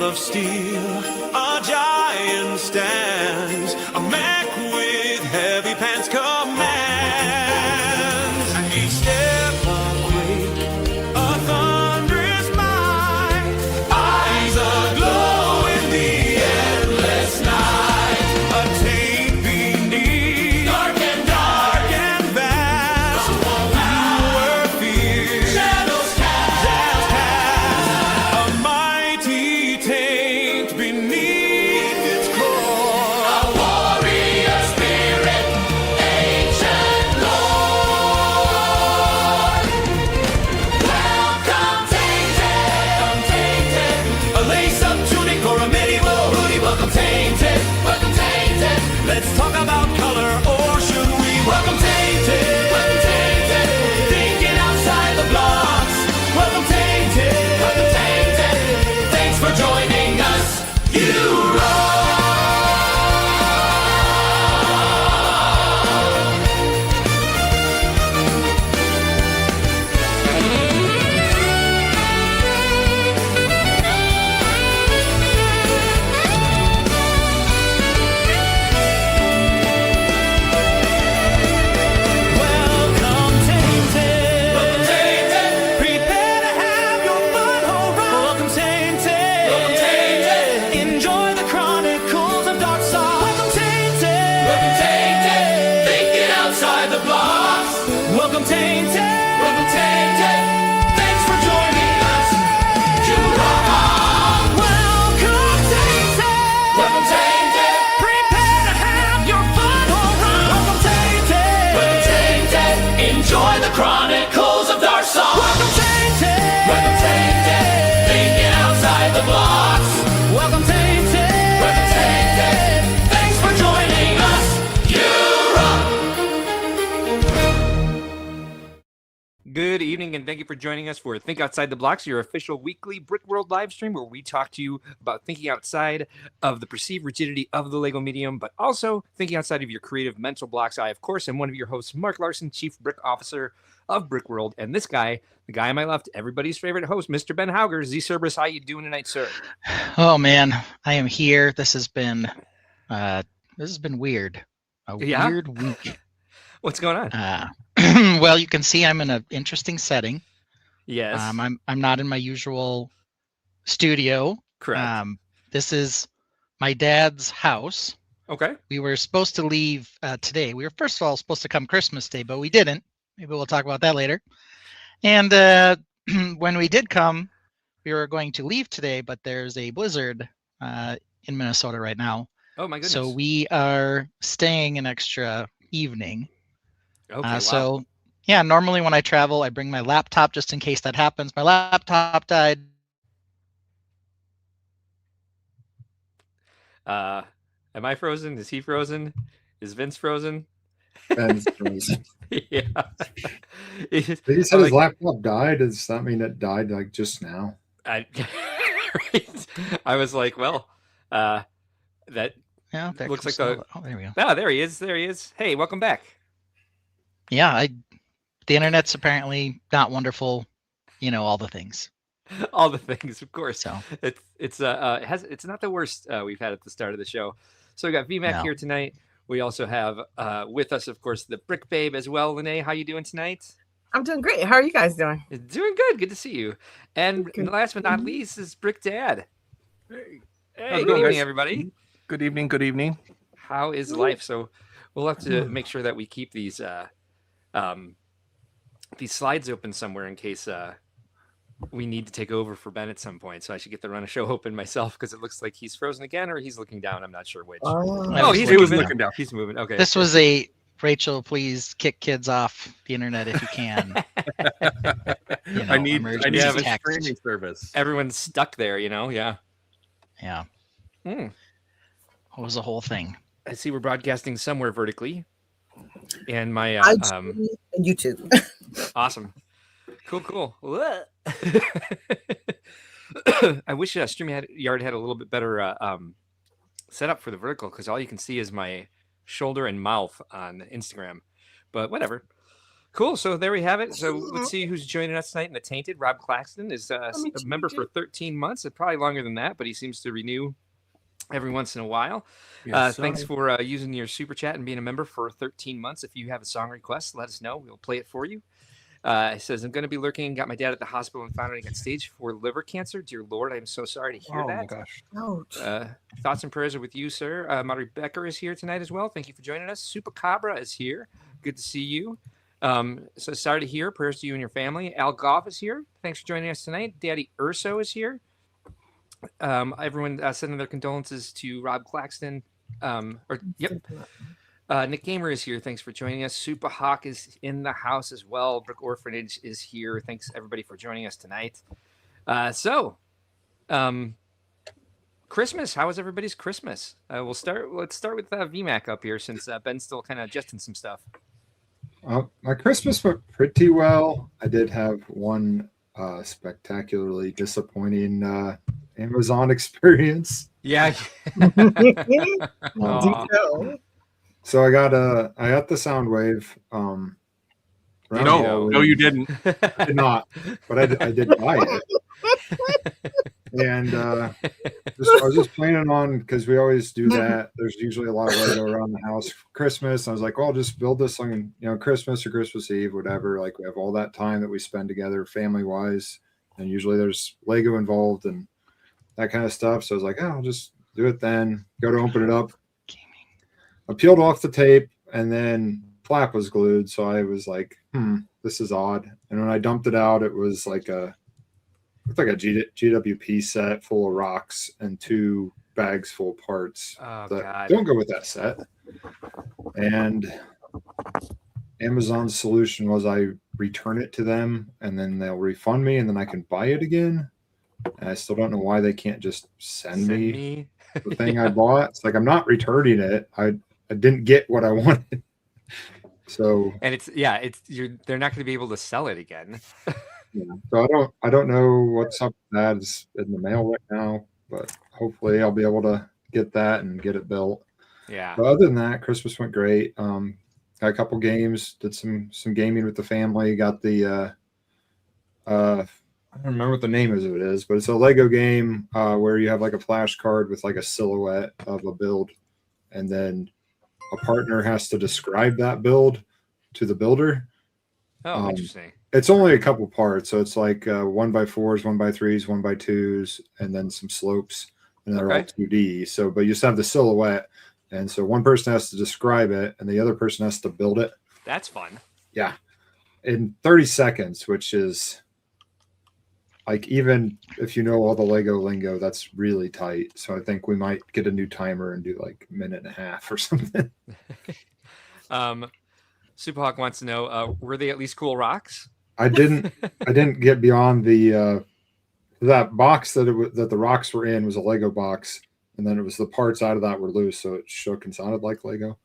of steel, a giant stands, a mech with heavy pants commands. And each step a quake, a thunderous might, eyes aglow in the endless night. A taint beneath, dark and vast, fewer fears, shadows cast, a mighty taint beneath its core, a warrior spirit, ancient lore. Welcome Tainted, a lace-up tunic or a medieval hoodie. Welcome Tainted, welcome Tainted. Let's talk about color, or should we? Welcome Tainted, thinking outside the blocks. Welcome Tainted, thanks for joining us. You rock. Welcome Tainted, prepare to have your fun home run. Welcome Tainted, enjoy the chronicles of dark side. Welcome Tainted, thinking outside the box. Welcome Tainted, thanks for joining us. You rock. Welcome Tainted, prepare to have your fun home run. Welcome Tainted, enjoy the chronicles of dark side. Welcome Tainted, thinking outside the box. Welcome Tainted, thanks for joining us. You rock. Good evening, and thank you for joining us for Think Outside the Blocks, your official weekly Brickworld live stream where we talk to you about thinking outside of the perceived rigidity of the Lego medium, but also thinking outside of your creative mental blocks. I, of course, am one of your hosts, Mark Larson, Chief Brick Officer of Brickworld, and this guy, the guy on my left, everybody's favorite host, Mr. Ben Hauger. Z Cerberus, how you doing tonight, sir? Oh man, I am here. This has been weird. A Yeah? weird week. What's going on? Well, you can see I'm in an interesting setting. Yes, I'm not in my usual studio. correct. This is my dad's house. Okay. We were supposed to leave today. We were first of all supposed to come Christmas Day, but we didn't. Maybe we'll talk about that later. And when we did come, we were going to leave today, but there's a blizzard in Minnesota right now. Oh, my goodness. So we are staying an extra evening. okay, wow. So yeah, normally when I travel, I bring my laptop just in case that happens. My laptop died. Am I frozen? Is he frozen? Is Vince frozen? Ben's frozen. Yeah. He said his laptop died. Does that mean it died like just now? I was like, well, that Yeah, there looks like comes the. oh, there we go. Ah, there he is. There he is. Hey, welcome back. Yeah, the internet's apparently not wonderful. You know, all the things. All the things, of course. So It's not the worst we've had at the start of the show. So we got VMAC No. here tonight. We also have with us, of course, the Brick Babe as well. Lene, how you doing tonight? I'm doing great. How are you guys doing? Doing good. Good to see you. And Good. last but not least is Brick Dad. Hey, Hey, it good going, evening, guys? everybody. Good evening. Good evening. How is life? So we'll have to make sure that we keep these slides open somewhere in case we need to take over for Ben at some point. So I should get the run a show open myself because it looks like he's frozen again or he's looking down. I'm not sure which. Oh, He's he was moving. looking down. He's moving. Okay. this was a Rachel, please kick kids off the internet if you can. You know, I need emergency a text. streaming service. Everyone's stuck there, you know? Yeah. Yeah, Hmm. it was a whole thing. I see we're broadcasting somewhere vertically. And my IG and YouTube. awesome. Cool. I wish StreamYard had a little bit better setup for the vertical because all you can see is my shoulder and mouth on Instagram. But whatever. Cool. So there we have it. So let's see who's joining us tonight in the Tainted. Rob Claxton is a member for 13 months. Probably longer than that, but he seems to renew every once in a while. Thanks for using your super chat and being a member for 13 months. If you have a song request, let us know. We'll play it for you. It says, I'm going to be lurking. Got my dad at the hospital and found out he got stage 4 liver cancer. Dear Lord, I'm so sorry to hear that. Oh, my gosh. Ouch. Thoughts and prayers are with you, sir. Maury Becker is here tonight as well. Thank you for joining us. Super Cabra is here. Good to see you. So sorry to hear. Prayers to you and your family. Al Goff is here. Thanks for joining us tonight. Daddy Urso is here. Everyone sending their condolences to Rob Claxton. Nick Gamer is here. Thanks for joining us. Super Hawk is in the house as well. Brick Orphanage is here. Thanks everybody for joining us tonight. Christmas. How was everybody's Christmas? Let's start with VMAC up here since Ben's still kind of adjusting some stuff. My Christmas went pretty well. I did have one spectacularly disappointing Amazon experience. Yeah. So I got the Soundwave. No, you didn't. I did not, but I did buy it. And I was just planning on, because we always do that. There's usually a lot of Lego around the house for Christmas. I was like, well, I'll just build this on, Christmas or Christmas Eve, whatever. Like, we have all that time that we spend together family wise. And usually there's Lego involved and that kind of stuff. So I was like, I'll just do it then. Go to open it up. I peeled off the tape and then flap was glued. So I was like, this is odd. And when I dumped it out, it was like a GWP set full of rocks and 2 bags full of parts that don't go with that set. And Amazon's solution was I return it to them and then they'll refund me and then I can buy it again. And I still don't know why they can't just send me the thing I bought. It's like, I'm not returning it. I didn't get what I wanted. So, and they're not going to be able to sell it again. Yeah. So I don't know what's up with that. It's in the mail right now, but hopefully I'll be able to get that and get it built. Yeah. But other than that, Christmas went great. Got a couple games, did some gaming with the family, got the I don't remember what the name of it is, but it's a Lego game where you have like a flash card with like a silhouette of a build, and then a partner has to describe that build to the builder. Oh, interesting. It's only a couple parts, so it's like 1x4s, 1x3s, 1x2s, and then some slopes, and they're all 2D. So, but you just have the silhouette, and so one person has to describe it, and the other person has to build it. That's fun. Yeah, in 30 seconds, which is like, even if you know all the Lego lingo, that's really tight. So I think we might get a new timer and do like 1.5 minutes or something. Superhawk wants to know, were they at least cool rocks? I didn't get beyond the that box that the rocks were in was a Lego box, and then it was the parts out of that were loose, so it shook and sounded like Lego.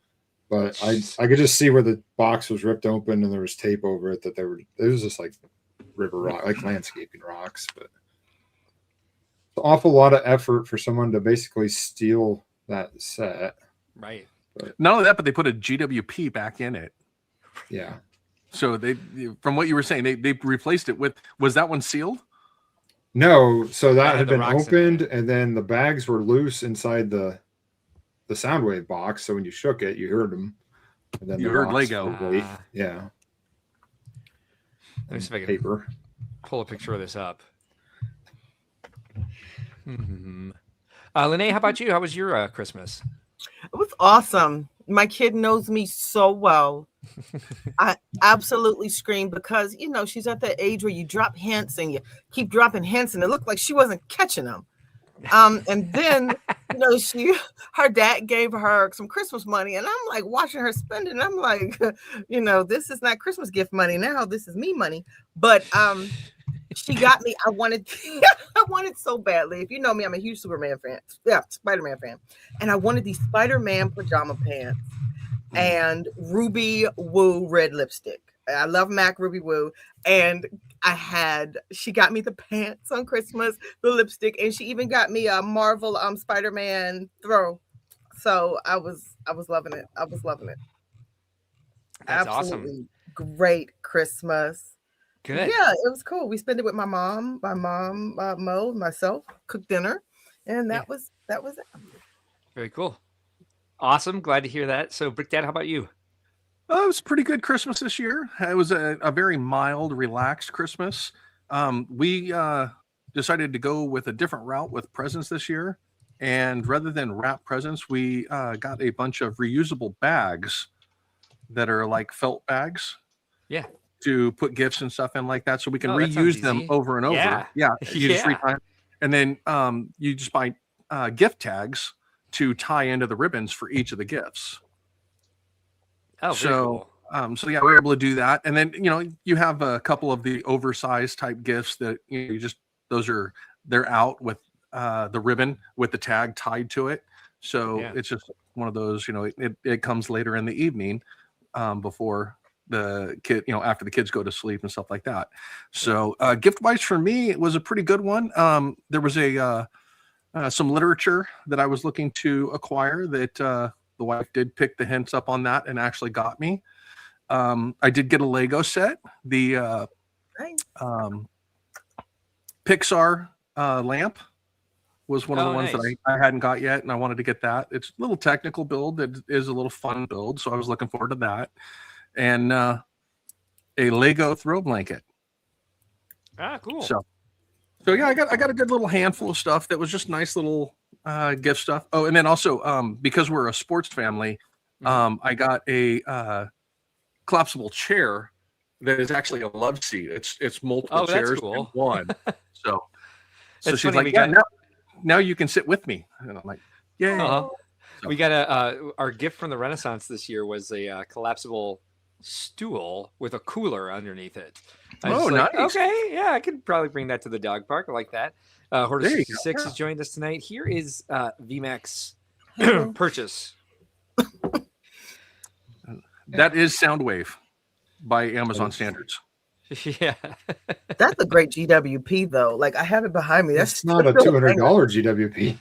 But I could just see where the box was ripped open and there was tape over it that it was just like river rock, like landscaping rocks. But it's an awful lot of effort for someone to basically steal that set. Right. But, not only that, but they put a GWP back in it. Yeah. So they, from what you were saying, they replaced it with, was that one sealed? No, so that had been opened, and then the bags were loose inside the Soundwave box. So when you shook it, you heard them. And then you heard Lego. Yeah. Let me see if I can paper. Pull a picture of this up. Mm-hmm. Lene, how about you? How was your Christmas? It was awesome. My kid knows me so well. I absolutely screamed because, she's at the age where you drop hints and you keep dropping hints, and it looked like she wasn't catching them. And then, her dad gave her some Christmas money, and I'm like watching her spend it. And I'm like, this is not Christmas gift money now. This is me money. But she got me. I wanted so badly. If you know me, I'm a huge Superman fan. Yeah, Spider-Man fan. And I wanted these Spider-Man pajama pants and Ruby Woo red lipstick. I love MAC Ruby Woo. And she got me the pants on Christmas, the lipstick, and she even got me a Marvel Spider-Man throw. So I was loving it. I was loving it. That's awesome. great Christmas. Good. Yeah, it was cool. We spent it with my mom, Mo, myself, cooked dinner, and that was it. Very cool. Awesome. Glad to hear that. So, Brick Dad, how about you? It was a pretty good Christmas this year. It was a very mild, relaxed Christmas. We decided to go with a different route with presents this year. And rather than wrap presents, we got a bunch of reusable bags that are like felt bags. Yeah. To put gifts and stuff in like that. So we can that sounds reuse them easy. over and over. Yeah. You just retime. And then you just buy gift tags to tie into the ribbons for each of the gifts. Oh, very cool. So yeah, we were able to do that. And then, you have a couple of the oversized type gifts that they're out with the ribbon with the tag tied to it. So it's just one of those, it comes later in the evening before the kid, after the kids go to sleep and stuff like that. So gift wise for me, it was a pretty good one. There was some literature that I was looking to acquire that the wife did pick the hints up on that and actually got me. I did get a Lego set, the Pixar lamp was one of the ones that I hadn't got yet, and I wanted to get that. It's a little technical build. It is a little fun build, so I was looking forward to that. And a Lego throw blanket. Ah, cool. So yeah, I got a good little handful of stuff that was just nice little gift stuff. Oh, and then also because we're a sports family, I got a collapsible chair that is actually a love seat. It's multiple chairs in one. So she's like, now you can sit with me, and I'm like, yay. So we got our gift from the Renaissance this year was a collapsible stool with a cooler underneath it. Nice. Okay, yeah, I could probably bring that to the dog park. I like that. Horse 6 has joined us tonight. Here is VMAX purchase. That is Soundwave by Amazon standards. Yeah. That's a great GWP though. Like I have it behind me. That's not a $200 GWP.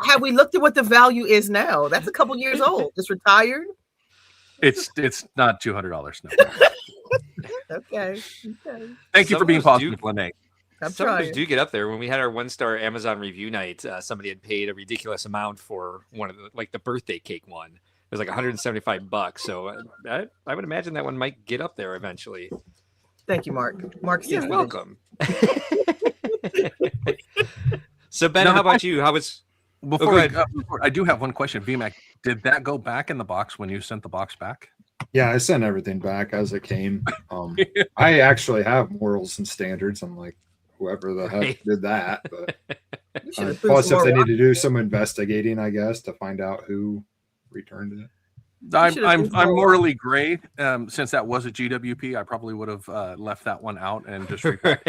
Have we looked at what the value is now? That's a couple years old. It's retired. It's not $200. No. Okay. Thank you for being positive, Lene. Some of those do get up there. When we had our 1-star Amazon review night, somebody had paid a ridiculous amount for one of the birthday cake one. It was like $175. So I would imagine that one might get up there eventually. Thank you, Mark. Mark, you're welcome. So Ben, how about you? How was? Before I do have one question. VMAC, did that go back in the box when you sent the box back? Yeah, I sent everything back as it came. I actually have morals and standards. I'm like, whoever the heck did that. But plus, if they need to do some investigating, I guess, to find out who returned it. I'm morally gray. Since that was a GWP, I probably would have left that one out and just put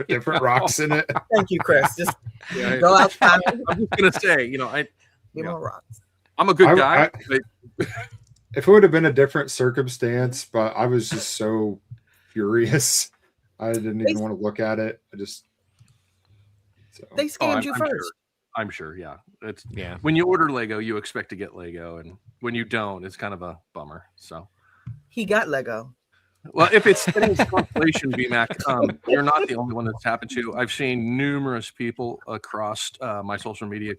different rocks in it. Thank you, Chris. Just go outside. I'm just gonna say, give more rocks. I'm a good guy. If it would have been a different circumstance, but I was just so furious, I didn't even want to look at it. They scammed you first. Sure. I'm sure, yeah. When you order Lego, you expect to get Lego, and when you don't, it's kind of a bummer. So he got Lego. Well, if it's constellation, VMAC, you're not the only one that's happened to. I've seen numerous people across my social media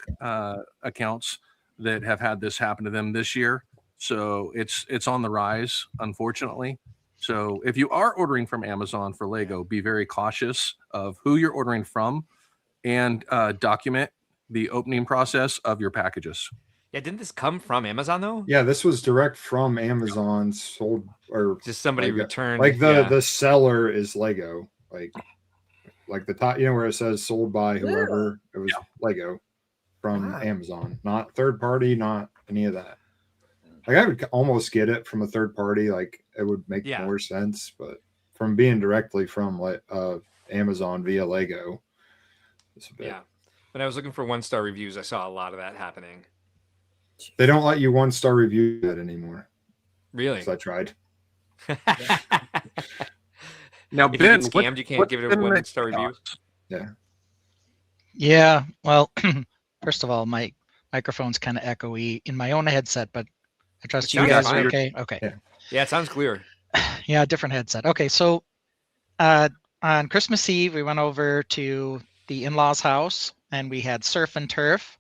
accounts that have had this happen to them this year. So it's on the rise, unfortunately. So if you are ordering from Amazon for Lego, be very cautious of who you're ordering from, and document the opening process of your packages. Yeah, didn't this come from Amazon though? Yeah, this was direct from Amazon, sold or just somebody returned. Like the seller is Lego, like the top, where it says sold by whoever. It was Lego from Amazon, not third party, not any of that. Like I would almost get it from a third party, like it would make more sense, but from being directly from Amazon via Lego, it's a bit. Yeah. When I was looking for 1-star reviews, I saw a lot of that happening. They don't let you 1-star review that anymore. Really? So I tried. Now, if Ben, you get scammed, you can't give it a 1-star review. Yeah. Yeah. Well, first of all, my microphone's kind of echoey in my own headset, but I trust It you sounds guys are fine. okay. Okay. Yeah. Yeah, it sounds clear. Yeah, different headset. Okay, so on Christmas Eve, we went over to the in-laws' house and we had surf and turf.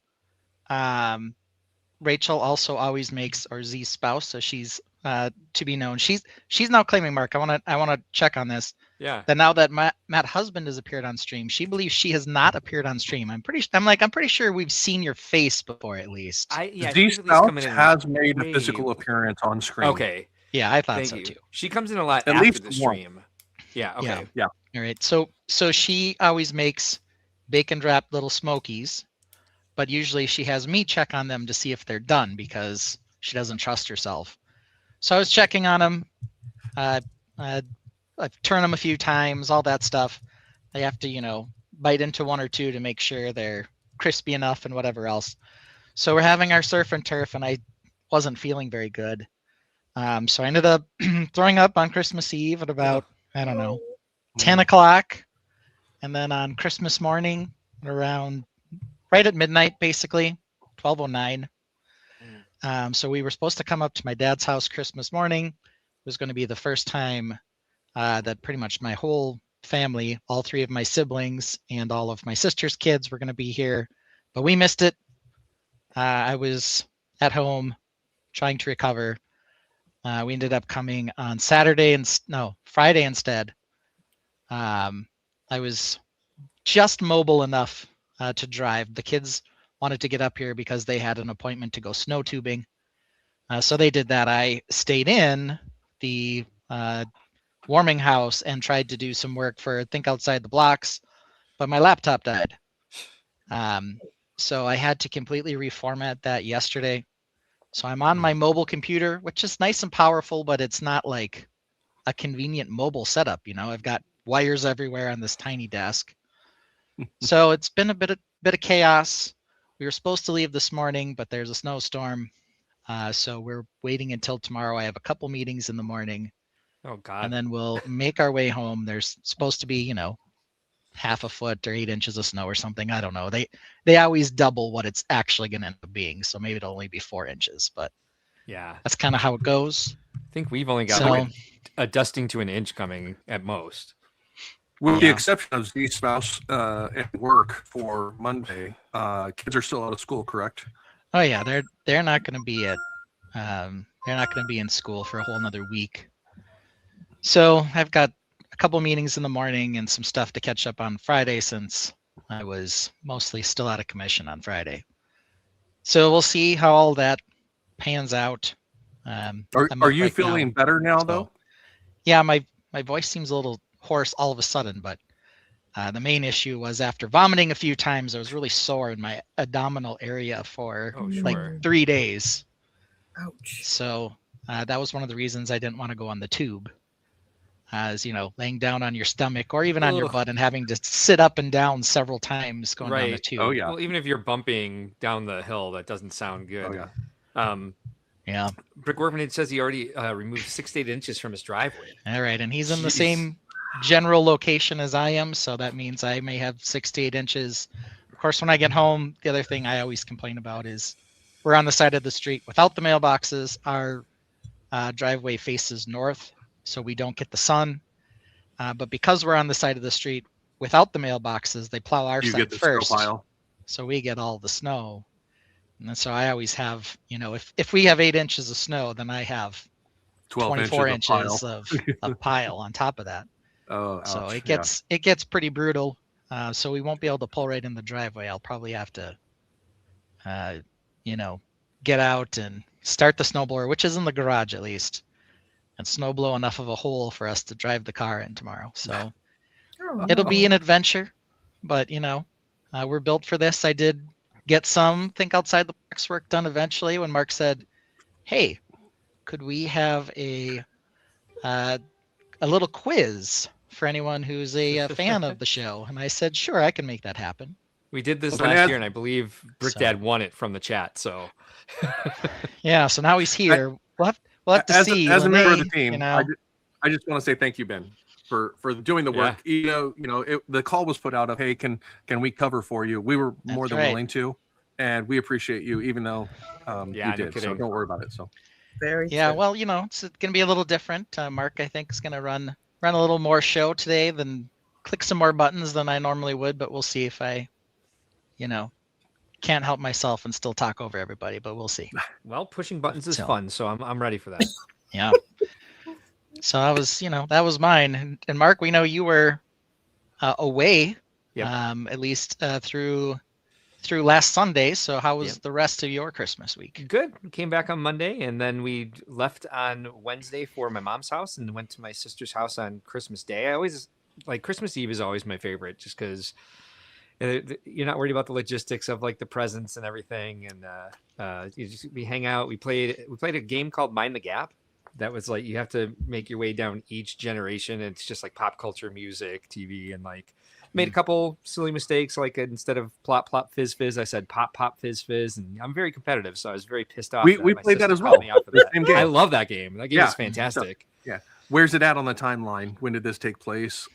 Rachel also always makes, or Z's spouse, so she's to be known. She's now claiming, Mark. I wanna check on this. Yeah. That now that Matt husband has appeared on stream, she believes she has not appeared on stream. I'm pretty sure we've seen your face before at least. I Z think at least Spouse coming in has made a way- physical appearance on screen. Okay. Yeah, I thought Thank so you. too. She comes in a lot At after least the once. stream. Yeah. Okay. Yeah. All right. So she always makes bacon wrapped little smokies, but usually she has me check on them to see if they're done because she doesn't trust herself. So I was checking on them. I've turned them a few times, all that stuff. I have to, bite into one or two to make sure they're crispy enough and whatever else. So we're having our surf and turf, and I wasn't feeling very good. So I ended up throwing up on Christmas Eve at about, I don't know, 10 o'clock. And then on Christmas morning, around right at midnight, basically, 12:09. So we were supposed to come up to my dad's house Christmas morning. It was going to be the first time that pretty much my whole family, all three of my siblings and all of my sister's kids were going to be here, but we missed it. I was at home trying to recover. We ended up coming on Friday instead. I was just mobile enough to drive. The kids wanted to get up here because they had an appointment to go snow tubing. So they did that. I stayed in the warming house and tried to do some work for Think Outside the Blocks, but my laptop died. So I had to completely reformat that yesterday. So I'm on my mobile computer, which is nice and powerful, but it's not like a convenient mobile setup. I've got wires everywhere on this tiny desk. So it's been a bit of chaos. We were supposed to leave this morning, but there's a snowstorm. So we're waiting until tomorrow. I have a couple meetings in the morning. Oh God. And then we'll make our way home. There's supposed to be, half a foot or 8 inches of snow or something. I don't know. They always double what it's actually going to end up being. So maybe it'll only be 4 inches, but Yeah. that's kind of how it goes. I think we've only got So- like a dusting to an inch coming at most. With the Yeah. exception of Z Spouse at work for Monday, kids are still out of school, correct? Oh yeah, they're not going to be in school for a whole another week. So I've got a couple meetings in the morning and some stuff to catch up on Friday since I was mostly still out of commission on Friday. So we'll see how all that pans out. I'm Are up you right feeling now. better now, So- though? Yeah, my voice seems a little hoarse all of a sudden, but the main issue was after vomiting a few times, I was really sore in my abdominal area for Oh, like sure. 3 days. Ouch. So that was one of the reasons I didn't want to go on the tube. As laying down on your stomach or even on your Ugh. butt and having to sit up and down several times going down the Right. tube. Oh, yeah. Well, even if you're bumping down the hill, that doesn't sound good. Oh, yeah. Yeah. Brick Orphanage says he already removed 6 to 8 inches from his driveway. All right. And he's in the Jeez. same general location as I am. So that means I may have 6 to 8 inches. Of course, when I get home, the other thing I always complain about is we're on the side of the street without the mailboxes. Our driveway faces north, so we don't get the sun. But because we're on the side of the street without the mailboxes, they plow our You side get the first. snow pile. So we get all the snow. And so I always have, if we have 8 inches of snow, then I have 12 24 inches inches of pile on top of that. Oh, So ouch, it gets pretty brutal. So we won't be able to pull right in the driveway. I'll probably have to, get out and start the snowblower, which is in the garage at least, and snow blow enough of a hole for us to drive the car in tomorrow. So Oh, it'll be no. an adventure, but we're built for this. I did get some Think Outside the Box work done eventually when Mark said, "Hey, could we have a little quiz for anyone who's a fan of the show?" And I said, "Sure, I can make that happen." We did this Well, last Dad- year, and I believe Brick So- Dad won it from the chat. So Yeah, so now he's here. We'll have to as, see. as a member of the Lene, team, I just want to say thank you, Ben, for doing the work. The call was put out of, hey, can we cover for you? We were more That's than right. willing to, and we appreciate you, even though Yeah, you no did. So kidding. don't worry about it. So Very Yeah, true. well, it's going to be a little different. Mark, I think, is going to run a little more show today than click some more buttons than I normally would, but we'll see if I, can't help myself and still talk over everybody, but we'll see. Well, pushing buttons is So- fun, so I'm ready for that. Yeah. So that was mine. And Mark, we know you were away, Yep. at least through last Sunday. So how was Yep. the rest of your Christmas week? Good. We came back on Monday, and then we left on Wednesday for my mom's house and went to my sister's house on Christmas Day. I always Christmas Eve is always my favorite, just because you're not worried about the logistics of like the presents and everything, and we hang out. We played a game called Mind the Gap. That was like you have to make your way down each generation. And it's just like pop culture, music, TV, and like made a couple silly mistakes. Like instead of plop plop fizz fizz, I said pop pop fizz fizz, and I'm very competitive, so I was very pissed off. We that my played that sister as called well. me out for The that. same game. I love that game. That game Yeah. is fantastic. Where's it at on the timeline? When did this take place?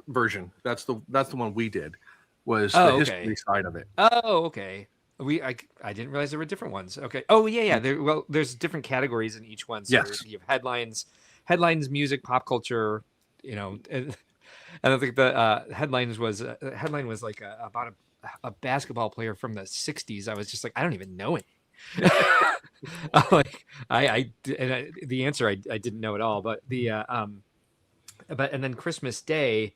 Version. That's the one we did. Was the history side of it. Oh, okay. I didn't realize there were different ones. Okay. Oh, yeah. There's different categories in each one. So Yes. you have headlines, music, pop culture. And I think the headline was like about a basketball player from the '60s. I was just like, I don't even know it. The answer I didn't know at all. But and then Christmas Day,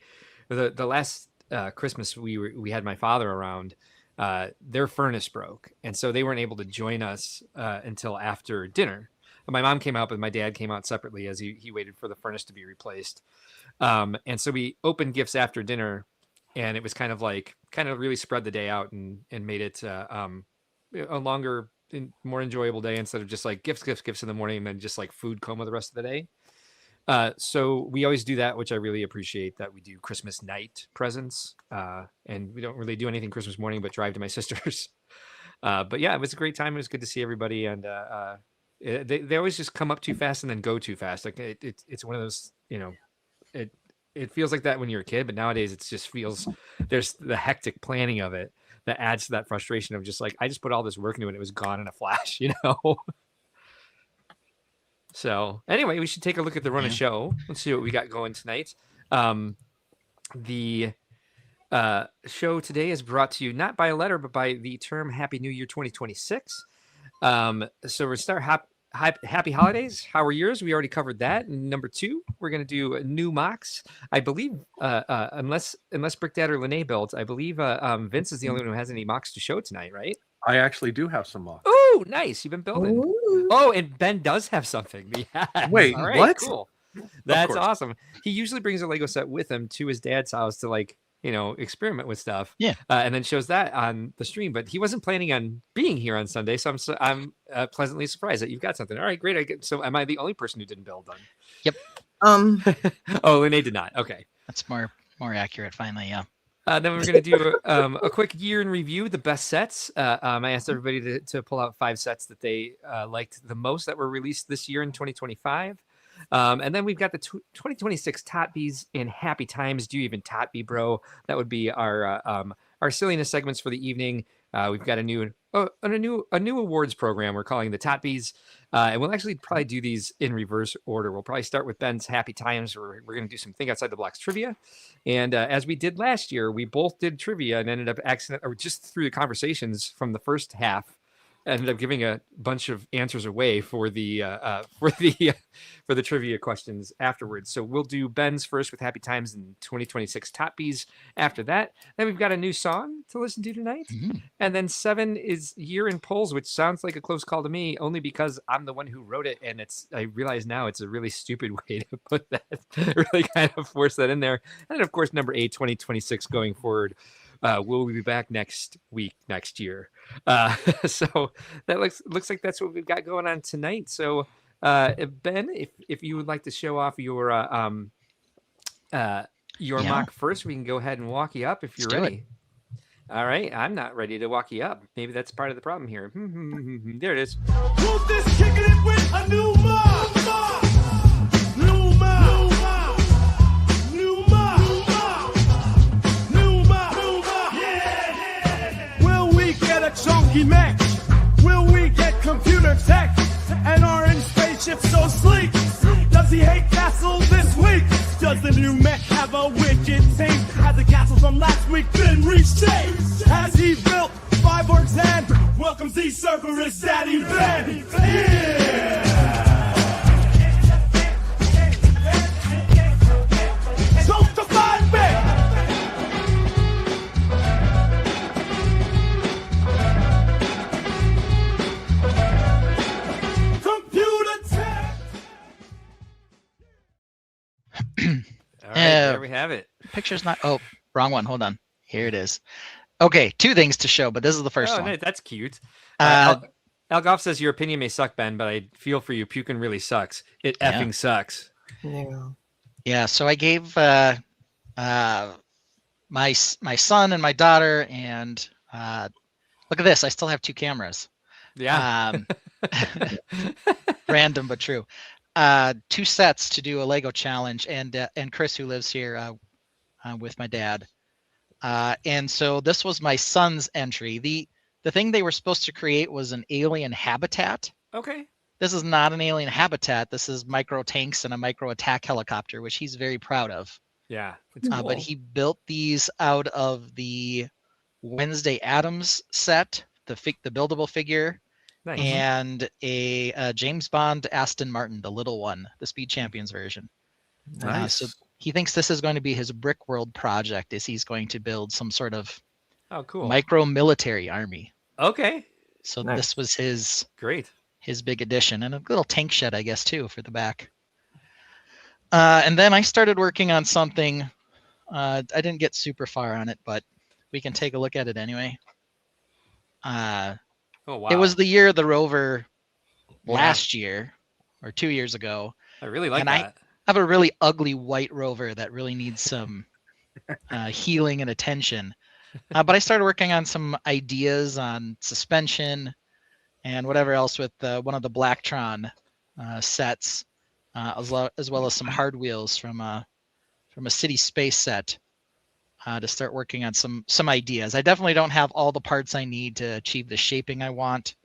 the last Christmas we had my father around. Their furnace broke, and so they weren't able to join us until after dinner. My mom came out, but my dad came out separately as he waited for the furnace to be replaced. And so we opened gifts after dinner, and it was kind of really spread the day out and made it a longer, more enjoyable day instead of just like gifts in the morning and then just like food coma the rest of the day. So we always do that, which I really appreciate, that we do Christmas night presents. And we don't really do anything Christmas morning, but drive to my sister's. But yeah, it was a great time. It was good to see everybody. And they always just come up too fast and then go too fast. Like it's one of those, it feels like that when you're a kid, but nowadays it just feels there's the hectic planning of it that adds to that frustration of just like, I just put all this work into it. It was gone in a flash, So anyway, we should take a look at the run of show. Let's see what we got going tonight. The show today is brought to you not by a letter, but by the term Happy New Year 2026. So we'll start Happy Holidays. How are yours? We already covered that. And number 2, we're going to do new MOCs. I believe, unless Brick Dad or Lene built, I believe Vince is the only one who has any MOCs to show tonight, right? I actually do have some MOCs. Oh, nice. You've been building. Ooh. Oh, and Ben does have something. Yes. Wait, All right, what? Cool. That's course. awesome. He usually brings a Lego set with him to his dad's house to experiment with stuff. Yeah. And then shows that on the stream. But he wasn't planning on being here on Sunday, so I'm pleasantly surprised that you've got something. All right, great. So am I the only person who didn't build then? Oh, Lene did not. Okay. That's more accurate finally, yeah. Then we're going to do a quick year in review, the best sets. I asked everybody to pull out 5 sets that they liked the most that were released this year in 2025. And then we've got the 2026 TOtBs in Happy Times. Do you even TOtB, bro? That would be our silliness segments for the evening. We've got a new awards program we're calling the TOtBs. And we'll actually probably do these in reverse order. We'll probably start with Ben's Happy Times, where we're going to do some Think Outside the Blocks trivia. And as we did last year, we both did trivia and ended up just through the conversations from the first half, ended up giving a bunch of answers away for the trivia questions afterwards. So we'll do Ben's first with Happy Times and 2026 TOtBs after that. Then we've got a new song to listen to tonight. Mm-hmm. And then 7 is Year in Polls, which sounds like a close call to me, only because I'm the one who wrote it. And I realize now it's a really stupid way to put that, really kind of force that in there. And then, of course, number 8, 2026 going forward. Will we be back next year? So that looks like that's what we've got going on tonight. So Ben, if you would like to show off your mock first, we can go ahead and walk you up if you're ready. All right, I'm not ready to walk you up. Maybe that's part of the problem here. There it is. Who's this kicking it with a new mob? New mob. New mob. New mob. Yeah. Will we get a chunky match? Will we get computer tech? And are in space ship so sleek? Does he hate castle this week? Does the new mech have a wicked taste? Has the castle from last week been reshaped? Has he built 5 orcs and welcomes the Cerberus Daddy Ben? Yeah! Don't define me! Computer tech! All right, there we have it. Picture's not. Oh, wrong one. Hold on. Here it is. Okay, 2 things to show, but this is the first Oh, one. nice. That's cute. Uh, Al Goff says your opinion may suck, Ben, but I feel for you. Puking really sucks. It Yeah. effing sucks. Yeah. Yeah, so I gave my son and my daughter, and look at this. I still have 2 cameras. Yeah. Random but true. 2 sets to do a Lego challenge, and Chris, who lives here with my dad. And so this was my son's entry. The thing they were supposed to create was an alien habitat. Okay. This is not an alien habitat. This is micro tanks and a micro attack helicopter, which he's very proud of. Yeah. It's cool. But he built these out of the Wednesday Addams set, the buildable figure, Nice. and a James Bond Aston Martin, the little one, the Speed Champions version. Nice. So he thinks this is going to be his Brickworld project, is he's going to build some sort of Oh, cool. micro military army. Okay. So Nice. this was Great. his big addition, and a little tank shed, I guess, too, for the back. And then I started working on something. I didn't get super far on it, but we can take a look at it anyway. Oh, wow. It was the year of the rover Yeah. last year, or 2 years ago. I really like and I that. have a really ugly white rover that really needs some healing and attention. But I started working on some ideas on suspension and whatever else with one of the Blacktron sets, as well as some hard wheels from a city space set to start working on some ideas. I definitely don't have all the parts I need to achieve the shaping I want.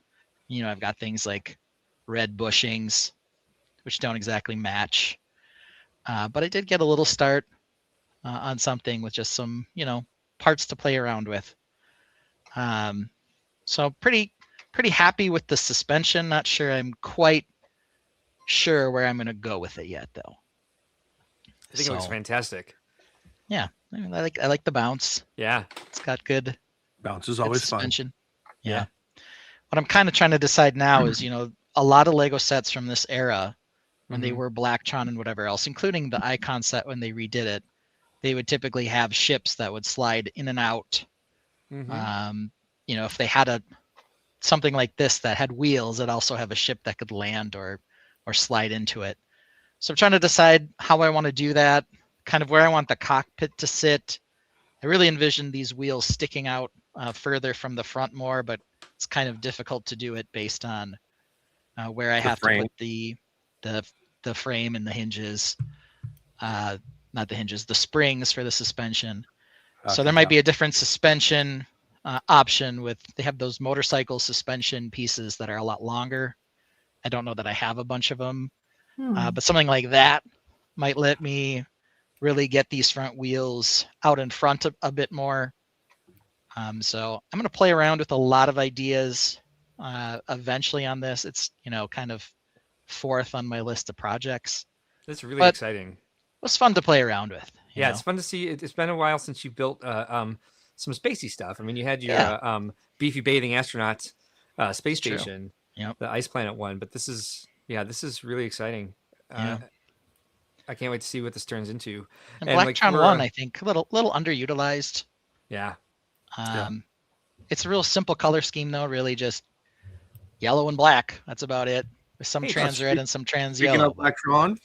You know, I've got things like red bushings, which don't exactly match. But I did get a little start on something with just some, parts to play around with. So pretty happy with the suspension. Not sure I'm quite sure where I'm going to go with it yet, though. I think it looks fantastic. Yeah, I like the bounce. Yeah. It's got good Bounce is good always fun. suspension. Yeah. Yeah. What I'm kind of trying to decide now is, a lot of Lego sets from this era, when they Mhm. were Blacktron and whatever else, including the Icon set when they redid it, they would typically have ships that would slide in and out. Mhm. If they had something like this that had wheels, it also have a ship that could land or slide into it. So I'm trying to decide how I want to do that, kind of where I want the cockpit to sit. I really envisioned these wheels sticking out further from the front more, but it's kind of difficult to do it based on where I have to frame. put the frame and the hinges, not the hinges, the springs for the suspension. So there might be a different suspension option they have those motorcycle suspension pieces that are a lot longer. I don't know that I have a bunch of them, but something like that might let me really get these front wheels out in front a bit more. So I'm going to play around with a lot of ideas eventually on this. It's, kind of 4th on my list of projects. That's really But- exciting. It was fun to play around with. you Yeah, know? it's fun to see. It's been a while since you built some spacey stuff. I mean, you had your Yeah. beefy bathing astronaut space True. station, Yep. the Ice Planet one. But this is really exciting. Yeah. I can't wait to see what this turns into. And and, like, Blacktron for, 1, I think, a little underutilized. Yeah, It's a real simple color scheme, though. Really, just yellow and black. That's about it. With some Hey, trans red and some trans Speaking yellow. of Electron,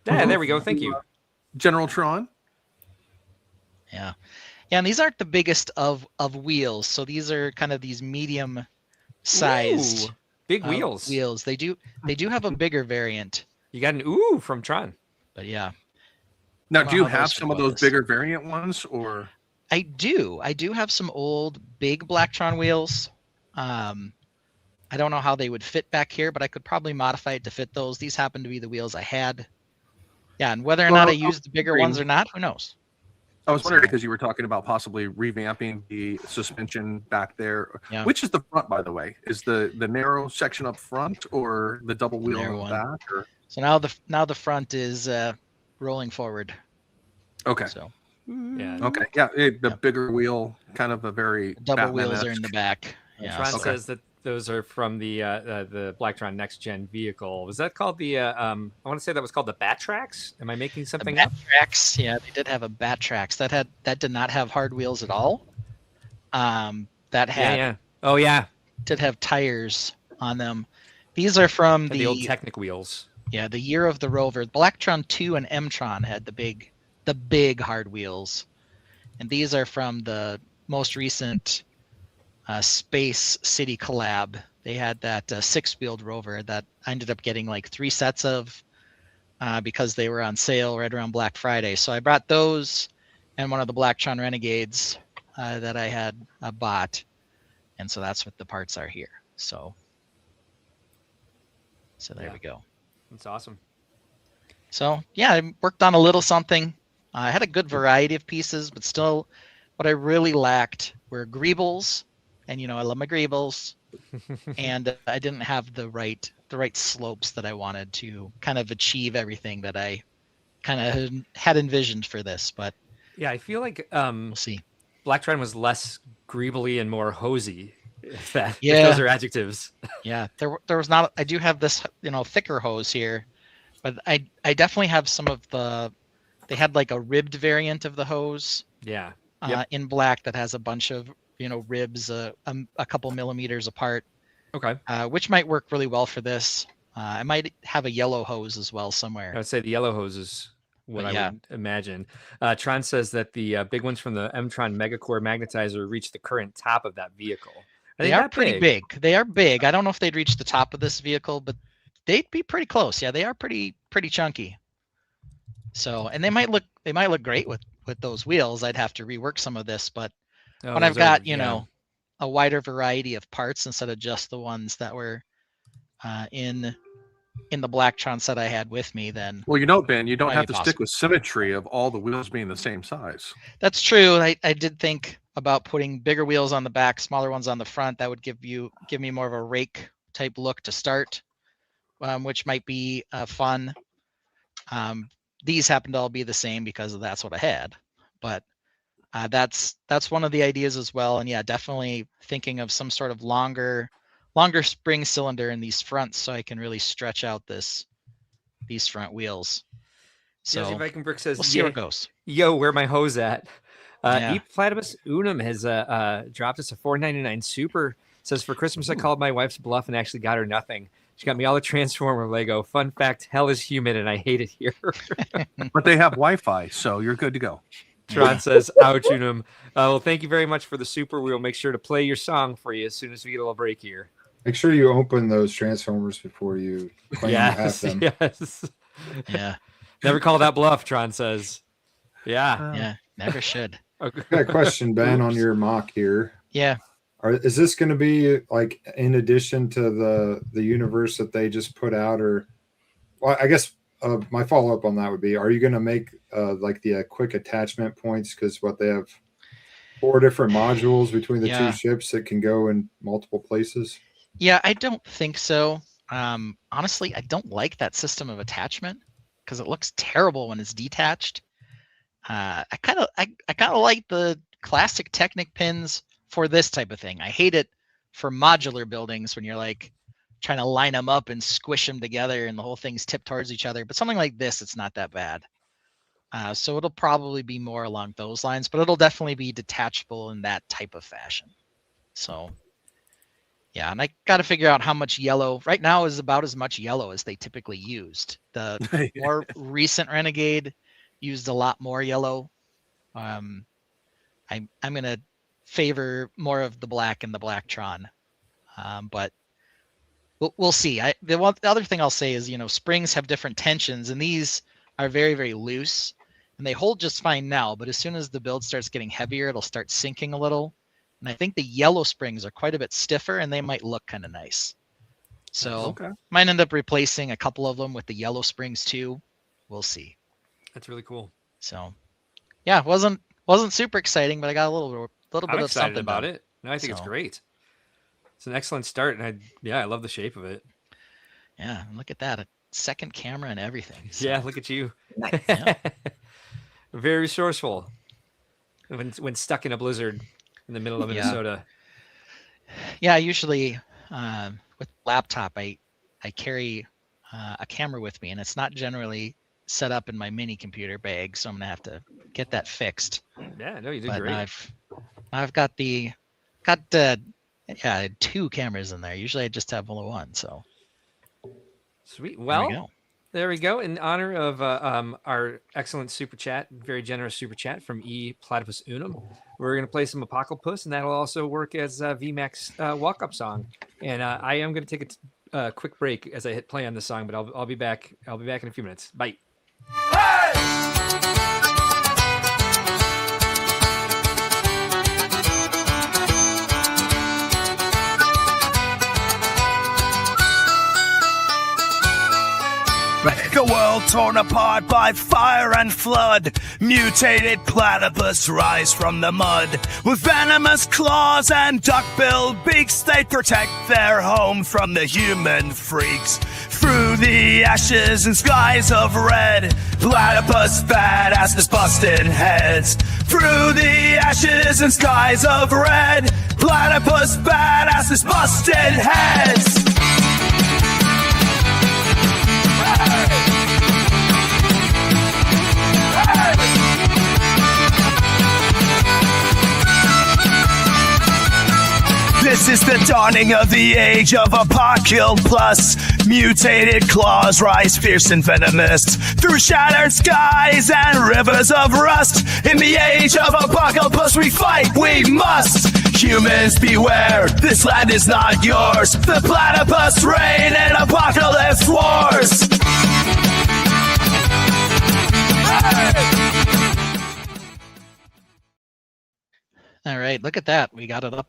yeah. There we go. Thank you. General Tron. Yeah, and these aren't the biggest of wheels. So these are kind of these medium sized Ooh, big wheels. Wheels. They do have a bigger variant, You got an ooh from Tron. but yeah, Now, Wow, do you those have are some of those bonus. bigger variant ones, or I do have some old big Blacktron wheels. I don't know how they would fit back here, but I could probably modify it to fit those. These happen to be the wheels I had. Yeah, and whether or not I use the bigger ones or not, who knows? I was wondering because you were talking about possibly revamping the suspension back there. Yeah. Which is the front, by the way? Is the narrow section up front or the double wheel narrow in the one. back? Or? So now the front is rolling forward. Okay. So Yeah. Okay. Yeah. The bigger wheel, kind of a very double wheels Batman-esque. are in the back. Yeah. Tron so- says that those are from the Blacktron Next Gen vehicle. Was that called the? I want to say that was called the Batrax. Am I making The something up? Batrax, yeah, they did have a Batrax that did not have hard wheels at all. That had Yeah. Oh yeah. did have tires on them. These are from The old Technic wheels. Yeah, the year of the Rover. Blacktron 2 and M-Tron had the big hard wheels. And these are from the most recent Space City collab. They had that six-wheeled Rover that I ended up getting like 3 sets of because they were on sale right around Black Friday. So I brought those and one of the Blacktron Renegades that I had bought. And so that's what the parts are here. So there Yeah. we go. That's awesome. So yeah, I worked on a little something. I had a good variety of pieces, but still, what I really lacked were greebles, and I love my greebles, and I didn't have the right slopes that I wanted to kind of achieve everything that I kind of had envisioned for this. But Yeah, I feel like we'll see. Blacktron was less greebly and more hosy. If Yeah. those are adjectives. Yeah, there was not. I do have this thicker hose here, but I definitely have some of the. They had like a ribbed variant of the hose. Yeah. In black that has a bunch of ribs a couple millimeters apart, Okay. which might work really well for this. I might have a yellow hose as well somewhere. I would say the yellow hose is what But I yeah. would imagine. Tron says that the big ones from the M-Tron Megacore magnetizer reach the current top of that vehicle. They are pretty big. They are big. I don't know if they'd reach the top of this vehicle, but they'd be pretty close. Yeah, they are pretty chunky. So, and they might look great with those wheels. I'd have to rework some of this, but when I've got a wider variety of parts instead of just the ones that were in the Blacktron set I had with me, then Well, Ben, you don't might have be to stick with symmetry of all the wheels being the same size. that's true. I did think about putting bigger wheels on the back, smaller ones on the front. That would give me more of a rake type look to start, which might be fun. These happen to all be the same because that's what I had, but that's one of the ideas as well. And yeah, definitely thinking of some sort of longer spring cylinder in these fronts so I can really stretch out these front wheels. So Jesse Viking Brick says, we'll see where it goes. Yo, where my hose at? Yeah. E Platypus Unum has dropped us a $4.99 super. Says, for Christmas, I called my wife's bluff and actually got her nothing. She got me all the Transformer Lego. Fun fact, hell is humid and I hate it here. But they have Wi-Fi, so you're good to go. Tron says, ouch, Unum. Well, thank you very much for the super. We'll make sure to play your song for you as soon as we get a little break here. Make sure you open those Transformers before you claim you have them. Yes. Yeah. Never call that bluff, Tron says. Yeah. Yeah. Never should. Okay. I got a question, Ben, on your mock here. Yeah. Is this going to be like in addition to the universe that they just put out, or? Well, I guess my follow up on that would be: are you going to make like the quick attachment points? Because they have 4 different modules between the 2 ships that can go in multiple places. Yeah, I don't think so. Honestly, I don't like that system of attachment because it looks terrible when it's detached. I kind of like the classic Technic pins for this type of thing. I hate it for modular buildings when you're like trying to line them up and squish them together and the whole thing's tipped towards each other. But something like this, it's not that bad. So it'll probably be more along those lines, but it'll definitely be detachable in that type of fashion. So yeah, and I got to figure out how much yellow. Right now is about as much yellow as they typically used. The more recent Renegade used a lot more yellow. I'm gonna favor more of the black in the Blacktron, but we'll see. The other thing I'll say is, springs have different tensions, and these are very, very loose, and they hold just fine now. But as soon as the build starts getting heavier, it'll start sinking a little, And I think the yellow springs are quite a bit stiffer, and they might look kind of nice. So Okay. might end up replacing a couple of them with the yellow springs too. We'll see. That's really cool. So yeah, wasn't super exciting, but I got a little I'm bit of excited something about done. it. No, I think it's So- great. It's an excellent start, and I love the shape of it. Yeah, and look at that. A second camera and everything. Yeah, So, look at you. Nice. Yeah. Very resourceful. When stuck in a blizzard in the middle of Yeah. Minnesota. Yeah, usually with laptop, I carry a camera with me, and it's not generally set up in my mini computer bag, so I'm gonna have to get that fixed. Yeah, no, you did But great. I've got two cameras in there. Usually I just have only one. So Sweet. there we Well, go. there we go. In honor of our excellent super chat, very generous super chat from E Platypus Unum, we're going to play some Apocalypse, and that'll also work as VMAX walk-up song. And I am going to take a quick break as I hit play on this song, but I'll be back. I'll be back in a few minutes. Bye. A world torn apart by fire and flood. Mutated platypus rise from the mud. With venomous claws and duck-billed beaks, they protect their home from the human freaks. Through the ashes and skies of red, platypus badasses busting heads. Through the ashes and skies of red, platypus badasses busting heads. This is the dawning of the age of Apocalypse. Mutated claws rise fierce and venomous through shattered skies and rivers of rust. In the age of Apocalypse, we fight, we must. Humans beware, this land is not yours. The platypus reign in apocalypse wars. All right, look at that. We got it up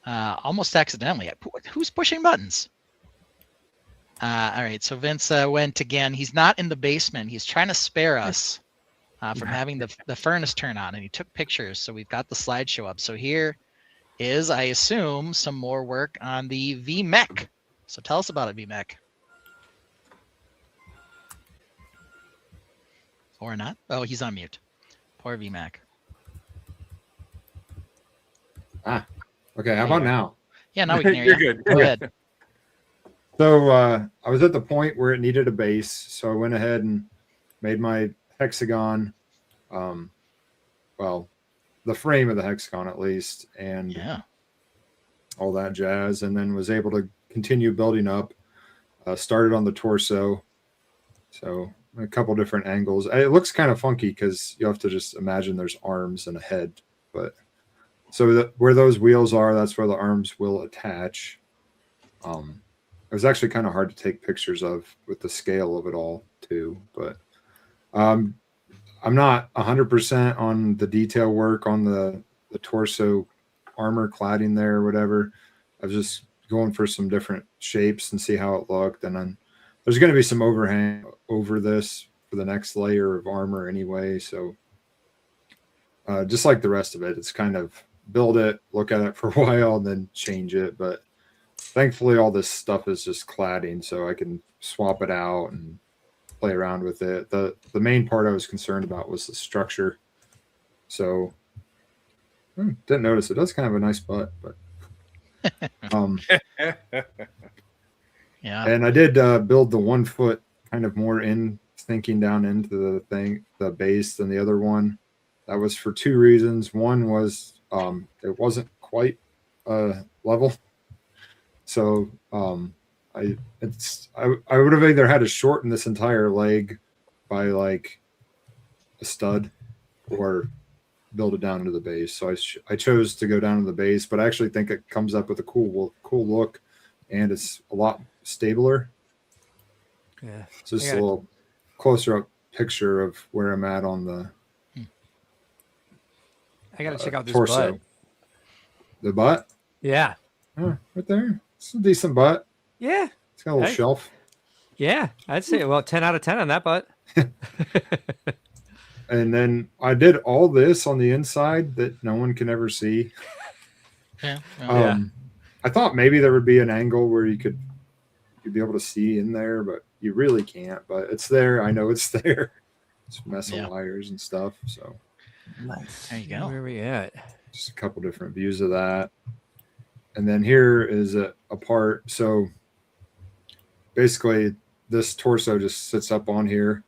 almost accidentally. Who's pushing buttons? All right, so Vince went again. He's not in the basement. He's trying to spare us from having the furnace turn on, and he took pictures. So we've got the slideshow up. So here is, I assume, some more work on the VMech. So tell us about it, VMech. Or not? Oh, he's on mute. Poor VMech. Okay, how about now? Yeah, now we can hear You're you. good. Go ahead. So I was at the point where it needed a base, so I went ahead and made my hexagon. Well, the frame of the hexagon at least, and Yeah. all that jazz, and then was able to continue building up. Started on the torso, so a couple different angles. It looks kind of funky because you have to just imagine there's arms and a head, but so where those wheels are, that's where the arms will attach. It was actually kind of hard to take pictures of with the scale of it all too, but I'm not 100% on the detail work on the torso armor cladding there or whatever. I was just going for some different shapes and see how it looked, and then there's going to be some overhang over this for the next layer of armor anyway, so just like the rest of it, it's kind of build it, look at it for a while, and then change it. But thankfully, all this stuff is just cladding, so I can swap it out and play around with it. The main part I was concerned about was the structure. So didn't notice it does kind of a nice butt, but Yeah. and I did build the 1 foot kind of more in thinking down into the base than the other one. That was for two reasons. One was it wasn't quite level, so I would have either had to shorten this entire leg by like a stud or build it down into the base. So I chose to go down to the base, but I actually think it comes up with a cool look, and it's a lot stabler. Yeah. So just a little closer up picture of where I'm at on the I got to check out this torso. butt. The butt? Yeah. Oh, right there. It's a decent butt. Yeah. It's got a little Hey. shelf. Yeah. I'd say, well, 10 out of 10 on that butt. And then I did all this on the inside that no one can ever see. Yeah. Yeah. I thought maybe there would be an angle where you'd be able to see in there, but you really can't. But it's there. I know it's there. It's a mess of wires and stuff. So Nice. There you go. Where are we at? just a couple different views of that. And then here is a part. So basically, this torso just sits up on here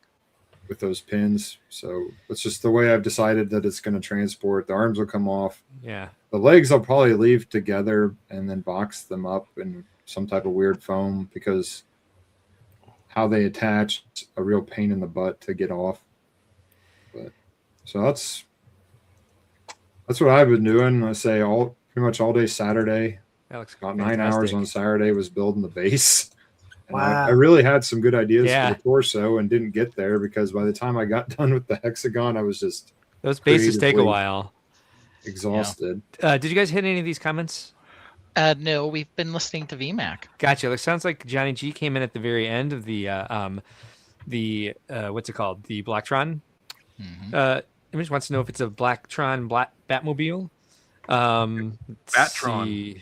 with those pins. So it's just the way I've decided that it's going to transport. The arms will come off. Yeah. The legs I'll probably leave together and then box them up in some type of weird foam because how they attach, it's a real pain in the butt to get off. But so that's what I've been doing. I say pretty much all day Saturday. That looks About 9 hours on Saturday was building the base. And Wow. I really had some good ideas Yeah. for the torso and didn't get there because by the time I got done with the hexagon, I was just Those bases take a creatively while. exhausted. Did you guys hit any of these comments? No, we've been listening to VMAC. Gotcha. It sounds like Johnny G came in at the very end of the what's it called? The Blacktron. Image wants to know if it's a Blacktron Batmobile. Battron.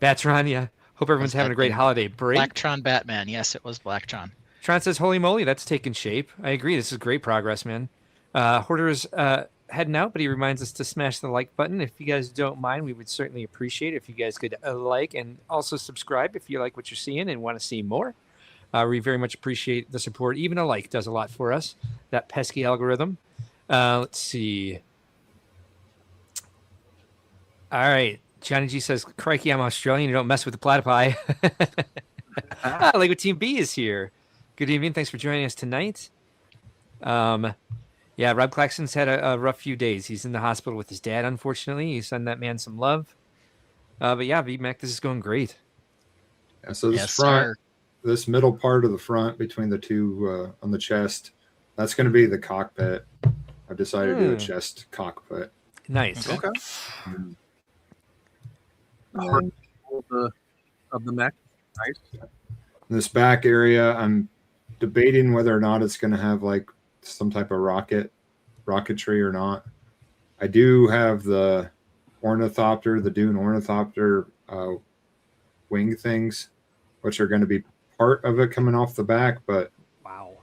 Battron, yeah. Hope everyone's having a great holiday break. Blacktron Batman. Yes, it was Blacktron. Tron says, holy moly, that's taking shape. I agree. This is great progress, man. Hoarder's heading out, but he reminds us to smash the like button. If you guys don't mind, we would certainly appreciate it if you guys could like and also subscribe if you like what you're seeing and want to see more. We very much appreciate the support. Even a like does a lot for us. That pesky algorithm. Let's see. All right. Johnny G says, crikey, I'm Australian. You don't mess with the platypi. Lego Team B is here. Good evening. Thanks for joining us tonight. Yeah, Rob Claxton's had a rough few days. He's in the hospital with his dad, unfortunately. You send that man some love. But yeah, VMAC, this is going great. Yeah, so this this middle part of the front between the two on the chest, that's going to be the cockpit. I've decided to do a chest cockpit. Nice. Okay. Um, Of the mech. Nice. this back area, I'm debating whether or not it's going to have like some type of rocketry or not. I do have the ornithopter, the Dune ornithopter wing things, which are going to be part of it coming off the back, but Wow.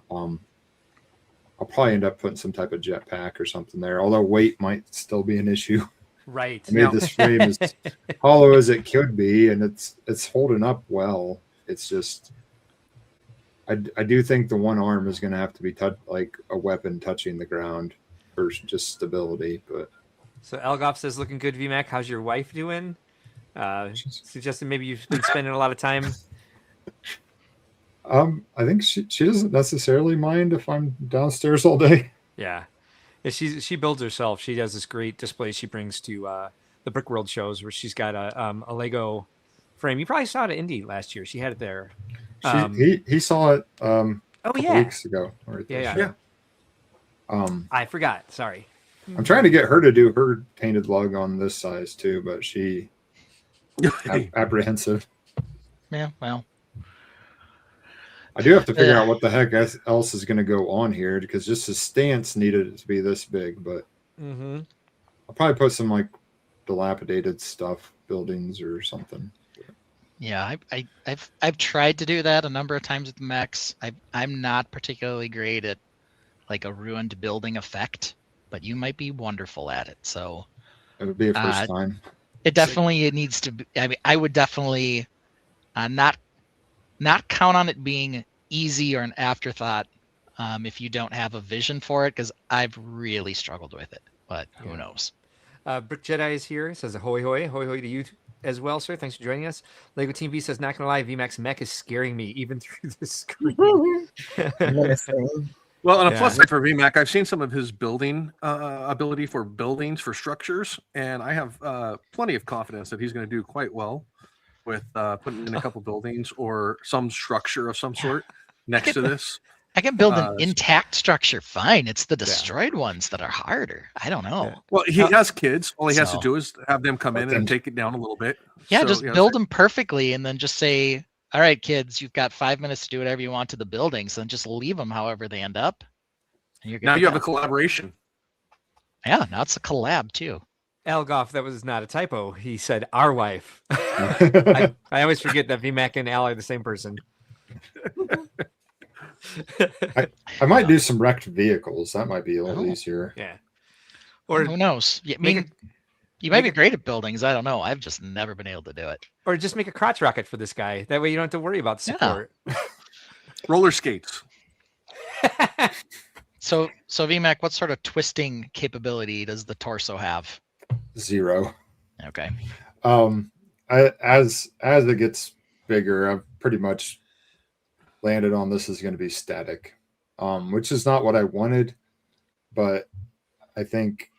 I'll probably end up putting some type of jetpack or something there, although weight might still be an issue. Right. I made this frame as hollow as it could be, and it's holding up well. It's just I do think the one arm is going to have to be like a weapon touching the ground for just stability. But So Elgoff says, looking good, VMAC. How's your wife doing? Suggesting maybe you've been spending a lot of time. I think she doesn't necessarily mind if I'm downstairs all day. Yeah. She builds herself. She does this great display she brings to the Brickworld shows where she's got a Lego frame. You probably saw it at Indy last year. She had it there. He saw it a couple yeah. weeks ago. Right there. Yeah. I I forgot. Sorry. I'm trying to get her to do her tainted lug on this size too, but she apprehensive. Yeah, well, I do have to figure out what the heck else is going to go on here because just his stance needed it to be this big, but I'll probably put some like dilapidated stuff, buildings or something. yeah, I've tried to do that a number of times with the mechs. I'm not particularly great at like a ruined building effect, but you might be wonderful at it. So It would be a first time. it needs to be. I mean, I would definitely not count on it being easy or an afterthought if you don't have a vision for it, because I've really struggled with it. But who knows? Brick Jedi is here. Says ahoy hoy. Ahoy hoy to you as well, sir. Thanks for joining us. Lego Team B says, not going to lie, VMAX mech is scaring me even through the screen. Well, on a plus side for VMAC, I've seen some of his building ability for buildings, for structures, and I have plenty of confidence that he's going to do quite well with putting in a couple buildings or some structure of some sort next to this. I can build an Uh, intact structure. Fine. It's the destroyed ones that are harder. I don't know. Yeah. Well, he has kids. All he has to So- do is have them come Let in them- and take it down a little bit. Yeah, So, just you know, build them perfectly and then just say, all right, kids, you've got 5 minutes to do whatever you want to the buildings and just leave them however they end up. And you're good now to you have go. a collaboration. Yeah, now it's a collab too. Algoff, that was not a typo. He said our wife. I always forget that VMAC and Al are the same person. I might do some wrecked vehicles. That might be a little Oh. easier. Yeah. Or Or who knows? I make mean, a- you might make be great at buildings. I don't know. I've just never been able to do it. or just make a crotch rocket for this guy. That way you don't have to worry about Yeah. support. Roller skates. So VMAC, what sort of twisting capability does the torso have? 0. Okay. As it gets bigger, I've pretty much landed on this is going to be static, which is not what I wanted, but I think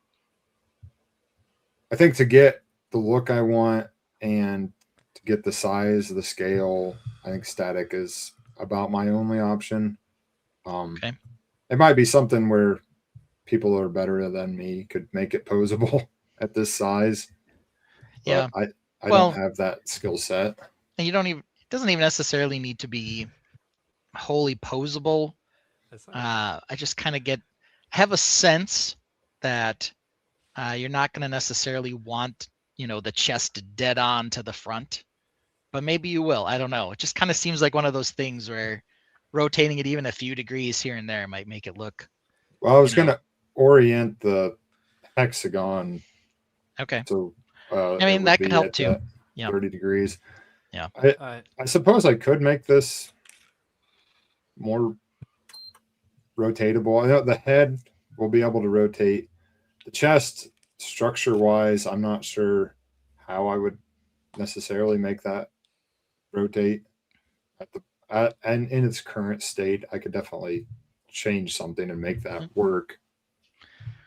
to get the look I want and to get the size, the scale, I think static is about my only option. Okay. It might be something where people who are better than me could make it posable at this size. But Yeah. I Well- don't have that skill set. And you don't even, it doesn't even necessarily need to be wholly posable. That's not- I just kind of I have a sense that you're not going to necessarily want, the chest dead on to the front, but maybe you will. I don't know. It just kind of seems like one of those things where rotating it even a few degrees here and there might make it look. Well, I was you know. going to orient the hexagon. Okay. So I mean, it would that could be help at too. that Yeah. 30 degrees. Yeah. I suppose I could make this more rotatable. I know the head will be able to rotate. The chest, structure wise, I'm not sure how I would necessarily make that rotate. And in its current state, I could definitely change something and make that work.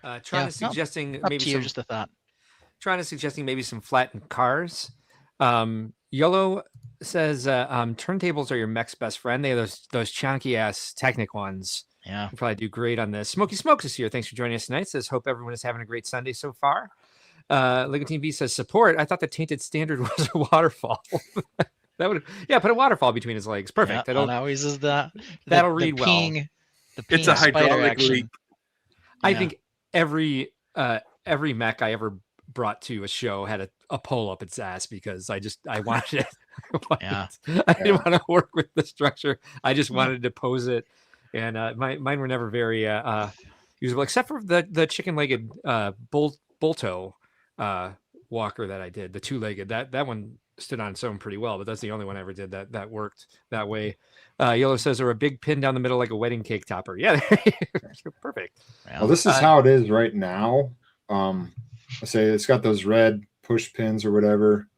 Trying Yeah, to no, suggesting Up maybe to you, some just a thought. maybe some flattened cars. Yellow says turntables are your mech's best friend. They are those chunky ass Technic ones. Yeah. You probably do great on this. Smoky Smokes is here. Thanks for joining us tonight. Says hope everyone is having a great Sunday so far. Legatine V says support. I thought the Tainted standard was a waterfall. That would put a waterfall between his legs. Perfect. Yeah, that always is that'll the read well. peeing, the It's a peeing spider hydraulic action. leak. I Yeah. think every mech I ever brought to a show had a pole up its ass because I wanted it. Yeah. I didn't want to work with the structure. I just wanted to pose it, and mine were never very usable, except for the chicken-legged Bolto walker that I did, the two-legged. That one stood on its own pretty well, but that's the only one I ever did that worked that way. Yellow says, or a big pin down the middle like a wedding cake topper. Yeah, perfect. Yeah. Well, this is how it is right now. I say it's got those red push pins or whatever.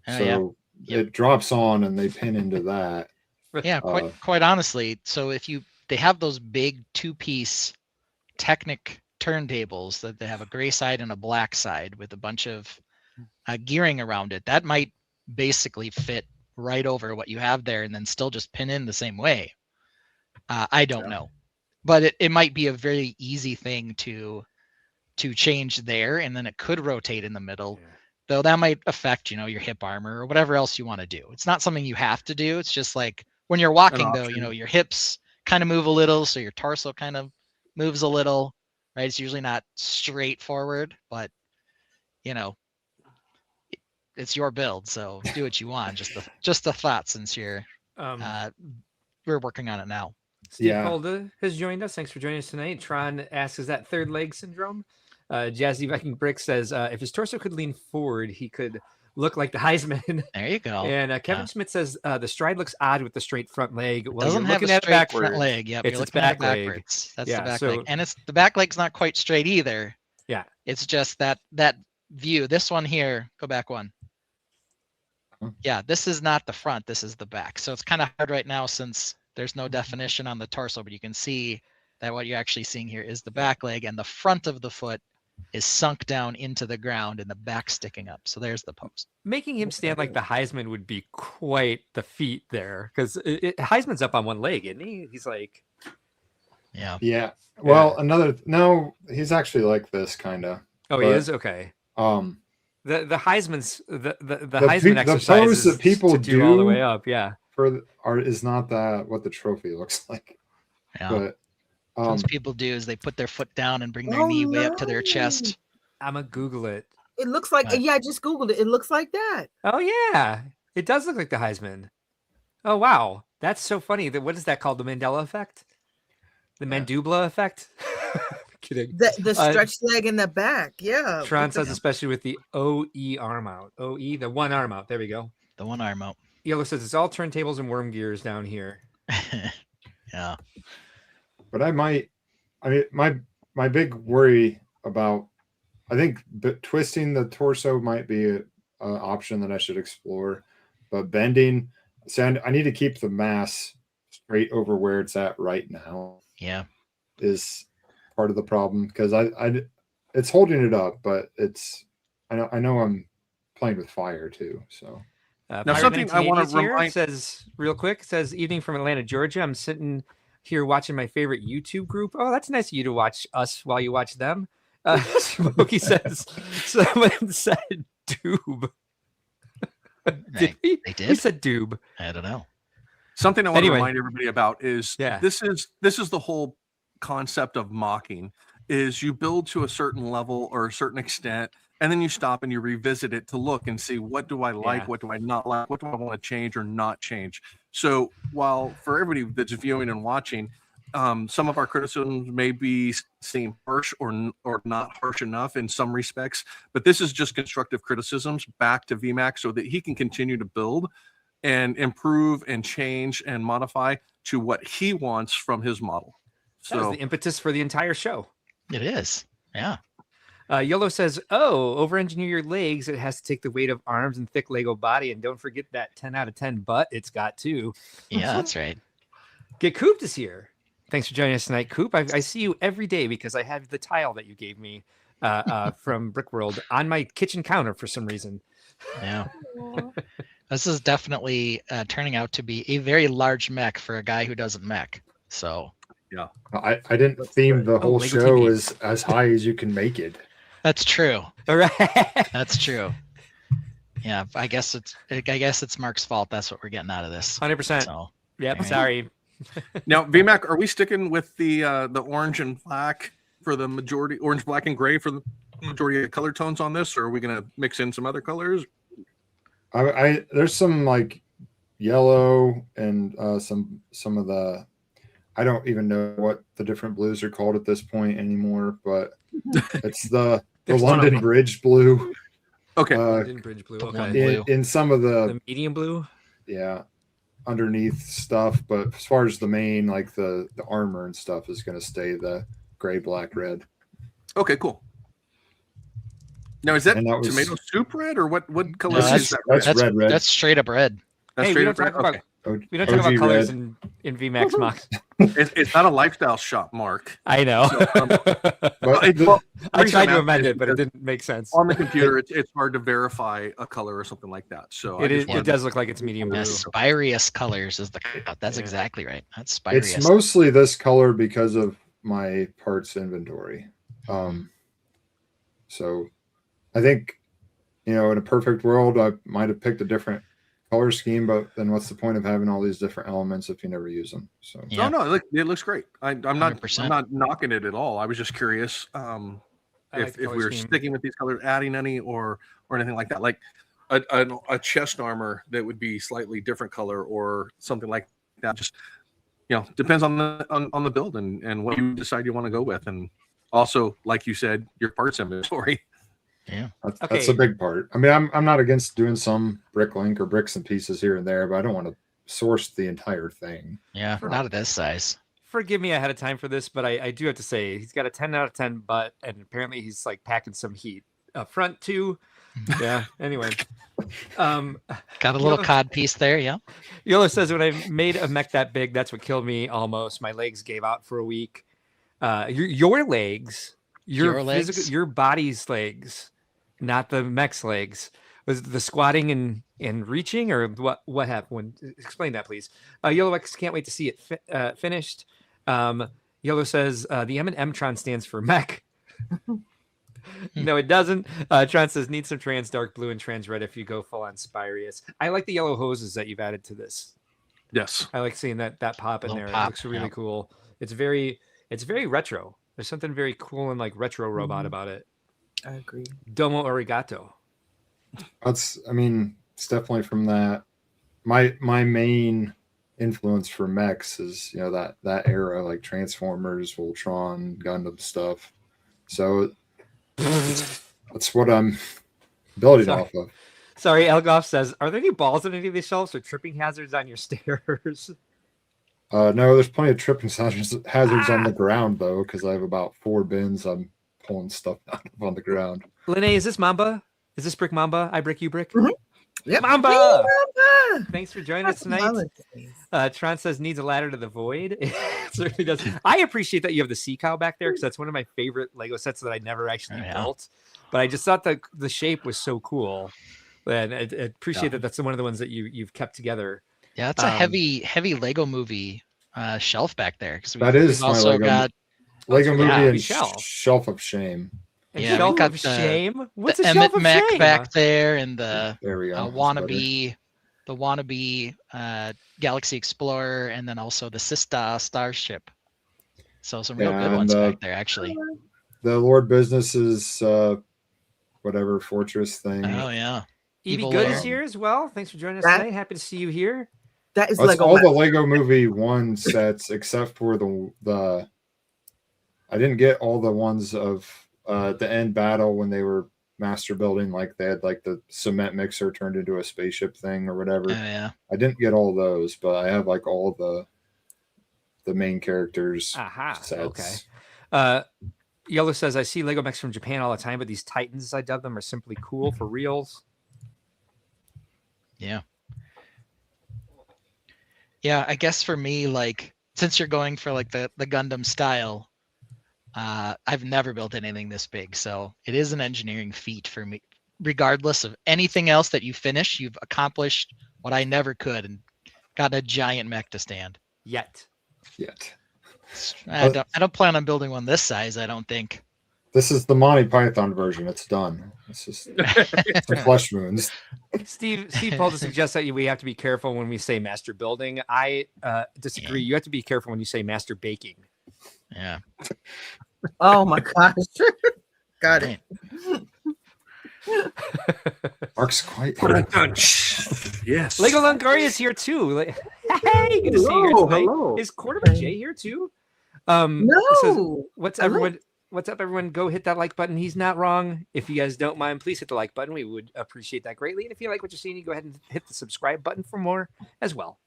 Oh, So yeah. Yep. it drops on and they pin into that. Yeah, quite honestly. So they have those big 2-piece Technic turntables that they have a gray side and a black side with a bunch of gearing around it. That might basically fit right over what you have there and then still just pin in the same way. I don't know, but it might be a very easy thing to change there, and then it could rotate in the middle. Yeah. Though that might affect, your hip armor or whatever else you want to do. It's not something you have to do. It's just like when you're walking, though, option. your hips kind of move a little, so your torso kind of moves a little, right? It's usually not straightforward, but it's your build, so do what you want. Just the thought, since we're working on it now. Steve Yeah. Holda has joined us. Thanks for joining us tonight. Tron asks, is that third leg syndrome? Jazzy Viking Brick says, if his torso could lean forward, he could look like the Heisman. There you go. And Kevin Yeah. Smith says, the stride looks odd with the straight front leg. Well, Doesn't you're have a looking at it straight backwards. front leg. Yep, It's you're its looking at it back leg. backwards. That's Yeah, the back so- leg, and the back leg's not quite straight either. Yeah. It's just that view. This one here. Go back one. Yeah, this is not the front. This is the back. So it's kind of hard right now since there's no definition on the torso, but you can see that what you're actually seeing here is the back leg, and the front of the foot is sunk down into the ground and the back sticking up. So there's the post. Making him stand like the Heisman would be quite the feat there, because Heisman's up on one leg, isn't he? He's like, Yeah. Yeah. Well, no, he's actually like this kind of. Oh, he is? Okay. Um, The Heisman's the the Heisman exercise pose that is people to do all the do way up. Yeah. is not that what the trophy looks like. Yeah. But Most people do is they put their foot down and bring their Oh, knee way up to their no. chest. I'm gonna Google it. It looks like Right. I just googled it. It looks like that. Oh yeah, it does look like the Heisman. Oh wow, that's so funny. What is that called? The Mandela effect? The Mandubla effect? Kidding. The stretched leg in the back. Yeah. Tron with the- says especially with the OE arm out. OE, the one arm out. There we go. The one arm out. Yellow says it's all turntables and worm gears down here. Yeah. but I mean, my big worry about, I think twisting the torso might be an option that I should explore, but bending, so I need to keep the mass straight over where it's at right now Yeah. is part of the problem, because it's holding it up, but I know I'm playing with fire too. So Now, Pirate something I wanna 1980s here remind- says real quick, says evening from Atlanta, Georgia. I'm sitting here watching my favorite YouTube group. Oh, that's nice of you to watch us while you watch them. Smokey says someone said doob. Did he? They He did? said doob. I don't know. Something I want Anyway. to remind everybody about is Yeah. this is the whole concept of mocking. Is you build to a certain level or a certain extent, and then you stop and you revisit it to look and see, what do I like, Yeah. what do I not like, what do I want to change or not change. So while for everybody that's viewing and watching, some of our criticisms may seem harsh or not harsh enough in some respects, but this is just constructive criticisms back to VMAX so that he can continue to build and improve and change and modify to what he wants from his model. That was So the impetus for the entire show. It is. Yeah. Yellow says, "Oh, over-engineer your legs. It has to take the weight of arms and thick Lego body, and don't forget that 10 out of 10 butt. It's got to." Yeah, that's right. Get Coop is here. Thanks for joining us tonight, Coop. I see you every day because I have the tile that you gave me from Brickworld on my kitchen counter for some reason. Yeah. This is definitely turning out to be a very large mech for a guy who doesn't mech. So I didn't theme the whole Lego show TV. as high as you can make it. that's true. All right. That's true. Yeah, I guess it's Mark's fault. That's what we're getting out of this. 100%. So Yep. Alright. Sorry. now, VMAC, are we sticking with the orange and black for the majority, orange, black, and gray for the majority of color tones on this, or are we going to mix in some other colors? I there's some like yellow and some of the, I don't even know what the different blues are called at this point anymore, but it's the There's one London of them. Bridge blue Okay. London Bridge blue. the Okay. one- blue. in some of The medium blue. yeah, underneath stuff, but as far as the main, like the armor and stuff, is going to stay the gray, black, red. Okay, cool. Now, is that, And that was- tomato soup red, or what color No, is that red? that's red. That's straight up red. That's Hey, we straight don't up red? talk about Okay. we don't talk about OG colors red. in VMAX Mox. It's not a lifestyle shop, Mark. I know. But Well, I reason tried I'm to asking amend is it, but it because didn't make sense. on the computer, it's hard to verify a color or something like that. So I It just is. It wanted- does look like it's medium blue. Yeah, Spirius colors is the that's Yeah. exactly right. That's it's Spirius. mostly this color because of my parts inventory. So I think, in a perfect world, I might have picked a different color scheme, but then what's the point of having all these different elements if you never use them? So Yeah. No, it looks great. I'm not 100%. I'm not knocking it at all. I was just curious I like if the we color were scheme. sticking with these colors, adding any or anything like that, like a chest armor that would be slightly different color or something like that. Just depends on the build and what you decide you want to go with, and also, like you said, your parts inventory. that's Okay. a big part. I mean, I'm not against doing some bricklink or bricks and pieces here and there, but I don't want to source the entire thing. Yeah, not at this size. Forgive me ahead of time for this, but I do have to say he's got a 10 out of 10 butt, and apparently he's like packing some heat up front too. Yeah. Anyway, Got a little cod piece there. Yeah. Yola says when I made a mech that big, that's what killed me almost. My legs gave out for a week. Your legs, Your legs? your body's legs, not the mech's legs. Was it the squatting and reaching, or what happened? Explain that, please. Yolo X can't wait to see it finished. Yellow says the M&M Tron stands for mech. No, it doesn't. Tron says need some trans dark blue and trans red if you go full on Spirius. I like the yellow hoses that you've added to this. Yes. I like seeing that pop in Little there. It pop, looks really yeah. cool. It's very retro. There's something very cool and like retro robot about it. I agree. Domo arigato. It's definitely from that. My main influence for mechs is that era, like Transformers, Voltron, Gundam stuff. So that's what I'm building Sorry. off of. Sorry, Elgoff says, are there any balls on any of these shelves or tripping hazards on your stairs? No, there's plenty of tripping hazards on the ground though, because I have about 4 bins. I'm pulling stuff out of on the ground. Lene, is this Mamba? Is this Brick Mamba? I brick, you brick? Mhm. Yep. Mamba! Hey, Mamba! Thanks for joining us tonight. Holidays. Tron says needs a ladder to the void. It certainly does. I appreciate that you have the sea cow back there because that's one of my favorite Lego sets that I never actually built. But I just thought that the shape was so cool. And I appreciate that that's one of the ones that you've kept together. Yeah, it's a heavy Lego Movie shelf back there. Because That is we've my also Lego got Lego Movie yeah, and shelf. Shelf of Shame. And Yeah, shelf we got of shame. What's the a shelf Emmett of Mac shame? back there, and the There we go. wannabe Galaxy Explorer, and then also the Sista Starship. So some real good And, ones back there, actually. The Lord Business's whatever fortress thing. Oh yeah, Evie Evil Good Lair. is here as well. Thanks for joining us That- tonight. Happy to see you here. That is That's Lego. all Mech. the Lego Movie 1 sets except for the I didn't get all the ones of the end battle when they were master building, like they had like the cement mixer turned into a spaceship thing or whatever. Oh yeah. I didn't get all those, but I have like all the main characters Aha. sets. Okay. Yellow says, I see Lego mechs from Japan all the time, but these Titans, I dub them, are simply cool for reals. Yeah. Yeah, I guess for me, like, since you're going for like the Gundam style, I've never built anything this big, so it is an engineering feat for me. Regardless of anything else that you finish, you've accomplished what I never could and got a giant mech to stand. Yet. I don't plan on building one this size, I don't think. This is the Monty Python version. It's done. It's just some flesh wounds. Steve Paul suggests that we have to be careful when we say master building. I disagree. You have to be careful when you say master baking. Yeah. Oh my gosh. Got it. Mark's quite Yes. Lego Longoria is here too. Hey, good to see you here Hello, tonight. hello. Is Quarterback Jay here too? It says, No. What's Hello. everyone? What's up, everyone? Go hit that like button. He's not wrong. If you guys don't mind, please hit the like button. We would appreciate that greatly. And if you like what you're seeing, you go ahead and hit the subscribe button for more as well.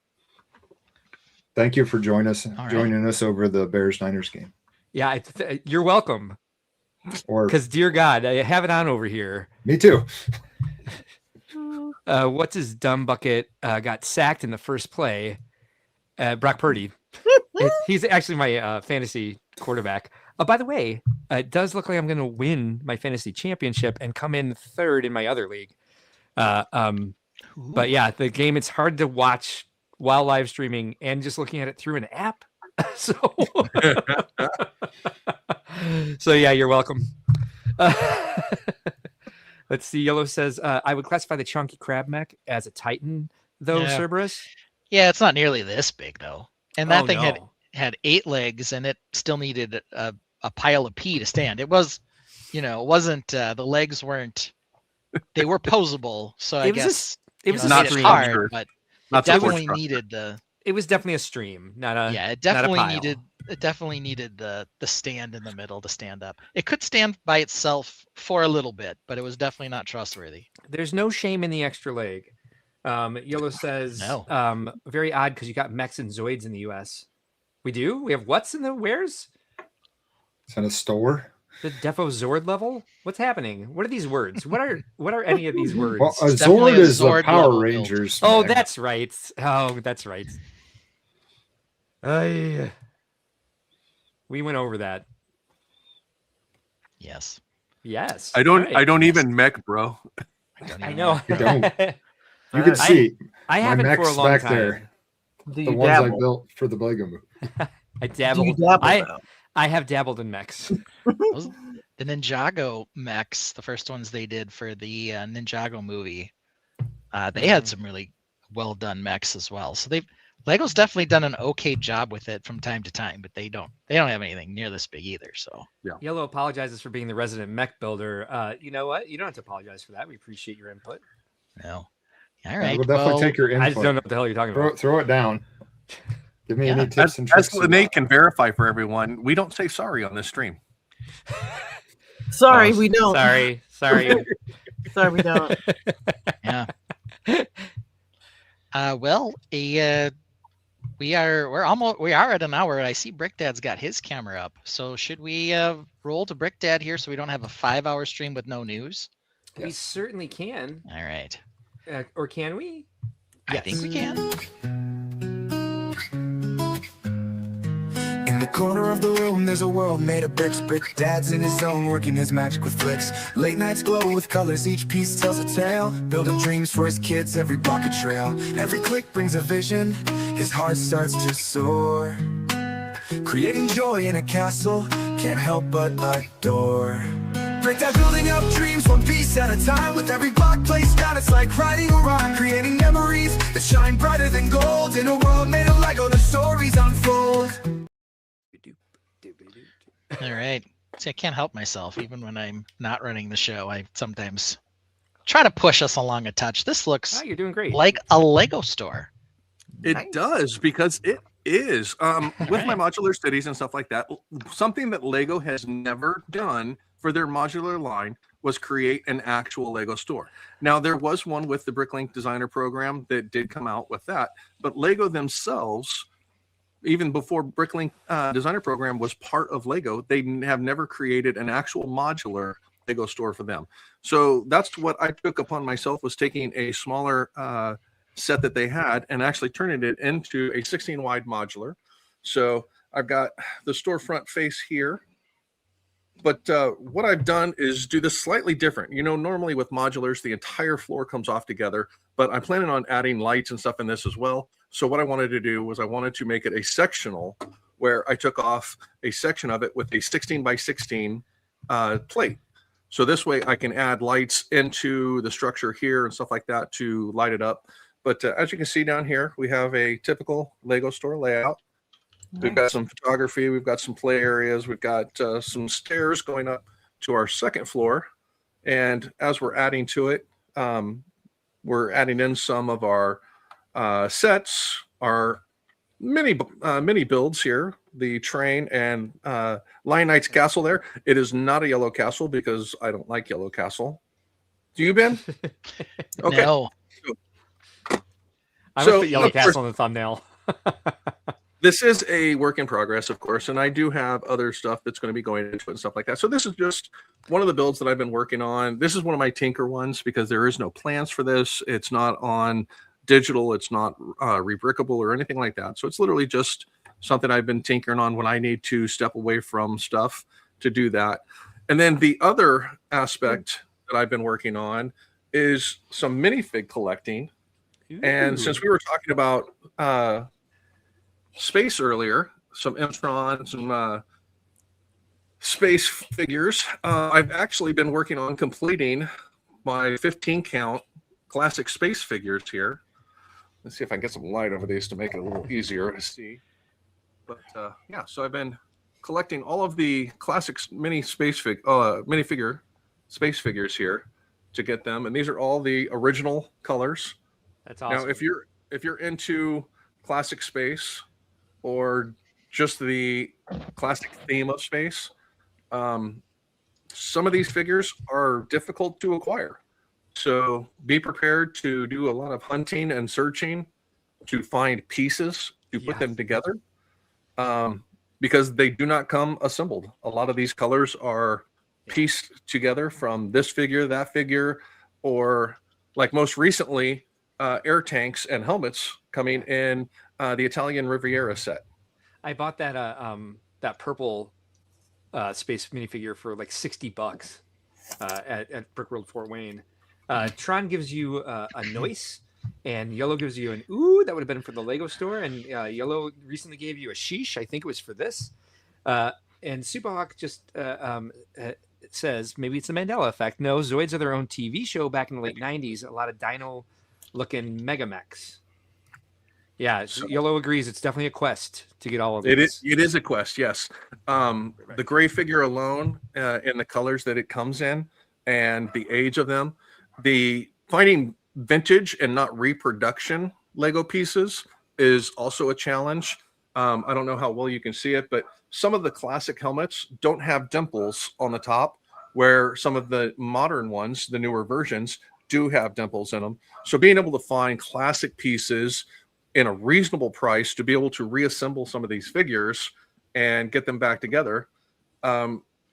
Thank you for joining us right. over the Bears Niners game. Yeah, you're welcome. Or Because, dear God, I have it on over here. me too. What's his dumb bucket got sacked in the first play? Brock Purdy. He's actually my fantasy quarterback. By the way, it does look like I'm going to win my fantasy championship and come in third in my other league. But yeah, the game, it's hard to watch while live streaming and just looking at it through an app. So yeah, you're welcome. Let's see. Yellow says, I would classify the chunky crab mech as a Titan, though, Yeah. Cerberus. Yeah, it's not nearly this big though. And that Oh, thing no. had 8 legs, and it still needed a pile of pee to stand. It was, it wasn't the legs weren't. They were posable, so I It was guess It was a Not made it stream. structured. hard, but Not it definitely structured. needed the. It was definitely a stream, not a Yeah, it not a definitely pile. needed. It definitely needed the stand in the middle to stand up. It could stand by itself for a little bit, but it was definitely not trustworthy. There's no shame in the extra leg. Yellow says, No. very odd because you got mechs and Zoids in the US. We do? We have what's in the where's? It's in a store. The Defo Zord level? What's happening? What are these words? What are any of these words? Well, a It's definitely Zord a is the Zord Power level build. Rangers. Oh, mech. that's right. Oh, that's right. We went over that. Yes. Yes. I don't. right. I don't even mech, bro. don't I even know. You don't. You can see I my haven't for a mechs long back time. there. Do The you ones I dabble? built for the Lego movie. I Do you dabbled. dabble now? I have dabbled in mechs. Those- the Ninjago mechs, the first ones they did for the Ninjago movie, they had some really well done mechs as well. So Lego's definitely done an okay job with it from time to time, but they don't have anything near this big either. So Yellow apologizes for being the resident mech builder. You know what? You don't have to apologize for that. We appreciate your input. no. All Yeah, right. we'll definitely well, take your input. I just don't know what the hell you're talking about. Throw it down. Give me Yeah. any tips and As tricks. Nate can verify for everyone, we don't say sorry on this stream. Sorry, Oh, we don't. Sorry. Sorry, we don't. yeah. Well, we are at an hour. I see Brick Dad's got his camera up. So should we roll to Brick Dad here so we don't have a 5-hour stream with no news? We certainly can. All right. Or can we? I think we can. In the corner of the room, there's a world made of bricks. Brick Dad's in his zone, working his magic with flicks. Late nights glow with colors, each piece tells a tale. Building dreams for his kids, every block a trail. Every click brings a vision, his heart starts to soar. Creating joy in a castle, can't help but adore. Brick Dad building up dreams, one piece at a time. With every block placed down, it's like writing a rhyme. Creating memories that shine brighter than gold. In a world made of Lego, the stories unfold. All right. See, I can't help myself. Even when I'm not running the show, I sometimes try to push us along a touch. This looks Oh, you're doing great. like a Lego store. It Nice. does, because it is. With my modular cities and stuff like that, something that Lego has never done for their modular line was create an actual Lego store. Now, there was one with the Bricklink Designer Program that did come out with that, but Lego themselves, even before Bricklink Designer Program was part of Lego, they have never created an actual modular Lego store for them. So that's what I took upon myself, was taking a smaller set that they had and actually turning it into a 16 wide modular. So I've got the storefront face here. But what I've done is do this slightly different. You know, normally with modulars, the entire floor comes off together, but I'm planning on adding lights and stuff in this as well. So what I wanted to do was I wanted to make it a sectional, where I took off a section of it with a 16 by 16 plate. So this way I can add lights into the structure here and stuff like that to light it up. But as you can see down here, we have a typical Lego store layout. We've got some photography, we've got some play areas, we've got some stairs going up to our second floor. And as we're adding to it, we're adding in some of our sets, our mini builds here, the train and Lion Knight's castle there. It is not a yellow castle because I don't like yellow castle. Do you, Ben? Okay. No. I So, must put Yellow of course- Castle in the thumbnail. This is a work in progress, of course, and I do have other stuff that's going to be going into it and stuff like that. So this is just one of the builds that I've been working on. This is one of my tinker ones because there is no plans for this. It's not on digital. It's not rebrickable or anything like that. So it's literally just something I've been tinkering on when I need to step away from stuff to do that. And then the other aspect that I've been working on is some minifig collecting. And since we were talking about space earlier, some Mtron, some space figures, I've actually been working on completing my 15 count classic space figures here. Let's see if I can get some light over these to make it a little easier to see. But yeah, so I've been collecting all of the classic minifigure space figures here to get them, and these are all the original colors. That's awesome. Now, if you're into classic space or just the classic theme of space, some of these figures are difficult to acquire. So be prepared to do a lot of hunting and searching to find pieces to put them together, because they do not come assembled. A lot of these colors are pieced together from this figure, that figure, or like most recently, air tanks and helmets coming in the Italian Riviera set. I bought that that purple space minifigure for like $60 at Brickworld Fort Wayne. Tron gives you a noise And yellow gives you an ooh. That would have been for the Lego store. And yellow recently gave you a sheesh. I think it was for this. And Superhawk just it says maybe it's the Mandela effect. No, Zoids are their own TV show back in the late '90s. A lot of dino-looking megamechs. Yeah, Yellow agrees. It's definitely a quest to get all of these. It is a quest, yes. The gray figure alone, in the colors that it comes in, and the age of them, the finding vintage and not reproduction Lego pieces is also a challenge. I don't know how well you can see it, but some of the classic helmets don't have dimples on the top, where some of the modern ones, the newer versions, do have dimples in them. So being able to find classic pieces in a reasonable price to be able to reassemble some of these figures and get them back together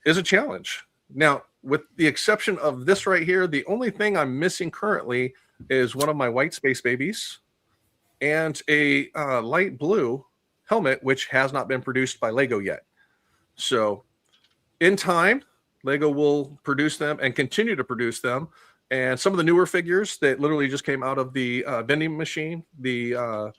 is a challenge. Now, with the exception of this right here, the only thing I'm missing currently is one of my white space babies and a light blue helmet, which has not been produced by Lego yet. So in time, Lego will produce them and continue to produce them. And some of the newer figures that literally just came out of the vending machine, the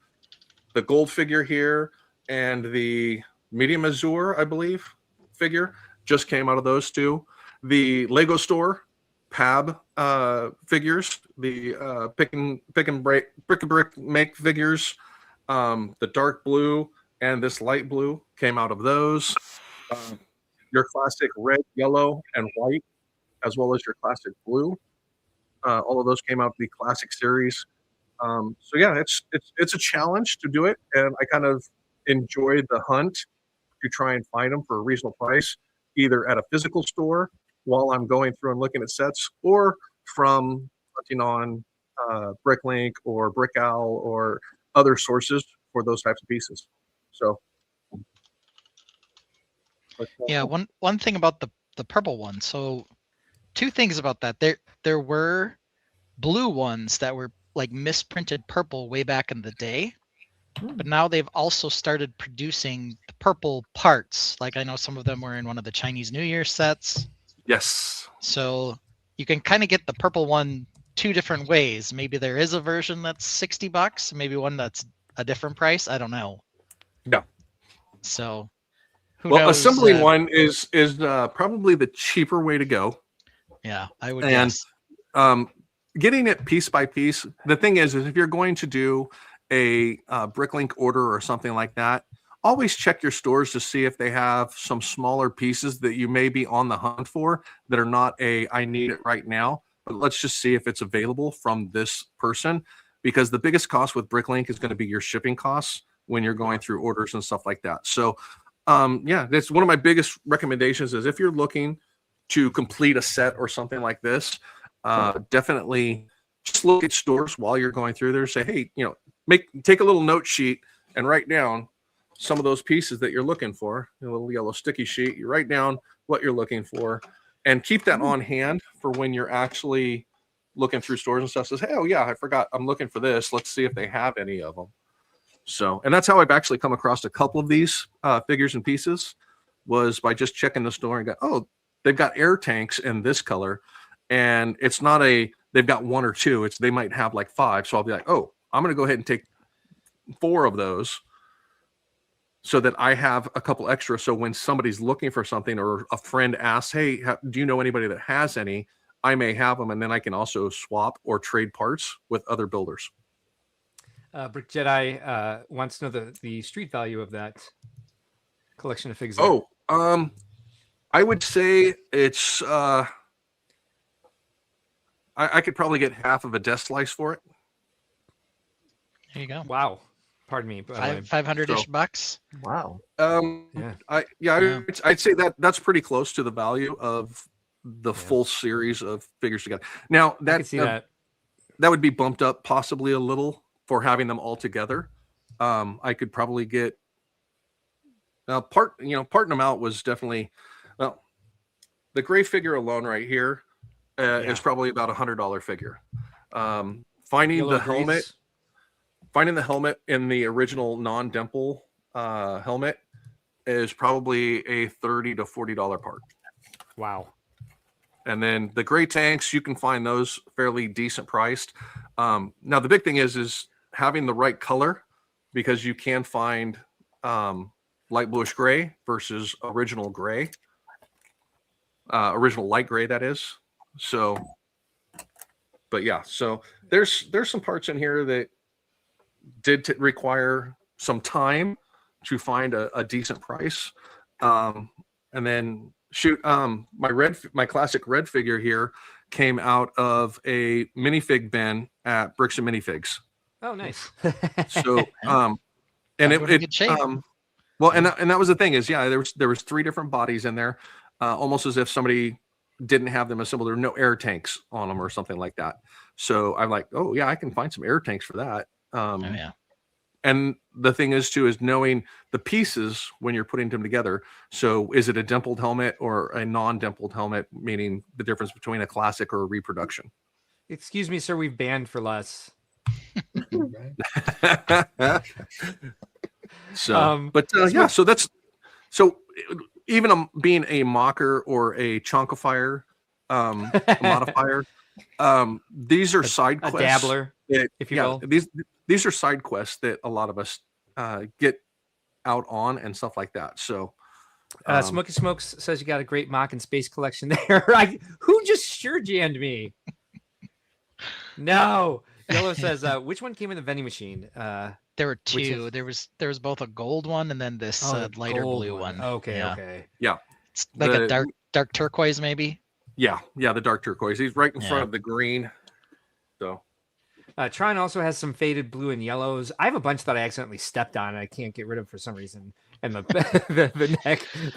gold figure here and the medium azure, I believe, figure just came out of those two. The Lego store PAB figures, the pick and brick make figures, the dark blue and this light blue came out of those. Your classic red, yellow, and white, as well as your classic blue. All of those came out of the classic series. So yeah, it's a challenge to do it, and I kind of enjoy the hunt to try and find them for a reasonable price, either at a physical store while I'm going through and looking at sets, or from hunting on Bricklink or Brickowl or other sources for those types of pieces. So Yeah, one thing about the purple one. So two things about that. There were blue ones that were like misprinted purple way back in the day, but now they've also started producing the purple parts. Like I know some of them were in one of the Chinese New Year sets. yes, So you can kind of get the purple one two different ways. Maybe there is a version that's $60, maybe one that's a different price. I don't know. Yeah. So who well, knows? assembling one is probably the cheaper way to go. Yeah, I would And guess. getting it piece by piece. The thing is if you're going to do a Bricklink order or something like that, always check your stores to see if they have some smaller pieces that you may be on the hunt for that are not I need it right now, but let's just see if it's available from this person, because the biggest cost with Bricklink is going to be your shipping costs when you're going through orders and stuff like that. So yeah, that's one of my biggest recommendations is if you're looking to complete a set or something like this, definitely just look at stores while you're going through there. Say, hey, take a little note sheet and write down some of those pieces that you're looking for. A little yellow sticky sheet. You write down what you're looking for, and keep that on hand for when you're actually looking through stores and stuff. Says, hey, oh yeah, I forgot. I'm looking for this. Let's see if they have any of them. So, and that's how I've actually come across a couple of these figures and pieces, was by just checking the store and go, oh, they've got air tanks in this color. And it's not they've got one or two, they might have like 5. So I'll be like, oh, I'm going to go ahead and take 4 of those so that I have a couple extra. So when somebody's looking for something or a friend asks, hey, do you know anybody that has any? I may have them. And then I can also swap or trade parts with other builders. Brick Jedi wants to know the street value of that collection of figs. Oh, I would say it's I could probably get half of a desk slice for it. There you go. Wow. Pardon me. 500-ish bucks. Wow. I'd say that's pretty close to the value of the full series of figures together. Now I can see that would be bumped up possibly a little for having them all together. I could probably get parting them out was definitely, well, the gray figure alone right here is probably about $100 figure. Finding the helmet in the original non-dimple helmet is probably a $30 to $40 part. Wow. And then the gray tanks, you can find those fairly decent priced. Now the big thing is having the right color, because you can find light bluish gray versus original gray, original light gray, that is. So, but yeah, so there's some parts in here that did require some time to find a decent price. And then my classic red figure here came out of a minifig bin at Bricks and Minifigs. Oh, nice. So, and That's in good shape. well, and that was the thing is, yeah, there was 3 different bodies in there, almost as if somebody didn't have them assembled. There were no air tanks on them or something like that. So I'm like, oh yeah, I can find some air tanks for that. Oh yeah. And the thing is too, is knowing the pieces when you're putting them together. So is it a dimpled helmet or a non-dimpled helmet, meaning the difference between a classic or a reproduction? Excuse me, sir, we've banned for less. So, yeah, so even being a mocker or a chunkifier modifier, these are side quests. A dabbler, if you will. These are side quests that a lot of us get out on and stuff like that. So, Smoky Smokes says you got a great mock and space collection there. Who just sure jammed me? No. Yellow says, which one came in the vending machine? There were 2. There was both a gold one and then this lighter blue one. Okay, yeah. okay. Yeah. It's like a dark turquoise, maybe. Yeah, the dark turquoise. He's right in front of the green. So Tron also has some faded blue and yellows. I have a bunch that I accidentally stepped on and I can't get rid of for some reason. And the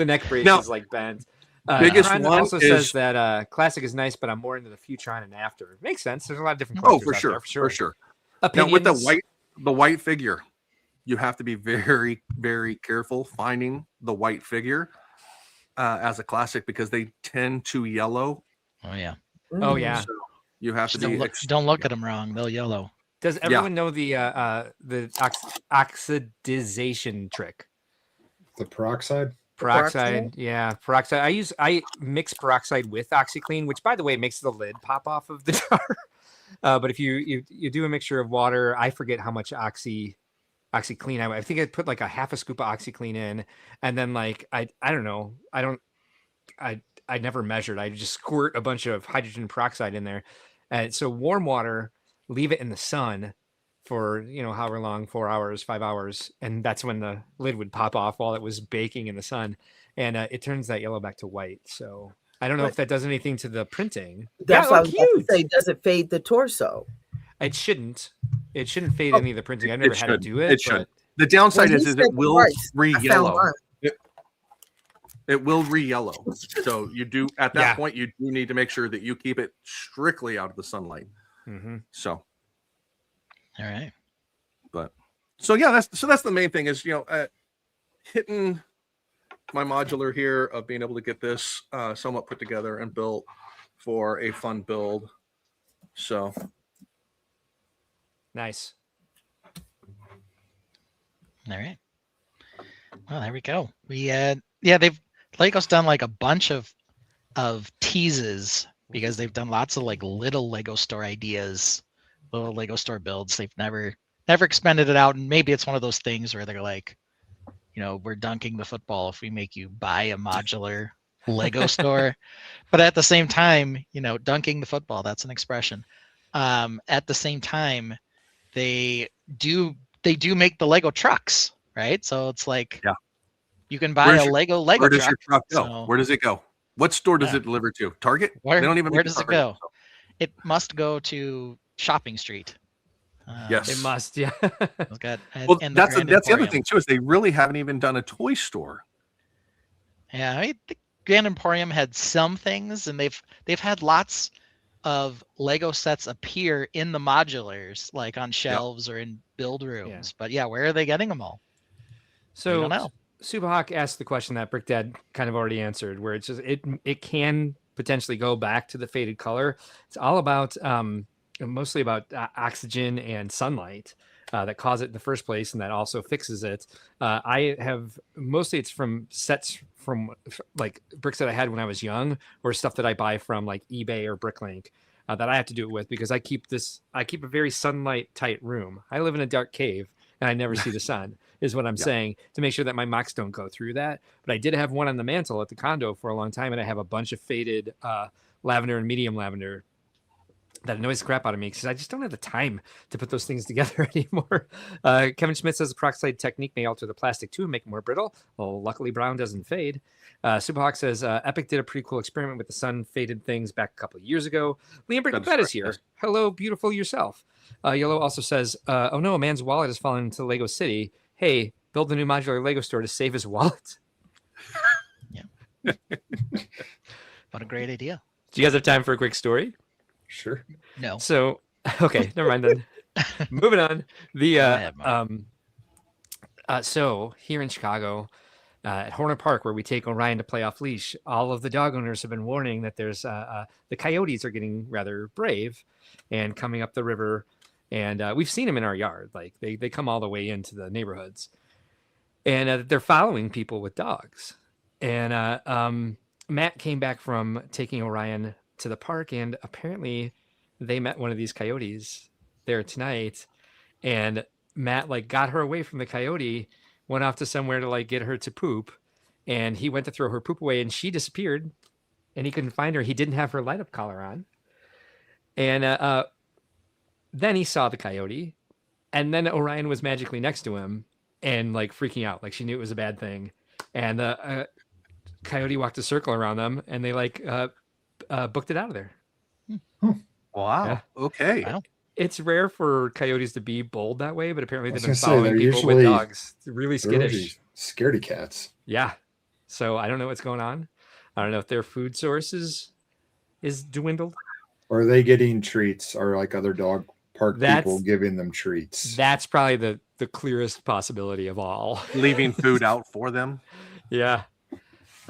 neck brace is like bent. Biggest Tron one also says that classic is nice, but I'm more into the Futron and after. Makes sense. There's a lot of different Oh, colors out there, for sure. Opinions? Now with the white figure, you have to be very, very careful finding the white figure as a classic, because they tend to yellow. Oh yeah. Oh yeah. So you have to don't look at them wrong. They'll yellow. Does everyone know the oxidization trick? The peroxide. Peroxide, yeah, peroxide. I mix peroxide with OxyClean, which, by the way, makes the lid pop off of the jar. But if you do a mixture of water, I forget how much OxyClean I think I put like a half a scoop of OxyClean in, and then like I don't know, I never measured. I just squirt a bunch of hydrogen peroxide in there, and so warm water, leave it in the sun for however long, 4 hours, 5 hours, and that's when the lid would pop off while it was baking in the sun, and it turns that yellow back to white. So I don't know if that does anything to the printing. That's what I was about to say. Does it fade the torso? It shouldn't fade any of the printing. I've never had to do it. It should. The downside is it will re-yellow. It will re-yellow. So you do at that point, you do need to make sure that you keep it strictly out of the sunlight. Mm-hmm. So. All right. But so yeah, that's the main thing is hitting my modular here of being able to get this somewhat put together and built for a fun build. So nice. All right. Well, there we go. Lego's done like a bunch of teases, because they've done lots of like little Lego store ideas, little Lego store builds. They've never expanded it out, and maybe it's one of those things where they're like, we're dunking the football if we make you buy a modular Lego store. But at the same time, dunking the football, that's an expression. At the same time, they do make the Lego trucks, right? So it's like, you can buy a Lego where does truck. your truck go? So, where does it go? What store does it deliver to? Target? Where Where does it go? It must go to Shopping Street. Yes, it must. Yeah. Well, that's the other thing too, is they really haven't even done a toy store. Yeah, the Grand Emporium had some things, and they've had lots of Lego sets appear in the modulars, like on shelves or in build rooms. But where are they getting them all? So I don't know. Subahawk asked the question that Brick Dad kind of already answered, where it's just it can potentially go back to the faded color. It's all about mostly about oxygen and sunlight that cause it in the first place, and that also fixes it. I have mostly it's from sets from like bricks that I had when I was young, or stuff that I buy from like eBay or Bricklink that I have to do it with, because I keep a very sunlight tight room. I live in a dark cave and I never see the sun, is what I'm saying, to make sure that my MOCs don't go through that. But I did have one on the mantle at the condo for a long time, and I have a bunch of faded lavender and medium lavender that annoys the crap out of me, because I just don't have the time to put those things together anymore. Kevin Schmidt says the peroxide technique may alter the plastic too and make it more brittle. Well, luckily brown doesn't fade. Superhawk says Epic did a pretty cool experiment with the sun faded things back a couple of years ago. Liam Brickworld is here. Hello, beautiful yourself. Yellow also says, oh no, a man's wallet has fallen into Lego City. Hey, build a new modular Lego store to save his wallet. Yeah. What a great idea. Do you guys have time for a quick story? Sure. No. So, okay, never mind then. Moving on. So here in Chicago, at Horner Park, where we take Orion to play off leash, all of the dog owners have been warning that there's the coyotes are getting rather brave and coming up the river, and we've seen them in our yard. Like they come all the way into the neighborhoods, and they're following people with dogs. And Matt came back from taking Orion to the park, and apparently they met one of these coyotes there tonight, and Matt like got her away from the coyote, went off to somewhere to like get her to poop, and he went to throw her poop away, and she disappeared, and he couldn't find her. He didn't have her light up collar on, and then he saw the coyote, and then Orion was magically next to him and like freaking out, like she knew it was a bad thing, and the coyote walked a circle around them, and they like booked it out of there. Wow. Yeah. Okay. Wow. It's rare for coyotes to be bold that way, but apparently they've been was gonna say, following they're people with usually- dogs. They're really They're skittish. really scaredy cats. Yeah. So I don't know what's going on. I don't know if their food source is dwindled. Or are they getting treats? Or like other dog park That's- people giving them treats? That's probably the clearest possibility of all. Leaving food out for them. Yeah.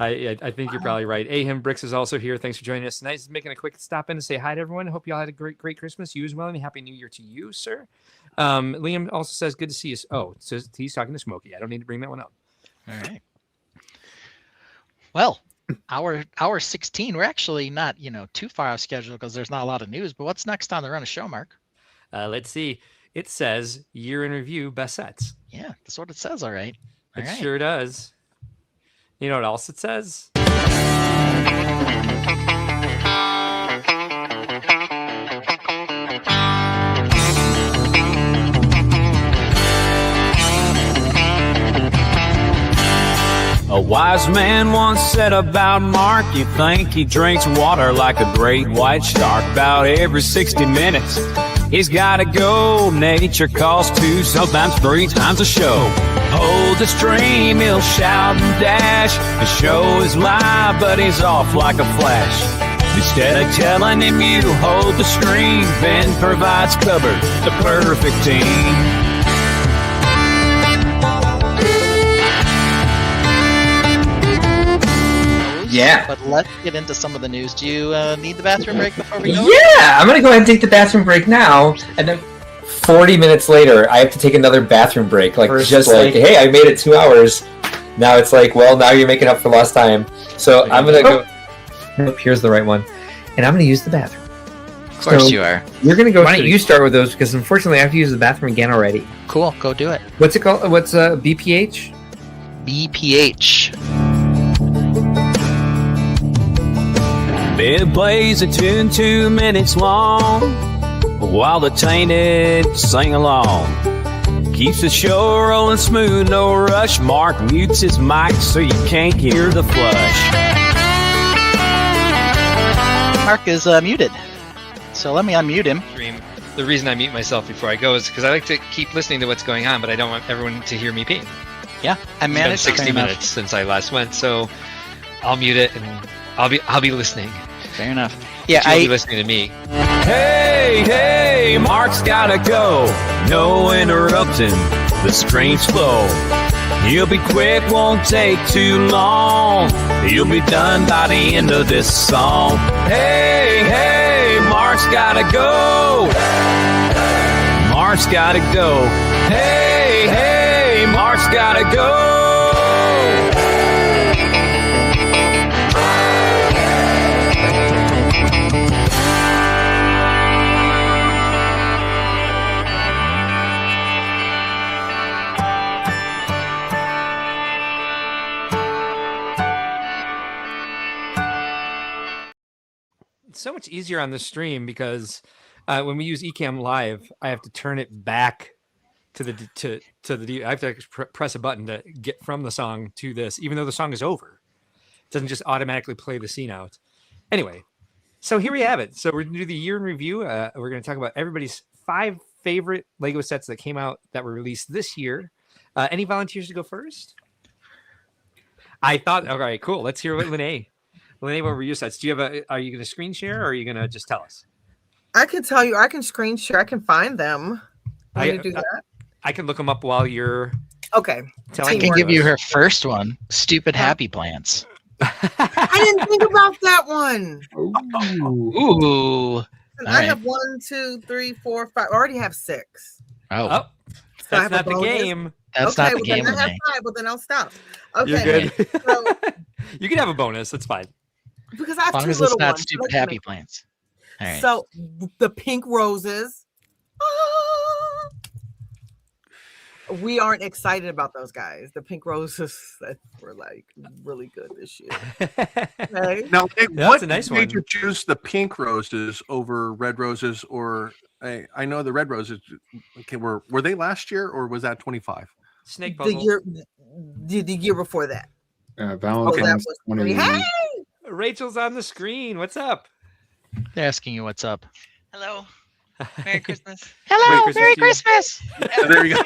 I think you're probably right. Ahim Bricks is also here. Thanks for joining us tonight. Just making a quick stop in to say hi to everyone. Hope you all had a great Christmas. You as well, and Happy New Year to you, sir. Liam also says, good to see you. Oh, so he's talking to Smokey. I don't need to bring that one up. All right. Well, hour 16. We're actually not, too far off schedule because there's not a lot of news. But what's next on the Run of Show, Mark? Let's see. It says year in review, best sets. Yeah, that's what it says. All right. All It right. sure does. You know what else it says? A wise man once said about Mark, you think he drinks water like a great white shark. About every 60 minutes, he's gotta go. Nature calls 2, sometimes 3 times a show. Hold the stream, he'll shout and dash. The show is live, but he's off like a flash. Instead of telling him you hold the stream, Ben provides cover, the perfect team. Yeah. But let's get into some of the news. Do you need the bathroom break before we go? Yeah, I'm gonna go ahead and take the bathroom break now, and then 40 minutes later, I have to take another bathroom break. Like, First, just like, hey, I made it 2 hours. Now it's like, well, now you're making up for lost time. So I'm gonna go. Nope, here's the right one, and I'm gonna use the bathroom. Of course So, you are. You're gonna go. Why don't you start with those? Because unfortunately, I have to use the bathroom again already. Cool. Go do it. What's it called? What's BPH? BPH. It plays a tune 2 minutes long while the Tainted sing along. Keeps the show rolling smooth, no rush. Mark mutes his mic so you can't hear the flush. Mark is muted. So let me unmute him. The reason I mute myself before I go is because I like to keep listening to what's going on, but I don't want everyone to hear me pee. Yeah, I It's been managed 60 minutes since I last went, so I'll mute it and I'll be listening. Fair enough. Yeah, You'll be listening to me. Hey, Mark's gotta go. No interrupting the strange flow. He'll be quick, won't take too long. He'll be done by the end of this song. Hey, Mark Mark's gotta go. Mark's gotta go. Hey, hey, Mark's gotta go. It's so much easier on the stream because when we use Ecamm Live, I have to turn it back to the I have to press a button to get from the song to this, even though the song is over. It doesn't just automatically play the scene out. Anyway, so here we have it. So we're gonna do the year in review. We're gonna talk about everybody's 5 favorite Lego sets that came out that were released this year. Any volunteers to go first? I thought, all right, cool. Let's hear what Lene, what were your sets? Do you have are you going to screen share or are you going to just tell us? I can tell you, I can screen share. I can find them. Want to do that? I can look them up while you're okay. telling I me. can give you her first one. Stupid happy plants. I didn't think about that one. Ooh. And I have 1, 2, 3, 4, 5. I already have 6. Oh, Oh, So I that's have a not the bonus. game. that's Okay, not the well, game. then I have Renee. 5, but then I'll stop. You're Okay. good. So, You can have a bonus. That's fine. because I As have long 2 as it's little not ones. stupid Let's happy make- plants. All right. So the pink roses. Ah, we aren't excited about those guys. The pink roses that were like really good this year. Okay. Now, That's what a nice made you one. choose the pink roses over red roses? Or I know the red roses. Okay, were they last year or was that 25? Snake The puzzle. year before that. Valentine's was 20. Hey! Rachel's on the screen. What's up? They're asking you what's up. Hello. Merry Christmas. Hello, Merry Merry Christmas Christmas. There you go.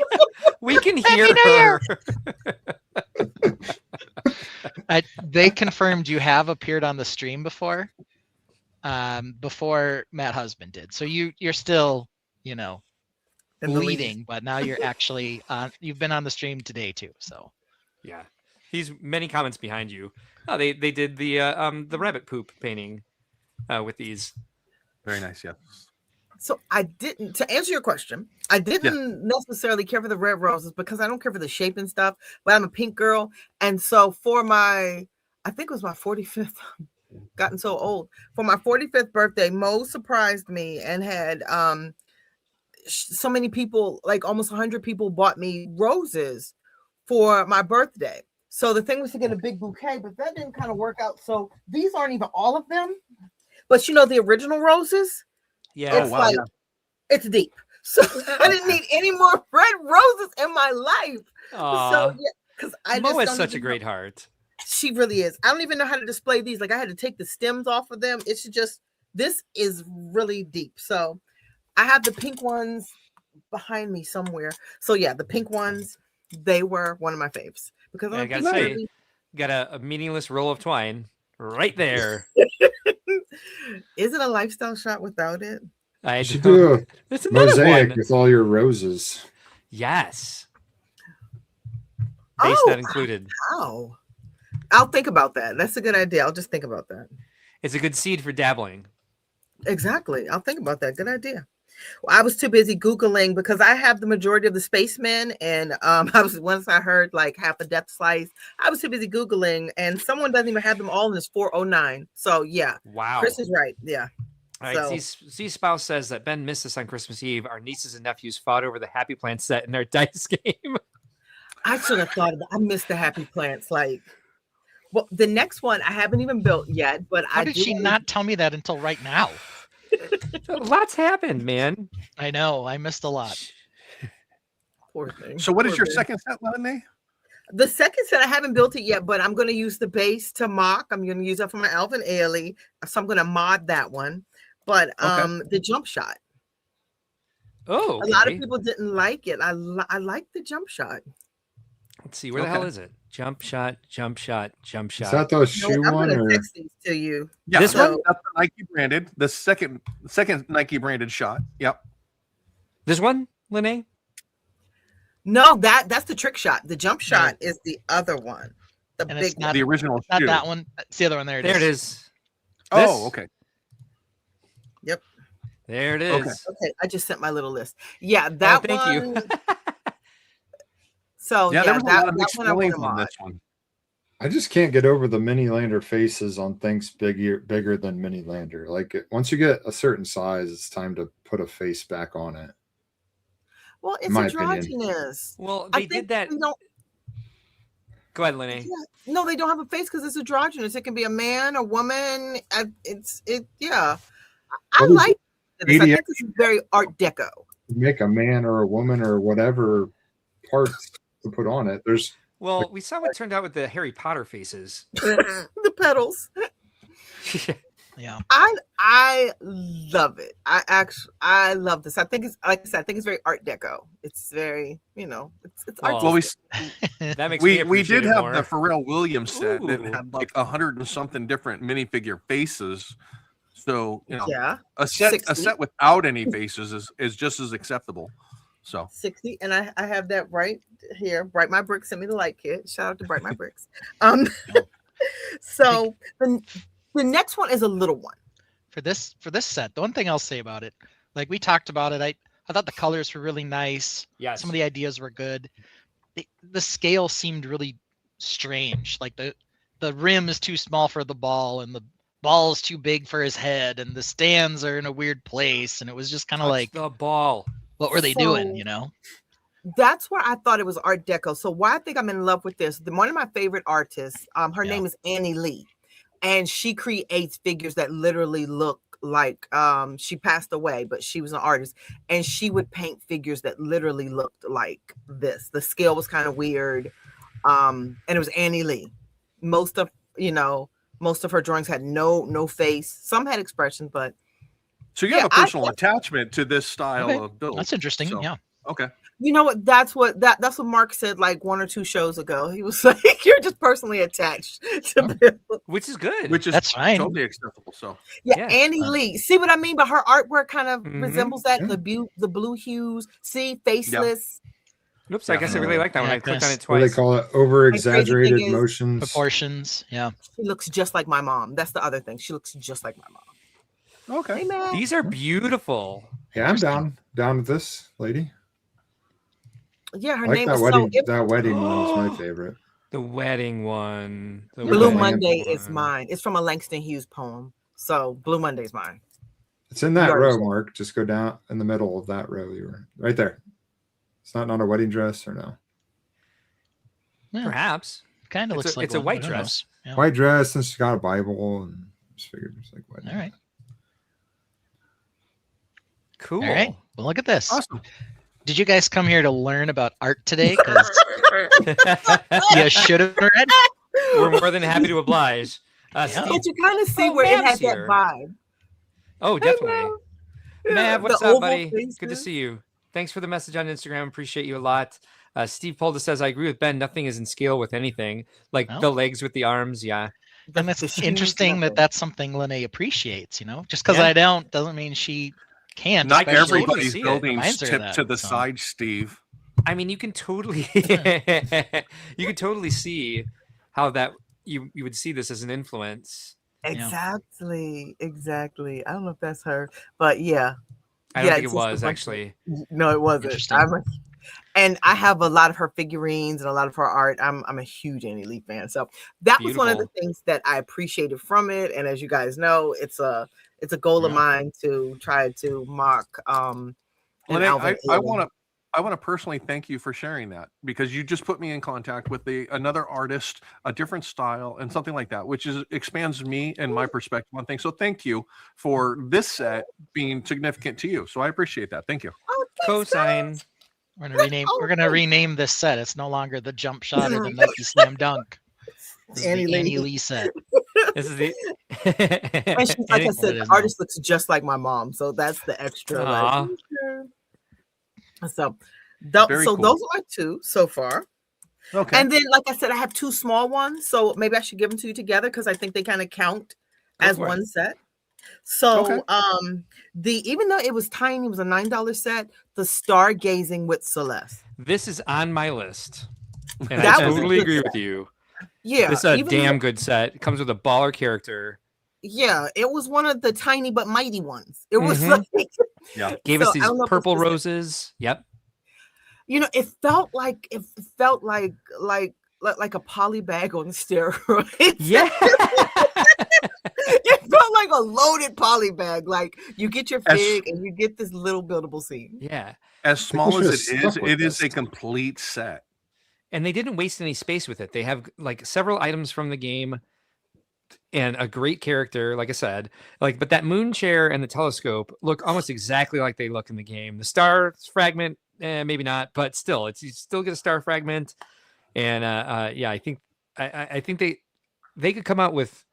We can hear Happy New Year. her. They confirmed you have appeared on the stream before Matt Husband did. So you're still, In the bleeding, but now you're actually on. You've been on the stream today too. So Yeah. He's many comments behind you. Oh, they did the rabbit poop painting with these. Very nice. Yeah. So I didn't, to answer your question, I didn't necessarily care for the red roses because I don't care for the shape and stuff, but I'm a pink girl. And so for I think it was my 45th, gotten so old. For my 45th birthday, Mo surprised me and had so many people, like almost 100 people bought me roses for my birthday. So the thing was to get a big bouquet, but that didn't kind of work out. So these aren't even all of them, but the original roses, Yeah. it's wow, like, yeah. it's deep. So I didn't need any more red roses in my life. Aw. So yeah, because I Mo just has don't such a even great know. heart. She really is. I don't even know how to display these. Like I had to take the stems off of them. It's just, this is really deep. So I have the pink ones behind me somewhere. So yeah, the pink ones, they were one of my faves because I I'm gotta say, got a meaningless roll of twine right there. Is it a lifestyle shot without it? I You should don't- do a There's another mosaic one. with all your roses. Yes. Base Oh, that included. wow. I'll think about that. That's a good idea. I'll just think about that. It's a good seed for dabbling. Exactly. I'll think about that. Good idea. Well, I was too busy Googling because I have the majority of the spacemen. And once I heard like half a death slice, I was too busy Googling and someone doesn't even have them all in this 409. So yeah, Wow. Chris is right. Yeah. All right. Z Spouse says that Ben missed this on Christmas Eve. Our nieces and nephews fought over the Happy Plant set in their dice game. I should have thought of that. I missed the happy plants. Well, the next one I haven't even built yet, but how I did do she not tell me that until right now? Lots happened, man. I know. I missed a lot. Poor thing. So what is Poor your thing. second set, Lene? The second set, I haven't built it yet, but I'm going to use the base to mock. I'm going to use that for my Alvin Ailey. So I'm going to mod that one. But the jump shot. Oh, A lot of okay. people didn't like it. I like the jump shot. Let's see. Where the hell is it? Jump shot, jump shot, jump shot. Is that the No, shoe I'm one going or to text these to you. Yeah, This that's one? the Nike branded. The second Nike branded shot. Yep. This one, Lene? No, that's the trick shot. The jump shot is the other one. The And big it's not- one. The original Not shoe. that one. It's the other one. There it is. There it is. Oh, okay. There it Okay. is. Okay, I just sent my little list. Yeah, that thank you. one. So Yeah, there was a lot of that mixed one I want feelings to on mod. this one. I just can't get over the mini lander faces on things bigger than mini lander. Like once you get a certain size, it's time to put a face back on it. Well, it's my opinion. androgynous. Well, I they think did that. we don't. Go ahead, Lenny. Yeah, no, they don't have a face because it's androgynous. It can be a man, a woman. Yeah. I What is like this. I 80 think this is very Art Deco. Make a man or a woman or whatever parts to put on it. There's Well, we saw what turned out with the Harry Potter faces. The petals. Yeah. I love it. I love this. I think it's like I said, I think it's very Art Deco. It's very, it's Well, artistic. That makes me we appreciate did it have more. the Pharrell Williams set that Ooh. had like 100 and something different minifigure faces. So Yeah. a set 60. without any faces is just as acceptable. So 60, and I have that right here. Bright My Bricks sent me the light kit. Shout out to Bright My Bricks. So the next one is a little one. For this set, the one thing I'll say about it, like we talked about it, I thought the colors were really nice. Yes. Some of the ideas were good. The scale seemed really strange. Like the rim is too small for the ball, and the ball is too big for his head, and the stands are in a weird place, and it was just kind of Touch like, the ball. what were they doing? That's where I thought it was Art Deco. So why I think I'm in love with this, one of my favorite artists, her name is Annie Lee, and she creates figures that literally look like she passed away, but she was an artist, and she would paint figures that literally looked like this. The scale was kind of weird, and it was Annie Lee. Most of her drawings had no face. Some had expression, but you have a personal attachment to this style of build. That's interesting. So, Yeah. Okay. you know what? That's what Mark said like 1 or 2 shows ago. He was like, "You're just personally attached to Bill," which is good. Which is That's fine. totally acceptable. So yeah. Annie Lee. See what I mean? But her artwork kind of Mhm. resembles that. Yeah. The blue hues. See, faceless. Oops, I guess I really like that one. Yeah, I clicked on it what do they twice. call it? Over thing exaggerated is- motions. Proportions. Yeah. She looks just like my mom. That's the other thing. She looks just like my mom. okay. Hey, man. These are beautiful. Yeah, I'm down with this lady. Yeah, her I like name that is wedding. so. That wedding one is my favorite. The wedding one. The Blue Okay. Monday is one. mine. It's from a Langston Hughes poem. So Blue Monday is mine. It's in that You row, already said. Mark. Just go down in the middle of that row. You were right there. It's not a wedding dress or no Yeah. Perhaps. Kind of It's looks a- like it's a one, white but who dress. knows? Yeah. white dress, and she's got a Bible, and just figured it's like wedding. All right. Cool. All right. Well, look at this. Awesome. Did you guys come here to learn about art today? Because you should have read. We're more than happy to oblige. Yeah. Steve- But you kind of see Oh, where it Mav's has here. that vibe. oh, definitely. Mav, what's The up, oval buddy? Good to faces. see you. Thanks for the message on Instagram. Appreciate you a lot. Steve Polda says, I agree with Ben. Nothing is in scale with anything. Like Oh. the legs with the arms. Yeah. And The it's shoes, interesting that nothing. that's something Lene appreciates. Just because Yeah. I don't doesn't mean she can't. Not especially if everybody's see it. buildings Reminds her of tip that, to the so. side, Steve. I mean, you can totally, you can totally see how that you would see this as an influence. Exactly. I don't know if that's her, but yeah. I don't Yeah, think it's it just a was bunch of- actually. No, it wasn't. Interesting. And I have a lot of her figurines and a lot of her art. I'm a huge Annie Lee fan. So that was one of the things that I appreciated from it. And as you guys know, it's a goal of Yeah. mine to try to mock an Lene, Alvin I Ailey. want to personally thank you for sharing that, because you just put me in contact with another artist, a different style, and something like that, which expands me and my perspective on things. So thank you for this set being significant to you. So I appreciate that. Thank you. Oh, thanks, Cosign. guys. We're gonna rename. Oh, We're gonna thanks. rename this set. It's no longer the jump shot or the Nike slam dunk. This is Annie the Lee. Annie Lee set. This is the. And she's, like I Any- said, it the is artist looks just like my mom. So that's the extra. Aw. So, Very so cool. those are 2 so far. Okay. And then, like I said, I have 2 small ones. So maybe I should give them to you together because I think they kind of count Go as for it. one set. So Okay. even though it was tiny, it was a $9 set, the Stargazing with Celeste. This is on my list. And That I was a totally good agree set. with you. Yeah. This is a even damn good set. It comes with a baller character. Yeah, it was one of the tiny but mighty ones. It was Mhm. like, Yeah. Gave So, us I these don't know if purple it's the same. roses. Yep. It felt like a poly bag on steroids. Yeah. It felt like a loaded poly bag. Like you get your As- fig and you get this little buildable scene. Yeah. As small should've as it stuck is, with it is this. a complete set. And they didn't waste any space with it. They have like several items from the game and a great character, like I said. But that moon chair and the telescope look almost exactly like they look in the game. The star fragment, maybe not, but still, you still get a star fragment. And yeah, I think they could come out with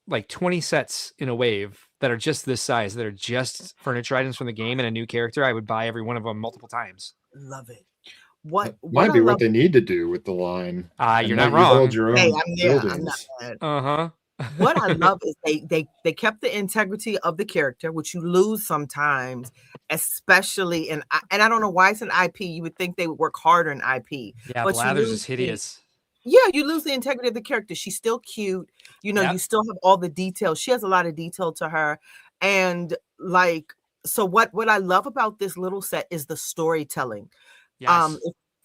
like 20 sets in a wave that are just this size, that are just furniture items from the game and a new character. I would buy every one of them multiple times. Love it. What Might I be love, what they need to do with the line. and You're let not you wrong. build your own hey, I'm not buildings. mad. Uh-huh. What I love is they kept the integrity of the character, which you lose sometimes, especially and I don't know why it's an IP. You would think they would work harder in IP. Yeah, But you Blathers lose is hideous. Yeah, you lose the integrity of the character. She's still cute. Yep. You still have all the details. She has a lot of detail to her. And so what I love about this little set is the storytelling. Yes.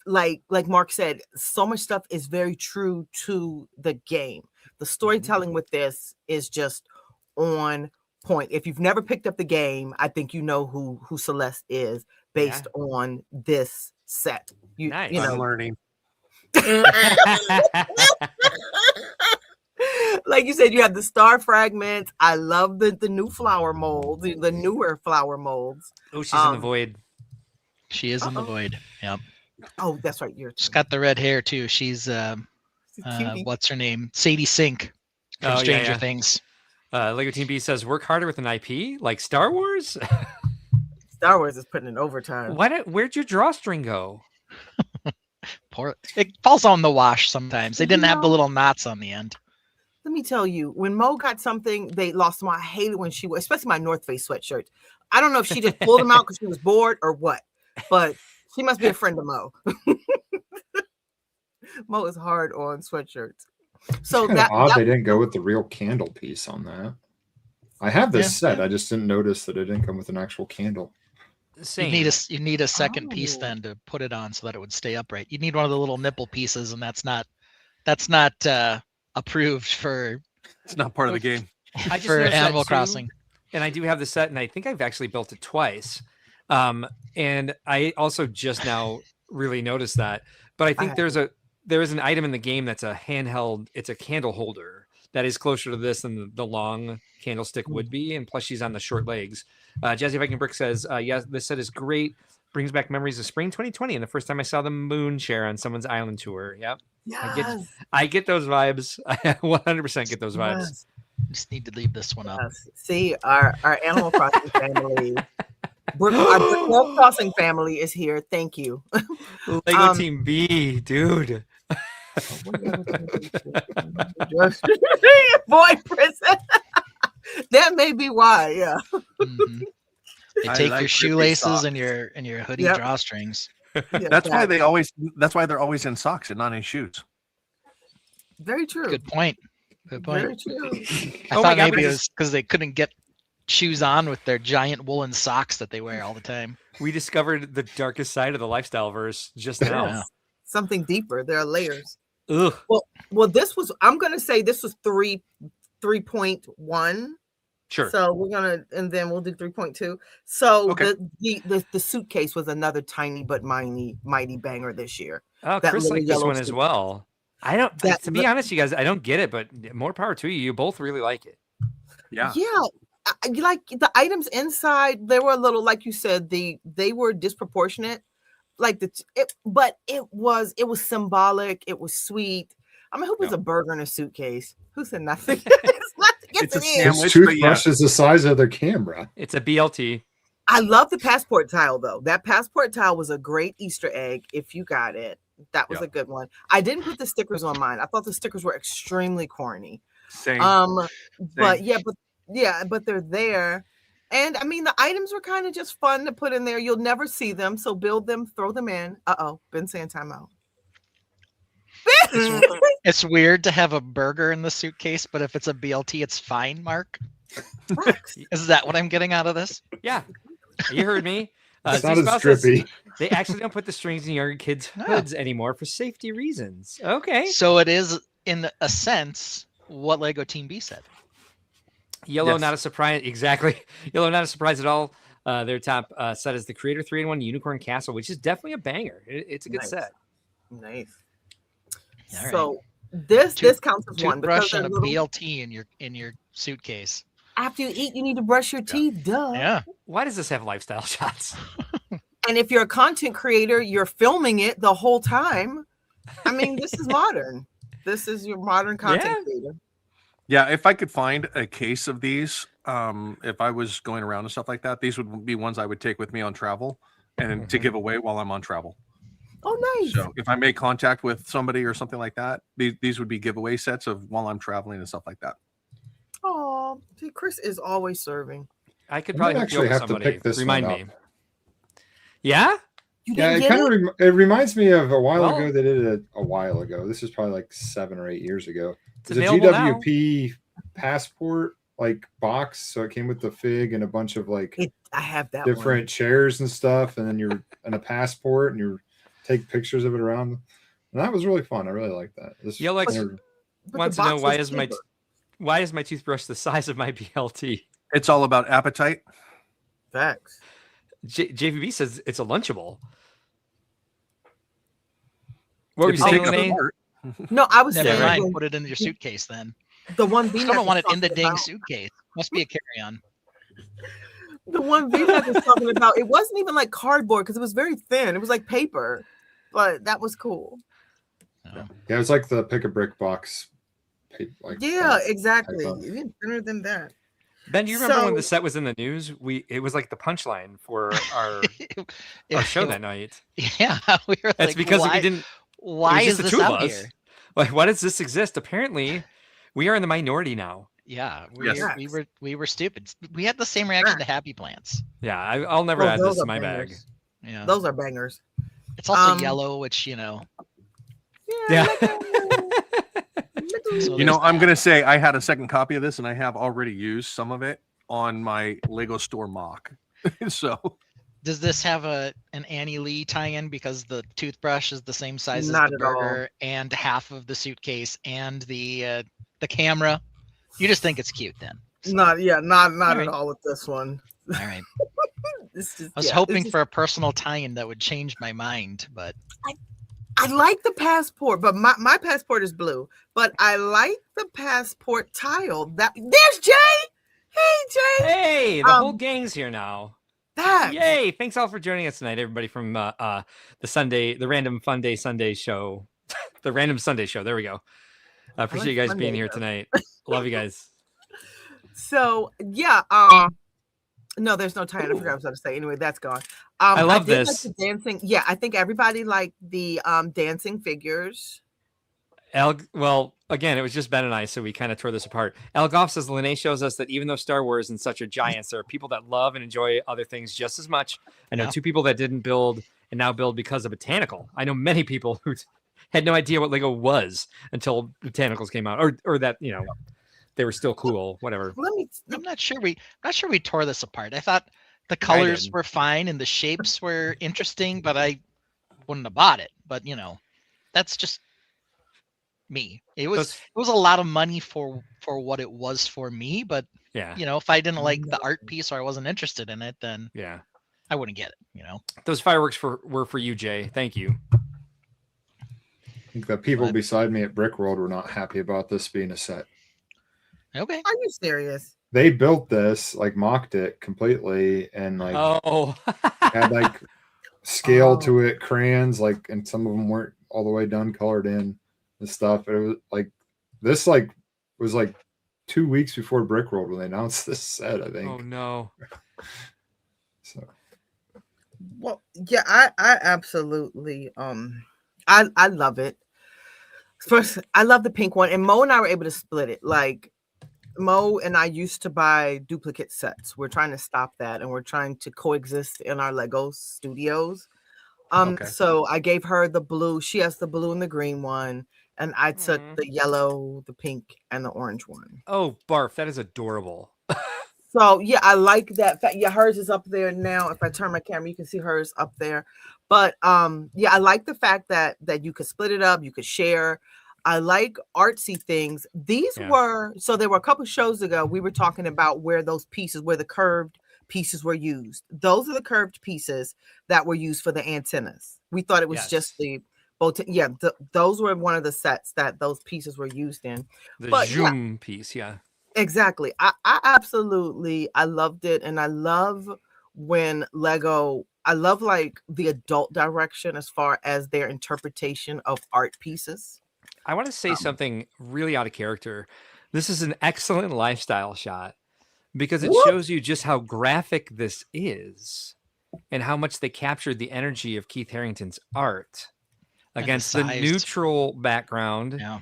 Like Mark said, so much stuff is very true to the game. The storytelling with this is just on point. If you've never picked up the game, I think you know who Celeste is based on this set. Nice. You know, I'm learning. like you said, you have the star fragments. I love the new flower molds, the newer flower molds. Oh, she's in the void. She is in the Uh-oh. void. Yep. Oh, that's right. She's got the red hair too. She's cutie. what's her name? Sadie Sink from Oh, yeah, Stranger yeah. Things. Lego Team B says work harder with an IP like Star Wars. Star Wars is putting in overtime. Where'd your drawstring go? Poor. It falls on the wash sometimes. They didn't have the little knots on the end. Let me tell you, when Mo got something, they lost them. I hate it when she was, especially my North Face sweatshirts. I don't know if she just pulled them out because she was bored or what, but she must be a friend of Mo. Mo is hard on sweatshirts. So It's kinda odd they didn't go with the real candle piece on that. I have this set. I just didn't notice that it didn't come with an actual candle. Same. You need a second piece Oh. then to put it on so that it would stay upright. You need one of the little nipple pieces, and that's not approved for It's not part of the game. I just for noticed that Animal too, Crossing. and I do have the set, and I think I've actually built it twice. And I also just now really noticed that. But I think there is an item in the game that's a handheld. It's a candle holder that is closer to this than the long candlestick would be, and plus she's on the short legs. Jazzy Viking Brick says, "Yes, this set is great. Brings back memories of spring 2020 and the first time I saw the moon chair on someone's island tour." Yep. Yes. I get those vibes. I 100% get those vibes. Yes. Just need to leave this one up. Yes. See, our Animal Crossing family, our Brickworld Crossing family is here. Thank you. Lego Team B, dude. Boy prison. That may be why. Yeah. Mhm. They I take like your rippy shoelaces socks. and your hoodie Yep. drawstrings. Yeah, That's why that- that's why they're always in socks and not in shoes. Very true. Good point. Good point. Very true. I Oh my thought God, maybe but it was because they couldn't get shoes on with their giant woolen socks that they wear all the time. We discovered the darkest side of the lifestyle verse just now. Yeah. Something deeper. There are layers. Ugh. Well, this was. I'm gonna say this was 3.1. Sure. So we're gonna, and then we'll do 3.2. So Okay. the suitcase was another tiny but mighty banger this year. Oh, that Chris little liked this yellow one as suit. well. I don't. That- To be honest, you guys, I don't get it, but more power to you. You both really like it. Yeah. Yeah. Like the items inside, they were a little, like you said, they were disproportionate. Like but it was symbolic. It was sweet. I mean, who was Yeah. a burger in a suitcase? Who said nothing? It's not. Yes, It's a it is. sandwich. His but yeah. toothbrush is the size of their camera. It's a BLT. I love the passport tile though. That passport tile was a great Easter egg. If you got it, that was Yeah. a good one. I didn't put the stickers on mine. I thought the stickers were extremely corny. Same. But but they're there. And I mean, the items were kind of just fun to put in there. You'll never see them, so build them, throw them in. Ben saying time out. It's weird to have a burger in the suitcase, but if it's a BLT, it's fine, Mark. Is that what I'm getting out of this? Yeah, you heard me. It's not Zeus as Boss says trippy. They actually don't put the strings in younger kids' No. hoods anymore for safety reasons. Okay. So it is, in a sense, what Lego Team B said. Yellow, Yes. not a surprise. Exactly. Yellow, not a surprise at all. Their top set is the Creator 3-in-1 Unicorn Castle, which is definitely a banger. It's a good Nice. set. Nice. All right. So this counts as one because Toothbrush and a they're little- BLT in your suitcase. after you eat, you need to brush your teeth. Duh. Yeah. Why does this have lifestyle shots? And if you're a content creator, you're filming it the whole time. I mean, this is modern. This is your modern content creator. Yeah, if I could find a case of these, if I was going around and stuff like that, these would be ones I would take with me on travel and to give away while I'm on travel. Oh, nice. So if I make contact with somebody or something like that, these would be giveaway sets of while I'm traveling and stuff like that. Oh, see, Chris is always serving. I could I probably might hook you up actually with have to somebody. pick this Remind one me. up. Yeah? You Yeah, didn't it get kind it? of it reminds me of a while Well- ago. They did it a while ago. This is probably like 7 or 8 years ago. It's It's a available now. GWP passport like box, so it came with the fig and a bunch of like I have that different chairs and stuff, and then you're and a passport, and you take pictures of it around. And that was really fun. I really like that. This Yo, Lex, one. But the wants to know box why was is my cheaper. why is my toothbrush the size of my BLT? It's all about appetite. Facts. JVB says it's a Lunchable. What were you It's saying, big enough Lene? for it. No, I was Never saying mind. when Put it in your suitcase then. the one I V still don't want it was in the talking dang about- suitcase. Must be a carry-on. The one V was talking about, it wasn't even like cardboard because it was very thin. It was like paper, but that was cool. Oh. Yeah, it's like the pick a brick box. Like Yeah, exactly. type of- Even thinner than that. Ben, do you remember when So- the set was in the news? It was like the punchline for our show that night. Yeah, we were That's like, because why, we didn't. why it was is just the this two of out us. here? Like, why does this exist? Apparently, we are in the minority now. Yeah, Yes. we were stupid. We had the same reaction to Happy Plants. Yeah, I'll never Oh, add those this are to my bag. bangers. Yeah, Those are bangers. it's also um, yellow, which you know. Yeah. So You know, there's I'm that. gonna say I had a second copy of this, and I have already used some of it on my Lego store mock. So Does this have an Annie Lee tie-in because the toothbrush is the same size Not as the at all. burger and half of the suitcase and the camera? You just think it's cute then. So, not Alright. at all with this one. all right. This just, I was yeah, hoping this is- for a personal tie-in that would change my mind, but I like the passport, but my passport is blue. But I like the passport tile. There's Jay. Hey Jay. Hey, the whole Um, gang's here now. That Yay! Thanks all for joining us tonight, everybody from the Random Fun Day Sunday show, the Random Sunday show. There we go. I appreciate you guys Fun being Day, here though. tonight. Love you guys. So yeah, no, there's no tie. I forgot what I was going to say. Anyway, that's gone. I love did like this. the dancing. Yeah, I think everybody liked the dancing figures. Well, again, it was just Ben and I, so we kind of tore this apart. Al Goff says Lene shows us that even though Star Wars and such are giants, there are people that love and enjoy other things just as much. I know Yeah. 2 people that didn't build and now build because of Botanical. I know many people who had no idea what Lego was until Botanicals came out, or that they were still cool, whatever. I'm not sure we tore this apart. I thought the colors didn't. were fine and the shapes were interesting, but I wouldn't have bought it. But that's just me. It was a lot of money for what it was for me, but Yeah, if I didn't like the art piece or I wasn't interested in it, then yeah. I wouldn't get it. Those fireworks were for you, Jay. Thank you. I think the people But- beside me at Brickworld were not happy about this being a set. Okay. Are you serious? They built this, like mocked it completely, and like Oh, had like scale Oh. to it, crayons, like, and some of them weren't all the way done, colored in and stuff. It was like this, like, was like 2 weeks before Brickworld when they announced this set, I think. oh no. So Well, yeah, I absolutely I love it. First, I love the pink one, and Mo and I were able to split it. Like Mo and I used to buy duplicate sets. We're trying to stop that, and we're trying to coexist in our Lego studios. Okay. So I gave her the blue. She has the blue and the green one, and I took Mhm. the yellow, the pink, and the orange one. Oh, barf! That is adorable. So yeah, I like that fact. Yeah, hers is up there now. If I turn my camera, you can see hers up there. But yeah, I like the fact that you could split it up, you could share. I like artsy things. These Yeah. were so there were a couple shows ago we were talking about where those pieces, where the curved pieces were used. Those are the curved pieces that were used for the antennas. We thought it was just Yes. the both. Yeah, those were one of the sets that those pieces were used in. The But yeah, zoom piece, yeah. exactly. I absolutely I loved it, and I love when Lego. I love like the adult direction as far as their interpretation of art pieces. I want to say something really out of character. This is an excellent lifestyle shot because it Whoop. shows you just how graphic this is and how much they captured the energy of Keith Harrington's art And the against the size. neutral background, Yeah.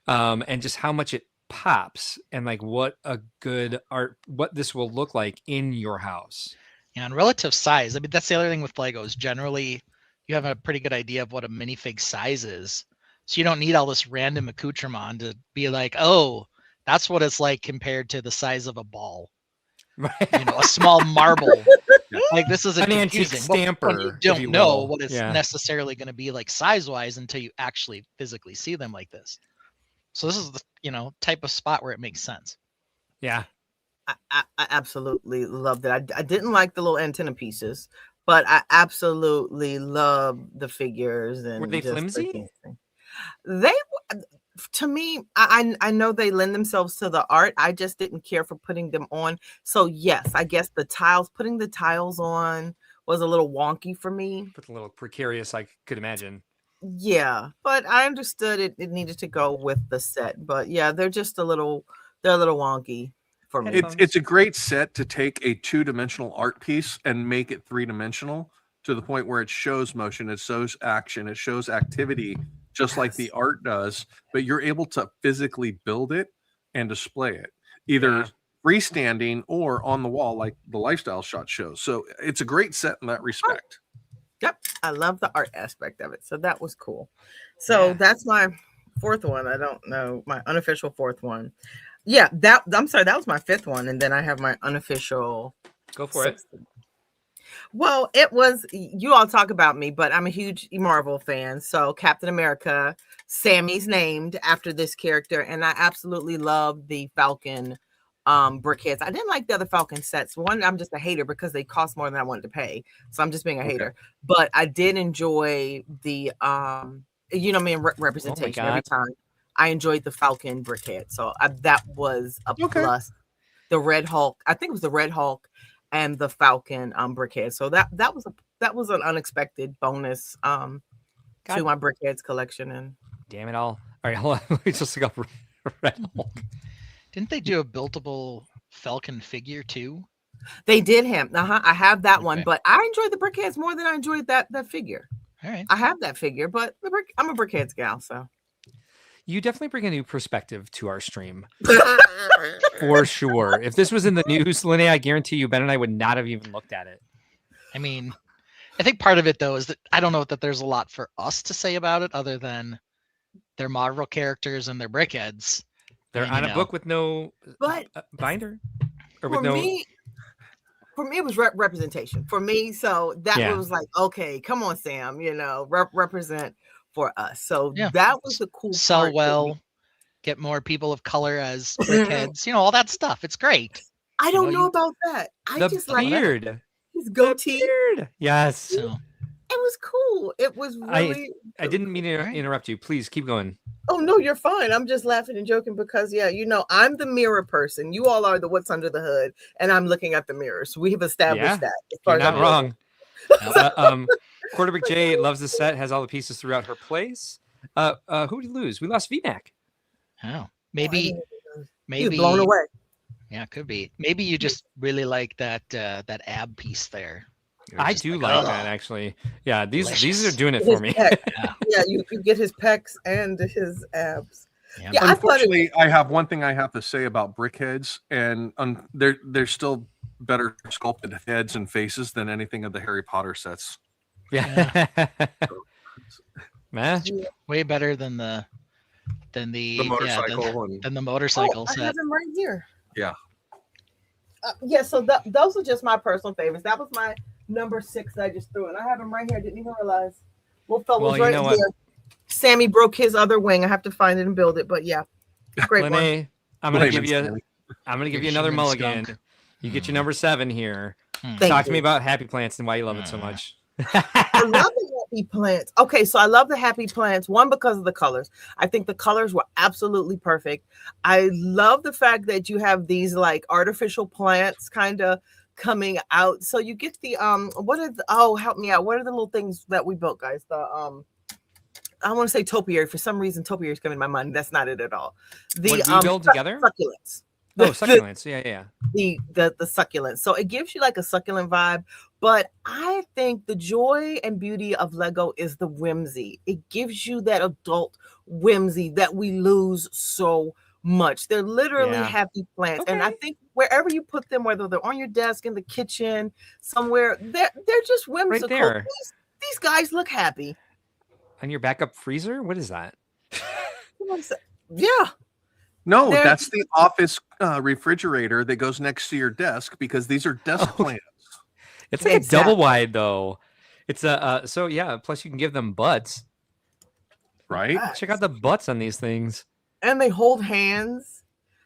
and just how much it pops and like what a good art, what this will look like in your house. Yeah, and relative size. I mean, that's the other thing with Legos. Generally, you have a pretty good idea of what a minifig size is. So you don't need all this random accoutrement to be like, oh, that's what it's like compared to the size of a ball. You know, a small marble. Like this isn't An antique confusing. Well, stamper, when you if don't you know will. what it's Yeah. necessarily going to be like size-wise until you actually physically see them like this. So this is the type of spot where it makes sense. Yeah. I absolutely loved it. I didn't like the little antenna pieces, but I absolutely love the figures and Were they just the flimsy? dancing. They to me, I know they lend themselves to the art. I just didn't care for putting them on. So yes, I guess putting the tiles on was a little wonky for me. But a little precarious, I could imagine. Yeah, but I understood it needed to go with the set. But yeah, they're a little wonky for me. It's a great set to take a 2-dimensional art piece and make it 3-dimensional to the point where it shows motion, it shows action, it shows activity, just like the art does. But you're able to physically build it and display it, either freestanding or on the wall, like the lifestyle shot shows. So it's a great set in that respect. Yep, I love the art aspect of it. So that was cool. So that's my fourth one. I don't know, my unofficial fourth one. Yeah, I'm sorry, that was my fifth one, and then I have my unofficial. Go for it. Well, it was, you all talk about me, but I'm a huge Marvel fan. So Captain America, Sammy's named after this character, and I absolutely love the Falcon brickheads. I didn't like the other Falcon sets. One, I'm just a hater because they cost more than I wanted to pay. So I'm just being a hater. But I did enjoy the representation every time. I enjoyed the Falcon brickhead. So that was a plus. The Red Hulk, I think it was the Red Hulk and the Falcon brickhead. So that was an unexpected bonus to my brickheads collection. And damn it all. All right, hold on. We just got Red Hulk. Didn't they do a buildable Falcon figure too? They did him. I have that one, but I enjoyed the brickheads more than I enjoyed that figure. All right. I have that figure, but I'm a brickheads gal, so. You definitely bring a new perspective to our stream. For sure. If this was in the news, Linnea, I guarantee you, Ben and I would not have even looked at it. I mean, I think part of it, though, is that I don't know that there's a lot for us to say about it other than they're Marvel characters and they're brickheads. They're on a book with no binder. Or with For me, it was representation. For me, so that was like, okay, come on, Sam, represent for us. So that was the cool Sell part. well, get more people of color as brickheads, all that stuff. It's great. I don't know about that. I just like beard. His goatee. Beard. Yes. So. It was cool. It was really. I didn't mean to interrupt you. Please keep going. Oh no, you're fine. I'm just laughing and joking because I'm the mirror person. You all are the what's under the hood, and I'm looking at the mirrors. We have established that. You're not wrong. Quarterback J loves the set. Has all the pieces throughout her place. Who did we lose? We lost VNAC. Oh, maybe blown away. Yeah, it could be. Maybe you just really like that ab piece there. I do like that actually. Yeah, these are doing it for me. Yeah, you get his pecs and his abs. Yeah, unfortunately, I have one thing I have to say about brickheads, and they're still better sculpted heads and faces than anything of the Harry Potter sets. Yeah. Way better than the Then The motorcycle and then the motorcycle I set. have them right here. yeah. Yeah, so those are just my personal favorites. That was my number 6 that I just threw in. I have them right here. I didn't even realize. Well, fellas, Well, you right know what? here. Sammy broke his other wing. I have to find it and build it. But yeah, great one. Lene, I'm gonna Blame give it, you. Stanley. I'm gonna give you Give another Sherman mulligan. skunk. You get your number 7 here. Thank Talk to you. me about happy plants and why you love it so much. I love the happy plants. Okay, so I love the happy plants. One, because of the colors. I think the colors were absolutely perfect. I love the fact that you have these like artificial plants kind of coming out. So you get the what are the, oh, help me out. What are the little things that we built, guys? The I want to say topiary. For some reason, topiary is coming to my mind. That's not it at all. The What did we build together? succulents. Oh, succulents. Yeah. The succulents. So it gives you like a succulent vibe. But I think the joy and beauty of Lego is the whimsy. It gives you that adult whimsy that we lose so much. They're literally Yeah. happy plants. And I Okay. think wherever you put them, whether they're on your desk, in the kitchen, somewhere, they're just whimsical. there. These guys look happy. On your backup freezer? What is that? Yeah. No, They're- that's the office refrigerator that goes next to your desk because these are desk Oh. plants. It's like a Exactly. double wide though. It's a so yeah. Plus you can give them butts. Right? Check out the butts on these things. And they hold hands.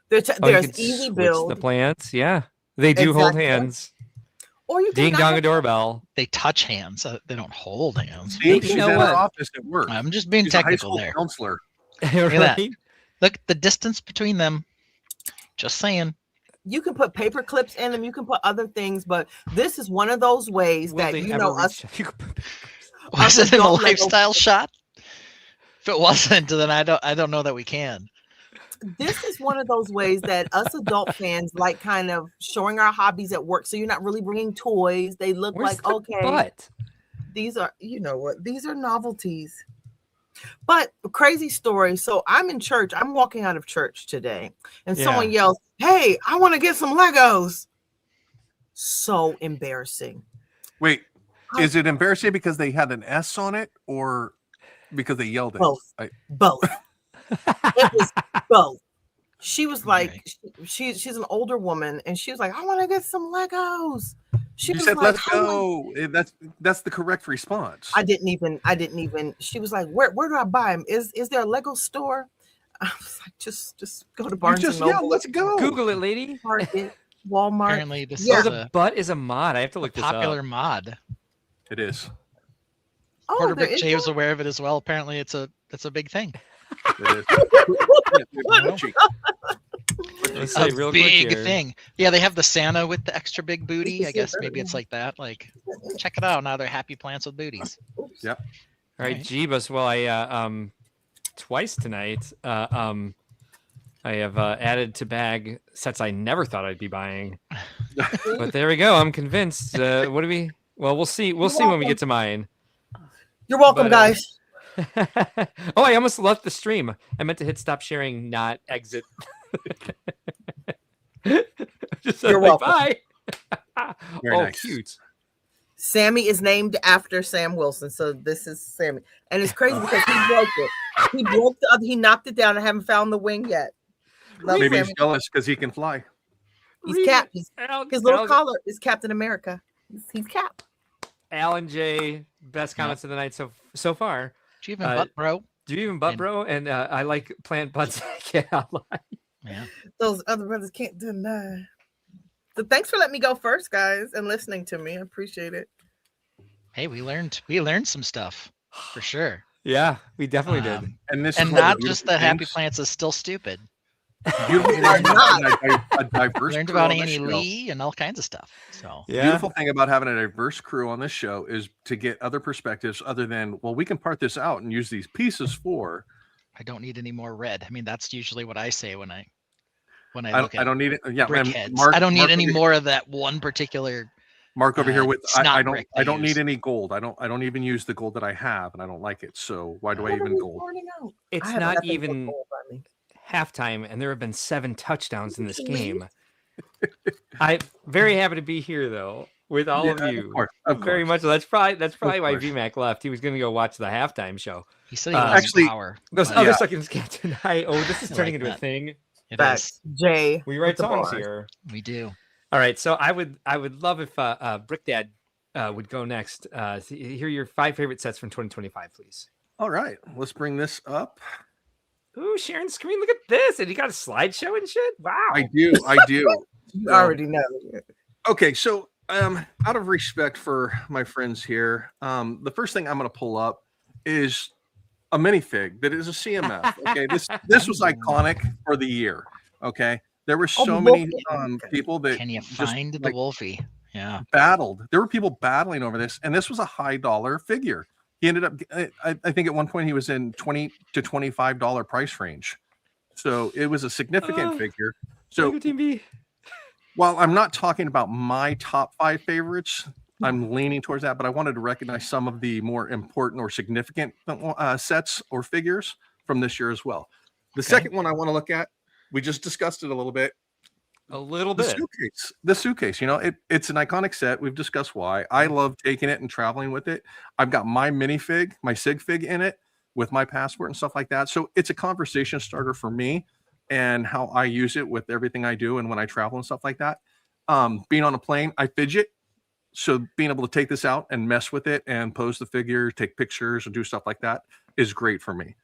There's Oh, you can easy switch build. the plants. Yeah, they do hold Exactly. hands. Or you can Ding not dong a have- doorbell. They touch hands. They don't hold hands. See, You she's know in what? her office at work. I'm just being She's a high technical school there. counselor. at that. Right? Look, the distance between them. Just saying. You can put paper clips in them. You can put other things, but this is one of those ways Will that they you ever know us. reach- you could put- Was us it in a adult Lego lifestyle shot? If it wasn't, then I don't know that we can. This is one of those ways that us adult fans like kind of showing our hobbies at work. So you're not really bringing toys. They look Where's like the okay. butt? These are, you know what, these are novelties. But crazy story. So I'm in church. I'm walking out of church today, and someone Yeah. yells, "Hey, I want to get some Legos." So embarrassing. Wait, is it embarrassing because they had an S on it or because they yelled it? Both. Both. It was both. She was like, she's an older woman, and she was like, "I want to get some Legos." She You was said, like, "Let's "Oh my-" go." That's the correct response. I didn't even. She was like, "Where do I buy them? Is there a Lego store?" I was like, "Just go to You Barnes just and yeah, Noble, let's go. Google it, lady. Target, Walmart." Apparently, this Yeah. is The a butt is a mod. I have to look this popular up. mod. It is. Oh, Porter there Brick is Jay was one? aware of it as well. Apparently, it's a big thing. It is. Let's A say real quick big here. thing. Yeah, they have the Santa with the extra big booty. can I see guess it maybe better it's now. like that. Like, check it out. Now they're happy plants with booties. All right, Right. Jeebus. Well, I twice tonight. I have added to bag sets I never thought I'd be buying. But there we go. I'm convinced. What do we? Well, we'll see. We'll see when we get to mine. You're welcome, But, guys. Oh, I almost left the stream. I meant to hit stop sharing, not exit. Just said, You're like, welcome. bye. Very Oh, nice. cute. Sammy is named after Sam Wilson, so this is Sammy, and it's crazy because he broke it. He broke the other. He knocked it down. I haven't found the wing yet. Love Maybe Sammy. he's jealous because he can fly. He's Cap. Al, His little Al- collar is Captain America. He's Cap. Alan J. Best comments of the night so far. Do you even Uh, butt, bro? Do you even butt, And- bro? And I like plant butts. Yeah, Yeah. Those other brothers can't deny. So thanks for letting me go first, guys, and listening to me. I appreciate it. Hey, we learned some stuff for sure. yeah, we definitely did. And this And is one of not the just beautiful the happy things. plants is still stupid. Beautiful thing Why about not? having a diverse Learned crew about on this Annie show. Lee and all kinds of stuff. So Yeah. Beautiful thing about having a diverse crew on this show is to get other perspectives other than, well, we can part this out and use these pieces for. I don't need any more red. I mean, that's usually what I say when I I look at don't need it. Yeah, and brickheads. Mark, I don't need Mark any over- more of that one particular. Mark over here with snot I brick I they don't use. need any gold. I don't even use the gold that I have, and I don't like it. So why do I What are even we gold? pointing out? It's I have not nothing but even gold on me. halftime, and there have been 7 touchdowns in this Please. game. I'm very happy to be here, though. with all of Yeah, you. of Very course. much. That's probably why course. VMAC left. He was going to go watch the halftime show. He said he Uh, lost actually, power. Those but other Yeah. seconds can't deny. Oh, this is I turning like into a that. thing. It Facts. is. Jay. We with write the songs bars. here. We do. All right, so I would love if Brick Dad would go next. Hear your 5 favorite sets from 2025, please. All right, let's bring this up. Ooh, sharing screen. Look at this, and you got a slideshow and shit. Wow. I do. You So- already know. Okay, so out of respect for my friends here, the first thing I'm going to pull up is a minifig that is a CMF. Okay, this was iconic for the year. Okay, there were so Oh, many okay. people that Can you just, find the like, Wolfie? Yeah. battled. There were people battling over this, and this was a high dollar figure. He ended up, I think, at one point he was in $20 to $25 price range. So it was a significant Oh, figure. So Lego Team B. while I'm not talking about my top 5 favorites, I'm leaning towards that, but I wanted to recognize some of the more important or significant sets or figures from this year as well. The second one I want to look at, we just discussed it a little bit. A little The bit. suitcase. The suitcase, it's an iconic set. We've discussed why. I love taking it and traveling with it. I've got my minifig, my sig fig in it with my passport and stuff like that. So it's a conversation starter for me and how I use it with everything I do and when I travel and stuff like that. Being on a plane, I fidget. So being able to take this out and mess with it and pose the figure, take pictures, and do stuff like that is great for me.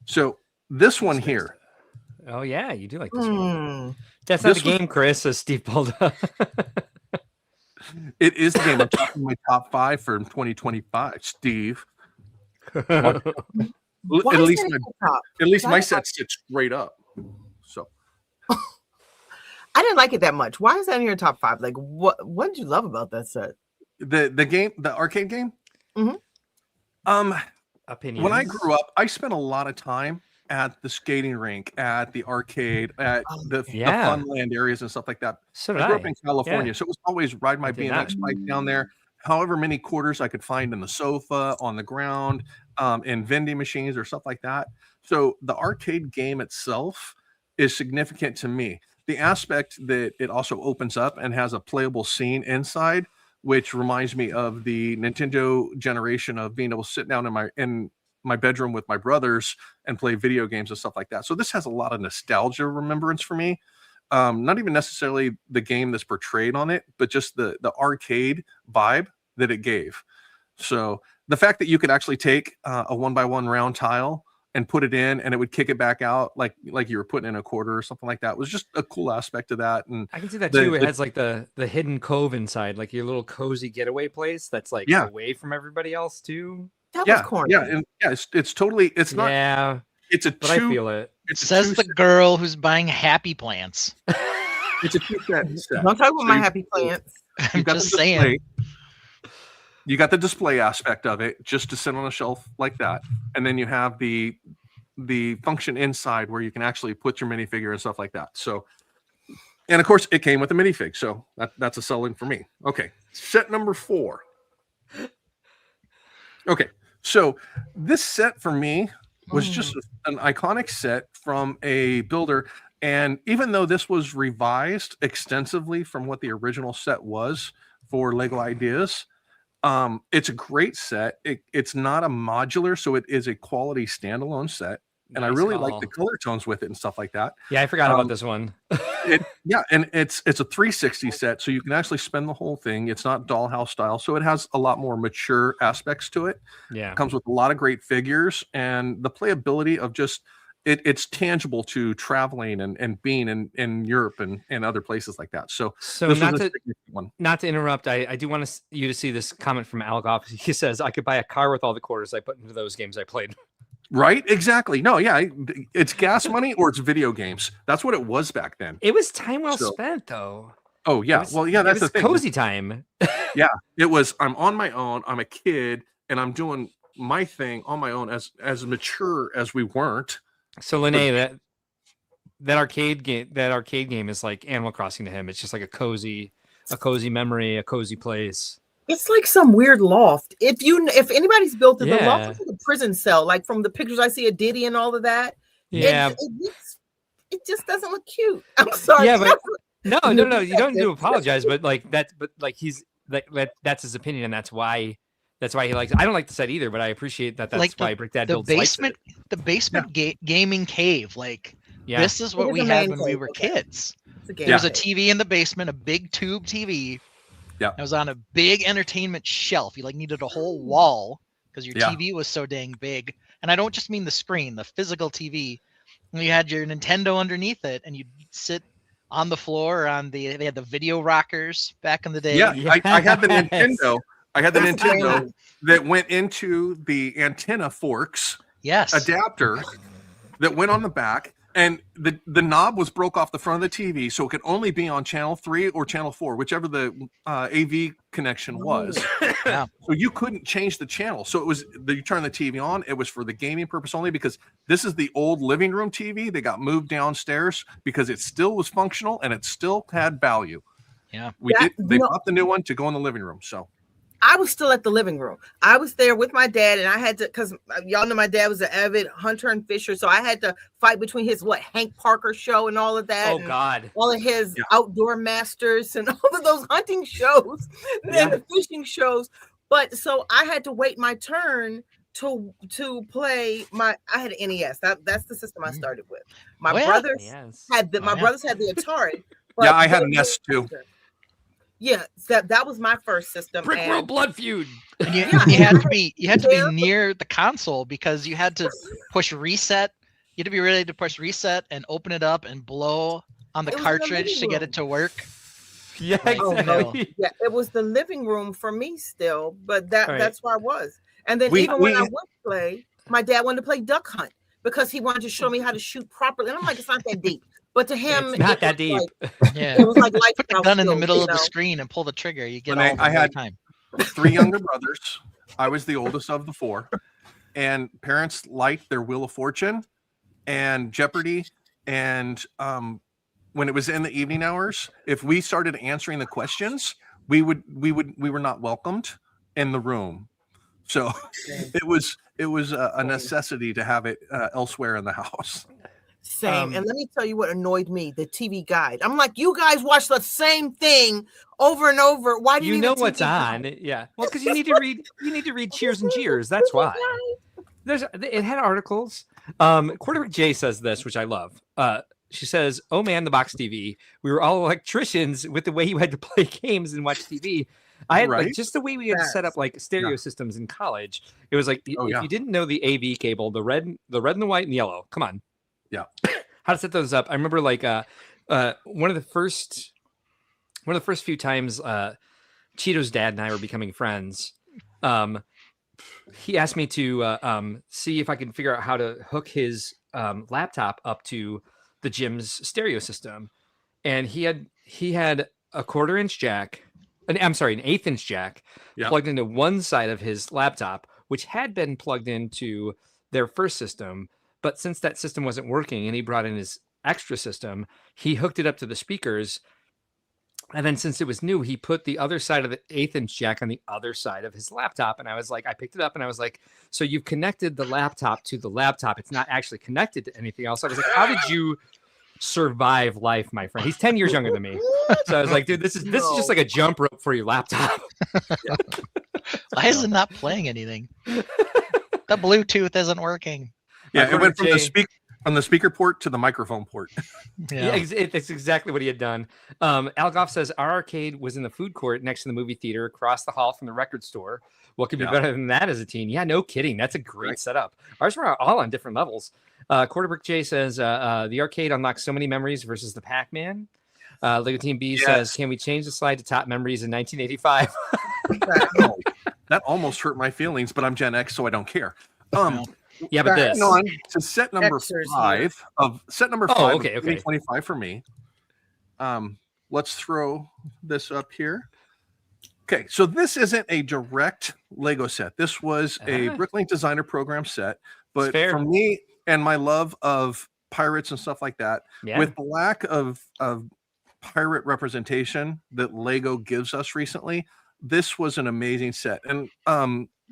So this one here, Oh yeah, you do like this one. Hmm. That's not This the was- game, Chris. Says Steve pulled up. it is the game. I'm talking my top 5 for 2025. Steve, Why at is least that my at the top? my Why- set sits straight up. So I didn't like it that much. Why is that in your top 5? Like, what did you love about that set? the game, the arcade game. Mhm. Opinions. When I grew up, I spent a lot of time at the skating rink, at the arcade, at Oh, the yeah. funland areas and stuff like that. So did I grew I. up in California, so it was always ride my I did BMX bike down there. However many quarters I could find in the sofa, on the ground, in vending machines or stuff like that. So the arcade game itself is significant to me. The aspect that it also opens up and has a playable scene inside, which reminds me of the Nintendo generation of being able to sit down in my bedroom with my brothers and play video games and stuff like that. So this has a lot of nostalgia remembrance for me. Not even necessarily the game that's portrayed on it, but just the arcade vibe that it gave. So the fact that you could actually take a 1x1 round tile and put it in and it would kick it back out like you were putting in a quarter or something like that was just a cool aspect of that. And I can see that the- too. It the- has like the hidden cove inside, like your little cozy getaway place that's like Yeah. away from everybody else too. That yeah, was corny. yeah, and yeah, it's totally, it's not, Yeah, it's a but I two, feel it. it's a Says the two, girl who's buying happy plants. it's a two set. Don't talk about So my you- happy plants. I'm You've got the just saying. You got the display aspect of it just to sit on a shelf like that, and then you have the function inside where you can actually put your minifigure and stuff like that. So, and of course, it came with a minifig, so that's a sell-in for me. Okay, set number 4. Okay, so this set for me was just an iconic set from a builder. And even though this was revised extensively from what the original set was for Lego Ideas, it's a great set. It's not a modular, so it is a quality standalone set. And I Nice really call. like the color tones with it and stuff like that. Yeah, I forgot about this one. Yeah, and it's a 360 set, so you can actually spend the whole thing. It's not dollhouse style, so it has a lot more mature aspects to it. Yeah. It comes with a lot of great figures, and the playability of just it's tangible to traveling and being in Europe and other places like that. So So this not was a to significant one. not to interrupt, I do want you to see this comment from Alec Off. He says, "I could buy a car with all the quarters I put into those games I played." Right? Exactly. No, yeah, it's gas money or it's video games. That's what it was back then. It was time well So- spent, though. Oh yeah. It was- Well, yeah, that's it was the thing. cozy time. It was I'm on my own, I'm a kid, and I'm doing my thing on my own as mature as we weren't. So Lene, that arcade game is like Animal Crossing to him. It's just like a cozy memory, a cozy place. It's like some weird loft. If anybody's built it, the Yeah. loft is like a prison cell. Like from the pictures I see of Diddy and all of that. Yeah. It just doesn't look cute. I'm sorry. Yeah, but no. You don't need to Perspective. apologize, but like that. But like that's his opinion, and that's why he likes it. I don't like the set either, but I appreciate that. That's Like why Brick Dad the builds likes basement, it. the basement gaming cave. Like Yeah. this is what It is we a had man when we cave, were okay. kids. It's a game. There was a TV in the basement, a big tube TV. Yeah. It was on a big entertainment shelf. You like needed a whole wall because your Yeah. TV was so dang big. And I don't just mean the screen, the physical TV. And you had your Nintendo underneath it, and you'd sit on the floor they had the video rockers back in the day. Yeah, I had the Yes. Nintendo. I had the That's Nintendo crazy. that went into the antenna forks Yes. adapter that went on the back, and the knob was broke off the front of the TV, so it could only be on channel 3 or channel 4, whichever the AV connection was. Yeah. So you couldn't change the channel. So it was you turn the TV on. It was for the gaming purpose only, because this is the old living room TV. They got moved downstairs because it still was functional and it still had value. Yeah. They bought the new one to go in the living room. So. I was still at the living room. I was there with my dad, and I had to, because y'all know my dad was an avid hunter and fisher, so I had to fight between his Hank Parker show and all of that. Oh and God. all of his outdoor masters and all of those hunting shows and the fishing shows. But so I had to wait my turn to play I had an NES. That's the system I started with. My brothers had my brothers had the Atari. Yeah, I had a NES too. Yeah, that was my first system. Brickworld Blood Feud. And you had to be near the console because you had to push reset. You had to be ready to push reset and open it up and blow on the cartridge to get it to work. Yeah, exactly. Yeah, it was the living room for me still, but that's where I was. And then even when I would play, my dad wanted to play Duck Hunt because he wanted to show me how to shoot properly. And I'm like, it's not that deep. But to him, it's not that deep. Yeah, it was like put the gun in the middle of the screen and pull the trigger. You get all I had time. 3 younger brothers. I was the oldest of the 4, and parents liked their Wheel of Fortune and Jeopardy. And when it was in the evening hours, if we started answering the questions, we were not welcomed in the room. So it was a necessity to have it elsewhere in the house. Same. And let me tell you what annoyed me, the TV guide. I'm like, you guys watch the same thing over and over. Why do you know what's on? Yeah. Well, because you need to read Cheers and Jeers. That's why. It had articles. Quarterback Jay says this, which I love. She says, "Oh man, the box TV. We were all electricians with the way you had to play games and watch TV. I had just the way we had set up stereo systems in college. It was like if you didn't know the AV cable, the red and the white and the yellow. Come on. Yeah. How to set those up. I remember one of the first few times Cheeto's dad and I were becoming friends. He asked me to see if I could figure out how to hook his laptop up to the gym's stereo system. And he had a 1/4-inch jack, an 1/8-inch jack plugged into one side of his laptop, which had been plugged into their first system. But since that system wasn't working and he brought in his extra system, he hooked it up to the speakers. And then since it was new, he put the other side of the 1/8-inch jack on the other side of his laptop. And I was like, I picked it up and I was like, so you've connected the laptop to the laptop. It's not actually connected to anything else. I was like, how did you survive life, my friend? He's 10 years younger than me. So I was like, dude, this is just like a jump rope for your laptop. Why is it not playing anything? The Bluetooth isn't working. Yeah, it went from the speaker port to the microphone port. Yeah, it's exactly what he had done. Al Goff says our arcade was in the food court next to the movie theater across the hall from the record store. What could be better than that as a teen? Yeah, no kidding. That's a great setup. Ours were all on different levels. Quarterback Jay says the arcade unlocks so many memories versus the Pac-Man. Lego Team B says, can we change the slide to top memories in 1985? That almost hurt my feelings, but I'm Gen X, so I don't care. Yeah, but this on to set number 5 of 2025 for me. Let's throw this up here. Okay, so this isn't a direct Lego set. This was a Bricklink Designer Program set, but for me and my love of pirates and stuff like that, with the lack of pirate representation that Lego gives us recently, this was an amazing set. And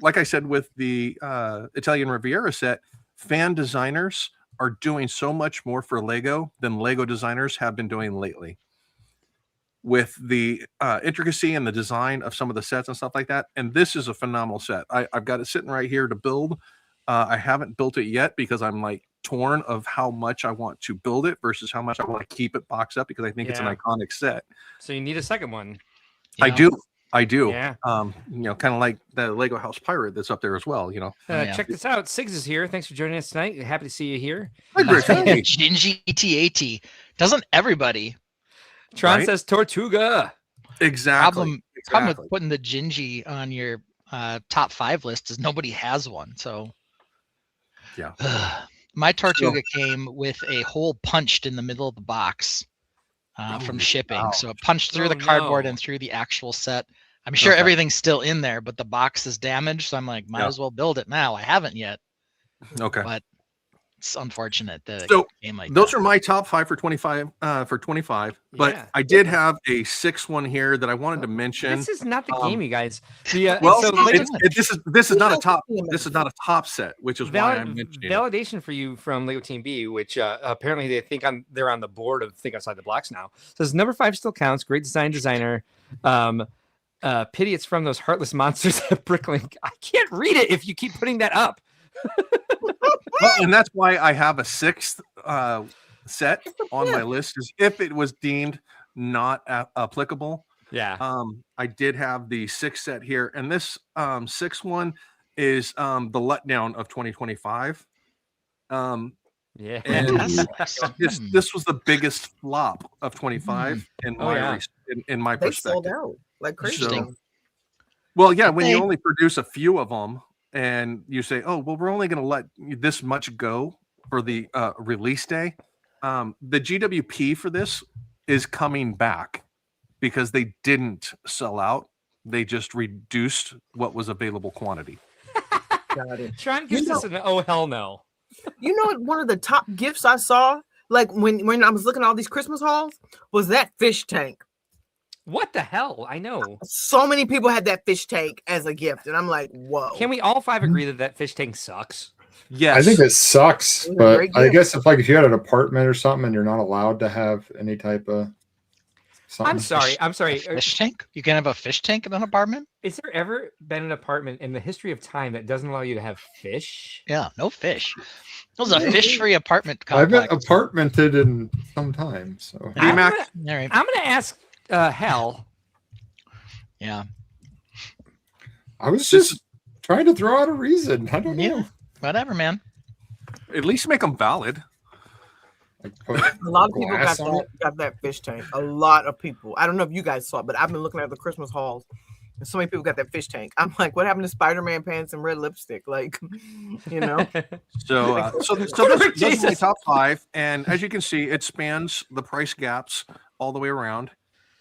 like I said, with the Italian Riviera set, fan designers are doing so much more for Lego than Lego designers have been doing lately. with the intricacy and the design of some of the sets and stuff like that. And this is a phenomenal set. I've got it sitting right here to build. I haven't built it yet because I'm like torn of how much I want to build it versus how much I want to keep it boxed up because I think it's an iconic set. So you need a second one. I do. Yeah. Kind of like the Lego House Pirate that's up there as well. Check this out. Siggs is here. Thanks for joining us tonight. Happy to see you here. Hi, Greg. Hey. Gingy ETAT. Doesn't everybody? Tron Right? says Tortuga. Exactly. Problem with putting the Gingy on your top 5 list is nobody has one. So Yeah. My Tortuga came with a hole punched in the middle of the box from shipping. wow. So it punched through the Oh, cardboard no. and through the actual set. I'm sure Okay. everything's still in there, but the box is damaged. So I'm like, might Yeah. as well build it now. I haven't yet, Okay. but it's unfortunate that it So came like those that. are my top 5 for 25. But Yeah. I did have a 6th one here that I wanted to mention. This is not the Um, game, you guys. The, Well, so it's- Lego, this is not a top. Yeah. This is not a top set, which is why I'm mentioning it. validation for you from Lego Team B, which apparently they think they're on the board of Think Outside the Blocks now. Says number 5 still counts. Great designer. Pity it's from those heartless monsters at Bricklink. I can't read it if you keep putting that up. Well, and that's why I have a 6th set on my list. Is if it was deemed not applicable. Yeah. I did have the 6th set here, and this 6th one is the letdown of 2025. Yeah. And Fantastic. this was the biggest flop of 25 in Oh, my yeah. in my They sold perspective. out like crazy. So- Well, yeah, when you Okay. only produce a few of them and you say, "Oh, well, we're only going to let this much go for the release day," the GWP for this is coming back because they didn't sell out. They just reduced what was available quantity. Got it. Tron gives us an oh hell no. You know what? One of the top gifts I saw, like when I was looking at all these Christmas hauls, was that fish tank. What the hell? I know. So many people had that fish tank as a gift, and I'm like, whoa. Can we all 5 agree that fish tank sucks? Yes, I think it sucks, It was a but great I gift. guess if you had an apartment or something and you're not allowed to have any type of something. I'm sorry. I'm sorry. A fish tank? You can have a fish tank in an apartment? Is there ever been an apartment in the history of time that doesn't allow you to have fish? Yeah, no fish. It was a fish-free apartment I've been complex. apartmented in some time, so I'm VMAX. gonna, All right. I'm gonna ask Hal. Yeah. I was just trying to throw out a reason. I don't know. Yeah. Whatever, man. at least make them valid. Like put A lot of people glass on it. got that fish tank. A lot of people. I don't know if you guys saw it, but I've been looking at the Christmas hauls, and so many people got that fish tank. I'm like, what happened to Spider-Man pants and red lipstick? Like, you know. So, those are my top 5, and as you can see, it spans the price gaps all the way around.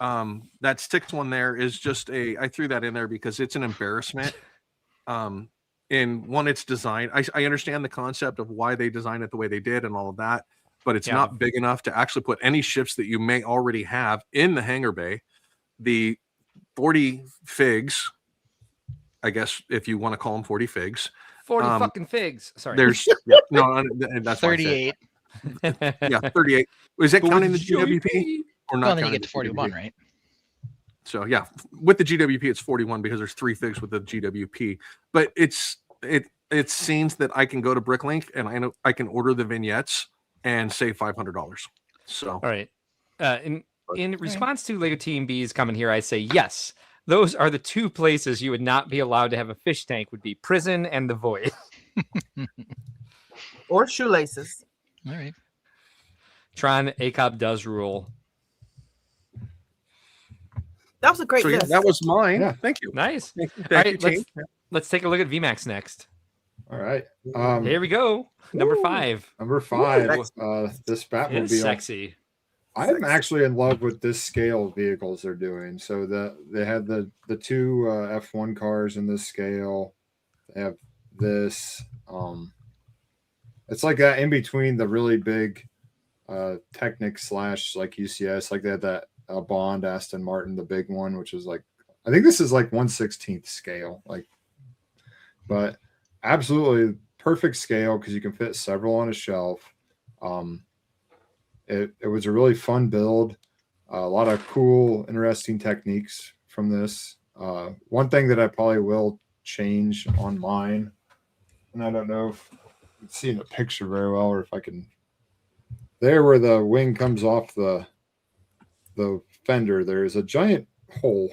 That 6th one there is just I threw that in there because it's an embarrassment. In one, its design. I understand the concept of why they designed it the way they did and all of that, but it's Yeah. not big enough to actually put any ships that you may already have in the hangar bay. The 40 figs, I guess if you want to call them 40 figs. 40 Um, fucking figs. Sorry. There's no, that's why I said- 38. Yeah, 38. Is that counting the GWP or not? Well, then you counting get the to 41, GWP? right? So yeah, with the GWP, it's 41 because there's 3 figs with the GWP. But it seems that I can go to Bricklink and I know I can order the vignettes and save $500. So All right. In response to Lego Team B's comment here, I say yes. Those are the 2 places you would not be allowed to have a fish tank. Would be prison and the void. Or shoelaces. All right. Tron ACOB does rule. That was a great so yeah, list. that was mine. Yeah. Thank you. Nice. Thank All you, right, team. let's take a look at VMAX next. All right. Here we go. Number Woo. 5. Number 5. Ooh. This It's Batmobile. sexy. I'm actually in love with this scale of vehicles they're doing. So they had the 2 F1 cars in this scale. They have this. It's like that in between the really big Technic / like UCS. Like they had that Bond Aston Martin, the big one, which is like I think this is like 1/16 scale. Like, but absolutely perfect scale because you can fit several on a shelf. It was a really fun build. A lot of cool, interesting techniques from this. One thing that I probably will change on mine, and I don't know if you can see in the picture very well, or if I can. There, where the wing comes off the fender, there is a giant hole.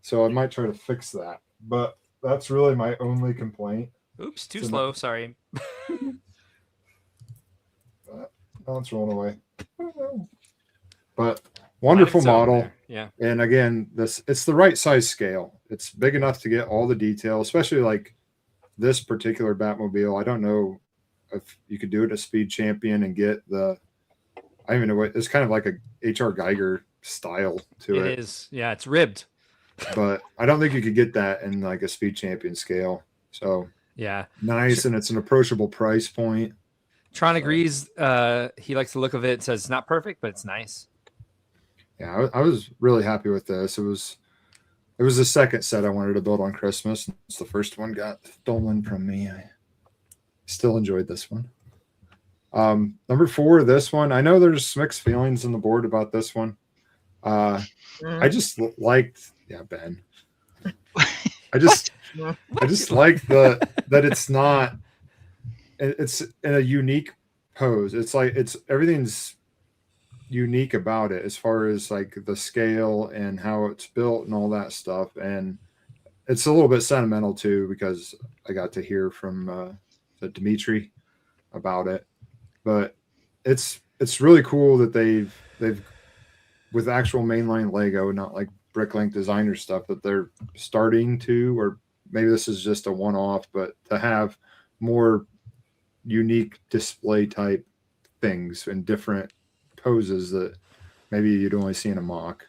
So I might try to fix that, but that's really my only complaint. Oops, too So slow. Sorry. Oh, it's rolling away. But wonderful Glad it's over model. there. Yeah. And again, it's the right size scale. It's big enough to get all the detail, especially like this particular Batmobile. I don't know if you could do it a Speed Champion and get I don't even know what it's kind of like a HR Geiger style to it. It is. Yeah, it's ribbed. But I don't think you could get that in like a Speed Champion scale. So Yeah. nice, and it's an approachable price point. Tron agrees. He likes the look of it. Says it's not perfect, but it's nice. Yeah, I was really happy with this. It was the second set I wanted to build on Christmas. It's the first one got stolen from me. I still enjoyed this one. Number 4, this one. I know there's mixed feelings on the board about this one. I just liked, Ben. I just like that it's not. It's in a unique pose. It's like everything's unique about it as far as like the scale and how it's built and all that stuff. And it's a little bit sentimental too, because I got to hear from Dimitri about it. But it's really cool that they've with actual mainline Lego, not like Bricklink designer stuff, that they're starting to, or maybe this is just a one-off, but to have more unique display type things in different poses that maybe you'd only see in a mock.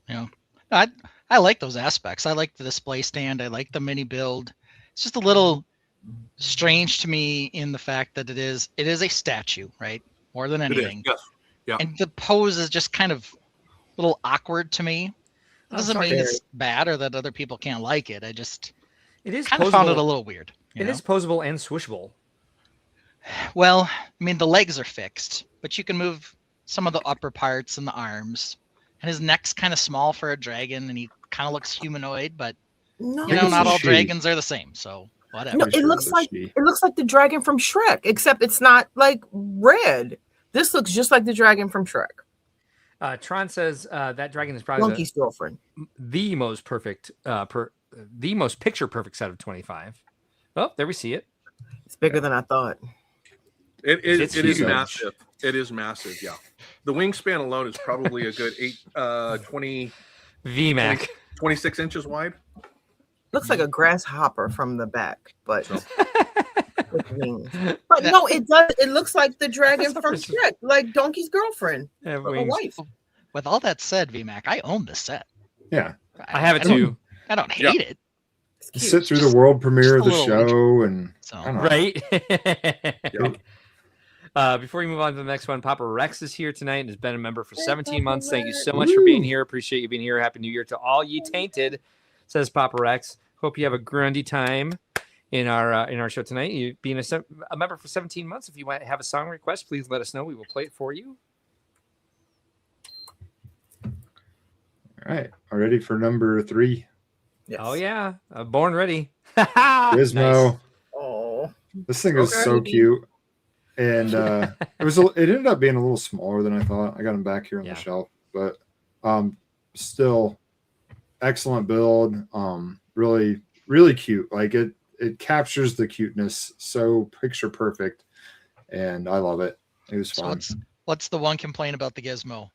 Yeah, I like those aspects. I like the display stand. I like the mini build. It's just a little strange to me in the fact that it is a statue, right? More than anything. Yes. Yeah. And the pose is just kind of a little awkward to me. It doesn't mean it's bad or that other people can't like it. I just It is kind of found it a little weird. It is posable and swishable. Well, I mean, the legs are fixed, but you can move some of the upper parts and the arms. And his neck's kind of small for a dragon, and he kind of looks humanoid, but No, not all dragons are the same. So whatever. No, it looks like the dragon from Shrek, except it's not like red. This looks just like the dragon from Shrek. Tron says that dragon is probably Monkey's girlfriend. the most perfect, the most picture perfect set of 25. Oh, there we see it. It's bigger than I thought. It is huge. massive. It is massive. Yeah. The wingspan alone is probably a good 20 VMAC. 26 inches wide. Looks like a grasshopper from the back, but with wings. But no, it does. It looks like the dragon from Shrek, like Donkey's girlfriend, Yeah, or wings. wife. With all that said, VMAC, I own this set. Yeah. I have it too. I don't hate it. It's cute. Sit through the world premiere of the just a little show, and So I don't know. Right? Before we move on to the next one, Papa Rex is here tonight and has been a member for 17 months. Thank you so much for being here. Appreciate you being here. Happy New Year to all ye tainted, says Papa Rex. Hope you have a grundy time in our show tonight. You being a member for 17 months. If you want to have a song request, please let us know. We will play it for you. All right. All ready for number 3? Yes. Oh yeah, born ready. Gizmo. Nice. Oh, This thing is so cute. And it ended up being a little smaller than I thought. I got him back here on Yeah. the shelf, but still excellent build. Really, really cute. Like it captures the cuteness so picture perfect, and I love it. It was So fun. what's the one complaint about the Gizmo?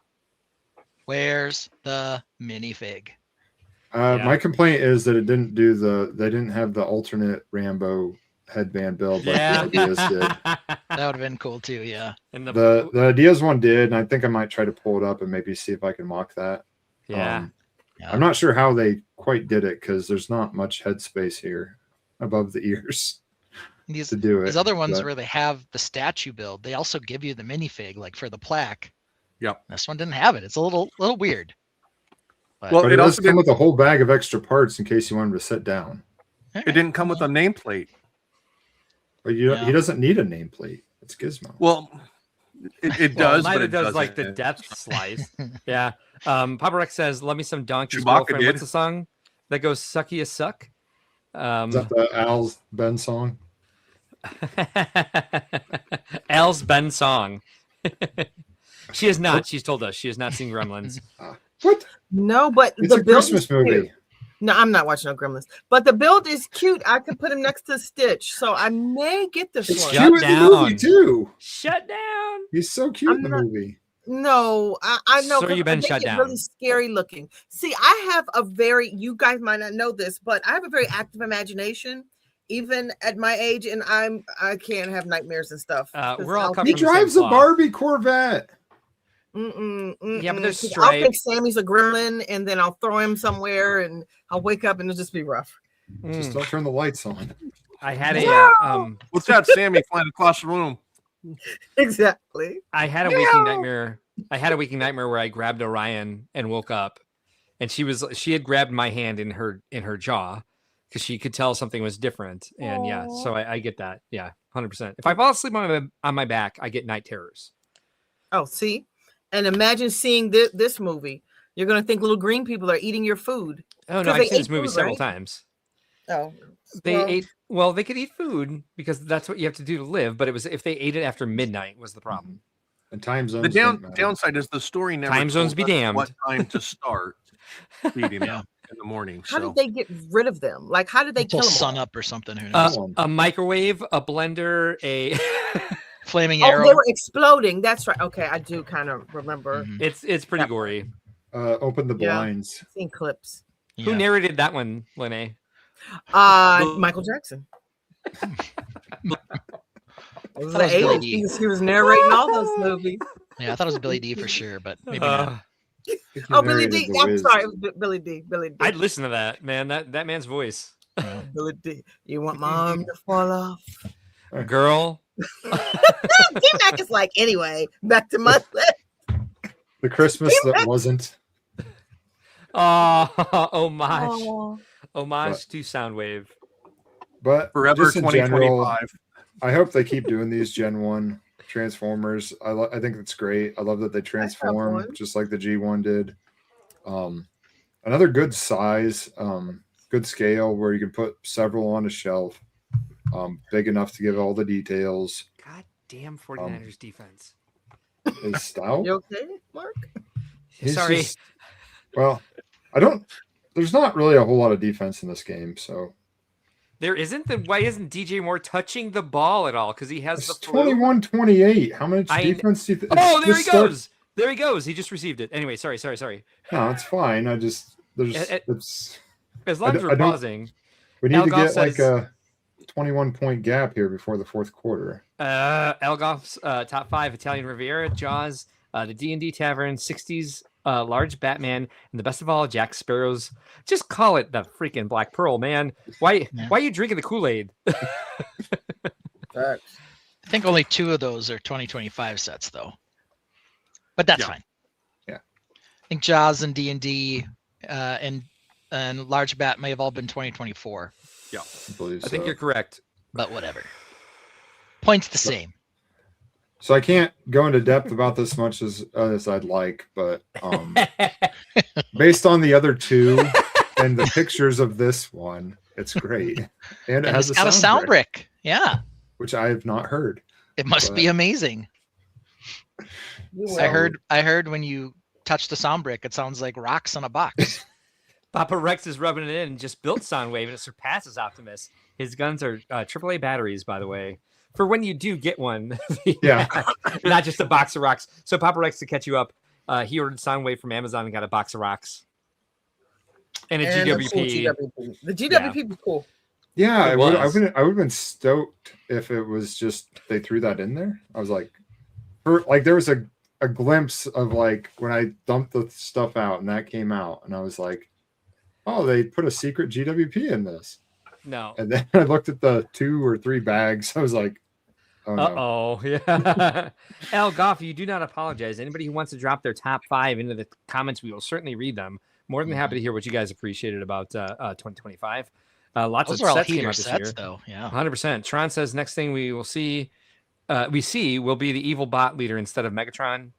Where's the minifig? My complaint is that they didn't have the alternate Rambo headband build like Yeah. the Ideas did. That would have been cool too. Yeah. And The Ideas one did, and I think I might try to pull it up and maybe see if I can mock that. yeah. I'm not sure how they quite did it because there's not much headspace here above the ears These to do it. these other ones but- where they have the statue build, they also give you the minifig, like for the plaque. Yep. This one didn't have it. It's a little weird. But Well, But it it does also come didn't, with a whole bag of extra parts in case you wanted to sit down. it didn't come with a nameplate. But Yeah. he doesn't need a nameplate. It's Gizmo. Well, It Well, does, but neither it does like the doesn't. depth slice. Yeah. Papa Rex says, "Love me some Donkey's Chewbacca girlfriend." did. What's the song that goes "Sucky as suck"? Is that the Al's Ben song? Al's Ben song. She is not. She's told us she has not seen Gremlins. What? No, but It's the a build Christmas is cute. movie. No, I'm not watching no Gremlins. But the build is cute. I could put him next to Stitch, so I may get this It's one. Shut cute in the movie down. too. Shut down. He's so cute I'm in the not- movie. No, I know. So 'cause you've been they shut get down. Really scary looking. See, I have a very. You guys might not know this, but I have a very active imagination, even at my age, and I can't have nightmares and stuff. 'cause We're all I'll- cut He from the same drives a cloth. Barbie Corvette. Yeah, but there's 'Cause I'll think stripe. Sammy's a gremlin, and then I'll throw him somewhere, and I'll wake up, and it'll just be rough. Just don't turn the lights on. I had a What's that, Sammy flying across the room? Exactly. I had a waking nightmare. I had a waking nightmare where I grabbed Orion and woke up, and she had grabbed my hand in her jaw because she could tell something was different. And yeah, so I get that. Yeah, 100%. If I fall asleep on my back, I get night terrors. Oh, see, and imagine seeing this movie. You're gonna think little green people are eating your food. Oh no, 'Cause I've they seen this ate movie food, several right? times. Oh, They well, ate. Well, they could eat food because that's what you have to do to live. But it was if they ate it after midnight was the problem. And time zones. The don't matter. downside is the story never Time zones told be us damned. what time to start feeding them in the morning. How So did they get rid of them? Like, how did they Until kill them? sun up or something. Who knows? A microwave, a blender, a Flaming Oh, arrow. they were exploding. That's right. Okay, I do kind of remember Mhm. it's pretty gory. Open the Yeah. blinds. seeing clips. Who Yeah. narrated that one, Lene? Michael Jackson. It was That was the Billy 80s. D. He was narrating all those movies. Yeah, I thought it was Billy D for sure, but maybe not. Uh, Oh, Billy Narrated D. The I'm Wiz. sorry, it was Billy D. Billy D. I'd listen to that, man. That man's voice. Billy D. You want my arm to fall off? Girl. T-Mac is like, anyway, back to my list. The Christmas that wasn't. Oh, homage. Oh. Homage What? to Soundwave. But forever just in general, 2025. I hope they keep doing these Gen 1 Transformers. I think that's great. I love that they transform one. just like the G1 did. Another good size, good scale where you can put several on a shelf, big enough to give all the details. God damn 49ers defense. Is stout. You okay, Mark? He's Sorry. just- well, there's not really a whole lot of defense in this game, so There isn't. Then why isn't DJ Moore touching the ball at all? Because he has it's the flu? 21-28. How much I- defense do you think? Oh, there he goes. There he goes. He just received it. Anyway, sorry. No, it's fine. There's It- it's As long I as don't- we're pausing. we need to Algoff get like says- a 21-point gap here before the fourth quarter. Elgoff's top 5 Italian Riviera, Jaws, the D&D Tavern, 60s large Batman, and the best of all, Jack Sparrow's. Just call it the freaking Black Pearl, man. Why are you drinking the Kool-Aid? I think only 2 of those are 2025 sets, though. But that's Yeah. fine. Yeah. I think Jaws and D&D and Large Bat may have all been 2024, I believe I think so. you're correct. but whatever. Points the same. So I can't go into depth about this much as I'd like, but based on the other two and the pictures of this one, it's great. And it And has it's got a sound brick. Yeah. which I have not heard. It must be amazing. You I will. heard when you touch the sound brick, it sounds like rocks on a box. Papa Rex is rubbing it in and just built Soundwave, and it surpasses Optimus. His guns are AAA batteries, by the way, for when you do get one. Yeah. Not just a box of rocks. So Papa Rex, to catch you up, he ordered Soundwave from Amazon and got a box of rocks. And a And GWP. cool GWP. The GWP was cool. Yeah, It I would was. have been stoked if it was just they threw that in there. I was like, there was a glimpse of like when I dumped the stuff out and that came out, and I was like, oh, they put a secret GWP in this. No. And then I looked at the 2 or 3 bags. I was like, oh no. Uh-oh. Yeah. Al Goff, you do not apologize. Anybody who wants to drop their top 5 into the comments, we will certainly read them. More than happy to hear what you guys appreciated about 2025. Lots Those of are all sets came heater out this sets, year. though. Yeah. 100%. Tron says next thing we will see we see will be the evil bot leader instead of Megatron.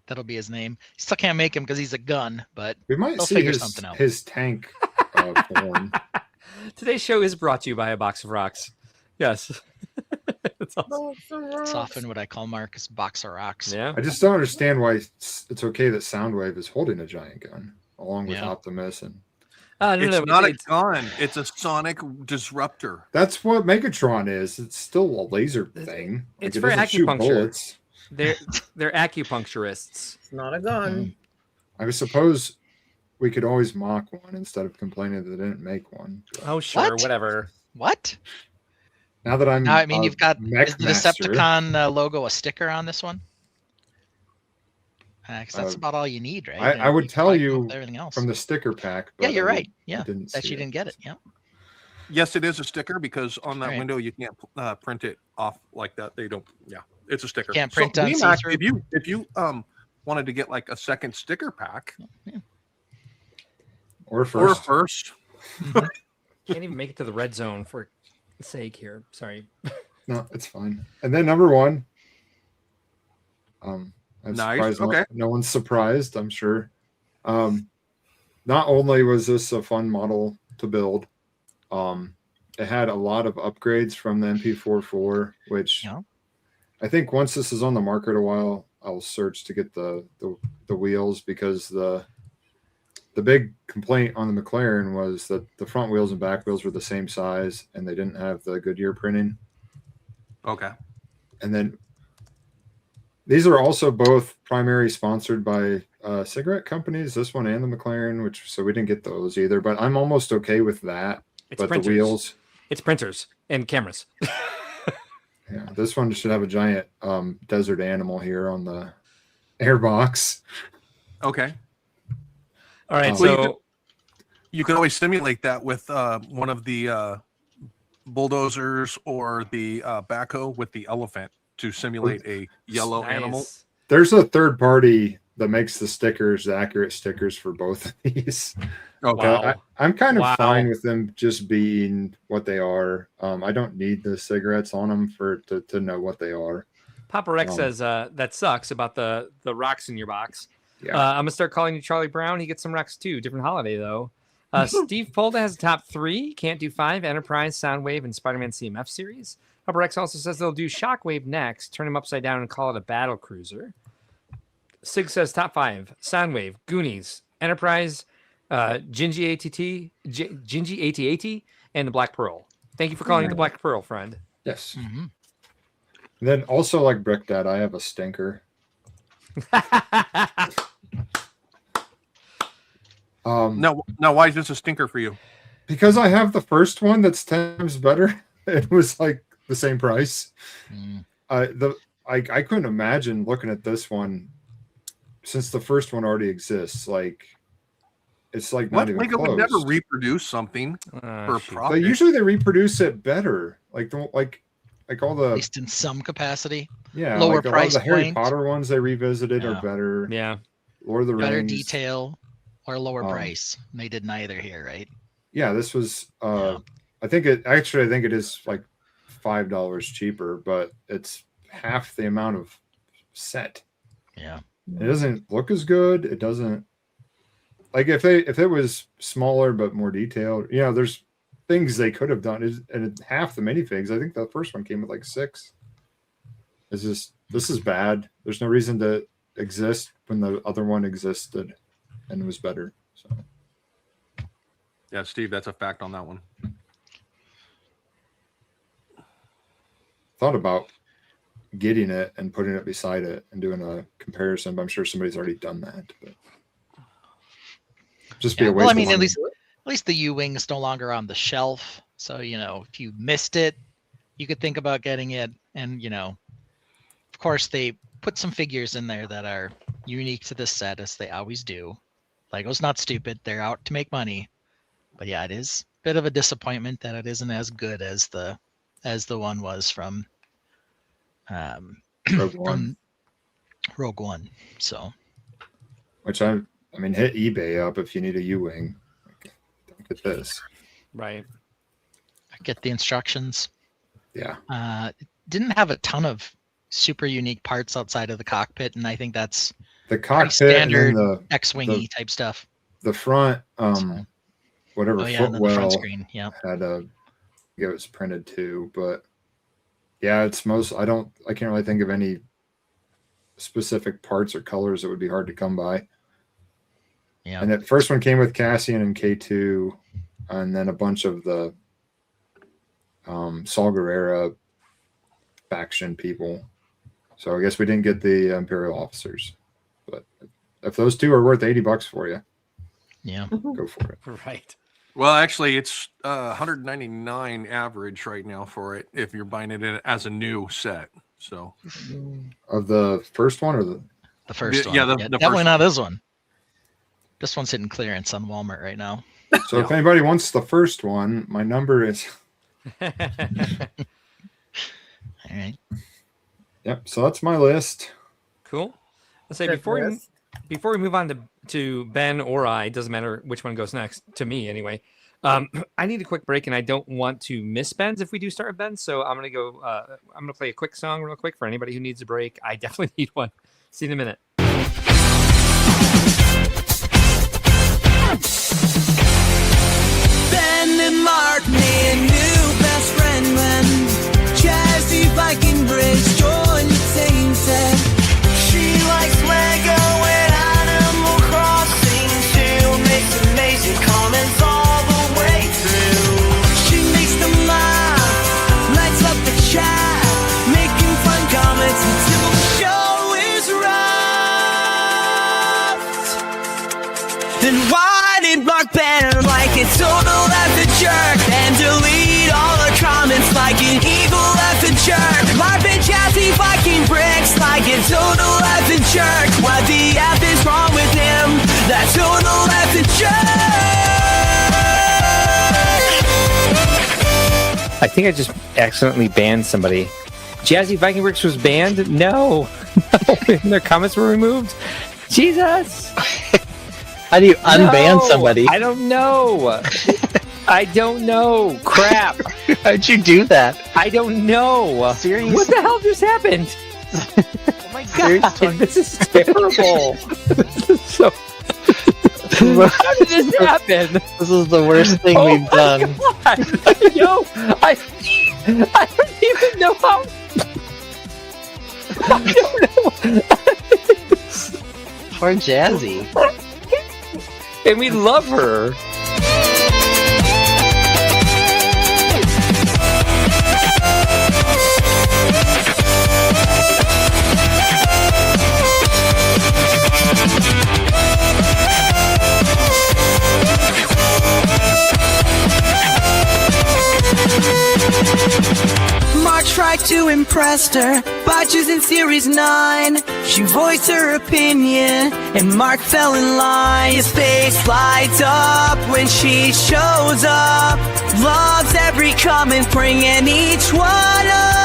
That'll be his name. Still can't make him because he's a gun, but We might they'll see figure his, something out. his tank form. Today's show is brought to you by a box of rocks. Yes. It's awesome. It's often what I call Marcus box of rocks. Yeah. I just don't understand why it's okay that Soundwave is holding a giant gun along with Yeah. Optimus, and It's not a gun. It's a sonic disruptor. that's what Megatron is. It's still a laser thing. It's it for doesn't shoot acupuncture. bullets. They're acupuncturists. It's not a gun. I suppose we could always mock one instead of complaining that they didn't make one. Oh sure, What? whatever. What? Now that I'm, No, I mean, you've got Mech is the Master, Decepticon logo a sticker on this one? Because that's Uh, about all you need, right? I would You tell probably come up you with everything else. from the sticker pack. Yeah, but you're I right. Yeah, didn't that see you it. didn't get it. Yeah. Yes, it is a sticker because on that Right. window you can't print it off like that. They don't. Yeah, it's a sticker. Can't print on WeMac, see-through? if you wanted to get like a second sticker pack Or or a first. first, Can't even make it to the red zone for sake here. Sorry. No, it's fine. And then number one. I'm Nice, surprised okay. no one's surprised, I'm sure. Not only was this a fun model to build, it had a lot of upgrades from the MP44, which Yeah. I think once this is on the market a while, I'll search to get the wheels, because the big complaint on the McLaren was that the front wheels and back wheels were the same size and they didn't have the Goodyear printing. okay. And then these are also both primary sponsored by cigarette companies, this one and the McLaren, so we didn't get those either, but I'm almost okay with that. It's But printers. the wheels, It's printers and cameras. yeah, this one should have a giant desert animal here on the airbox. Okay. All right, Well, so You could always simulate that with one of the bulldozers or the backhoe with the elephant to simulate a yellow animal. nice. There's a third party that makes the stickers, the accurate stickers for both of these. Okay. Wow. I'm kind of Wow. fine with them just being what they are. I don't need the cigarettes on them to know what they are. Papa Rex Um, says that sucks about the rocks in your box. Yeah. I'm gonna start calling you Charlie Brown. He gets some Rex too. Different holiday though. Steve Polda has a top 3. Can't do 5. Enterprise, Soundwave, and Spider-Man CMF series. Papa Rex also says they'll do Shockwave next. Turn him upside down and call it a battle cruiser. Sig says top 5: Soundwave, Goonies, Enterprise, Gingy AT-AT, and the Black Pearl. Thank you for calling it the Black Pearl, friend. Yes. Mm-hmm. And then also, like Brick Dad, I have a stinker. Now, why is this a stinker for you? Because I have the first one that's 10 times better. It was like the same price. Mm. I couldn't imagine looking at this one, since the first one already exists. Like, it's like What not even Lego close. would never reproduce something for Shoot. profit? Usually they reproduce it better. Like all At the least in some capacity. yeah, lower like a lot of price the Harry point. Potter ones they revisited Yeah. are better. Yeah. Lord of the Better Rings. detail or lower Um, price. They did neither here, right? Yeah, this was Yeah. I think it is like $5 cheaper, but it's half the amount of set. Yeah. It doesn't look as good. It doesn't, like, if it was smaller but more detailed, there's things they could have done. And half the minifigs, I think the first one came with like 6. It's just, this is bad. There's no reason to exist when the other one existed and was better. So Yeah, Steve, that's a fact on that one. thought about getting it and putting it beside it and doing a comparison, but I'm sure somebody's already done that. But just be Yeah, a waste well, I of mean, at money. least the U-Wing is no longer on the shelf. So, if you missed it, you could think about getting it. And, of course, they put some figures in there that are unique to this set, as they always do. Lego's not stupid. They're out to make money. But yeah, it is a bit of a disappointment that it isn't as good as the one was from Rogue One. from Rogue One. So Which I mean, hit eBay up if you need a U-Wing. Don't get this. Right. get the instructions. Yeah. didn't have a ton of super unique parts outside of the cockpit, and I think that's The pretty cockpit and standard then X-wingy type stuff. the front, So- whatever Oh yeah, and then the front footwell screen. Yeah. had a, it was printed too, but yeah, it's most, I can't really think of any specific parts or colors that would be hard to come by. Yeah. And that first one came with Cassian and K2, and then a bunch of the Saw Gerrera faction people. So I guess we didn't get the Imperial officers, but if those two are worth $80 for you, Yeah. go for it. Right. Well, actually, it's $199 average right now for it if you're buying it as a new set. So Of the first one or the The first one. yeah, the Definitely first not this one. This one's hitting clearance on Walmart right now. so if anybody wants the first one, my number is All right. yep. So that's my list. Cool. Let's say Good before we move on to Ben or I, doesn't matter which one goes next, to me anyway. I need a quick break, and I don't want to miss Ben's if we do start with Ben. So I'm gonna go. I'm gonna play a quick song real quick for anybody who needs a break. I definitely need one. See you in a minute. Ben and Mark made a new best friend when Jazzy Viking Bridge joined the Tainted. She likes Lego and Animal Crossing too. Makes amazing comments all the way through. She makes them laugh, lights up the chat, making fun comments until the show is wrapped. Then why did Mark banter like a total effing jerk and delete all the comments like an evil effing jerk? Mark and Jazzy Viking bricks like a total effing jerk. What the F is wrong with him? That total effing jerk. I think I just accidentally banned somebody. Jazzy Viking Bricks was banned? No. No. Their comments were removed? Jesus. How do you unban No, somebody? I don't know. I don't know. Crap. How'd you do that? I don't know. Seriously? What the hell just happened? Oh my god. This is terrible. This is so. How did this happen? This is the worst thing we've done. God. Yo, I don't even know how. I don't know. Poor Jazzy. And we love her. Mark tried to impress her by choosing Series 9. She voiced her opinion, and Mark fell in line. His face lights up when she shows up. Loves every comment, bringing each one up.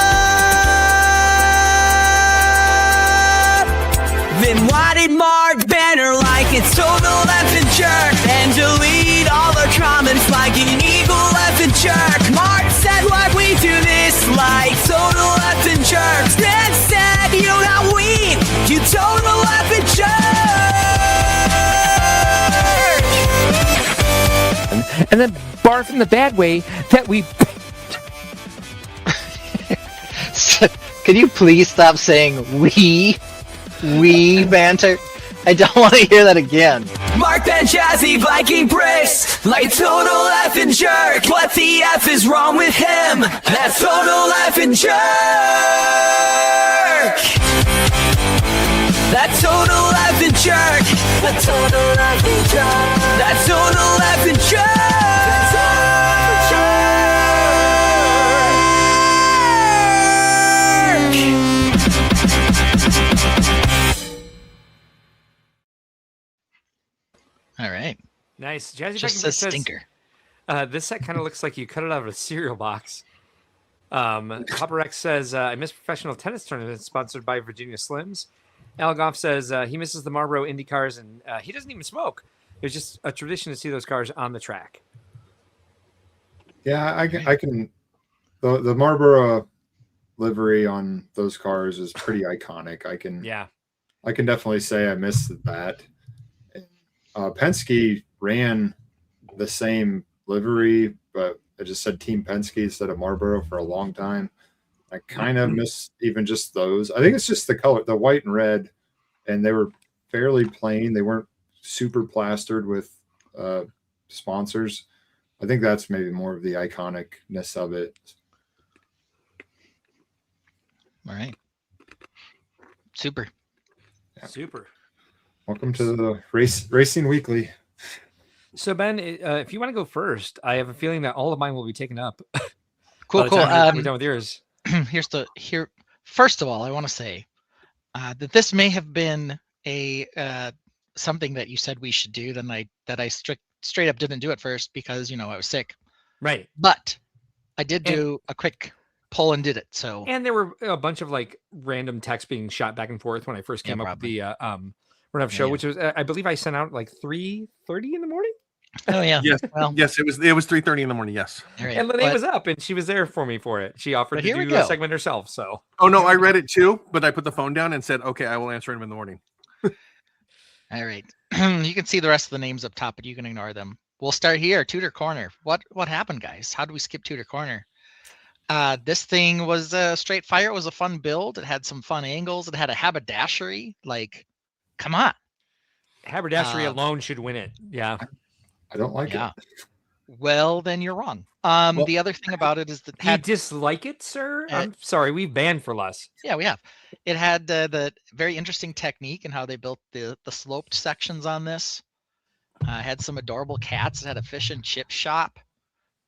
Then why did Mark ban her like it's total effing jerk and delete all her comments like an evil effing jerk? Mark said why we do this like total effing jerks. Then said you got weed, you total effing jerk. And then barf in the bad way that we. Can you please stop saying we banter? I don't want to hear that again. Mark and Jazzy Viking bricks like total effing jerk. What the F is wrong with him? That's total effing jerk. That total effing jerk. The total effing jerk. That total effing All right. Nice. Jazzy Just Viking a says, stinker. this set kind of looks like you cut it out of a cereal box. Hopper X says, I miss professional tennis tournaments sponsored by Virginia Slims. Algoff says he misses the Marlboro Indy cars, and he doesn't even smoke. It's just a tradition to see those cars on the track. Yeah, I can. The Marlboro livery on those cars is pretty iconic. I can definitely say I missed that. Penske ran the same livery, but I just said Team Penske instead of Marlboro for a long time. I kind of miss even just those. I think it's just the color, the white and red, and they were fairly plain. They weren't super plastered with sponsors. I think that's maybe more of the iconicness of it. All right. Super. Yeah. Super. Welcome to the Racing Weekly. So Ben, if you want to go first, I have a feeling that all of mine will be taken up. Cool. By the time we're done with yours. First of all, I want to say that this may have been a something that you said we should do, that I straight up didn't do at first because I was sick. Right. But I did do a quick poll and did it. So and there were a bunch of like random texts being shot back and forth when I first came up with the Run Up show, which was I believe I sent out like 3:30 in the morning. Oh yeah. Yes. Well, Yes, it was 3:30 in the morning. Yes. right, And Lene was up and she was there for me for it. She offered to do a segment herself. So Oh no, I read it too, but I put the phone down and said, "Okay, I will answer him in the morning." All right. You can see the rest of the names up top, but you can ignore them. We'll start here. Tudor Corner. What happened, guys? How did we skip Tudor Corner? This thing was straight fire. It was a fun build. It had some fun angles. It had a haberdashery. Like, come on. haberdashery alone should win it. Yeah. I don't like it. Well, then you're wrong. The other thing about it is that You dislike it, sir? I'm sorry, we've banned for less. Yeah, we have. It had the very interesting technique and how they built the sloped sections on this. Had some adorable cats. It had a fish and chip shop.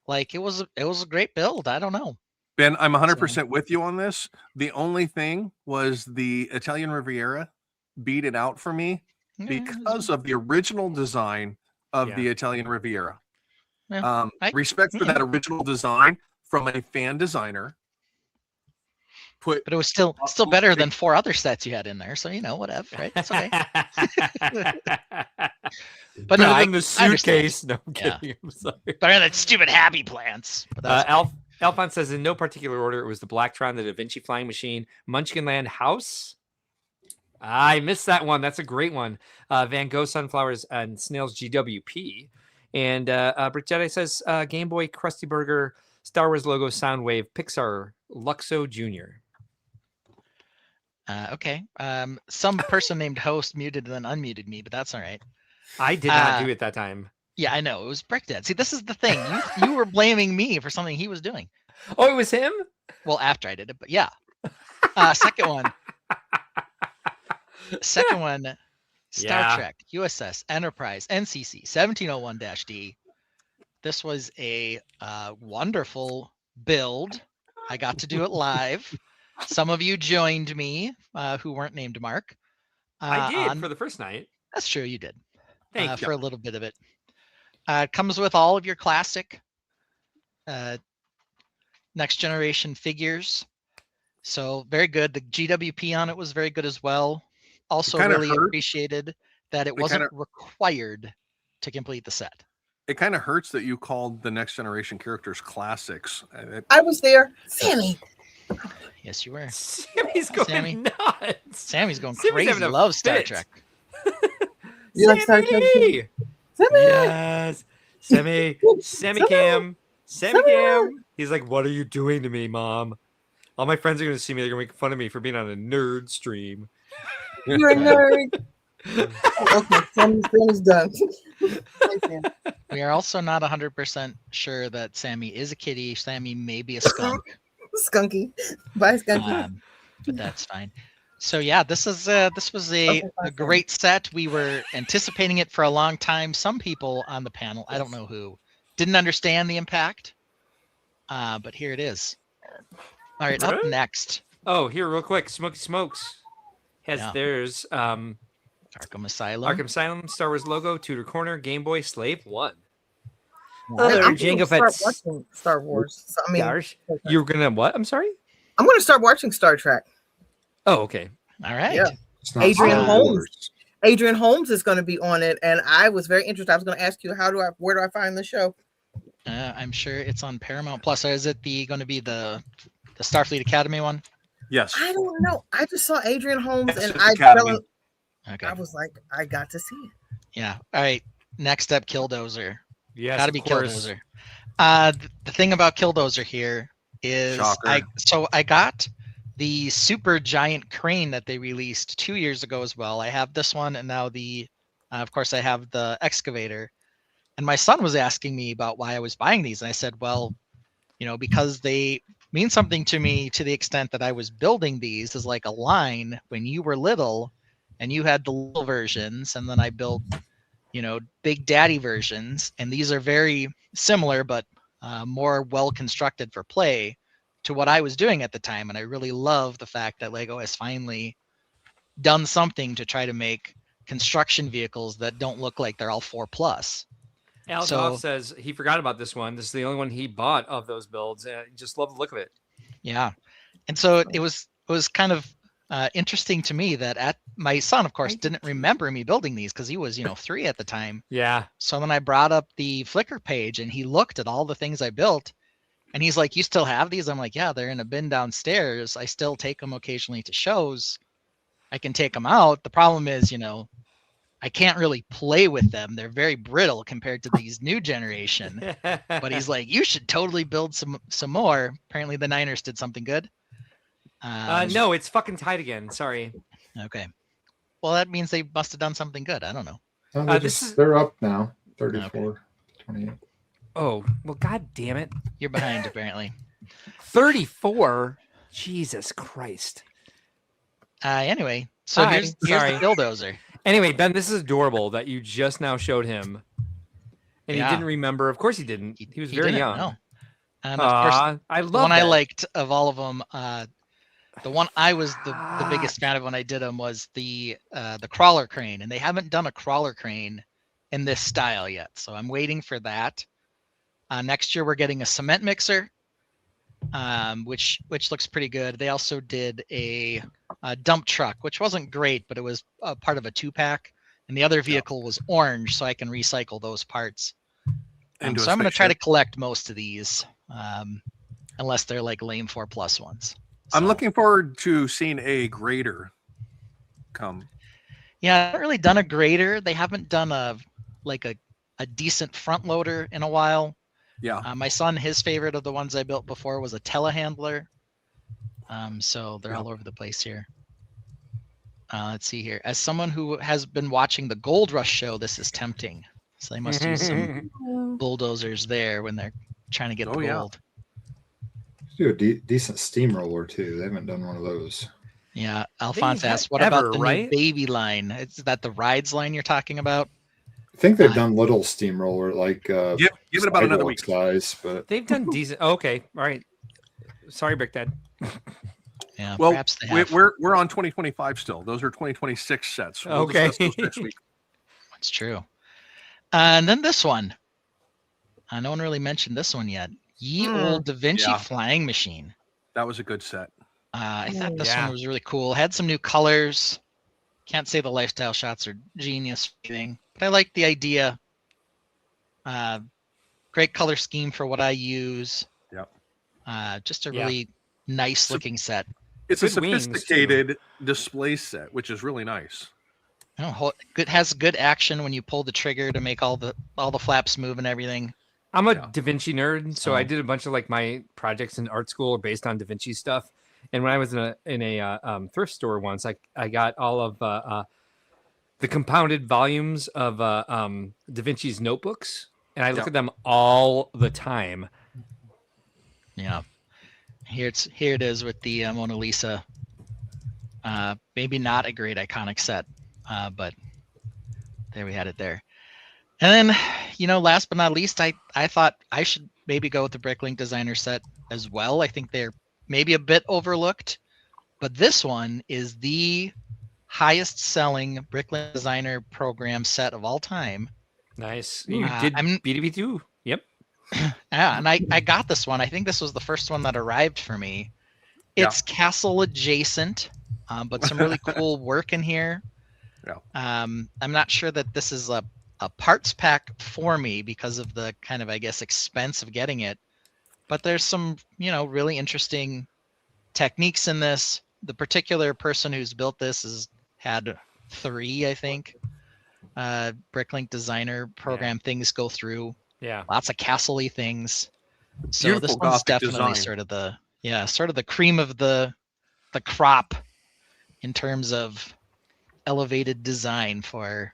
Like it was a great build. I don't know. Ben, I'm 100% with you on this. The only thing was the Italian Riviera beat it out for me because of the original design of the Italian Riviera. Yeah, respect for that original design from a fan designer. But it was still better than 4 other sets you had in there. So whatever, right? It's okay. But better than the suitcase. No, I'm kidding. I'm sorry. Better than stupid happy plants. Alphonse says in no particular order, it was the Blacktron, the Da Vinci Flying Machine, Munchkinland House. I missed that one. That's a great one. Van Gogh Sunflowers and Snails GWP. And Brick Jedi says Game Boy, Krusty Burger, Star Wars logo, Soundwave, Pixar, Luxo Jr. Okay. Some person named host muted and then unmuted me, but that's all right. I did not do it that time. Yeah, I know. It was Brick Dead. See, this is the thing. You were blaming me for something he was doing. Oh, it was him? Well, after I did it, but yeah. Second one. Star Trek, USS, Enterprise, NCC, 1701-D. This was a wonderful build. I got to do it live. Some of you joined me who weren't named Mark. I did for the first night. That's true, you did. Thank you. For a little bit of it. It comes with all of your classic next generation figures. So very good. The GWP on it was very good as well. Also really appreciated that it wasn't required to complete the set. It kind of hurts that you called the next generation characters classics. I was there. Sammy. Yes, you were. Sammy's going nuts. Sammy's going crazy. Loves Star Trek. You like Star Trek? Sammy. Yes. Sammy Cam. He's like, what are you doing to me, Mom? All my friends are going to see me. They're going to make fun of me for being on a nerd stream. You're a nerd. Okay, Sammy's done. We are also not 100% sure that Sammy is a kitty. Sammy may be a skunk. Skunky. Bye, Skunky. But that's fine. So yeah, this was a great set. We were anticipating it for a long time. Some people on the panel, I don't know who, didn't understand the impact. But here it is. All right, up next. Oh, here real quick. Smoky Smokes has theirs. Arkham Asylum, Star Wars logo, Tudor Corner, Game Boy, Slave 1. I'm Jango start watching Star Wars. So, I mean, you're gonna what? I'm sorry. I'm gonna start watching Star Trek. Oh, okay. All right. Yeah. Adrian Holmes is going to be on it, and I was very interested. I was going to ask you, where do I find the show? I'm sure it's on Paramount Plus. Or is it going to be the Starfleet Academy one? Yes. I don't know. I just saw Adrian Holmes Yes, and it's I Academy. Okay. I was like, I got to see it. Yeah. All right. Next up, Killdozer. Yes, Gotta of be course. Killdozer. The thing about Killdozer here is Shocker. I got the super giant crane that they released 2 years ago as well. I have this one, and now of course, I have the excavator. And my son was asking me about why I was buying these, and I said, well, because they mean something to me to the extent that I was building these as like a line when you were little, and you had the little versions, and then I built, Big Daddy versions, and these are very similar, but more well constructed for play to what I was doing at the time. And I really love the fact that Lego has finally done something to try to make construction vehicles that don't look like they're all 4+. Al Goff says he forgot about this one. This is the only one he bought of those builds. Just love the look of it. Yeah, and so it was kind of interesting to me that my son, of course, didn't remember me building these because he was 3 at the time. Yeah. So then I brought up the Flickr page and he looked at all the things I built, and he's like, "You still have these?" I'm like, "Yeah, they're in a bin downstairs. I still take them occasionally to shows. I can take them out. The problem is, I can't really play with them. They're very brittle compared to these new generation." But he's like, "You should totally build some more." Apparently the Niners did something good. No, it's fucking tied again. Sorry. Okay. Well, that means they must have done something good. I don't know. No, they're up now. 34, 28. Oh, well, god damn it. You're behind, apparently. 34? Jesus Christ. Anyway, so Hi, here's the sorry. Killdozer. Anyway, Ben, this is adorable that you just now showed him. And he didn't remember. Of course he didn't. He was very young. No. And of course, I love the one that. I liked of all of them, the one I was the biggest fan of when I did them was the crawler crane. And they haven't done a crawler crane in this style yet. So I'm waiting for that. Next year, we're getting a cement mixer, which looks pretty good. They also did a dump truck, which wasn't great, but it was a part of a 2-pack. And the other vehicle was orange, so I can recycle those parts. So I'm going to try to collect most of these, unless they're like lame 4+ ones. So, I'm looking forward to seeing a grader come. Yeah, I haven't really done a grader. They haven't done a decent front loader in a while. Yeah. My son, his favorite of the ones I built before was a telehandler. So they're all over the place here. Let's see here. As someone who has been watching the Gold Rush show, this is tempting. So they must use some bulldozers there when they're trying to get the gold. Do a decent steamroller too. They haven't done one of those. Yeah, Alphonse asked, "What about the new baby line? Is that the rides line you're talking about?" I think they've done little steamroller, like give it about another week size, but they've done decent. Okay, all right. Sorry, Brick Dad. Yeah, well, perhaps they have. we're on 2025 still. Those are 2026 sets. We'll okay, discuss those next week. That's true. And then this one. No one really mentioned this one yet. Ye Old Da Vinci flying machine. That was a good set. I thought this one was really cool. Had some new colors. Can't say the lifestyle shots are genius or anything, but I like the idea. Great color scheme for what I use. Yep. Just a really nice looking set. It's good a sophisticated display set, which is really nice. Good, has good action when you pull the trigger to make all the flaps move and everything. I'm a Da Vinci nerd, so I did a bunch of like my projects in art school based on Da Vinci stuff. And when I was in a thrift store once, I got all of the compounded volumes of Da Vinci's notebooks, and I look at them all the time. Yeah, here it is with the Mona Lisa. Maybe not a great iconic set, but there we had it there. And then, last but not least, I thought I should maybe go with the Bricklink Designer set as well. I think they're maybe a bit overlooked, but this one is the highest selling Bricklink Designer program set of all time. Nice. You did BDB2. Yep. Yeah, and I got this one. I think this was the first one that arrived for me. It's castle adjacent, but some really cool work in here. Yeah. I'm not sure that this is a parts pack for me because of the kind of, I guess, expense of getting it. But there's some, really interesting techniques in this. The particular person who's built this has had 3, I think, Bricklink designer program things go through. Yeah. Lots of castle-y things. So Beautiful this one's Gothic definitely design. sort of the cream of the crop in terms of elevated design for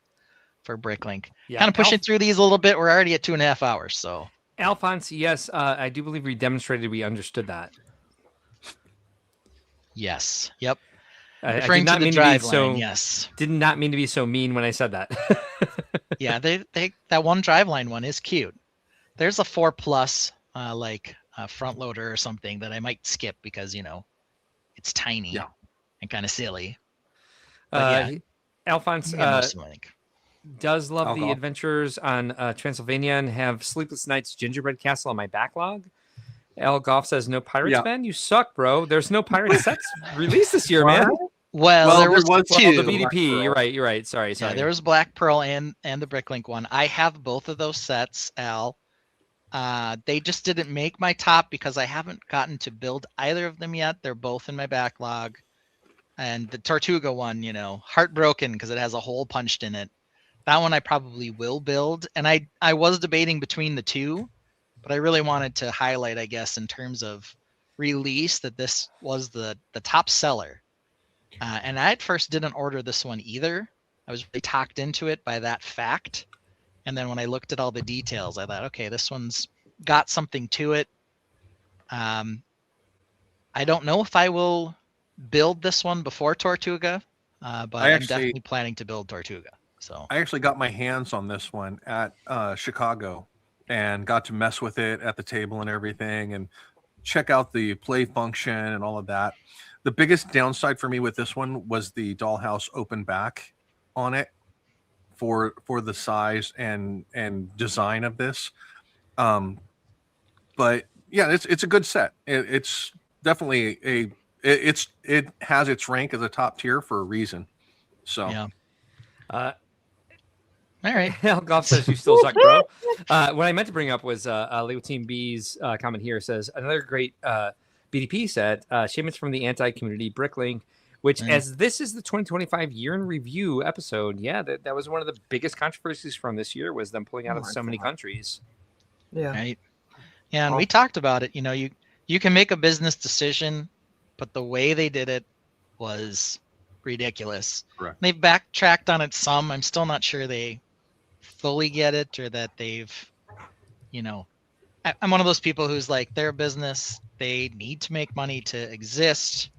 Bricklink. Yeah. Kind of pushing through these a little bit. We're already at 2.5 hours, so Alphonse, yes, I do believe we demonstrated we understood that. yes, yep. I Referring did not to the mean to be drive so line, yes. did not mean to be so mean when I said that. Yeah, they that one driveline one is cute. There's a 4+ like a front loader or something that I might skip because it's tiny and kind of silly. But yeah, Alphonse you get most of them, I think. does love the Alcohol. adventures on Transylvania and have Sleepless Nights Gingerbread Castle on my backlog. Al Goff says no pirates, Yeah. Ben. You suck, bro. There's no pirate sets released this year, man. Well, there was was 2. The BDP. You're right. Sorry. Yeah, there was Black Pearl and the Bricklink one. I have both of those sets, Al. They just didn't make my top because I haven't gotten to build either of them yet. They're both in my backlog. And the Tortuga one, heartbroken because it has a hole punched in it. That one I probably will build. And I was debating between the 2, but I really wanted to highlight, I guess, in terms of release that this was the top seller. And I at first didn't order this one either. I was really talked into it by that fact. And then when I looked at all the details, I thought, okay, this one's got something to it. I don't know if I will build this one before Tortuga, but I'm definitely planning to build Tortuga. So I actually got my hands on this one at Chicago and got to mess with it at the table and everything and check out the play function and all of that. The biggest downside for me with this one was the dollhouse open back on it for the size and design of this. But yeah, it's a good set. It's definitely it has its rank as a top tier for a reason. So yeah. All right. Al Goff says you still suck, bro. What I meant to bring up was Lego Team B's comment here says another great BDP set, shipments from the anti-community Bricklink, which as this is the 2025 year in review episode, that was one of the biggest controversies from this year was them pulling out of so many countries. Yeah. Right. Yeah, and we talked about it. You can make a business decision, but the way they did it was ridiculous. Correct. They've backtracked on it some. I'm still not sure they fully get it or that they've, I'm one of those people who's like, they're a business. They need to make money to exist,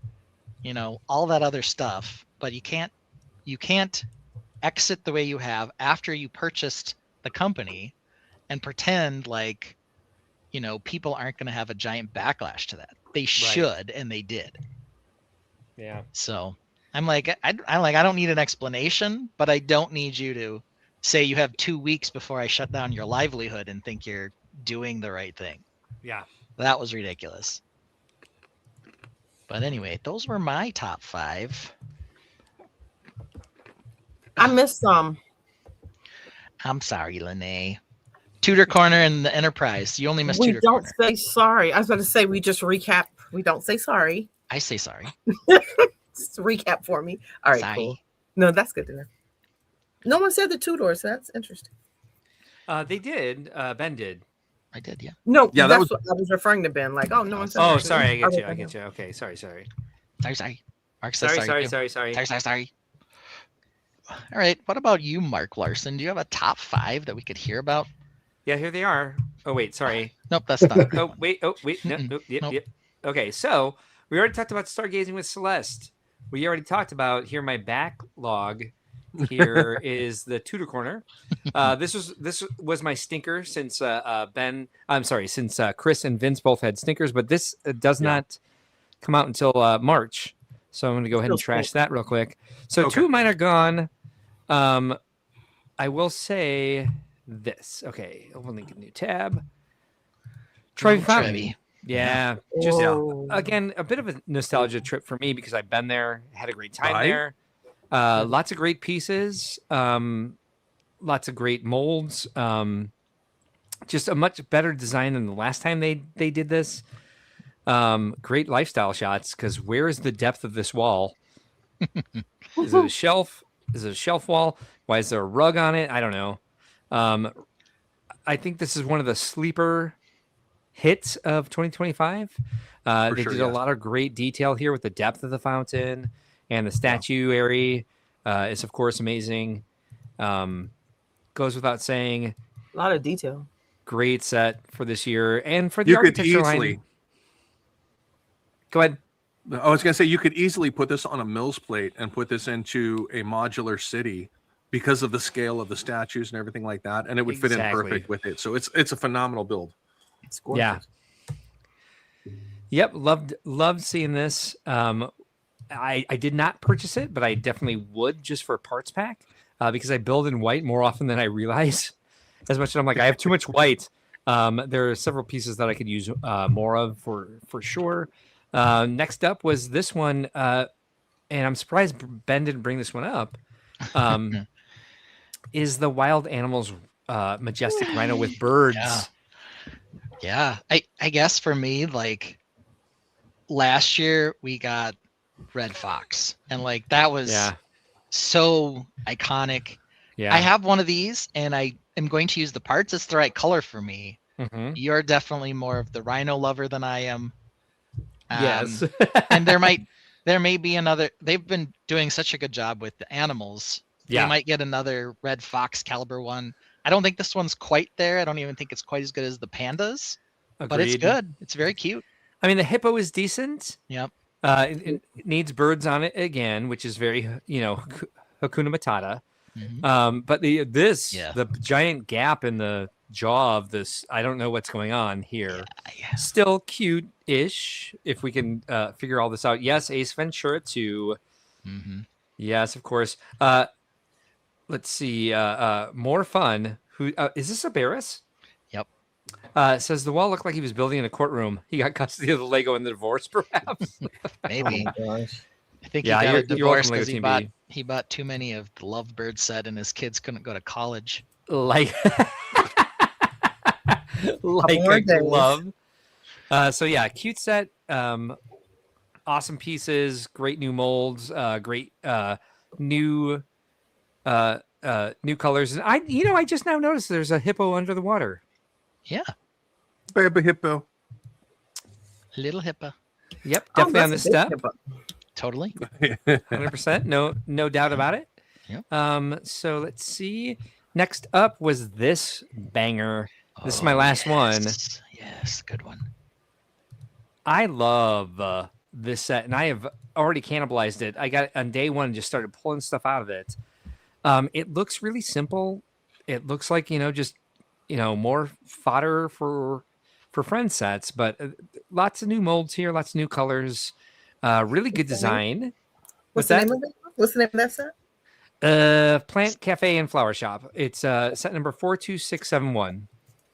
all that other stuff. But you can't exit the way you have after you purchased the company and pretend like, people aren't going to have a giant backlash to that. They should, and they did. Yeah. So I'm like, I don't need an explanation, but I don't need you to say you have 2 weeks before I shut down your livelihood and think you're doing the right thing. Yeah. That was ridiculous. But anyway, those were my top 5. I missed some. I'm sorry, Lene. Tudor Corner and the Enterprise. You only missed We Tudor don't Corner. say sorry. I was about to say we just recap. We don't say sorry. I say sorry. Just recap for me. All right, Sorry. cool. No, that's good to know. No one said the Tudors. So that's interesting. They did. Ben did. I did, yeah. No, Yeah, that's that what I was referring to Ben. Like, oh, no one said. Oh, that. sorry. I get you. Okay, I get you. Okay. Sorry. Sorry. Mark says Sorry. Sorry. All right. What about you, Mark Larson? Do you have a top 5 that we could hear about? Yeah, here they are. Oh, wait. Sorry. Nope, that's not. Oh, wait. No, nope. Yep. Okay. So we already talked about stargazing with Celeste. We already talked about here my backlog. Here is the Tudor Corner. This was my stinker since since Chris and Vince both had stinkers, but this does not come out until March. So I'm going to go ahead and trash that real quick. So 2 of mine are gone. I will say this. Okay, open a new tab. Trevi Fountain. Yeah, just again a bit of a nostalgia trip for me because I've been there, had a great time there. Lots of great pieces, lots of great molds. Just a much better design than the last time they did this. Great lifestyle shots, because where is the depth of this wall? Is it a shelf? Is it a shelf wall? Why is there a rug on it? I don't know. I think this is one of the sleeper hits of 2025. They sure, did a yes. lot of great detail here with the depth of the fountain, and the statuary is, of course, amazing. Goes without saying, A lot of detail. great set for this year, and for the You could architecture easily. line. Go ahead. I was going to say you could easily put this on a Mills plate and put this into a modular city because of the scale of the statues and everything like that, and it would fit in Exactly. perfect with it. So it's a phenomenal build. It's gorgeous. Yeah. Yep, loved seeing this. I did not purchase it, but I definitely would just for a parts pack, because I build in white more often than I realize. As much as I'm like, I have too much white. There are several pieces that I could use more of for sure. Next up was this one, and I'm surprised Ben didn't bring this one up. Is the wild animals majestic rhino with birds? Yeah. I guess for me, like last year we got Red Fox, and like that was so iconic. Yeah. I have one of these, and I am going to use the parts. It's the right color for me. Mhm. You're definitely more of the rhino lover than I am. Yes. And there may be another. They've been doing such a good job with the animals. Yeah. We might get another Red Fox caliber one. I don't think this one's quite there. I don't even think it's quite as good as the pandas, but it's Agreed. good. It's very cute. I mean, the hippo is decent. Yep. It needs birds on it again, which is very, Hakuna Matata. Mhm. But the Yeah. giant gap in the jaw of this, I don't know what's going on here. Yeah. Still cute-ish, if we can figure all this out. Yes, Ace Ventura 2. Mm-hmm. Yes, of course. Let's see. More fun. Who is this? A Barris? Yep. Says the wall looked like he was building in a courtroom. He got custody of the Lego in the divorce, perhaps. Maybe. Gosh. I think Yeah, he got you're a divorce welcome, Lego because Team B. he bought too many of the Lovebird set, and his kids couldn't go to college. like like More a days. glove. So yeah, cute set. Awesome pieces. Great new molds. Great new new colors. And I just now noticed there's a hippo under the water. Yeah, Baby hippo. little hippo. Yep, Oh, definitely on that's this a big step. hippo. Totally. 100%. No doubt about it. Yep. So let's see. Next up was this banger. This is my last one. Yes, good one. I love this set, and I have already cannibalized it. I got it on day one and just started pulling stuff out of it. It looks really simple. It looks like, just, more fodder for friend sets, but lots of new molds here, lots of new colors, really good design. What's the name of it? What's the name of that set? Plant Cafe and Flower Shop. It's set number 42671.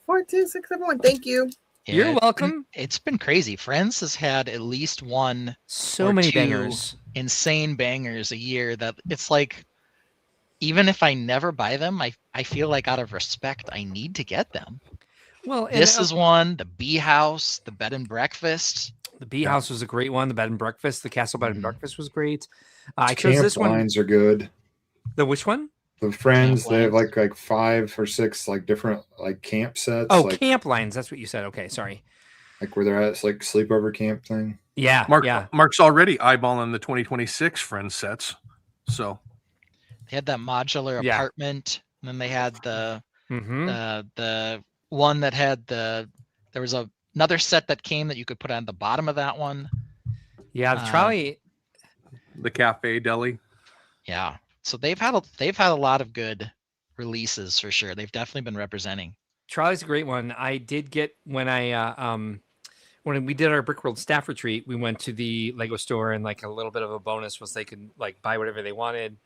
42671. Thank you. You're Yeah, welcome. It's been crazy. Friends has had at least one So or many two bangers. insane bangers a year that it's like, even if I never buy them, I feel like out of respect, I need to get them. Well, and This is one, the Bee House, the Bed and Breakfast. the Bee House was a great one. The Bed and Breakfast, the Castle Bed and Mhm. Breakfast was great. I chose Camp this one. lines are good. The which one? The friends, Camp they have lines. like 5 or 6 like different like camp sets. Oh, like, camp lines. That's what you said. Okay, sorry. like where they're at. It's like sleepover camp thing. Yeah, yeah. Mark's already eyeballing the 2026 friend sets. So They had that modular Yeah. apartment, and then they had the Mm-hmm. the one that had there was another set that came that you could put on the bottom of that one. Yeah, the trolley. the cafe deli. Yeah. So they've had a lot of good releases for sure. They've definitely been representing. Trolley's a great one. I did get when we did our Brickworld staff retreat, we went to the Lego store, and like a little bit of a bonus was they could like buy whatever they wanted.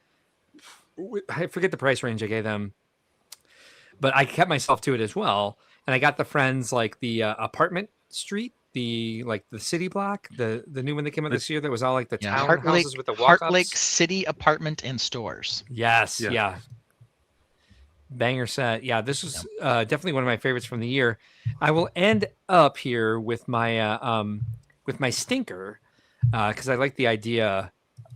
I forget the price range I gave them, but I kept myself to it as well. And I got the friends like the apartment street, the city block, the new one that came out this year that was all like the townhouses with the walk-ups. Heartlake City Apartment and Stores. Yes, Yeah. yeah. Banger set. Yeah, this was definitely one of my favorites from the year. I will end up here with my with my stinker because I like the idea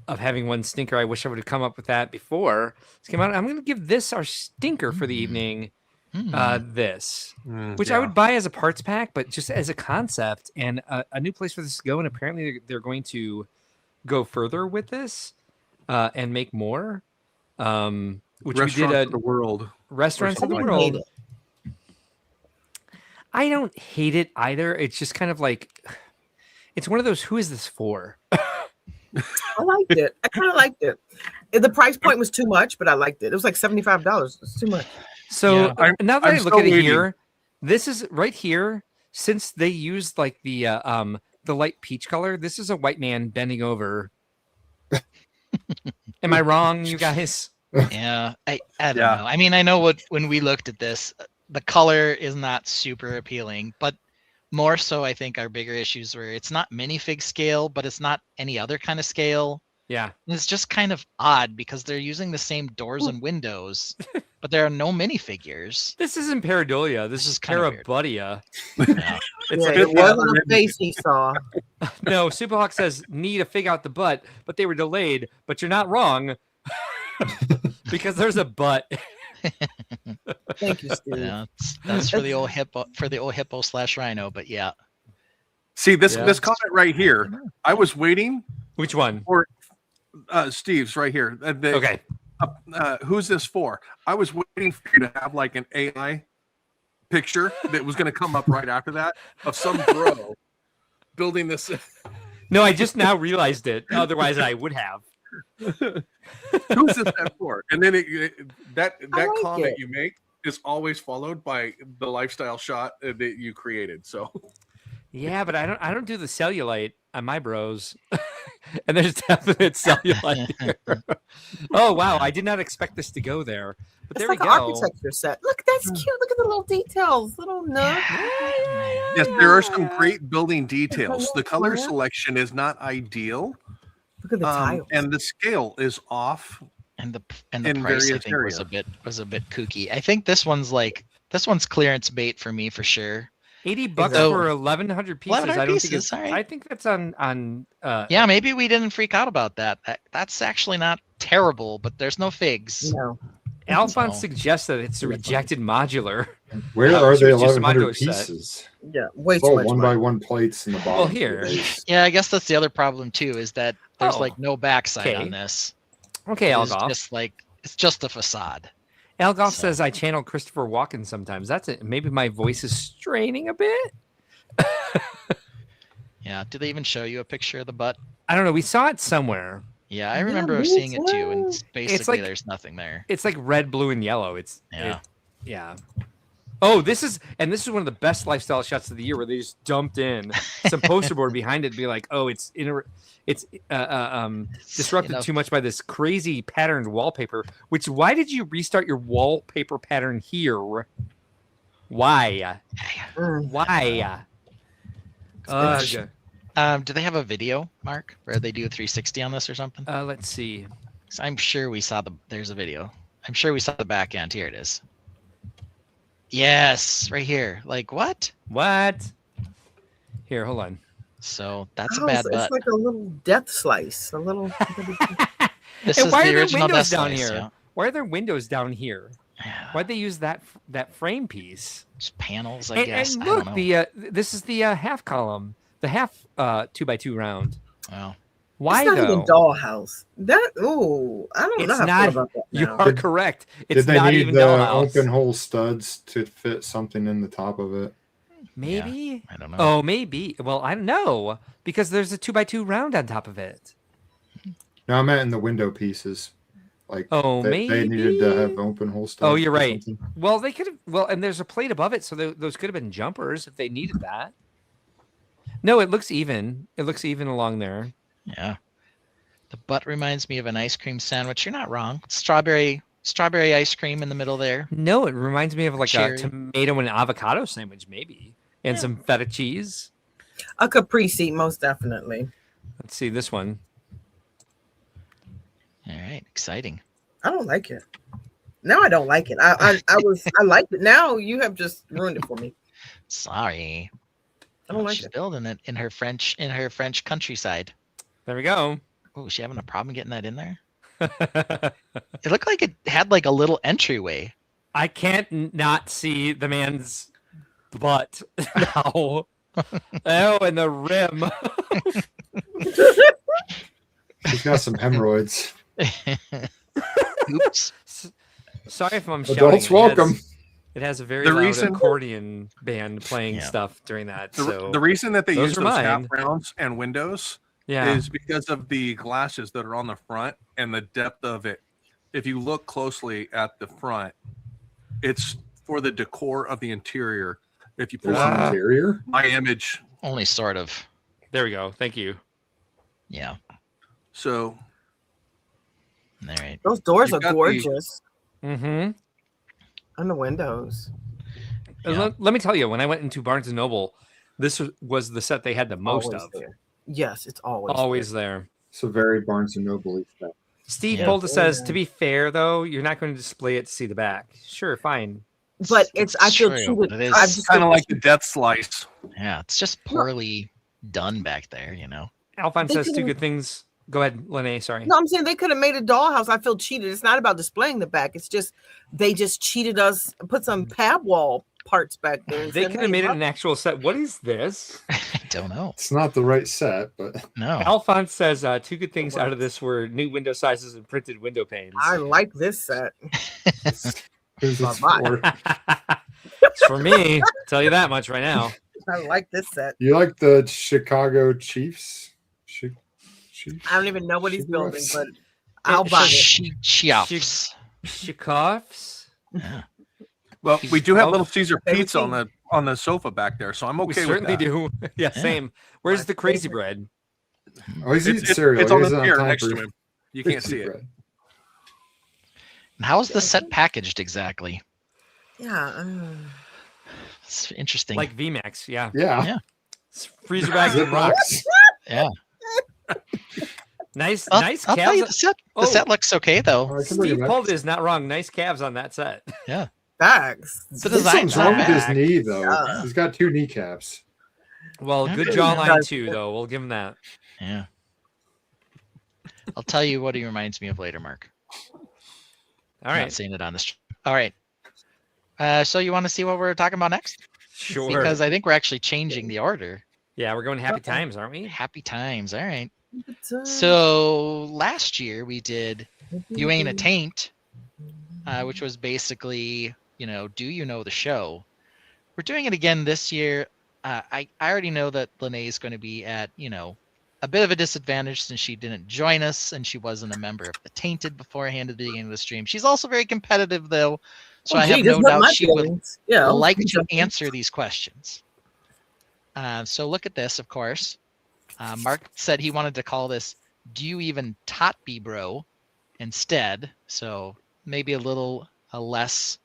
of having one stinker. I wish I would have come up with that before this came out. I'm going to give this our stinker for the evening. This, which I would buy as a parts pack, but just as a concept and a new place for this to go. And apparently they're going to go further with this and make more. Which Restaurants we did of the world. Restaurants of the I world. hate it. I don't hate it either. It's just kind of like it's one of those. Who is this for? I liked it. I kind of liked it. The price point was too much, but I liked it. It was like $75. It's too much. So Yeah. now that I'm I look still at it waiting. here, this is right here. Since they used like the light peach color, this is a white man bending over. Am I wrong, you guys? Yeah, I don't know. I mean, I know when we looked at this, the color is not super appealing, but more so, I think our bigger issues were it's not minifig scale, but it's not any other kind of scale. Yeah. And it's just kind of odd because they're using the same doors and windows, but there are no minifigures. This isn't pareidolia. This is kind of weird. Parabudia. Yeah. It's Yeah, like it wasn't a face he saw. no. Superhawk says need to fig out the butt, but they were delayed. But you're not wrong because there's a butt. Thank you, Steve. Yeah, that's for the old hippo / rhino, but yeah. See this Yeah. this comment right here. I was waiting Which one? for Steve's right here. Okay. Who's this for? I was waiting for you to have like an AI picture that was going to come up right after that of some bro building this. No, I just now realized it. Otherwise, I would have. Who's this that for? And then that like comment it. you make is always followed by the lifestyle shot that you created. So Yeah, but I don't do the cellulite on my bros. And there's definite cellulite here. Oh wow, I did not expect this to go there. But It's there like we an go. architecture set. Look, that's cute. Look at the little details, little nook. yes, there are some great building details. The color selection is not ideal, Look at the tiles. and the scale is off. And the In price I various think areas. was a bit kooky. I think this one's clearance bait for me for sure. $80 So- for 1,100 pieces. 1,100 I don't pieces, think it's. all right. I think that's on. Yeah, maybe we didn't freak out about that. That's actually not terrible, but there's no figs. No. Alphonse So- suggests that it's a rejected modular. Where Yeah, are so the it's just a 1,100 modular set. pieces? Yeah, way too Oh, much. one money. by one plates in the bottom. Well, of the here. base. Yeah, I guess that's the other problem too, is that there's Oh, like no backside okay. on this. Okay, It's Algoff. just it's just a facade. Algoff so- says I channel Christopher Walken sometimes. That's it. Maybe my voice is straining a bit. Yeah. Do they even show you a picture of the butt? I don't know. We saw it somewhere. Yeah, I Yeah, remember me seeing it too, and too. basically like- there's nothing there. It's like red, blue, and yellow. Yeah. Yeah. Oh, this is one of the best lifestyle shots of the year where they just dumped in some poster board behind it to be like, oh, it's disrupted Enough. too much by this crazy patterned wallpaper. Why did you restart your wallpaper pattern here? Why? Mm. Why? Ugh. Do they have a video, Mark, where they do a 360 on this or something? Let's see. 'Cause I'm sure we saw there's a video. I'm sure we saw the back end. Here it is. Yes, right here. Like what? What? Here, hold on. So that's a Oh, bad it's butt. like a little death slice. A little. This And is why the are there original windows death down slice, here? yeah. Why are there windows down here? Yeah. Why'd they use that frame piece? Just panels, I And, guess. and I look, don't know. this is the half column, the half 2x2 round. Well, Why It's not though? even dollhouse. That I don't know It's how I not- feel about that. You now. are correct. It's Did they not need even the dollhouse. open hole studs to fit something in the top of it? Maybe. I don't know. Oh, maybe. Well, I don't know because there's a 2x2 round on top of it. No, I meant in the window pieces. Like Oh, they needed to have open hole studs. Oh, you're or right. something. Well, they could have. Well, and there's a plate above it, so those could have been jumpers if they needed that. No, it looks even. It looks even along there. Yeah. The butt reminds me of an ice cream sandwich. You're not wrong. Strawberry ice cream in the middle there. No, it reminds me of like Cherry. a tomato and avocado sandwich, maybe, and some feta cheese. A Capri seat, most definitely. Let's see this one. All right, exciting. I don't like it. Now I don't like it. I liked it. Now you have just ruined it for me. Sorry. I don't like She's it. building it in her French countryside. There we go. Oh, is she having a problem getting that in there? It looked like it had like a little entryway. I can't not see the man's butt now. Oh, and the rim. He's got some hemorrhoids. Oops. Sorry if I'm Adults shouting. welcome. It has a very The loud reason- accordion band playing Yeah. stuff during that. The, So the reason that they those use are those mine. half rounds and windows yeah, is because of the glasses that are on the front and the depth of it. If you look closely at the front, it's for the decor of the interior. If you pull There's up an interior. my image, Only sort of. there we go. Thank you. Yeah. so All right. Those doors You've are got the- gorgeous. Mm-hmm. And the windows. Yeah. Let me tell you, when I went into Barnes and Noble, this was the set they had the most Always of. there. Yes, it's always Always there. It's a very Barnes and Noble stuff. Steve Yeah. Polda says, Yeah. to be fair, though, you're not going to display it to see the back. Sure, fine. But it's I feel True, cheated. but it is- I it's just kind of feel like the death slice. Yeah, it's just poorly done back there, you know. Alphon They says two could've- good things. Go ahead, Lene. Sorry. No, I'm saying they could have made a dollhouse. I feel cheated. It's not about displaying the back. It's just they just cheated us. Put some pad wall parts back there. and They said, could have "Hey, made it look." an actual set. What is this? I don't know. It's not the right set, but No. Alphonse says two good things out of this were new window sizes and printed window panes. I like this set. who's this Bye-bye. for? It's for me. Tell you that much right now. I like this set. You like the Chicago Chiefs? Chiefs? I don't even know what he's building, Chiefs? but I'll buy it. Chiafs. Shikoffs. Yeah. Well, we do have Oh, Little Caesar favorite pizza thing. on the sofa back there, so I'm We okay with certainly that. do. Yeah, Yeah. same. Where's My the crazy favorite. bread? Oh, he's eating cereal. It's He on doesn't the have chair time next for to him. You can't see it. bread. And how is the set packaged exactly? Yeah. It's interesting. Like VMAX. Yeah. Yeah. Yeah. It's freezer bags and rocks. yeah. Nice, I'll, nice I'll tell you, calves. the set looks okay though. Oh, I can bring Steve it back. Polda is not wrong. Nice calves on that set. Bags. The There's design's something not wrong with his bad. knee, though. Yeah. He's got two kneecaps. Well, good Okay. jawline too, though. We'll give him that. Yeah. I'll tell you what he reminds me of later, Mark. All I'm right. not saying it on this. All right. So you want to see what we're talking about next? Sure. Because I think we're actually changing the order. Yeah, we're going happy times, aren't we? Happy times. All right. So last year we did You Ain't a Taint, which was basically, do you know the show? We're doing it again this year. I already know that Lene is going to be at, a bit of a disadvantage since she didn't join us and she wasn't a member of the Tainted beforehand at the beginning of the stream. She's also very competitive though, so I have no doubt she would like to answer these questions. So look at this, of course. Mark said he wanted to call this "Do You Even TOtB, Bro?" instead. So maybe a little less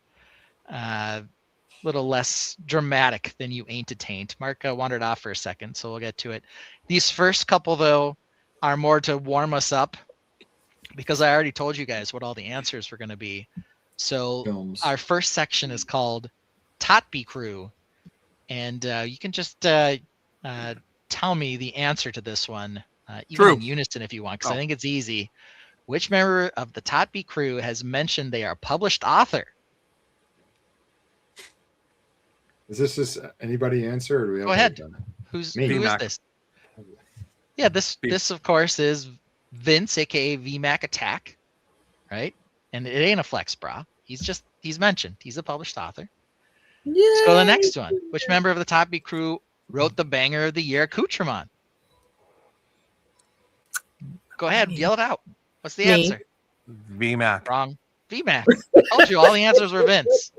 dramatic than "You Ain't a Taint." Mark wandered off for a second, so we'll get to it. These first couple though are more to warm us up because I already told you guys what all the answers were going to be. So Films. our first section is called TOtB Crew, and you can just tell me the answer to this one, even in unison if you want, because I think it's easy. Which member of the TOtB crew has mentioned they are a published author? Is this just anybody answer? Or do we have Go ahead. done? Who Me. is VMAC. this? Yeah, this of course is Vince, aka VMAC Attack, right? And it ain't a flex bra. He's mentioned. He's a published author. Let's go to the next one. Which member of the TOtB crew wrote the banger of the year accoutrement? Go ahead, yell it out. What's the Me. answer? VMAC. Wrong. VMAC. I told you all the answers were Vince.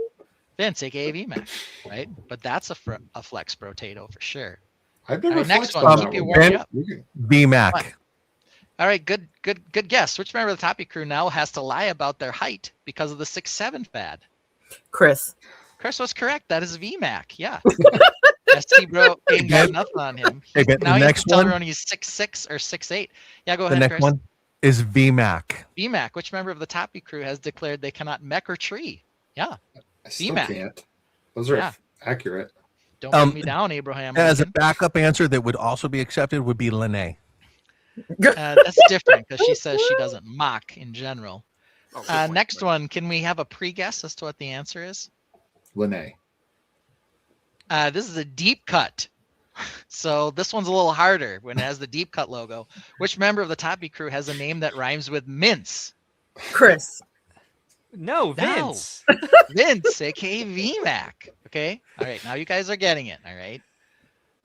Vince, aka VMAC, right? But that's a flex potato for sure. I've never All right, next flexed one. on Keep that you one. warmed up. You can- VMAC. All right, good guess. Which member of the TOtB crew now has to lie about their height because of the 6'7" fad? Chris. Chris was correct. That is VMAC. Yeah. ST bro ain't got nothing on him. Hey, but Now the he has next to tell one, everyone he's 6'6" or 6'8". Yeah, go the ahead, next Chris. one is VMAC. VMAC. Which member of the TOtB crew has declared they cannot mech or tree? Yeah. I still VMAC. can't. Those are Yeah. accurate. Don't bring me down, Abraham. As a Lincoln. backup answer that would also be accepted would be Lene. That's different because she says she doesn't mock in general. Oh, good point, Next good point. one, can we have a pre-guess as to what the answer is? Lene. This is a deep cut. So this one's a little harder when it has the deep cut logo. Which member of the TOtB crew has a name that rhymes with mince? Chris. No, Vince. Vince, aka VMAC. Okay. All right. Now you guys are getting it. All right.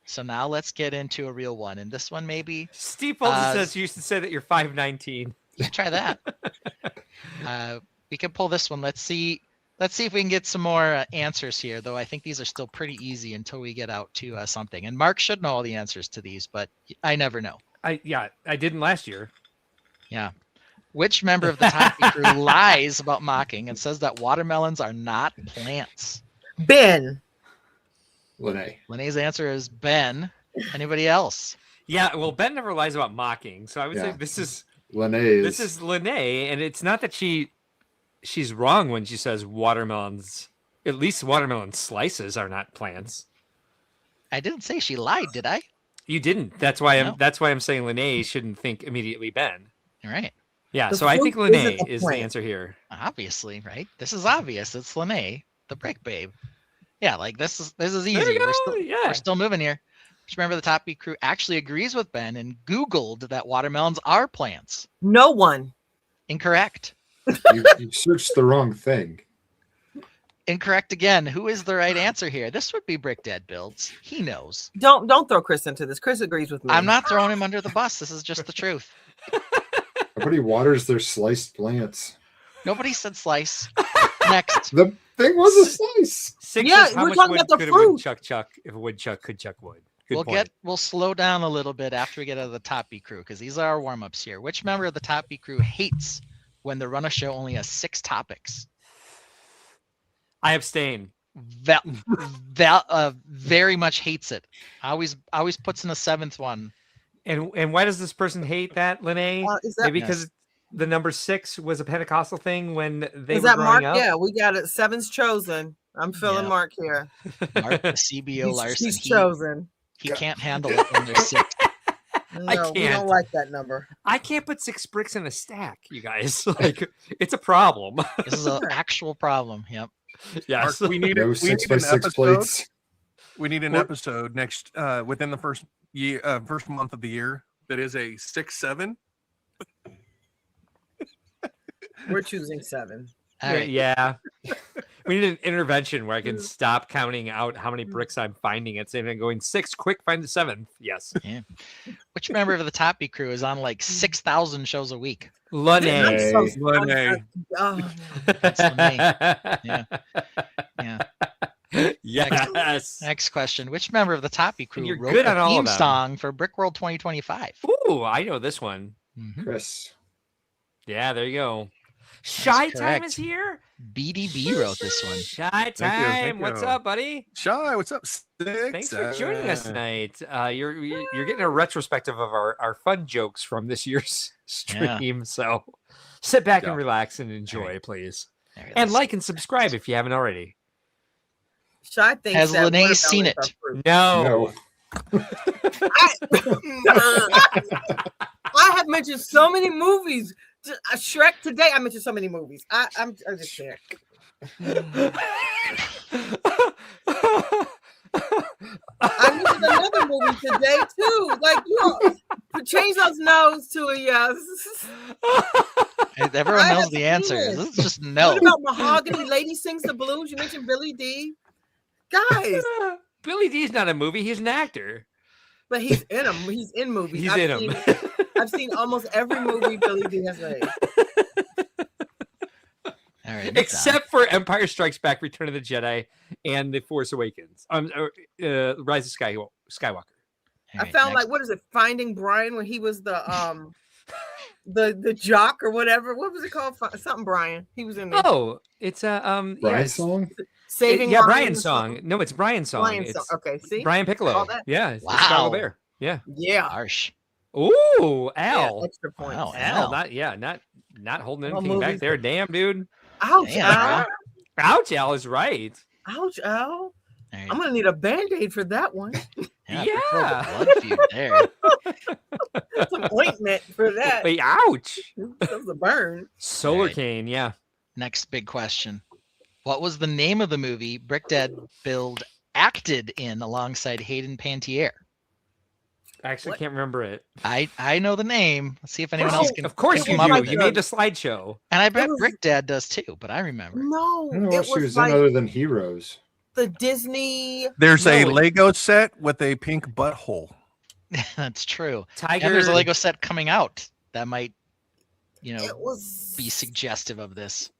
So now let's get into a real one. And this one maybe Steve Bolton says you used to say that you're 5'19". you can try that. We can pull this one. Let's see. Let's see if we can get some more answers here, though I think these are still pretty easy until we get out to something. And Mark should know all the answers to these, but I never know. I didn't last year. Yeah. Which member of the TOtB crew lies about mocking and says that watermelons are not plants? Ben. Lene. Lene's answer is Ben. Anybody else? Yeah, well, Ben never lies about mocking, so I would say Yeah. this is Lene. and it's not that she's wrong when she says watermelons. At least watermelon slices are not plants. I didn't say she lied, did I? You didn't. That's why No. I'm saying Lene shouldn't think immediately Ben. All right. Yeah, The so I think fruit isn't Lene a is the plant. answer here. Obviously, right? This is obvious. It's Lene, the brick babe. Yeah, like this is There easy. we go, We're yeah. still moving here. Just remember the TOtB crew actually agrees with Ben and Googled that watermelons are plants. No one. Incorrect. You searched the wrong thing. Incorrect again. Who is the right answer here? This would be Brick Dad Builds. He knows. Don't throw Chris into this. Chris agrees with me. I'm not throwing him under the bus. This is just the truth. Nobody waters their sliced plants. Nobody said slice. Next. The thing was a slice. Six Yeah, says, how we're much talking wood about the could a fruit. woodchuck chuck if a woodchuck could chuck wood? Good point. We'll slow down a little bit after we get out of the TOtB crew because these are our warm-ups here. Which member of the TOtB crew hates when the run a show only has 6 topics? I abstain. Very much hates it. Always puts in a 7th one. And why does this person hate that, Lene? Is that, Maybe because the number 6 was a Pentecostal thing when they is were that growing Mark? up. Yeah, we got it. 7's chosen. I'm feeling Yeah. Mark here. Mark, the CBO Larson. He's chosen. He can't handle it when there's 6. No, we can't. don't like that number. I can't put 6 bricks in a stack, you guys. Like, it's a problem. This is an actual problem. Yep. Yes. Mark, we need, No we 6 need by an 6 episode. plates. We need an We're- episode next within the first year, first month of the year that is a 6-7. We're choosing 7. All right. Yeah. We need an intervention where I can stop counting out how many bricks I'm finding and saying going 6, quick, find the 7th. Yes. Which member of the TOtB crew is on like 6,000 shows a week? Lene. Hey. Lene. Oh, That's Lene. Yeah. Yeah. Yes. Next question. Which member of the TOtB crew you're wrote good a on all of theme them. song for Brickworld 2025? Ooh, I know this one. Mhm. Chris. Yeah, there you go. Shy Time correct. is here. BDB wrote this one. Shy Thank you, Time. thank What's you. up, buddy? Shy, what's up? Thanks for joining us tonight. You're getting a retrospective of our fun jokes from this year's stream. So sit back and Yeah. relax and enjoy, please. There it And is. like and subscribe if you haven't already. Shy thinks Has that Lene seen watermelons it? are fruit. No. I have mentioned so many movies. Shrek today. I mentioned so many movies. I'm just here. I mentioned another movie today too. Like change those no's to a yes. Everyone I knows have the seen answer. it. This is just no. What about Mahogany? Lady Sings the Blues. You mentioned Billy D. Guys, Billy D's not a movie. He's an actor. but he's in them. He's in movies. He's in them. I've seen almost every movie Billy D has made. All right. Except for Empire Strikes Back, Return of the Jedi, and The Force Awakens. Rise of Skywalker. I found like what is it? Finding Brian when he was the jock or whatever. What was it called? Something Brian. He was in there. Oh, it's Brian's song? Saving yeah, Ryan Brian's or song. something? No, it's Brian's song. Brian's It's song. Okay, see? Brian Piccolo. All that. Yeah, it's Wow. Chicago Bear. Yeah. Yeah. Harsh. Ooh, Yeah, Al. extra points. Wow. Al, not holding anything back movies. there. Damn, dude. Ouch, Damn, Al. Ouch, Al is right. Ouch, Al. All right. I'm gonna need a band-aid for that one. Yeah. Yeah. Blood feud there. Some ointment for that. Wait, ouch. That was a burn. Solar Alright. cane, yeah. Next big question. What was the name of the movie Brick Dad Build acted in alongside Hayden Panettiere? I actually What? can't remember it. I know the name. Let's see if anyone else can. Of course can you come do. up with You it. made the slideshow. And I bet was- Brick Dad does too, but I remember. No, I don't know it what she was was like in other than Heroes. the Disney. There's a No. Lego set with a pink butthole. That's true. Tiger. And there's a Lego set coming out that might, It was be suggestive of this.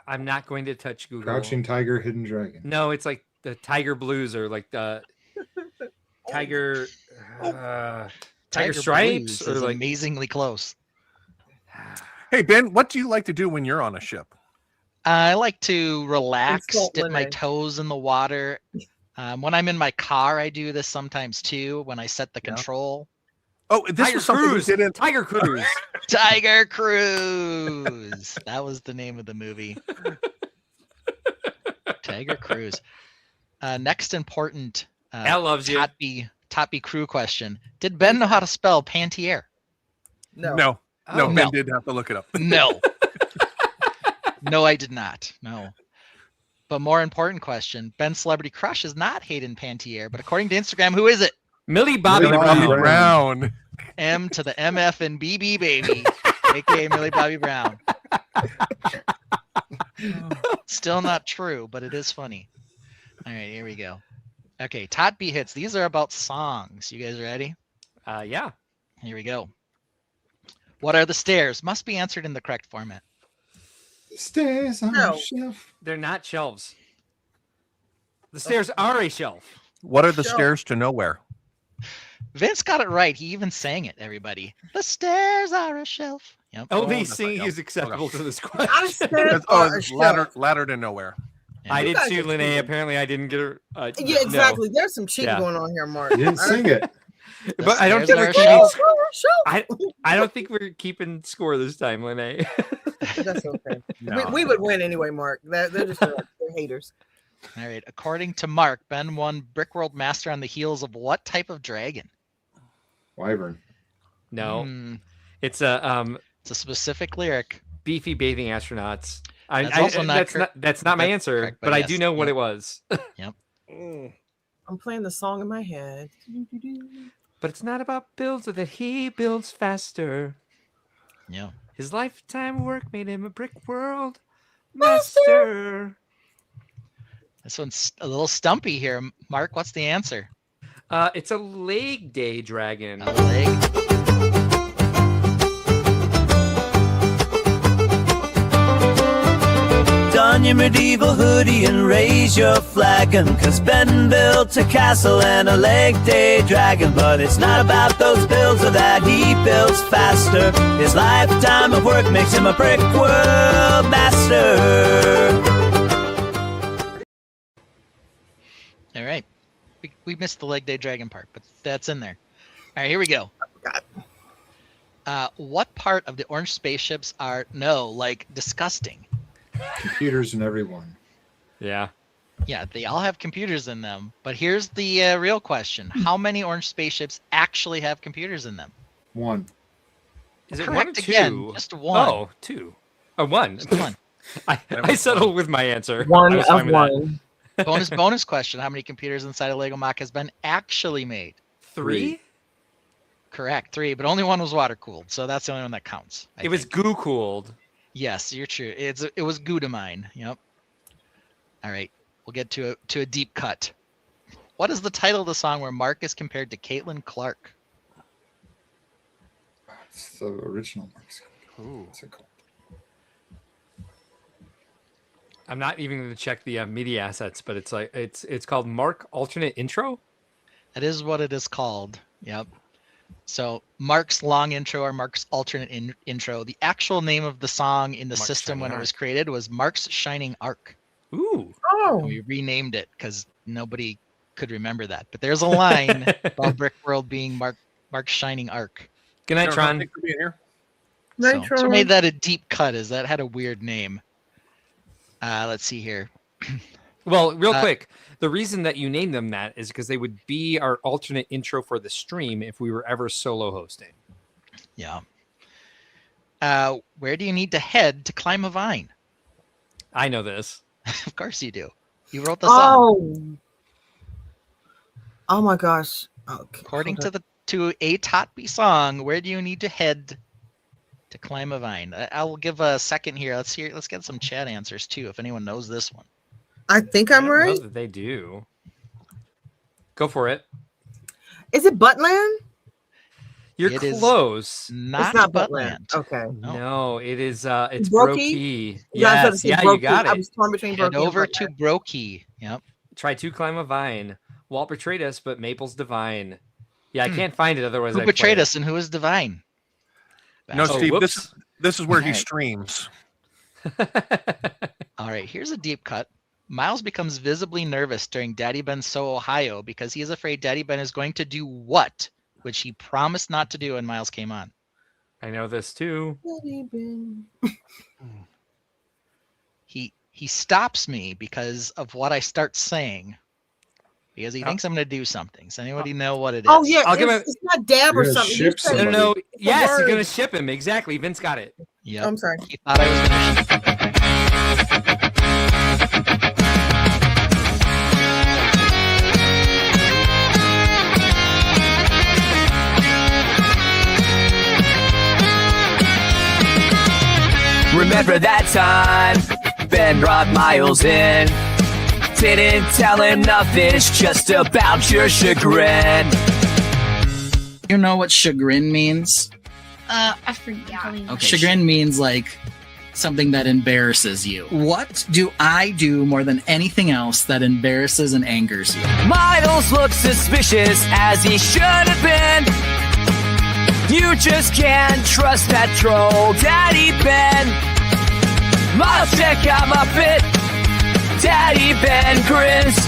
I'm not going to touch Google. Crouching Tiger, Hidden Dragon. No, it's like the Tiger Blues or like the Tiger Tiger Stripes Blues or is like amazingly close. Hey Ben, what do you like to do when you're on a ship? I like to relax, Insult dip my Lene. toes in the water. When I'm in my car, I do this sometimes too. When I set the Yeah. control. Oh, this Tiger was something we Cruise. didn't. Tiger Cruise. Tiger Cruise. That was the name of the movie. Tiger Cruise. Next important Al loves you. TOtB crew question. Did Ben know how to spell Panettiere? no. No, Oh, Ben did have to look it up. No. No, I did not. No. But more important question. Ben's celebrity crush is not Hayden Panettiere, but according to Instagram, who is it? Millie Bobby Millie Brown. Bobby Brown. M to the MF and BB baby, aka Millie Bobby Brown. Still not true, but it is funny. All right, here we go. Okay, TOtB hits. These are about songs. You guys ready? Yeah. Here we go. What are the stairs? Must be answered in the correct format. Stairs on No. a shelf. They're not shelves. The stairs are a shelf. What are the Shelf. stairs to nowhere? Vince got it right. He even sang it, everybody. The stairs are a shelf. Yep. Only that's singing like- is acceptable to this I question. said That's- on oh, a it's shelf. ladder to nowhere. Yeah. I did guys too, are Lene. cheating. Apparently, I didn't get her. Yeah, exactly. There's some cheating Yeah. going on here, Mark. You didn't sing it. The But I don't stairs think are we're a keeping. shelf. I don't think we're keeping score this time, Lene. That's okay. No. We would win anyway, Mark. They're just they're haters. All right. According to Mark, Ben won Brickworld Master on the heels of what type of dragon? Wyvern. No, Hmm, it's it's a specific lyric. beefy bathing astronauts. That's also not that's not my that's answer, correct, but but I yes, do know what yep. it was. I'm playing the song in my head. But it's not about builds, or that he builds faster. Yeah. His lifetime work made him a brick world master. This one's a little stumpy here. Mark, what's the answer? It's a leg day dragon. A leg. Don your medieval hoodie and raise your flagon, 'cause Ben built a castle and a leg day dragon. But it's not about those builds, or that he builds faster. His lifetime of work makes him a brick world master. All right. We missed the leg day dragon part, but that's in there. All right, here we go. What part of the orange spaceships are disgusting? Computers in every one. Yeah. Yeah, they all have computers in them. But here's the real question: how many orange spaceships actually have computers in them? One. Is it Correct one or two? again, just one. Oh, two. Or one. Just one. I settled with my answer. I One was fine of with that. one. Bonus question: how many computers inside a Lego MOC has been actually made? 3? Correct, 3, but only one was water cooled, so that's the only one that counts. I It was think. goo cooled. Yes, you're true. It was Gudamine. Yep. All right, we'll get to a deep cut. What is the title of the song where Mark is compared to Caitlin Clark? It's the original. Ooh. What's it called? I'm not even going to check the media assets, but it's called Mark Alternate Intro. That is what it is called. Yep. So Mark's long intro or Mark's alternate intro. The actual name of the song in the Mark's system when Shining it was Arc. created was Mark's Shining Arc. Ooh. Oh, And we renamed it because nobody could remember that. But there's a line about Brickworld being Mark's Shining Arc. Good night, Thanks Tron. for being here. So made that a deep cut, as that had a weird name. Let's see here. Well, real quick, the reason that you named them that is because they would be our alternate intro for the stream if we were ever solo hosting. Yeah. Where do you need to head to climb a vine? I know this. Of course you do. You wrote the song. Oh my gosh. Okay. According to a TOtB song, where do you need to head to climb a vine? I'll give a second here. Let's get some chat answers too, if anyone knows this one. I think I'm I right. know that they do. Go for it. Is it Buttland? You're It is close. It's not Buttland. Okay. No, it is. It's Brokey? Brokey. Yeah, I was Yes, about to say yeah, you Brokey. got I it. was torn between Head Brokey and over to Buttland. Brokey. Yep. Try to climb a vine. Walt betrayed us, but Maple's divine. Yeah, I can't find it. Otherwise, Who I'd betrayed play us and who is divine? No, Oh, Steve, whoops. this is where he Alright. streams. All right, here's a deep cut. Miles becomes visibly nervous during Daddy Ben's So Ohio because he is afraid Daddy Ben is going to do what, which he promised not to do when Miles came on. I know this too. He stops me because of what I start saying. Because he thinks I'm going to do something. Does anybody know what it is? Oh yeah, I'll give it's not dab or You're gonna something. ship You said No, it. no, no. It's a Yes, you're word. gonna ship him. Exactly. Vince got it. Yep. Oh, I'm sorry. He thought I was going to. Remember that time Ben brought Miles in? Didn't tell him nothing, it's just about your chagrin. You know what chagrin means? I forgot. Okay, chagrin means like something that embarrasses you. What do I do more than anything else that embarrasses and angers you? Miles looks suspicious as he should have been. You just can't trust that troll, Daddy Ben. Miles, check out my fit. Daddy Ben grins.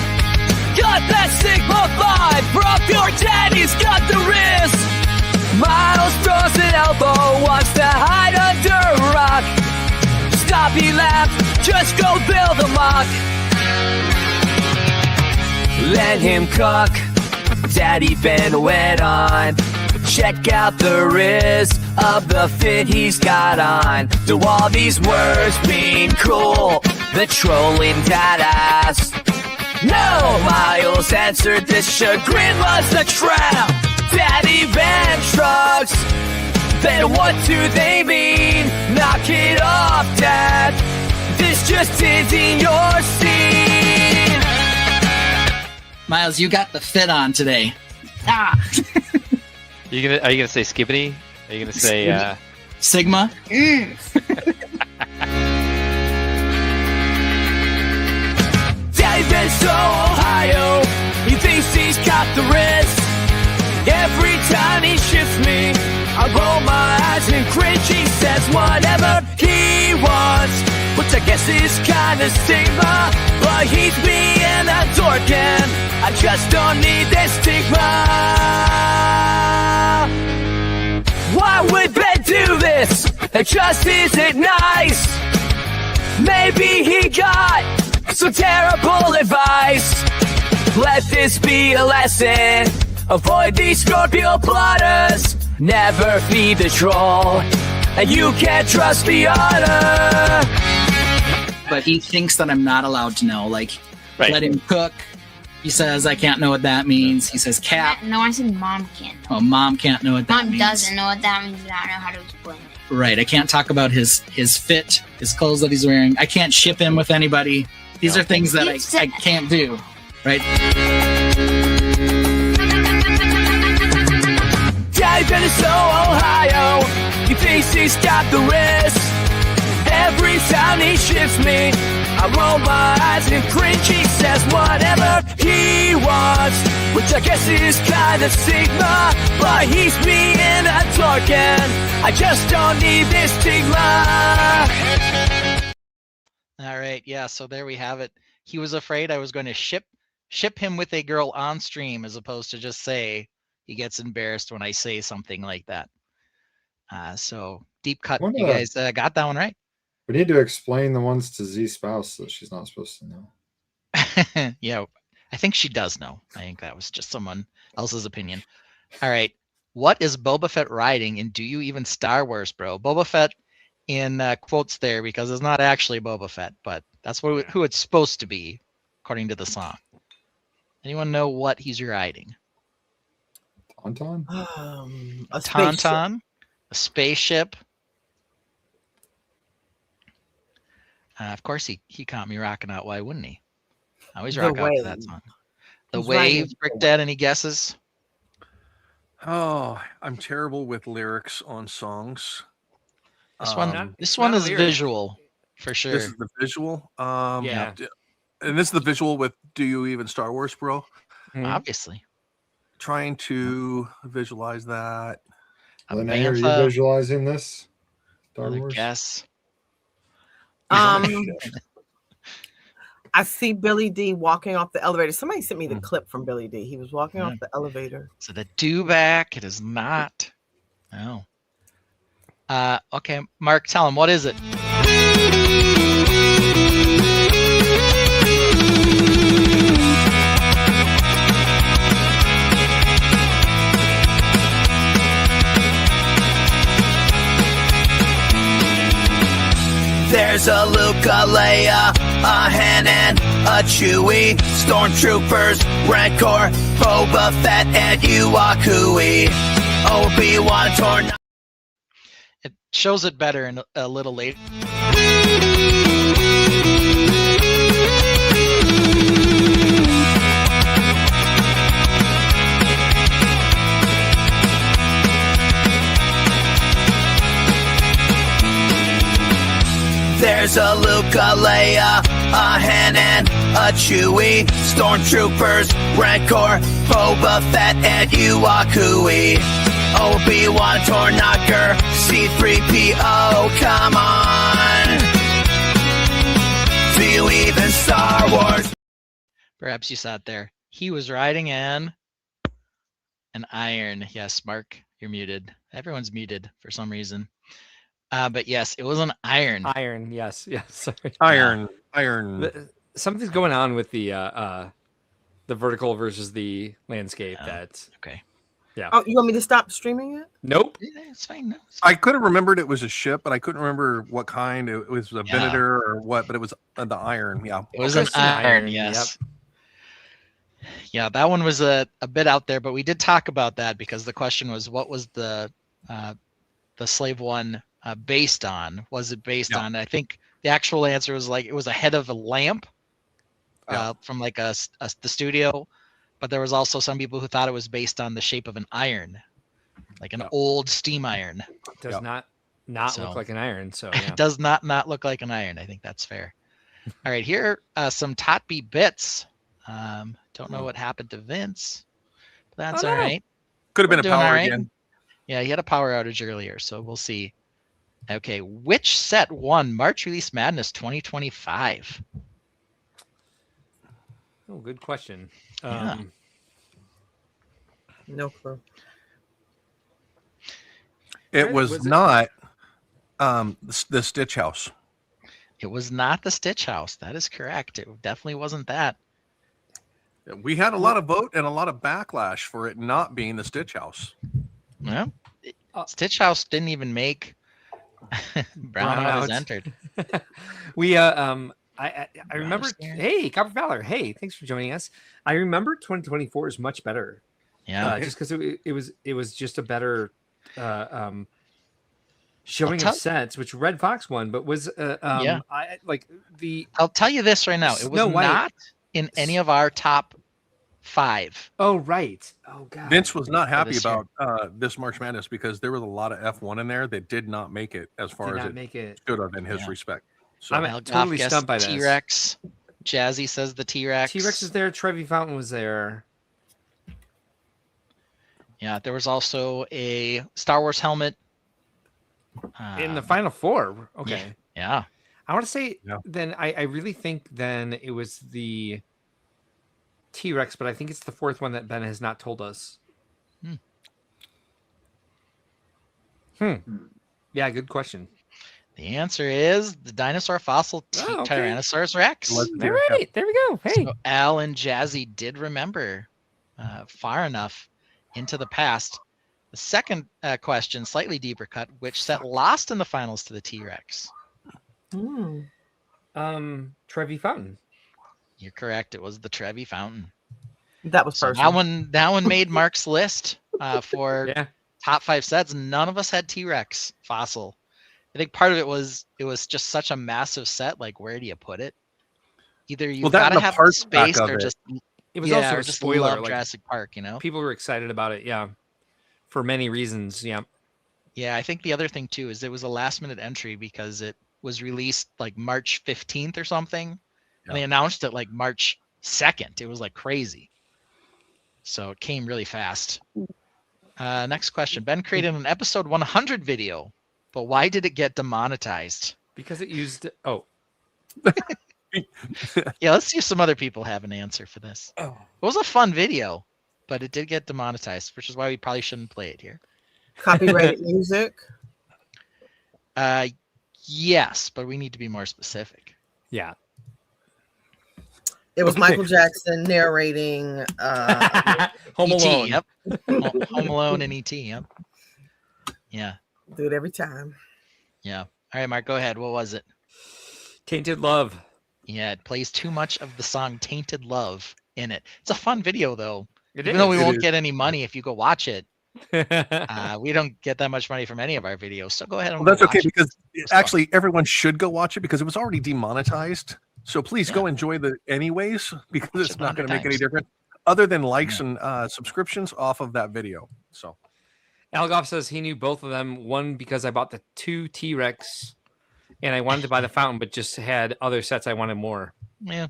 Got that Sigma 5 from your daddy's got the wrist. Miles throws an elbow, wants to hide under a rock. Stop, he laughed, just go build a mock. Let him cook. Daddy Ben went on. Check out the wrist of the fit he's got on. Do all these words mean cool? The trolling dad asked. No, Miles answered, this chagrin was a trap. Daddy Ben shrugs. Then what do they mean? Knock it off, Dad. This just isn't your scene. Miles, you got the fit on today. Ah. Are you gonna say skibbity? Are you gonna say Sigma? Daddy Ben's so Ohio, he thinks he's got the wrist. Every time he shifts me, I roll my eyes and cringe. He says whatever he wants, which I guess is kinda stigma. But he's being a dork and I just don't need this stigma. Why would Ben do this? It just isn't nice. Maybe he got some terrible advice. Let this be a lesson. Avoid these Scorpio plotters. Never feed the troll. And you can't trust the honor. But he thinks that I'm not allowed to know. Like, Right. let him cook. He says I can't know what that means. He says cat. No, I said mom can't. Oh, mom can't know what that Mom means. doesn't know what that means. I don't know how to explain it. Right. I can't talk about his fit, his clothes that he's wearing. I can't ship him with anybody. These are things that I can't do. Right. Daddy Ben is so Ohio, he thinks he's got the wrist. Every time he shifts me, I roll my eyes and cringe. He says whatever he wants, which I guess is kinda stigma. But he's being a dork and I just don't need this stigma. All right, yeah, so there we have it. He was afraid I was going to ship him with a girl on stream as opposed to just say he gets embarrassed when I say something like that. So deep cut. You guys got that one right? We need to explain the ones to Z spouse that she's not supposed to know. Yeah, I think she does know. I think that was just someone else's opinion. All right. What is Boba Fett riding in Do You Even Star Wars, bro? Boba Fett in quotes there because it's not actually Boba Fett, but that's who it's supposed to be, according to the song. Anyone know what he's riding? Tauntaun? A spaceship. Tauntaun, a spaceship. Of course, he caught me rocking out. Why wouldn't he? I always The rock out to that Wave. song. The He's riding Wave, the Brick Wave. Dad, any guesses? Oh, I'm terrible with lyrics on songs. This Um, one not a is lyric. visual for sure. This is the visual. Yeah. And this is the visual with Do You Even Star Wars, bro? Mhm. Obviously. Trying to visualize that. A Lene, are you bantha, visualizing this? Star another Wars? guess. I see Billy D walking off the elevator. Somebody sent me the Hmm. clip from Billy D. He was walking off the elevator. So the do-back, it is not. No. Okay, Mark, tell him, what is it? There's a Luke, a Leia, a Han, and a Chewie. Stormtroopers, Rancor, Boba Fett, and Yuakui. Obi-Wan, Torn. It shows it better in a little later. There's a Luke, a Leia, a Han, and a Chewie. Stormtroopers, Rancor, Boba Fett, and Yuakui. Obi-Wan, Tornaker, C-3PO, come on. Do you even Star Wars? Perhaps you saw it there. He was riding an iron. Yes, Mark, you're muted. Everyone's muted for some reason. But yes, it was an iron. Iron, yes, yes. Sorry. Iron. Something's going on with the vertical versus the landscape. That's okay. Yeah. Oh, you want me to stop streaming it? Nope. Yeah, it's fine. No, it's I could have remembered it was a ship, but I couldn't remember what kind. It was a Venator or what, but it was the iron. Yeah. It was Okay. an iron, yes. Yeah, that one was a bit out there, but we did talk about that because the question was, what was the Slave One based on? Was it based on? I think the actual answer was like it was a head of a lamp from like the studio, but there was also some people who thought it was based on the shape of an iron, like an old steam iron. Does not look like an iron. So It does not look like an iron. I think that's fair. All right, here are some TOtB bits. Don't know what happened to Vince. That's all right. Could have been We're a doing power all right. again. Yeah, he had a power outage earlier, so we'll see. Okay, which set won March Release Madness 2025? Oh, good question. Yeah. No clue. It was not the Stitch House. It was not the Stitch House. That is correct. It definitely wasn't that. We had a lot of vote and a lot of backlash for it not being the Stitch House. No, Stitch House didn't even make Brownout has entered. We I remember. Hey, Copper Valor. Hey, thanks for joining us. I remember 2024 is much better. Yeah, just because it was just a better showing of sets, which Red Fox won, but was I like the. I'll tell you this right now. It was not in any of our top 5. Oh right. Oh god. Vince was not happy about this March Madness because there was a lot of F1 in there that did not make it as far as it should have in his respect. So I'm totally stumped by this. T-Rex. Jazzy says the T-Rex. T-Rex is there. Trevi Fountain was there. Yeah, there was also a Star Wars helmet in the final 4. Okay. Yeah. I want to say then I really think then it was the T-Rex, but I think it's the 4th one that Ben has not told us. Yeah, good question. The answer is the dinosaur fossil okay. Tyrannosaurus Rex. All right, there we go. Hey, So Al and Jazzy did remember far enough into the past. The second question, slightly deeper cut, which set lost in the finals to the T-Rex? Trevi Fountain. You're correct. It was the Trevi Fountain. That was So first. that one made Mark's list for Yeah. top 5 sets. None of us had T-Rex fossil. I think part of it was just such a massive set. Like, where do you put it? Either you that gotta and the have the parts back space, of or it. just It was yeah, also or a just spoiler. love Like, Jurassic Park. You know. people were excited about it. Yeah, for many reasons. Yeah. Yeah, I think the other thing too is it was a last minute entry because it was released like March 15th or something, and they announced it like March 2nd. It was like crazy. So it came really fast. Next question. Ben created an episode 100 video, but why did it get demonetized? Because it used. Oh. Yeah, let's see if some other people have an answer for this. Oh. It was a fun video, but it did get demonetized, which is why we probably shouldn't play it here. Copyrighted music. Yes, but we need to be more specific. Yeah. It was Michael Jackson narrating Home E.T., Alone. Yep. Home Alone and E.T. Yep. Yeah. Do it every time. Yeah. All right, Mark, go ahead. What was it? Tainted Love. Yeah, it plays too much of the song Tainted Love in it. It's a fun video, though. Even though we won't get any money if you go watch it. it. We don't get that much money from any of our videos. So go ahead and Well, that's go okay watch it. because It's fun. actually everyone should go watch it because it was already demonetized. So please go enjoy the anyways because Watch it's it not going to 100 make any times. difference other than likes and subscriptions off of that video. So Algoff says he knew both of them. One because I bought the 2 T-Rex, and I wanted to buy the fountain, but just had other sets I wanted more. Yeah,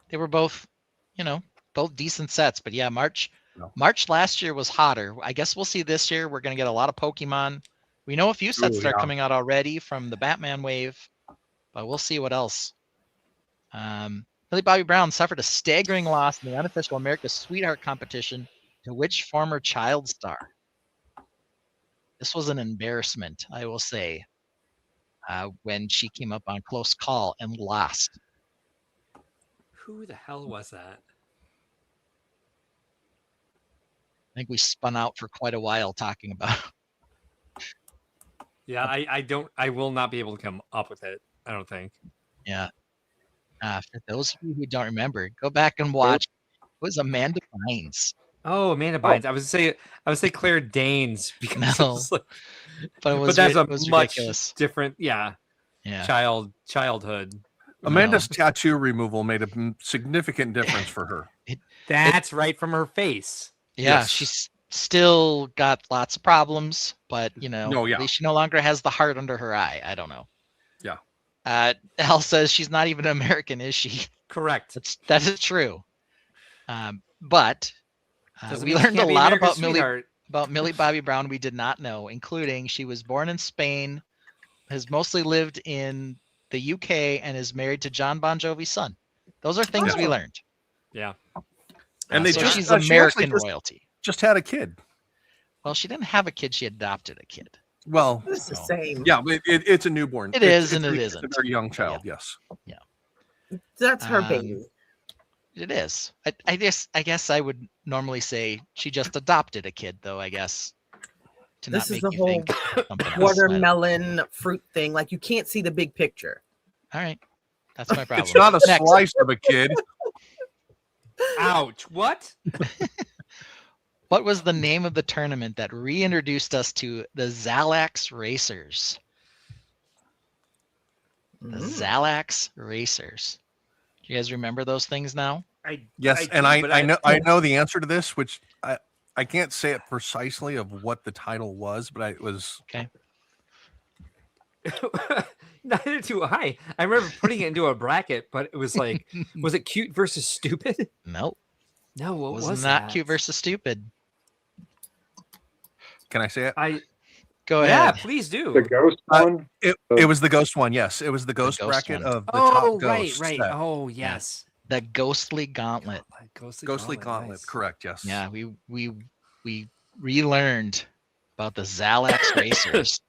they were both, both decent sets. But yeah, March No. last year was hotter. I guess we'll see this year. We're gonna get a lot of Pokemon. We know a few sets that are coming out already from the Batman wave, but we'll see what else. Millie Bobby Brown suffered a staggering loss in the unofficial America's Sweetheart competition to which former child star? This was an embarrassment, I will say, when she came up on Close Call and lost. Who the hell was that? I think we spun out for quite a while talking about it. Yeah, I will not be able to come up with it. I don't think. Yeah. For those of you who don't remember, go back and watch. It was Amanda Bynes. Oh, Amanda Bynes. I would say Claire Danes because No, it's like, but it was that's it a was much ridiculous. different. Yeah, Yeah. childhood. Amanda's tattoo removal made a significant difference for her. That's right from her face. Yeah, Yes. she's still got lots of problems, but No, yeah. at least she no longer has the heart under her eye. I don't know. Yeah. Al says she's not even American, is she? Correct. That is true. But Doesn't we mean she learned a can't be lot America's about sweetheart. Millie Bobby Brown we did not know, including she was born in Spain, has mostly lived in the UK, and is married to John Bon Jovi's son. Those are things we learned. Yeah. And they so just she's she actually American just- royalty. Just had a kid. Well, she didn't have a kid; she adopted a kid. Well, It's the same. yeah, but it's a newborn. It is and it's it it's isn't. a very young child. Yes. That's her baby. It is. I guess I would normally say she just adopted a kid, though. I guess to This not is make the you whole think something else. watermelon fruit thing. Like, you can't see the big picture. All right, that's my problem. It's not a Next. slice of a kid. Ouch! What? What was the name of the tournament that reintroduced us to the Zalax Racers? The Zalax Racers. Do you guys remember those things now? Yes, do, and but I know the answer to this, which I can't say it precisely of what the title was, but it was okay. Neither do I. I remember putting it into a bracket, but it was like, was it cute versus stupid? Nope. No, what It was was not that? cute versus stupid. Can I say it? Go Yeah, ahead. please do. The ghost one. It was the ghost one. Yes, it was the ghost ghost bracket one. of the Oh, top right, ghosts. right. that- Oh, yes. The Ghostly Gauntlet. Ghostly Gauntlet. nice. Correct. Yes. Yeah, we relearned about the Zalax Racers.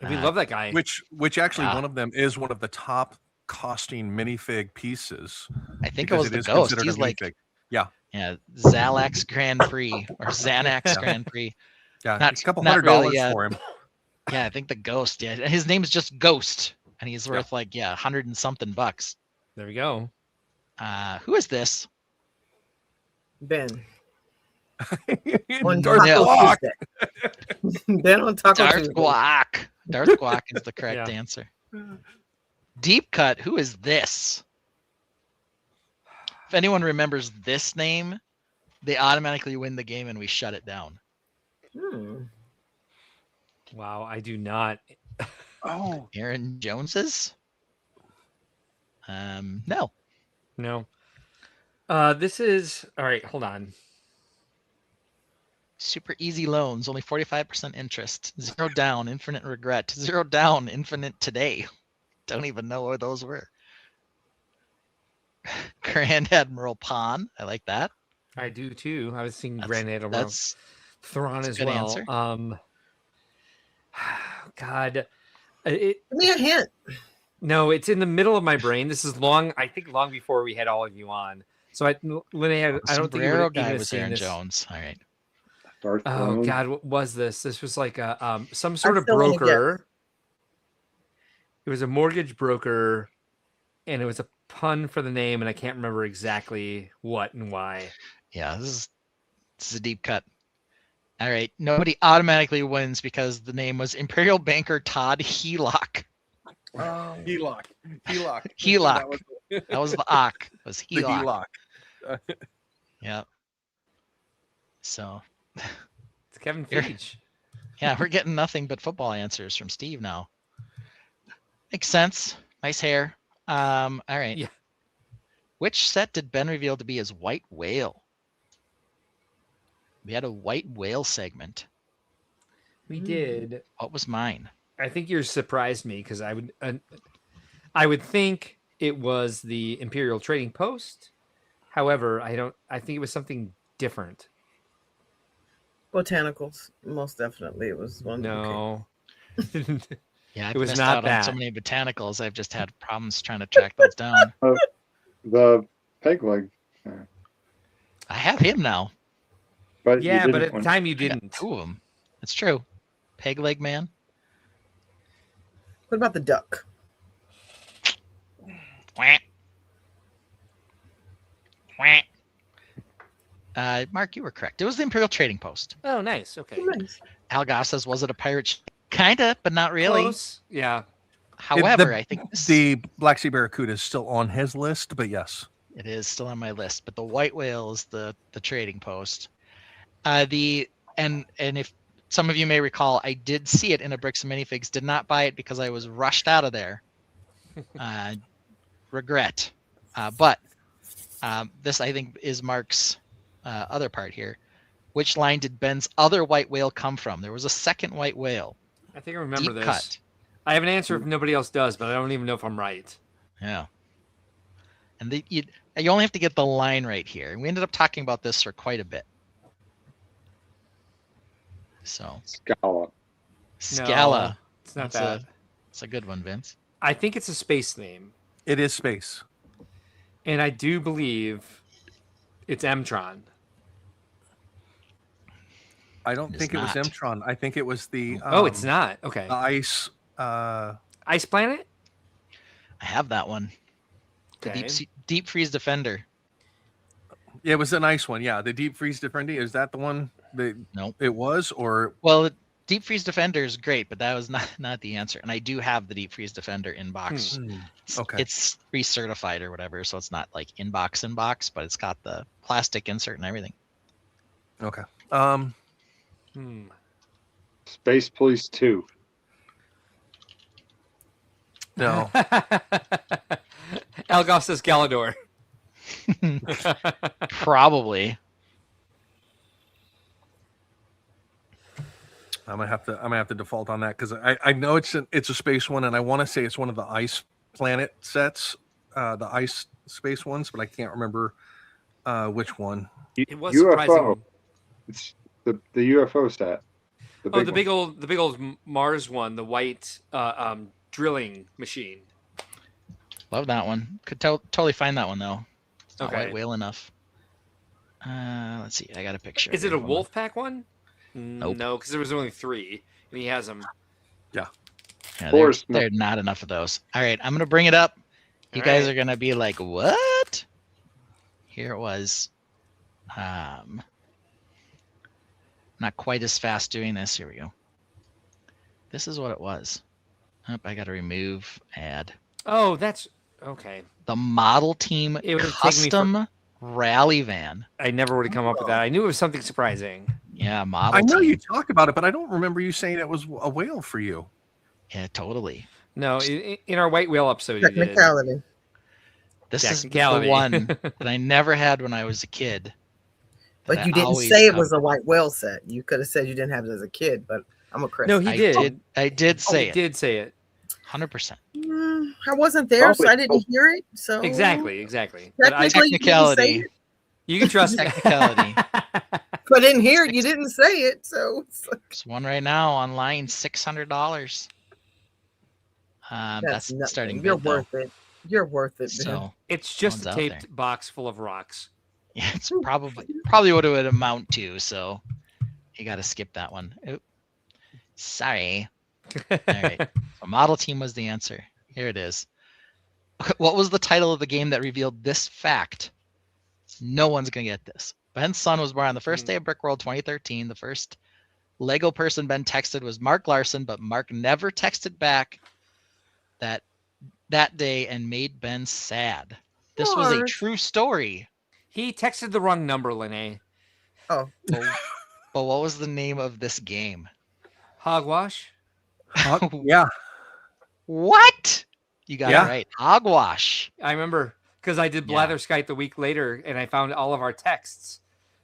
We love that guy. Which actually one of them is one of the top costing minifig pieces. I think it because was the is Ghost. considered a He's like, minifig. Yeah. Zalax Grand Prix or Xanax Grand Prix. Yeah, Not it's a couple not $100 really, for him. Yeah, I think the Ghost. Yeah, his name is just Ghost, and he's worth like $100 and something bucks. There we go. Who is this? Ben. Darth Guac. Ben on Taco Darth Tuesday. Guac. Darth Guac is the correct Yeah. answer. Deep Cut. Who is this? If anyone remembers this name, they automatically win the game and we shut it down. Wow, I do not. Oh, Aaron Jones's? No. No. This is all right. Hold on. Super easy loans, only 45% interest. 0 down, infinite regret. 0 down, infinite today. Don't even know where those were. Grand Admiral Pawn. I like that. I do too. I was seeing That's- Grand Admiral that's- Thrawn that's a as good well. answer. God, Give me a hint. no, it's in the middle of my brain. This is long. I think long before we had all of you on. So Linnea, I don't think you Sombrero would guy even have was seen Aaron this. Jones. All right. Darth Oh Throne. God, what was this? This was like a some sort of still wanna broker. It was a mortgage broker, and it was a pun for the name, and I can't remember exactly what and why. Yeah, this is a deep cut. All right. Nobody automatically wins because the name was Imperial Banker Todd Helock. Helock. Helock. That was the Ock. Was The Helock. Helock. Yeah. So It's Kevin Here. Feige. yeah, we're getting nothing but football answers from Steve now. Makes sense. Nice hair. All right. Yeah. Which set did Ben reveal to be his white whale? We had a white whale segment. We did. What was mine? I think you surprised me because I would think it was the Imperial Trading Post. However, I think it was something different. Botanicals. Most definitely. It was one. No. Yeah, I've It was missed not out on so that. many botanicals. I've just had problems trying to track those down. The peg leg. I have him now. But you Yeah, but didn't at the win. time you I got didn't. 2 of them. It's true. Peg leg man. What about the duck? Wah. Wah. Mark, you were correct. It was the Imperial Trading Post. Oh, nice. Okay. Nice. Algoff says, was it a pirate ship? Kinda, but not really. Close. Yeah. However, I think the Black Sea Barracuda is still on his list, but yes. it is still on my list. But the white whale is the trading post. And if some of you may recall, I did see it in a Bricks and Minifigs. Did not buy it because I was rushed out of there. Regret. But this I think is Mark's other part here. Which line did Ben's other white whale come from? There was a second white whale. I think I remember Deep this. cut. I have an answer if nobody else does, but I don't even know if I'm right. Yeah. And you only have to get the line right here. And we ended up talking about this for quite a bit. So Scala. Scala. No, it's not That's that. It's a good one, Vince. I think it's a space name, It is space. and I do believe it's Mtron. I don't It think is it was not. Mtron. I think it was the Oh, it's not. Okay. the ice Ice Planet? I have that one. The Okay. deep freeze defender. yeah, it was a nice one. Yeah, the deep freeze defender. Is that the one that Nope. it was, or Well, the deep freeze defender is great, but that was not the answer. And I do have the deep freeze defender in box. okay. It's recertified or whatever, so it's not like in box, but it's got the plastic insert and everything. Okay. Space Police 2. No. Algoff says Galador. Probably. I'm gonna have to default on that because I know it's a space one, and I want to say it's one of the ice planet sets, the ice space ones, but I can't remember which one. It was UFO. surprising. It's the UFO set. Oh, the big old Mars one, the white drilling machine. Love that one. Could totally find that one though. It's not Okay. white whale enough. Let's see. I got a picture. Is it here. a Hold on. Wolfpack one? Nope. No, because there was only 3, and he has them. Yeah, course there are not enough of those. All right, I'm gonna bring it up. You All guys right. are gonna be like, "What?" Here it was. Not quite as fast doing this. Here we go. This is what it was. Oh, I got to remove ad. Oh, that's okay. The Model Team It would have taken me Custom Rally Van. I never would have come up with that. I knew it was something surprising. Yeah, Model I know Team. you talk about it, but I don't remember you saying it was a whale for you. Yeah, totally. No, in our white whale episode, you did. Technicality. This is the Technicality. one that I never had when I was a kid. But you didn't say it was a white whale set. You could have said you didn't have it as a kid, but I'm a Chris. No, he did. I did say He it. did say it. 100%. I wasn't there, so I didn't hear it. So Exactly. But technically, you didn't say it. You can trust Technicality. If I didn't hear it, you didn't say it. So it's like, There's one right now online, $600. That's nothing. starting You're bid, though. worth it. You're worth it. man. So It's just one's a out taped there. box full of rocks. Yeah, it's probably what it would amount to. So you got to skip that one. Oop. Sorry. All right. So Model Team was the answer. Here it is. What was the title of the game that revealed this fact? No one's gonna get this. Ben's son was born on the first day of Brickworld 2013. The first Lego person Ben texted was Mark Larson, but Mark never texted back that day and made Ben sad. This was a Mark. true story. He texted the wrong number, Lene. Oh, But what was the name of this game? Hogwash. Yeah. What? You got Yeah. it right. Hogwash. I remember because I did Yeah. Blatherskite the week later, and I found all of our texts.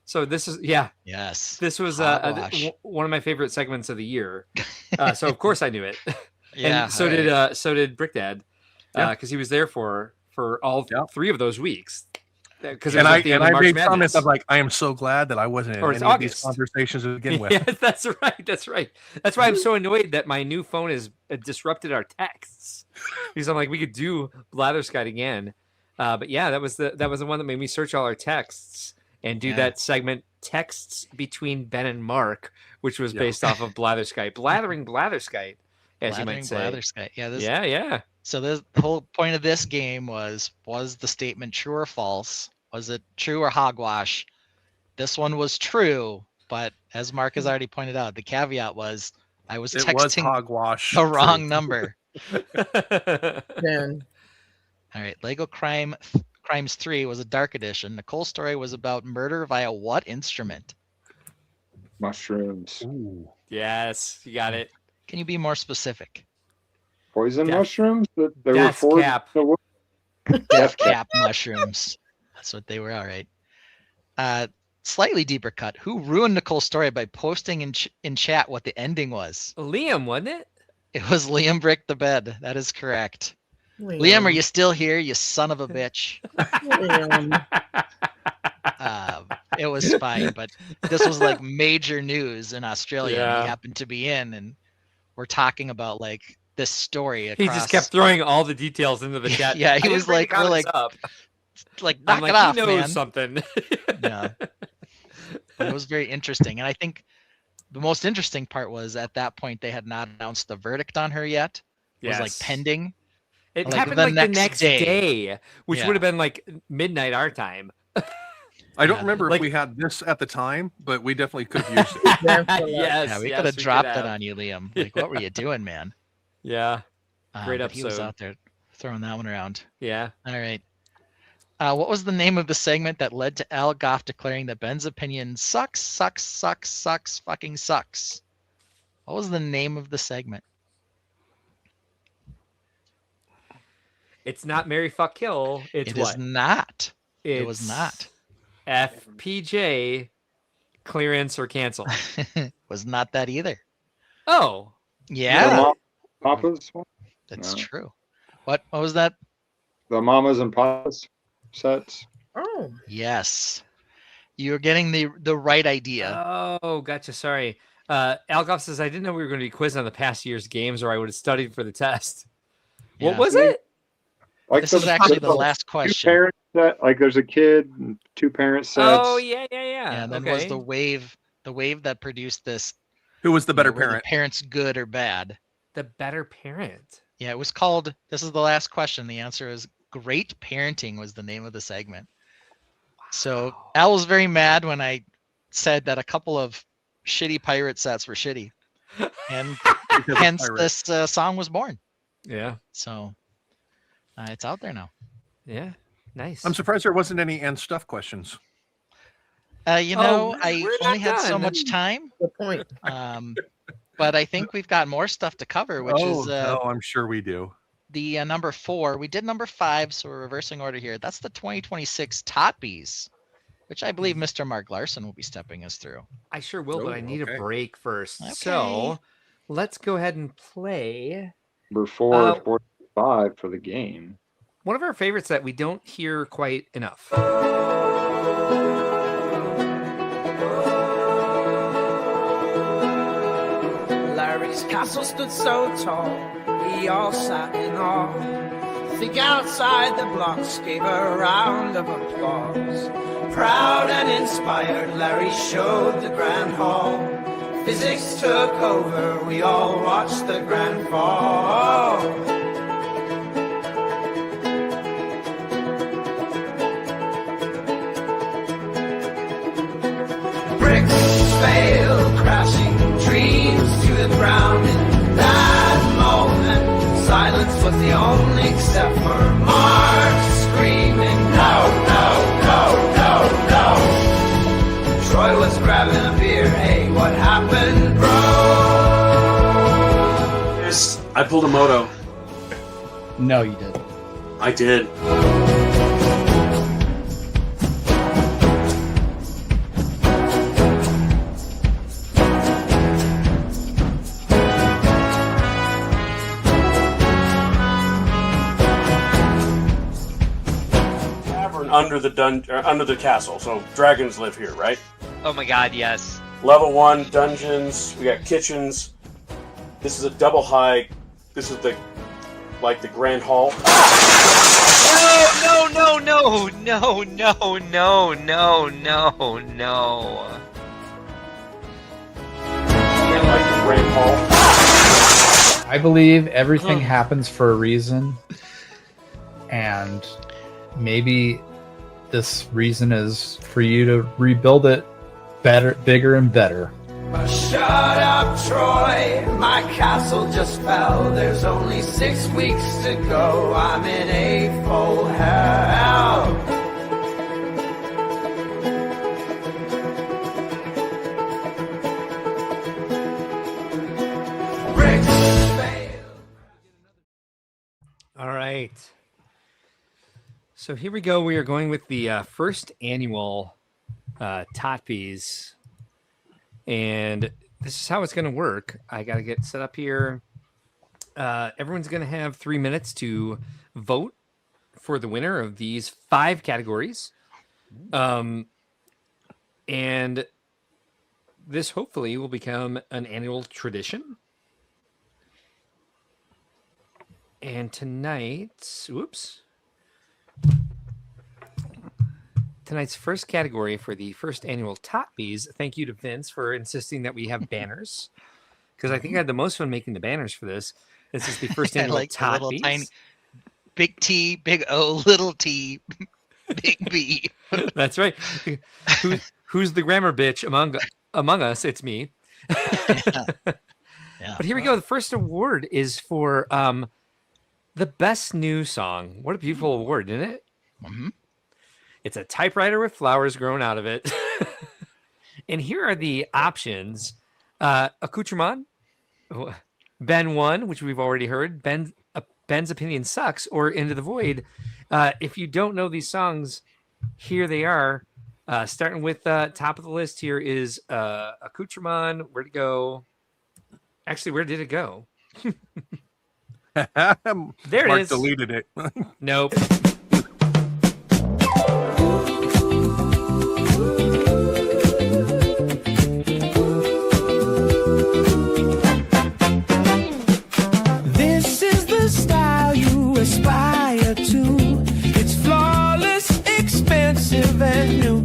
So this is Yes. This was Hogwash. one of my favorite segments of the year. So of course I knew it. Yeah. And so did Brick Dad, because he was there for all 3 of those weeks. Because And I March made Madness. comments of like, I am so glad that I wasn't in Or any it's of these August. conversations to begin with. Yes, that's right. That's right. That's why I'm so annoyed that my new phone has disrupted our texts. Because I'm like, we could do Blatherskite again. But yeah, that was the one that made me search all our texts and do that segment, Texts Between Ben and Mark, which was based off of Blatherskite. Blathering Blatherskite, as you might say. Blatherskite. Yeah. Yeah. So the whole point of this game was the statement true or false? Was it true or hogwash? This one was true, but as Mark has already pointed out, the caveat was I was It was texting hogwash. the wrong number. man. All right, Lego Crimes 3 was a dark edition. Nicole's story was about murder via what instrument? Mushrooms. Ooh. Yes, you got it. Can you be more specific? Poison Death- mushrooms that they were Death for cap. the wo- Death cap mushrooms. That's what they were. All right. Slightly deeper cut. Who ruined Nicole's story by posting in chat what the ending was? Liam, wasn't it? It was Liam Brick the Bed. That is correct. Liam, are you still here? You son of a bitch. Liam. It was fine, but this was like major news in Australia. Yeah. He happened to be in, and we're talking about like this story. He Across, just kept throwing all the details into the chat. Yeah, he I didn't was bring like, the we're comments like, up. knock I'm like, it off, he knows man. something. Yeah. But it was very interesting, and I think the most interesting part was at that point they had not announced the verdict on her yet. It was like Yes. pending. It Like, happened the like the next next day. day, which Yeah. would have been like midnight our time. I don't Yeah. remember Like- if we had this at the time, but we definitely could have used it. Yes, Yeah, we yes, could have we dropped have. it on you, Liam. Like, what were you doing, man? Yeah, great But he was episode. out there throwing that one around. Yeah. All right. What was the name of the segment that led to Al Goff declaring that Ben's opinion sucks, fucking sucks? What was the name of the segment? It's not Mary Fuck Kill. It's It what? is not. It's It was not. FPJ clearance or cancel. Was not that either. Oh, Yeah, Papa's one? that's No. true. What was that? The mamas and papas sets. Oh, Yes. You're getting the right idea. oh, gotcha. Sorry. Algoff says, I didn't know we were going to be quizzed on the past year's games, or I would have studied for the test. Yeah. What was it? Like This is actually the last Two question. parents set, like there's a kid, and two parent sets. Oh, yeah. Yeah, and then was the wave that produced this. Who was the better were the parent? parents good or bad? The better parent. Yeah, it was called. This is the last question. The answer is Great Parenting was the name of the segment. So Al was very mad when I said that a couple of shitty pirate sets were shitty, and hence this song was born. Yeah. So it's out there now. Yeah. Nice. I'm surprised there wasn't any and stuff questions. You know, I we're only not had so done. much time. Good point. But I think we've got more stuff to cover, which is I'm sure we do. the number 4. We did number 5, so we're reversing order here. That's the 2026 TOtBs, which I believe Mr. Mark Larson will be stepping us through. I sure will, but I need okay. a break first. Okay. So let's go ahead and play Number 4, 45 for the game. one of our favorites that we don't hear quite enough. Larry's castle stood so tall, we all sat in awe. Think outside the blocks gave a round of applause. Proud and inspired, Larry showed the grand hall. Physics took over, we all watched the grand fall. Bricks fail, crashing dreams to the ground. In that moment, silence was the only except for Mark screaming, no, no, no, no, no. Troy was grabbing a beer, hey, what happened, bro? Yes, I pulled a moto. No, you did. I did. Under the castle, so dragons live here, right? Oh my god, yes. Level 1 dungeons. We got kitchens. This is a double high. This is the grand hall. No, no, no, no, no, no, no, no, no. Like the grand hall. I believe everything happens for a reason, and maybe this reason is for you to rebuild it better, bigger and better. Shut up, Troy. My castle just fell. There's only 6 weeks to go. I'm in a full hell. Bricks fail. All right. So here we go. We are going with the first annual TOtBs. And this is how it's going to work. I got to get set up here. Everyone's going to have 3 minutes to vote for the winner of these 5 categories. And this hopefully will become an annual tradition. And tonight's first category for the first annual TOtBs. Thank you to Vince for insisting that we have banners, because I think I had the most fun making the banners for this. This is the first annual TOtBs. Tiny, big T, big O, little T, big B. That's right. Who's the grammar bitch among us? It's me. Yeah. But here we go. The first award is for the best new song. What a beautiful award, isn't it? Mm-hmm. It's a typewriter with flowers growing out of it. And here are the options. Accoutrement, Ben 1, which we've already heard. Ben's Opinion Sucks, or Into the Void. If you don't know these songs, here they are. Starting with top of the list here is Accoutrement. Where'd it go? Actually, where did it go? There it Mark is. Deleted it. Nope. or two. It's flawless, expensive, and new.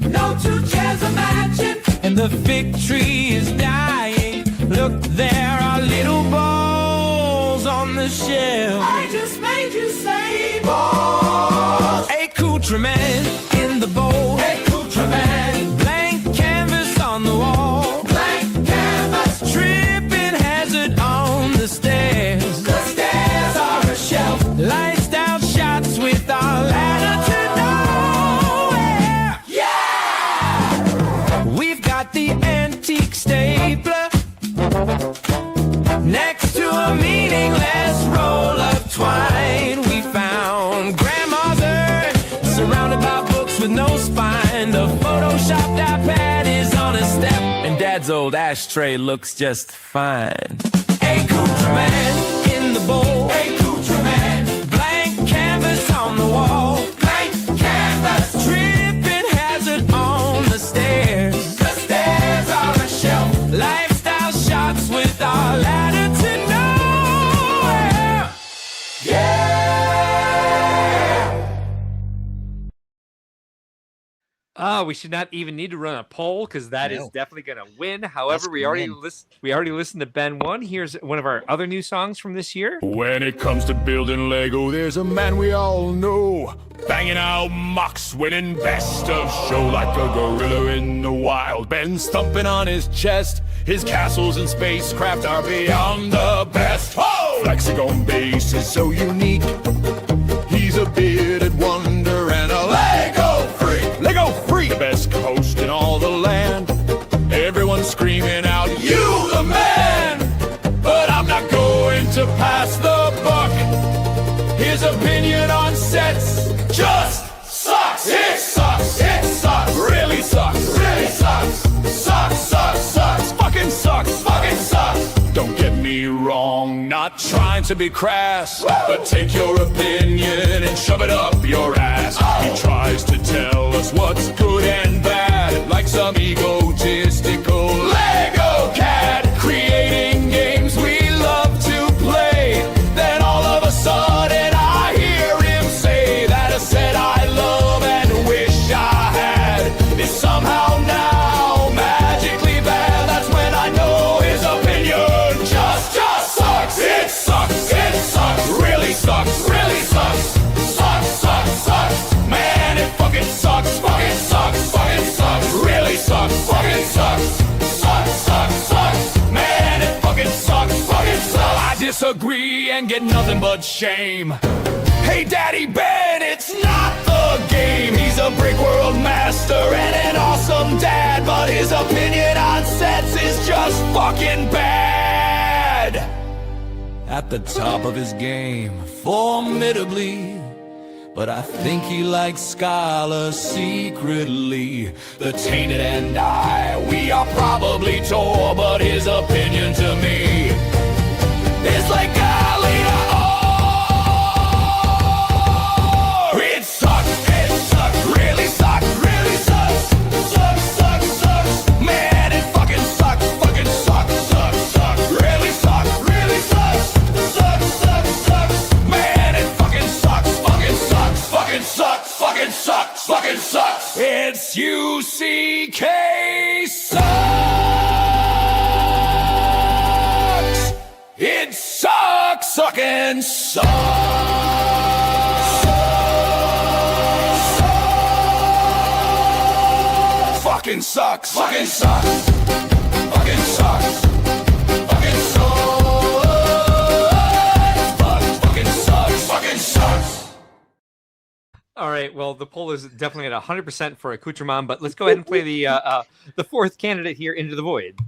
No two chairs are matching, and the fig tree is dying. Look, there are little balls on the shelf. I just made you say balls. Accoutrement in the bowl. Accoutrement. Blank canvas on the wall. Blank canvas. Tripping hazard on the stairs. The stairs are a shelf. Lifestyle shots with our ladder to nowhere. Yeah! We've got the antique stapler next to a meaningless roll of twine. We found grandma's urn surrounded by books with no spine. The photoshopped iPad is on a step, and dad's old ashtray looks just fine. Accoutrement in the bowl. Accoutrement. Blank canvas on the wall. Blank canvas. Tripping hazard on the stairs. The stairs are a shelf. Lifestyle shots with our ladder to nowhere. Yeah! We should not even need to run a poll because that is No. definitely going to win. However, we already listened to Ben 1. Here's one of our other new songs from this year. When it comes to building Lego, there's a man we all know, banging out MOCs, winning best of show like a gorilla in the wild. Ben thumping on his chest, his castles and spacecraft are beyond the best. Oh! Flexagon base is so unique, he's a bearded wonder and a Lego freak. Lego freak, the best host in all the land. Everyone's screaming out, "You the man!" But I'm not going to pass the buck. His opinion on sets just sucks. It sucks. It sucks. Really sucks. Really sucks. Sucks. Sucks. Sucks. Fucking sucks. Fucking sucks. Don't get me wrong, not trying to be crass, but take your opinion and shove it up your ass. He tries to tell us what's good and bad, like some egotistical Lego cat, creating games we love to play. Then all of a sudden I hear him say that a set I love and wish I had is somehow now magically bad. That's when I know his opinion just sucks. It sucks. It sucks. Really sucks. Really sucks. Sucks. Sucks. Sucks. Man, it fucking sucks. Fucking sucks. Fucking sucks. Really sucks. Fucking sucks. Sucks. Sucks. Sucks. Man, it fucking sucks. Fucking sucks. I disagree and get nothing but shame. Hey, Daddy Ben, it's not the game. He's a Brickworld master and an awesome dad, but his opinion on sets is just fucking bad. At the top of his game, formidably, but I think he likes Skylar secretly. The Tainted and I, we are probably tore, but his opinion to me is like Alita. It sucks, really sucks, really sucks. Sucks, sucks, sucks. Man, it fucking sucks, sucks. Really sucks, really sucks. Sucks, sucks. Man, it fucking sucks, sucks. It's UCK sucks. It sucks, sucking sucks. Fucking sucks. Fucking sucks. Fucking sucks. Fucking sucks. Fucking sucks. Fucking sucks. All right. Well, the poll is definitely at 100% for accoutrement, but let's go ahead and play the fourth candidate here, Into the Void.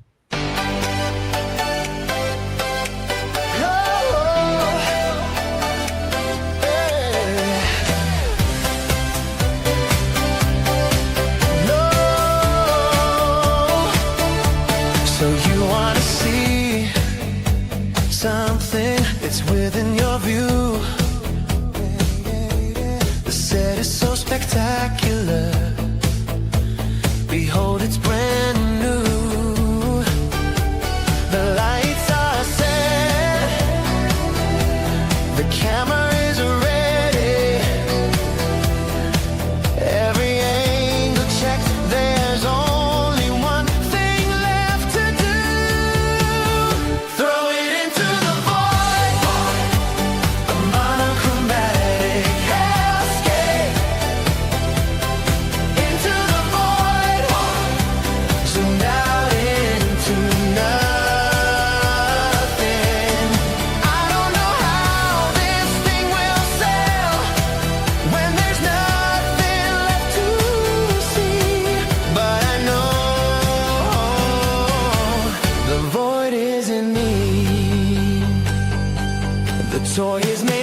So you want to see something that's within your view. The set is so spectacular. Behold, it's brand new.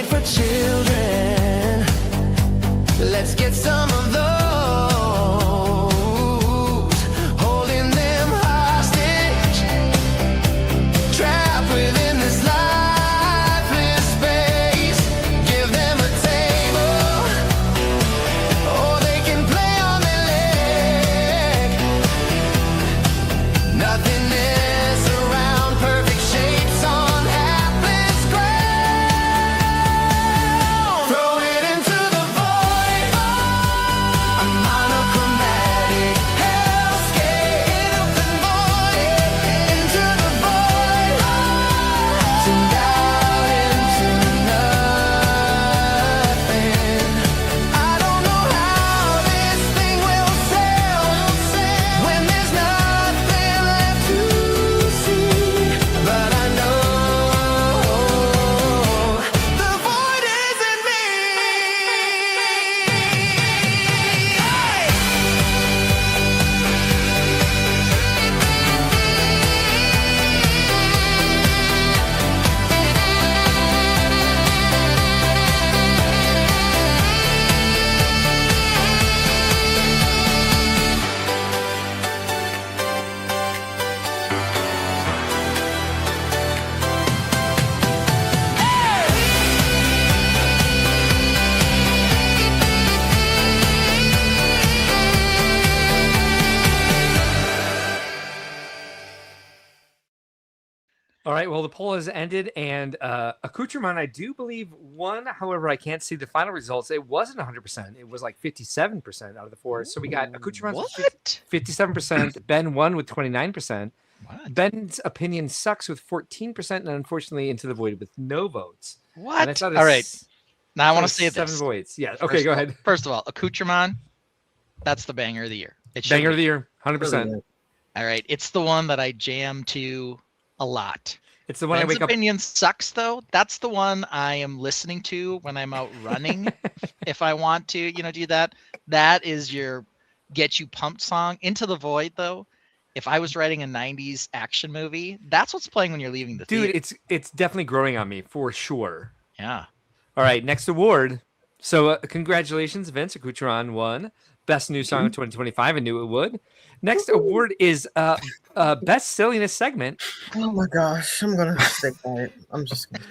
made for children. Let's get some of those, holding them hostage, trapped within this lifeless space. Give them a table, or they can play on their leg. Nothingness around, perfect shapes on hapless ground. Throw it into the void, a monochromatic hellscape. Get up and void, into the void, send out into nothing. I don't know how this thing will sail when there's nothing left to see, but I know the void is in me. All right. Well, the poll has ended, and accoutrement, I do believe, won. However, I can't see the final results. It wasn't 100%. It was like 57% out of the four. So we got accoutrement with 57%. Ben won with 29%. Ben's opinion sucks with 14%, and unfortunately, Into the Void with no votes. What? And I thought All right. Now I want to it's say seven this. votes. Yeah. Okay. Go ahead. First of all, accoutrement, that's the banger of the year. It should Banger of be. the year, 100%. All right. It's the one that I jam to a lot. It's the one I Ben's wake up. opinion sucks though. That's the one I am listening to when I'm out running. If I want to, do that. That is your get you pumped song. Into the Void though. If I was writing a 90s action movie, that's what's playing when you're leaving the theater. Dude, it's definitely growing on me for sure. Yeah. All right, next award. So congratulations, Vince. Accoutrement won Best New Song of 2025. I knew it would. Next award is Best Silliness Segment. Oh my gosh, I'm gonna stay quiet. I'm just gonna...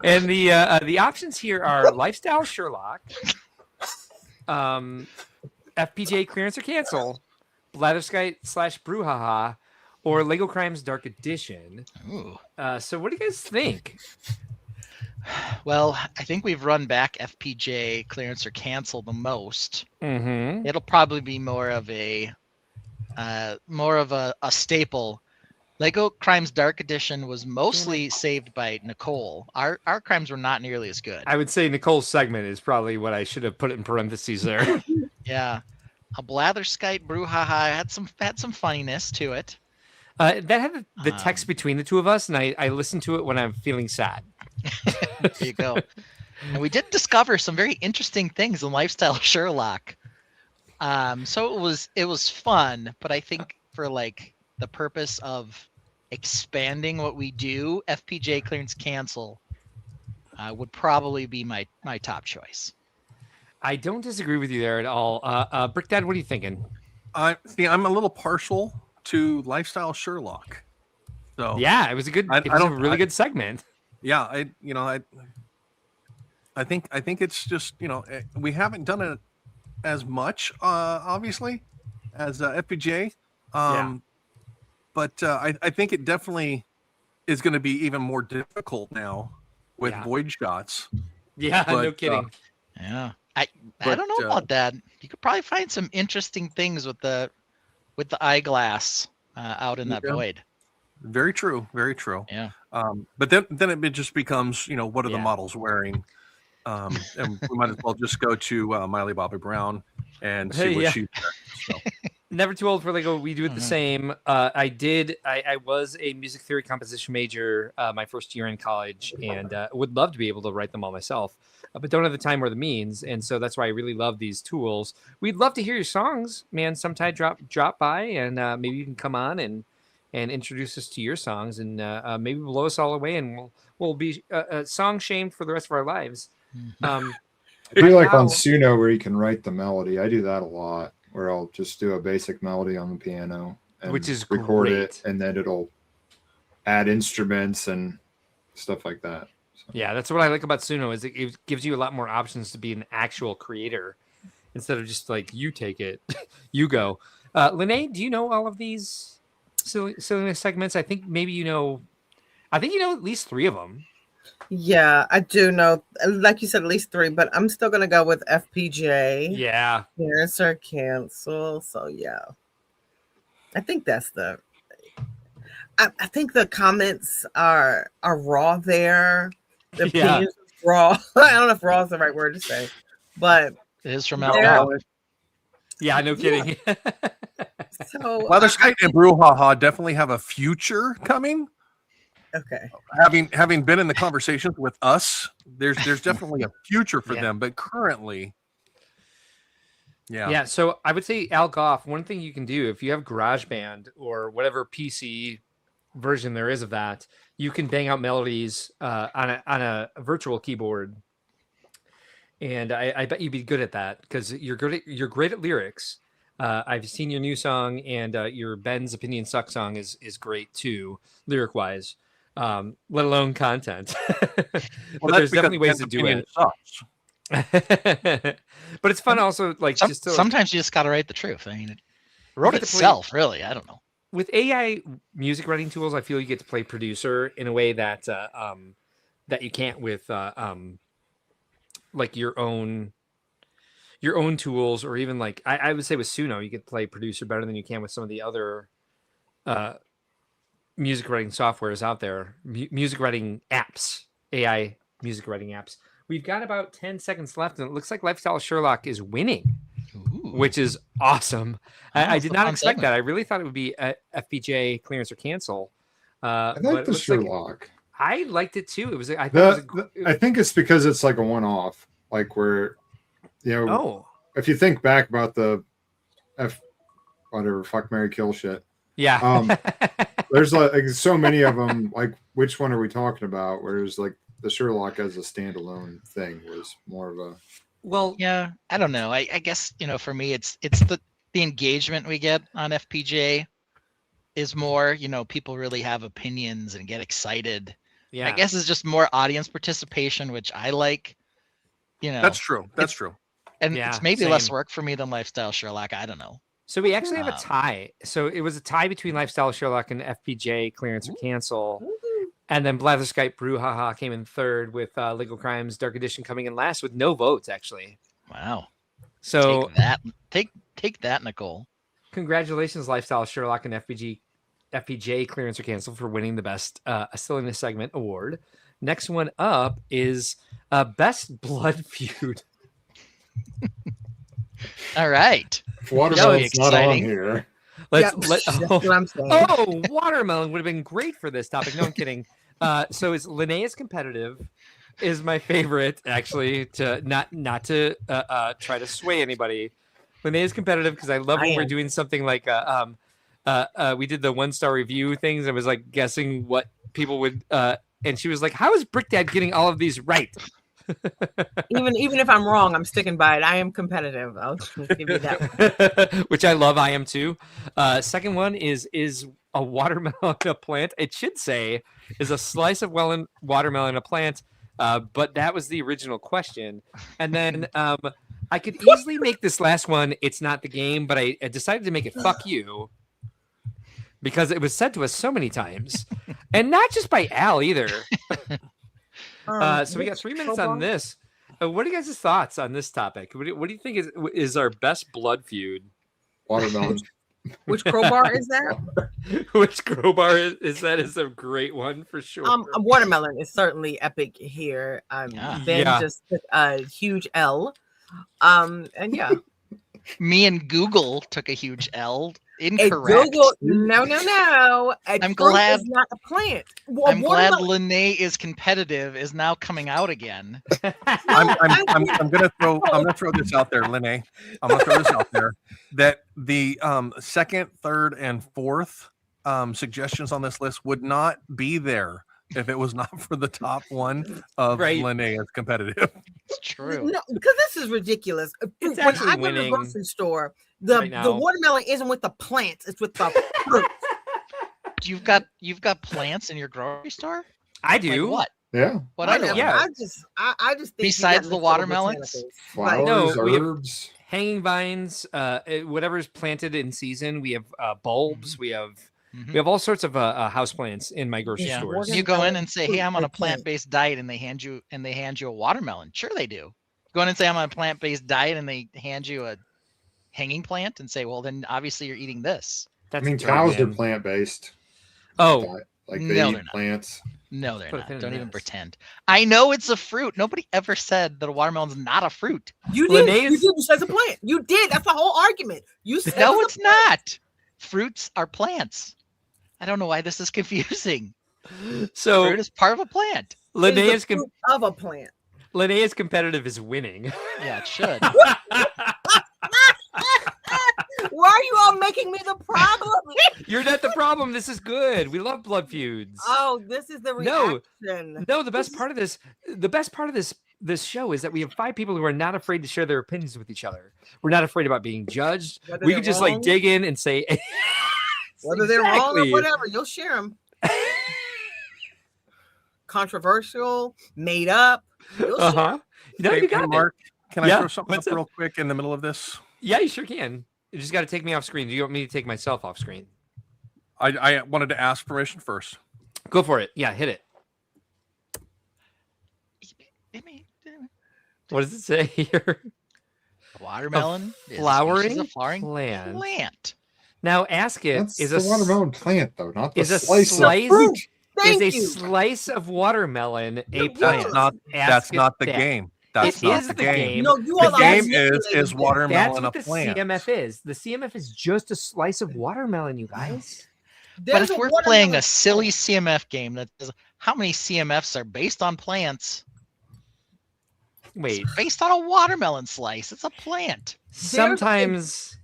And the options here are Lifestyle Sherlock, FPJ Clearance or Cancel, Blatherskite / Brouhaha, or Lego Crimes Dark Edition. Ooh. So what do you guys think? Well, I think we've run back FPJ Clearance or Cancel the most. Mm-hmm. It'll probably be more of a staple. Lego Crimes Dark Edition was mostly saved by Nicole. Our crimes were not nearly as good. I would say Nicole's segment is probably what I should have put in parentheses there. Yeah, a Blatherskite Brouhaha had some funniness to it. That had the text between the two of us, and I listened to it when I'm feeling sad. There you go. And we did discover some very interesting things in Lifestyle Sherlock. So it was fun, but I think for like the purpose of expanding what we do, FPJ Clearance Cancel would probably be my top choice. I don't disagree with you there at all. Brick Dad, what are you thinking? See, I'm a little partial to Lifestyle Sherlock. So yeah, it was a really good segment. Yeah, I think it's just we haven't done it as much obviously as FPJ, but I think it definitely is going to be even more difficult now with void shots. Yeah, but, no kidding. Yeah, I don't know about that. You could probably find some interesting things with the eyeglass out in that void. Very true. Very true. Yeah. But then it just becomes, what are the models wearing? And we might as well just go to Miley Bobby Brown and see what she's wearing. So. Never too old for Lego. We do it the same. I was a music theory composition major my first year in college, and would love to be able to write them all myself, but don't have the time or the means. And so that's why I really love these tools. We'd love to hear your songs, man. Sometime drop by, and maybe you can come on and and introduce us to your songs, and maybe blow us all away, and we'll be song shamed for the rest of our lives. It'd be like on Suno where you can write the melody. I do that a lot, where I'll just do a basic melody on the piano, and which is record great. it, and then it'll add instruments and stuff like that. So. Yeah, that's what I like about Suno is it gives you a lot more options to be an actual creator instead of just like you take it, you go. Lene, do you know all of these silliness segments? I think maybe you know at least 3 of them. Yeah, I do know, like you said, at least 3, but I'm still gonna go with FPJ. Yeah. Parents are cancel. So yeah. I think that's I think the comments are raw there. The opinions are raw. I don't know if raw is the right word to say, but it is from Al. Yeah, no kidding. Yeah. So Leatherskite and Brouhaha definitely have a future coming. Okay. Having been in the conversations with us, there's definitely a future for them, but currently, yeah. So I would say, Al Goff, one thing you can do if you have GarageBand or whatever PC version there is of that, you can bang out melodies on a virtual keyboard, and I bet you'd be good at that because you're great at lyrics. I've seen your new song, and your Ben's Opinion Suck song is great too, lyric wise. Let alone content. But there's definitely ways to do it. But it's fun also, like sometimes you just gotta write the truth. I mean, it wrote itself, really. I don't know. With AI music writing tools, I feel you get to play producer in a way that that you can't with like your own tools, or even like I would say with Suno, you get to play producer better than you can with some of the other music writing softwares out there, music writing apps, AI music writing apps. We've got about 10 seconds left, and it looks like Lifestyle Sherlock is winning, which is awesome. I did not expect that. I really thought it would be FPJ, clearance or cancel. I like the Sherlock. I liked it too. It was. I think it's because it's like a one-off, like where, if you think back about the fuck, marry, kill shit. Yeah. There's like so many of them. Like, which one are we talking about? Whereas like the Sherlock as a standalone thing was more of a. Well, yeah, I don't know. I guess for me, it's the engagement we get on FPJ is more. People really have opinions and get excited. Yeah. I guess it's just more audience participation, which I like. That's true. That's true. And it's maybe less work for me than Lifestyle Sherlock. I don't know. So we actually have a tie. So it was a tie between Lifestyle Sherlock and FPJ, clearance or cancel. And then Blatherskite Brouhaha came in third, with Legal Crimes Dark Edition coming in last with no votes, actually. Wow. So take that, Nicole. Congratulations, Lifestyle Sherlock and FPJ clearance or cancel for winning the best silliness segment award. Next one up is Best Blood Feud. All right. Watermelon's not on here. Watermelon would have been great for this topic. No, I'm kidding. So is Linnea's competitive is my favorite, actually, to not to try to sway anybody. Linnea's competitive because I love when we're doing something like we did the 1-star review things. I was like guessing what people would and she was like, how is Brick Dad getting all of these right? even if I'm wrong, I'm sticking by it. I am competitive. I'll give you that one. Which I love. I am too. Second one is a watermelon a plant? It should say is a slice of watermelon a plant, but that was the original question. And then I could easily make this last one. It's not the game, but I decided to make it fuck you because it was said to us so many times, and not just by Al either. So we got 3 minutes on this. What are you guys' thoughts on this topic? What do you think is our best blood feud? Watermelon. Which crowbar is that? Which crowbar is that? Is a great one for sure. A watermelon is certainly epic here. Ben just took a huge L. And yeah. Me and Google took a huge L. Incorrect. Google, no. I'm glad it's not a plant. I'm glad Lene is competitive is now coming out again. I'm gonna throw this out there, Lene. I'm gonna throw this out there that the second, third, and fourth suggestions on this list would not be there if it was not for the top one of Right. Linnea as competitive. It's true. No, because this is ridiculous. It's When actually I go to the winning grocery store, the right now. the watermelon isn't with the plants; it's with the fruit. You've got plants in your grocery store? I do. Like what? Yeah. What I other know. ones? Yeah. I just think you Besides got the mixed watermelons? botanicals. Flowers, No, we have- herbs. Hanging vines, whatever's planted in season. We have bulbs. We have all sorts of house plants in my grocery Yeah. stores. You go in and say, "Hey, I'm on a Fruit or plant. plant-based diet," and they hand you a watermelon. Sure, they do. Go in and say, "I'm on a plant-based diet," and they hand you a hanging plant and say, "Well, then obviously you're eating this." I That's mean, dirty, cows are man. plant-based. Oh, Like No, they they're eat not. plants. No, they're Put a not. pin in Don't even this. pretend. I know it's a fruit. Nobody ever said that a watermelon's not a fruit. You did. Linnaeus- You did. You said it's a plant. You did. That's the whole argument. You said No, it's it's not. Fruits are plants. I don't know why this is confusing. so Fruit is part of a plant. Linnaeus, the fruit of a plant. Linnaeus competitive is winning. Yeah, it should. Why are you all making me the problem? You're not the problem. This is good. We love blood feuds. Oh, this is the No. reaction. No, the best part of this show is that we have 5 people who are not afraid to share their opinions with each other. We're not afraid about being judged. Whether We they're can just wrong. like dig in and say Whether they're wrong or Exactly. whatever, you'll share them. Controversial, made up. You'll share 'em. Uh-huh. No, Hey, you got it. Mark, can I Yeah, throw something up what's up? real quick in the middle of this? Yeah, you sure can. You just got to take me off screen. Do you want me to take myself off screen? I wanted to ask permission first. Go for it. Yeah, hit it. What does it say here? Watermelon is a flowering species of flowering plant. plant. Now ask it. That's Is the a watermelon plant, though, not the is a slice slice of fruit. Thank is a you. slice of watermelon a plant? That's not Ask that's it not the that. game. That's It not is the the game. game. No, you The all are game manipulating is things. watermelon That's a what the plant. CMF is. The CMF is just a slice of watermelon, you guys. But There's if a we're playing watermelon a silly plant. CMF game that says how many CMFs are based on plants, Wait. based on a watermelon slice, it's a plant. Sometimes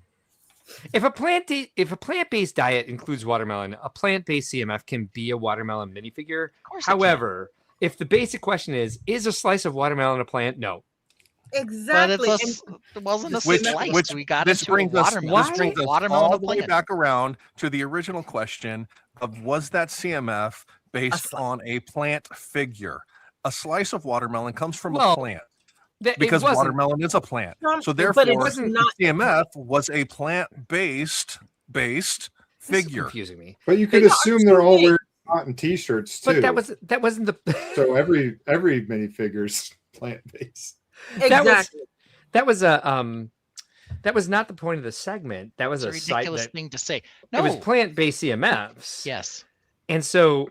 if a plant-based diet includes watermelon, a plant-based CMF can be a watermelon minifigure. Of course, it can. However, if the basic question is a slice of watermelon a plant? No. But Exactly. it wasn't a Which slice. We got this into a brings us watermelon. this brings us Watermelon all a the way plant. back around to the original question of was that CMF based slice. on a plant figure? A slice of watermelon comes from Well, a plant It because wasn't- watermelon is a plant. So But therefore, it was not. CMF was a plant-based This is figure. confusing me. But you could No, assume they're all absolutely. wearing cotton T-shirts too. But that wasn't the So every minifigure's plant-based. Exactly. that was not the point of the segment. That was It's a a site ridiculous that thing to say. it was No. plant-based CMFs. Yes. And so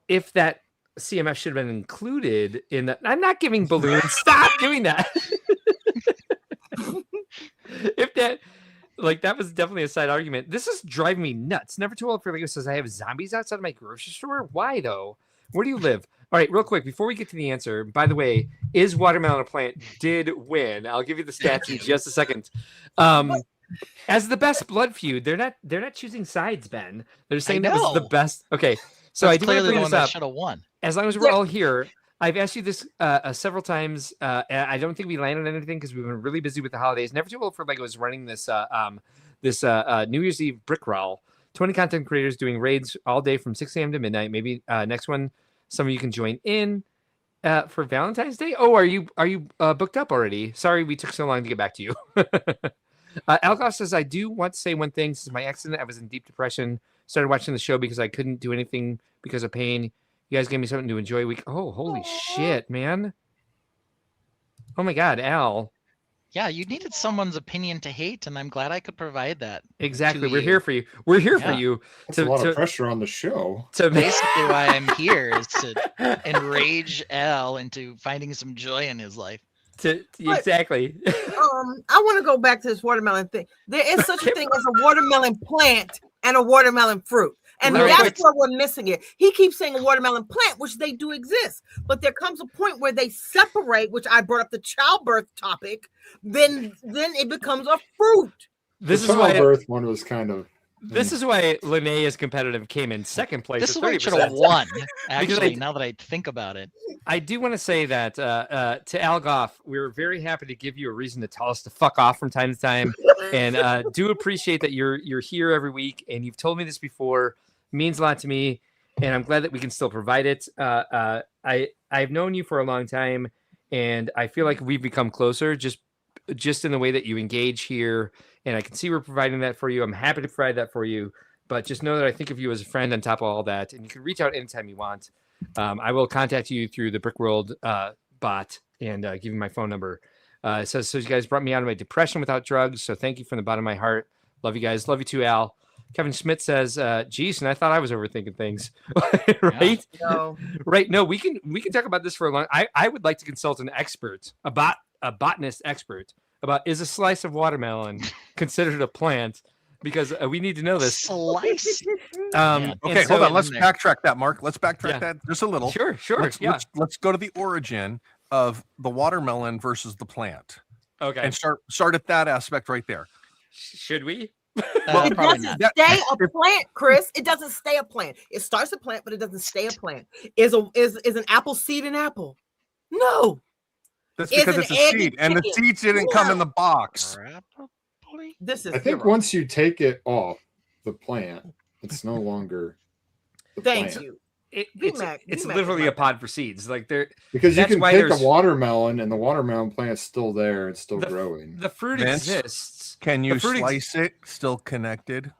if that CMF should have been included in the I'm not giving balloons. Stop doing that. If that that was definitely a side argument. This is driving me nuts. Never Too Old for Lego says I have zombies outside of my grocery store. Why though? Where do you live? All right, real quick before we get to the answer. By the way, is watermelon a plant? Did win. I'll give you the stats in just a second. As the best blood feud, they're not choosing sides, Ben. They're saying that was the know. best. Okay, so That's I do want to clearly bring the one this that up. should have won. As long as we're all here, I've asked you this several times. And I don't think we landed on anything because we've been really busy with the holidays. Never Too Old for Lego is running this New Year's Eve Brickworld. 20 content creators doing raids all day from 6 a.m. to midnight. Maybe next one, some of you can join in for Valentine's Day. Oh, are you booked up already? Sorry, we took so long to get back to you. Algoff says, I do want to say one thing. Since my accident, I was in deep depression. Started watching the show because I couldn't do anything because of pain. You guys gave me something to enjoy. Oh, holy shit, man. Oh my God, Al. Yeah, you needed someone's opinion to hate, and I'm glad I could provide that. Exactly. to We're you. here for you. We're here for Yeah. you. That's a lot of pressure on the show. Basically, why I'm here is to enrage Al into finding some joy in his life. Exactly. I want to go back to this watermelon thing. There is such a thing as a watermelon plant and a watermelon fruit. And Very that's quick. where we're missing it. He keeps saying a watermelon plant, which they do exist, but there comes a point where they separate, which I brought up the childbirth topic, then it becomes a fruit. This the is why childbirth one was kind of This is why Linnea's competitive came in second place. This is at why you should 30%. have won. Because Actually, now that I think about it, I do want to say that to Al Goff, we're very happy to give you a reason to tell us to fuck off from time to time, and do appreciate that you're here every week. And you've told me this before, means a lot to me, and I'm glad that we can still provide it. I've known you for a long time, and I feel like we've become closer just in the way that you engage here. And I can see we're providing that for you. I'm happy to provide that for you. But just know that I think of you as a friend on top of all that. And you can reach out anytime you want. I will contact you through the Brickworld bot and give you my phone number. It says, so you guys brought me out of my depression without drugs. So thank you from the bottom of my heart. Love you guys. Love you too, Al. Kevin Schmidt says, geez, and I thought I was overthinking things. Right? No. Right. No, we can talk about this for a long. I would like to consult an expert, a botanist expert, about is a slice of watermelon considered a plant, because we need to know this. Slice. Okay, hold on. Let's backtrack that, Mark. Let's backtrack that just a little. Sure. Let's go to the origin of the watermelon versus the plant. Okay. And start at that aspect right there. Should we? Well, it doesn't stay a plant, Chris. It doesn't stay a plant. It starts a plant, but it doesn't stay a plant. Is an apple seed an apple? No. That's because it's a seed, and the seeds didn't come in the box. This is. I think once you take it off the plant, it's no longer. Thank plant. you. It's literally a pod for seeds. Like there, because you that's can why take there's- a watermelon, and the watermelon plant's still there. It's still growing. The fruit Vince, exists. Can you The fruit slice it still connected?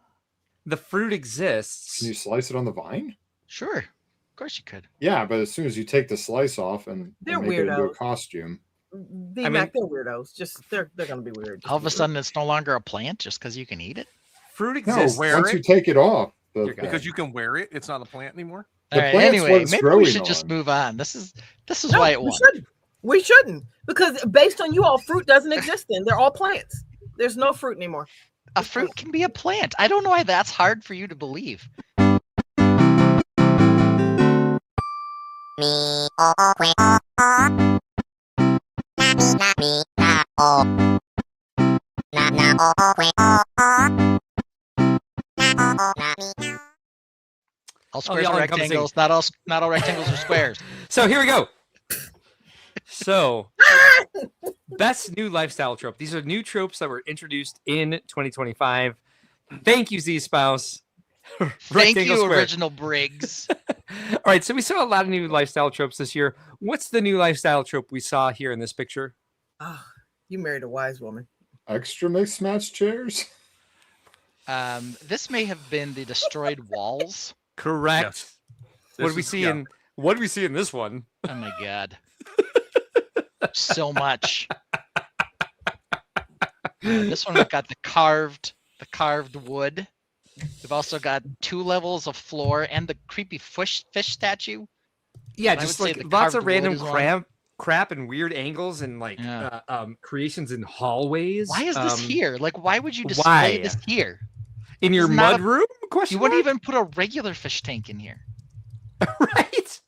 The fruit exists. Can you slice it on the vine? Sure, of course you could. Yeah, but as soon as you take the slice off and They're make it into a weirdos. costume, they're weirdos. Just they're gonna be weird. All of a sudden, it's no longer a plant just because you can eat it. Fruit no. exists. Once you take it off, Because you can wear it, it's not a plant anymore. All right, plant's anyway, what it's maybe we growing should just on. move on. This is No, why it won. We shouldn't, because based on you all, fruit doesn't exist. Then they're all plants. There's no fruit anymore. A fruit can be a plant. I don't know why that's hard for you to believe. All squares y'all are encompassing. rectangles. Not all rectangles are squares. So here we go. So, best new lifestyle trope. These are new tropes that were introduced in 2025. Thank you, Z Spouse. Thank Rectangle you, square. original Briggs. All right, so we saw a lot of new lifestyle tropes this year. What's the new lifestyle trope we saw here in this picture? Ah, you married a wise woman. extra mixed match chairs. This may have been the destroyed walls. Correct. Yes. What do we see in this one? Oh my god. So much. This one we've got the carved wood. We've also got 2 levels of floor and the creepy fish statue. Yeah, I would just say like the lots carved of random wood is one. crap and weird angles and like creations in hallways. Why is this here? Like, why would you display why? this here? In your This is not mud room? Question You wouldn't mark? even put a regular fish tank in here. Right.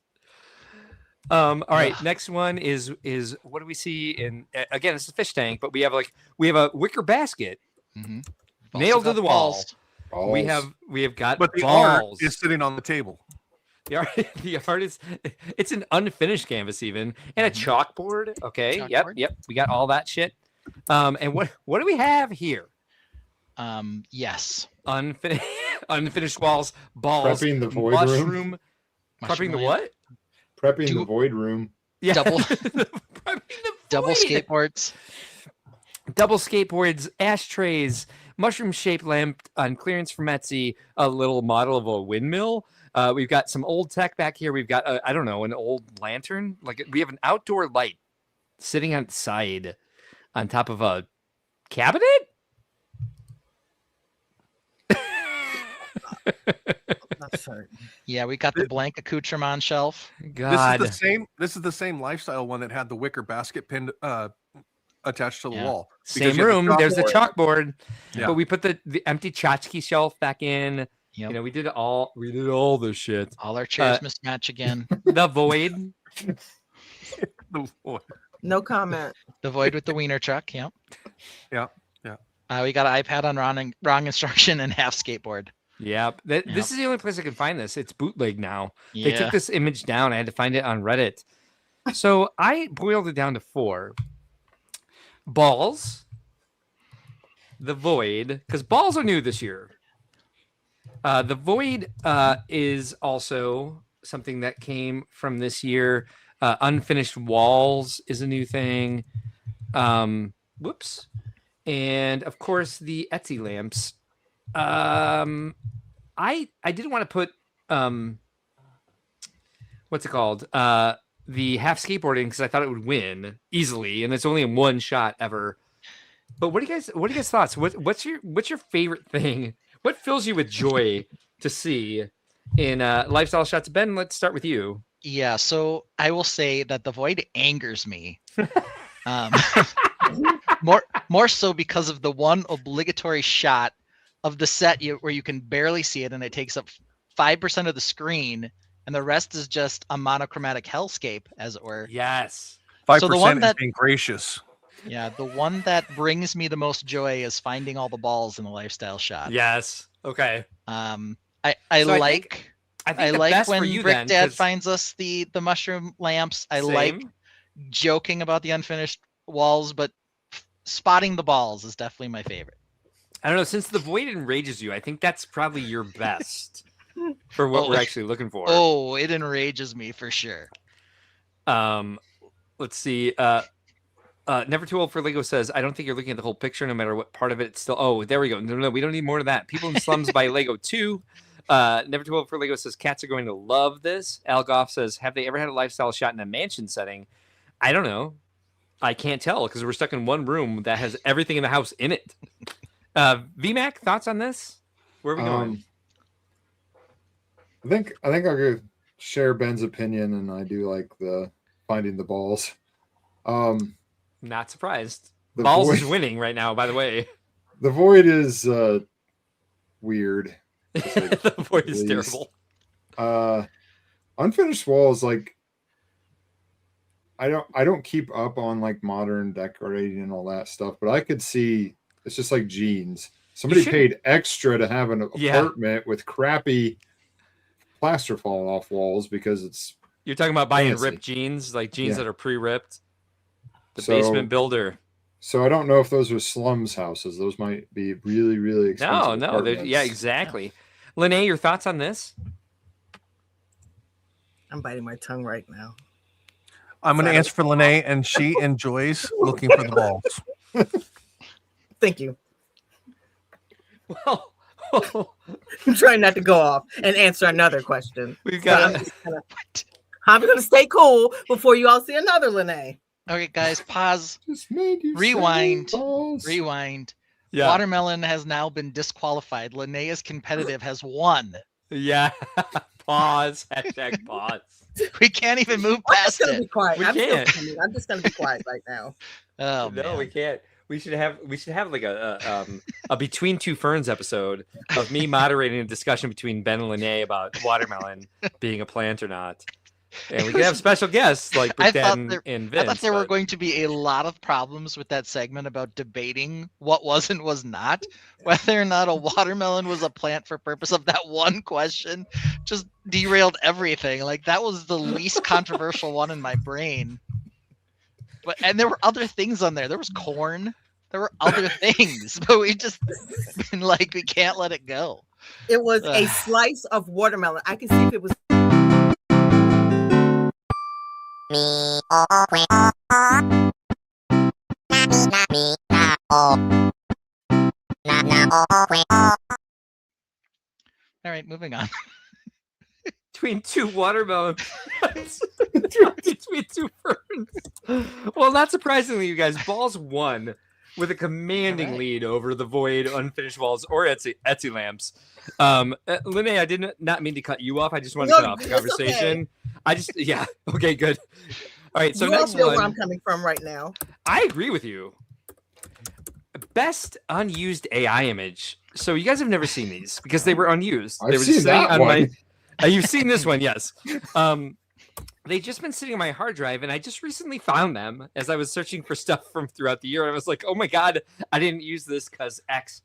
All right. Next one is what do we see in again? It's a fish tank, but we have a wicker basket nailed to the wall. Balls. We have got But the balls. art is sitting on the table. The art is it's an unfinished canvas even and a chalkboard. Okay. Chalkboard. Yep. We got all that shit. And what do we have here? Yes. Unfinished walls, balls, Prepping the void mushroom. room. Prepping the Mushroom what? Prepping the void room. Yeah. Double Double skateboards. Double skateboards, ashtrays, mushroom-shaped lamp on clearance from Etsy, a little model of a windmill. We've got some old tech back here. We've got, I don't know, an old lantern. Like we have an outdoor light sitting outside on top of a cabinet. Yeah, we got the blank accoutrement shelf. God. This is the same lifestyle one that had the wicker basket pinned attached to the wall. Same room. There's the chalkboard, Yeah. but we put the empty tchotchke shelf back in. Yep. You know, we did all this shit. All our chairs mismatch again. The void. The void. No comment. The void with the wiener chuck. Yep. Yeah. Yeah. We got an iPad on wrong instruction and half skateboard. Yep. This is the only place I can find this. It's bootleg now. They Yeah. took this image down. I had to find it on Reddit. So I boiled it down to 4. Balls, the Void, because balls are new this year. The Void is also something that came from this year. Unfinished walls is a new thing. Whoops. And of course the Etsy lamps. I didn't want to put what's it called? The half skateboarding because I thought it would win easily, and it's only in one shot ever. But what are you guys thoughts? What's your favorite thing? What fills you with joy to see in lifestyle shots? Ben, let's start with you. Yeah, so I will say that the Void angers me. More so because of the one obligatory shot of the set where you can barely see it and it takes up 5% of the screen and the rest is just a monochromatic hellscape, as it were. Yes. 5% So the one is being gracious. Yeah, the one that brings me the most joy is finding all the balls in the lifestyle shot. Yes. Okay. I So like I like best when for you Brick then, Dad 'cause- finds us the mushroom lamps. I Same. like joking about the unfinished walls, but spotting the balls is definitely my favorite. I don't know. Since the Void enrages you, I think that's probably your best for what we're actually looking for. Oh, it enrages me for sure. Let's see. Never Too Old for Lego says, I don't think you're looking at the whole picture, no matter what part of it. It's still. Oh, there we go. No, we don't need more of that. People in Slums by Lego 2. Never Too Old for Lego says, cats are going to love this. Al Goff says, have they ever had a lifestyle shot in a mansion setting? I don't know. I can't tell because we're stuck in one room that has everything in the house in it. VMAC, thoughts on this? Where are we going? I think I'll go share Ben's opinion, and I do like the finding the balls. Not surprised. The Balls Void- is winning right now, by the way. The Void is weird. The Void is terrible. Unfinished walls, like I don't keep up on like modern decorating and all that stuff, but I could see it's just like jeans. Somebody paid extra to have an apartment with crappy plaster falling off walls because it's. You're talking about buying fancy. ripped jeans, like jeans Yeah. that are pre-ripped. The So- basement builder. So I don't know if those are slums houses. Those might be really, really expensive. No, yeah, exactly. Lene, your thoughts on this? I'm biting my tongue right now. I'm going to answer for Lene, and she enjoys looking for the balls. Thank you. Well, I'm trying not to go off and answer another question. We've got. I'm gonna stay cool before you all see another Lene. Okay, guys, pause. Just made you Rewind. say balls. Rewind. Yeah. Watermelon has now been disqualified. Linnea's competitive has won. Yeah. Pause. Hashtag pause. We can't even move I'm past just gonna it. be quiet. We I'm can't. I'm just gonna be quiet right now. Oh No, man. we can't. We should have like a Between Two Ferns episode of me moderating a discussion between Ben and Lene about watermelon being a plant or not. And we could have special guests like I Brick thought Dad there, and Vince. I thought there were but- going to be a lot of problems with that segment about debating what was and was not, whether or not a watermelon was a plant for purpose of that one question. Just derailed everything. Like that was the least controversial one in my brain. And there were other things on there. There was corn. There were other things, but we just been like we can't let it go. It was a slice of watermelon. I can see if it was. All right, moving on. Between two watermelon plants. Between two ferns. Well, not surprisingly, you guys, Balls won with a commanding lead over the Void, Unfinished Walls, or Etsy lamps. Lene, I did not mean to cut you off. I just wanted to cut off the it's okay. conversation. Yeah. Okay, good. All right, so You all next feel where one. I'm coming from right now. I agree with you. Best unused AI image. So you guys have never seen these because they were unused. I've They were seen just sitting that on one. my. You've seen this one, yes. They've just been sitting on my hard drive, and I just recently found them as I was searching for stuff from throughout the year. And I was like, oh my God, I didn't use this because X,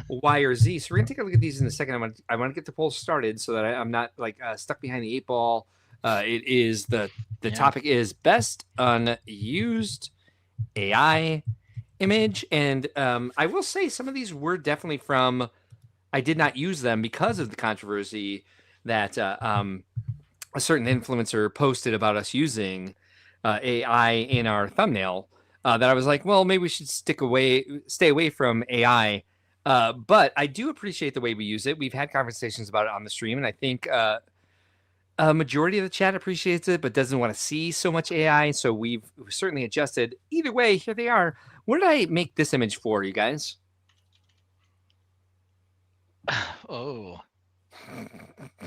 Y, or Z. So we're going to take a look at these in a second. I want to get the poll started so that I'm not like stuck behind the 8-ball. It is the topic is best unused AI image. And I will say some of these were definitely from, I did not use them because of the controversy that a certain influencer posted about us using AI in our thumbnail, that I was like, well, maybe we should stay away from AI. But I do appreciate the way we use it. We've had conversations about it on the stream, and I think a majority of the chat appreciates it, but doesn't want to see so much AI. So we've certainly adjusted. Either way, here they are. What did I make this image for, you guys? Oh.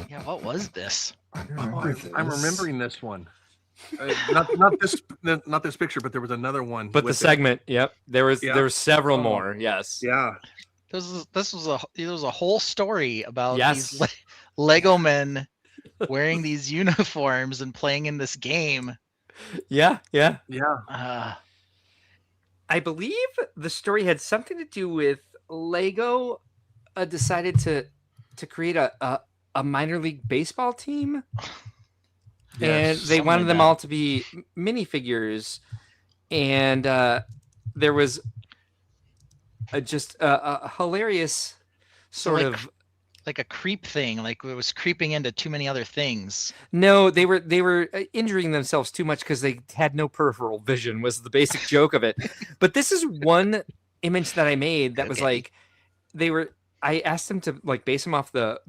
Yeah, what was this? I'm remembering this one. Not this picture, but there was another one. But the segment, yep. There were several more. Yes. Yeah. This was a whole story about Yes. these Lego men wearing these uniforms and playing in this game. Yeah. I believe the story had something to do with Lego decided to create a minor league baseball team. And they wanted them all to be minifigures. And there was just a hilarious sort of like a creep thing, like it was creeping into too many other things. No, they were injuring themselves too much because they had no peripheral vision was the basic joke of it. But this is one image that I made that was like I asked them to like base them off the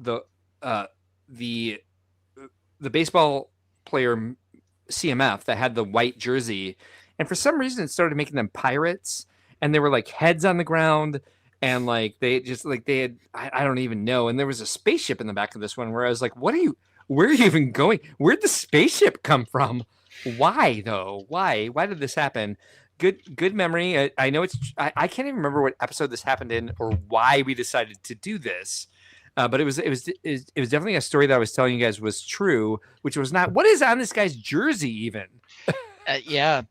baseball player CMF that had the white jersey, and for some reason it started making them pirates, and there were like heads on the ground, and like they had I don't even know, and there was a spaceship in the back of this one where I was like, where are you even going? Where'd the spaceship come from? Why though? Why did this happen? Good memory. I know I can't even remember what episode this happened in or why we decided to do this. But it was definitely a story that I was telling you guys was true, which was not. What is on this guy's jersey even? Yeah,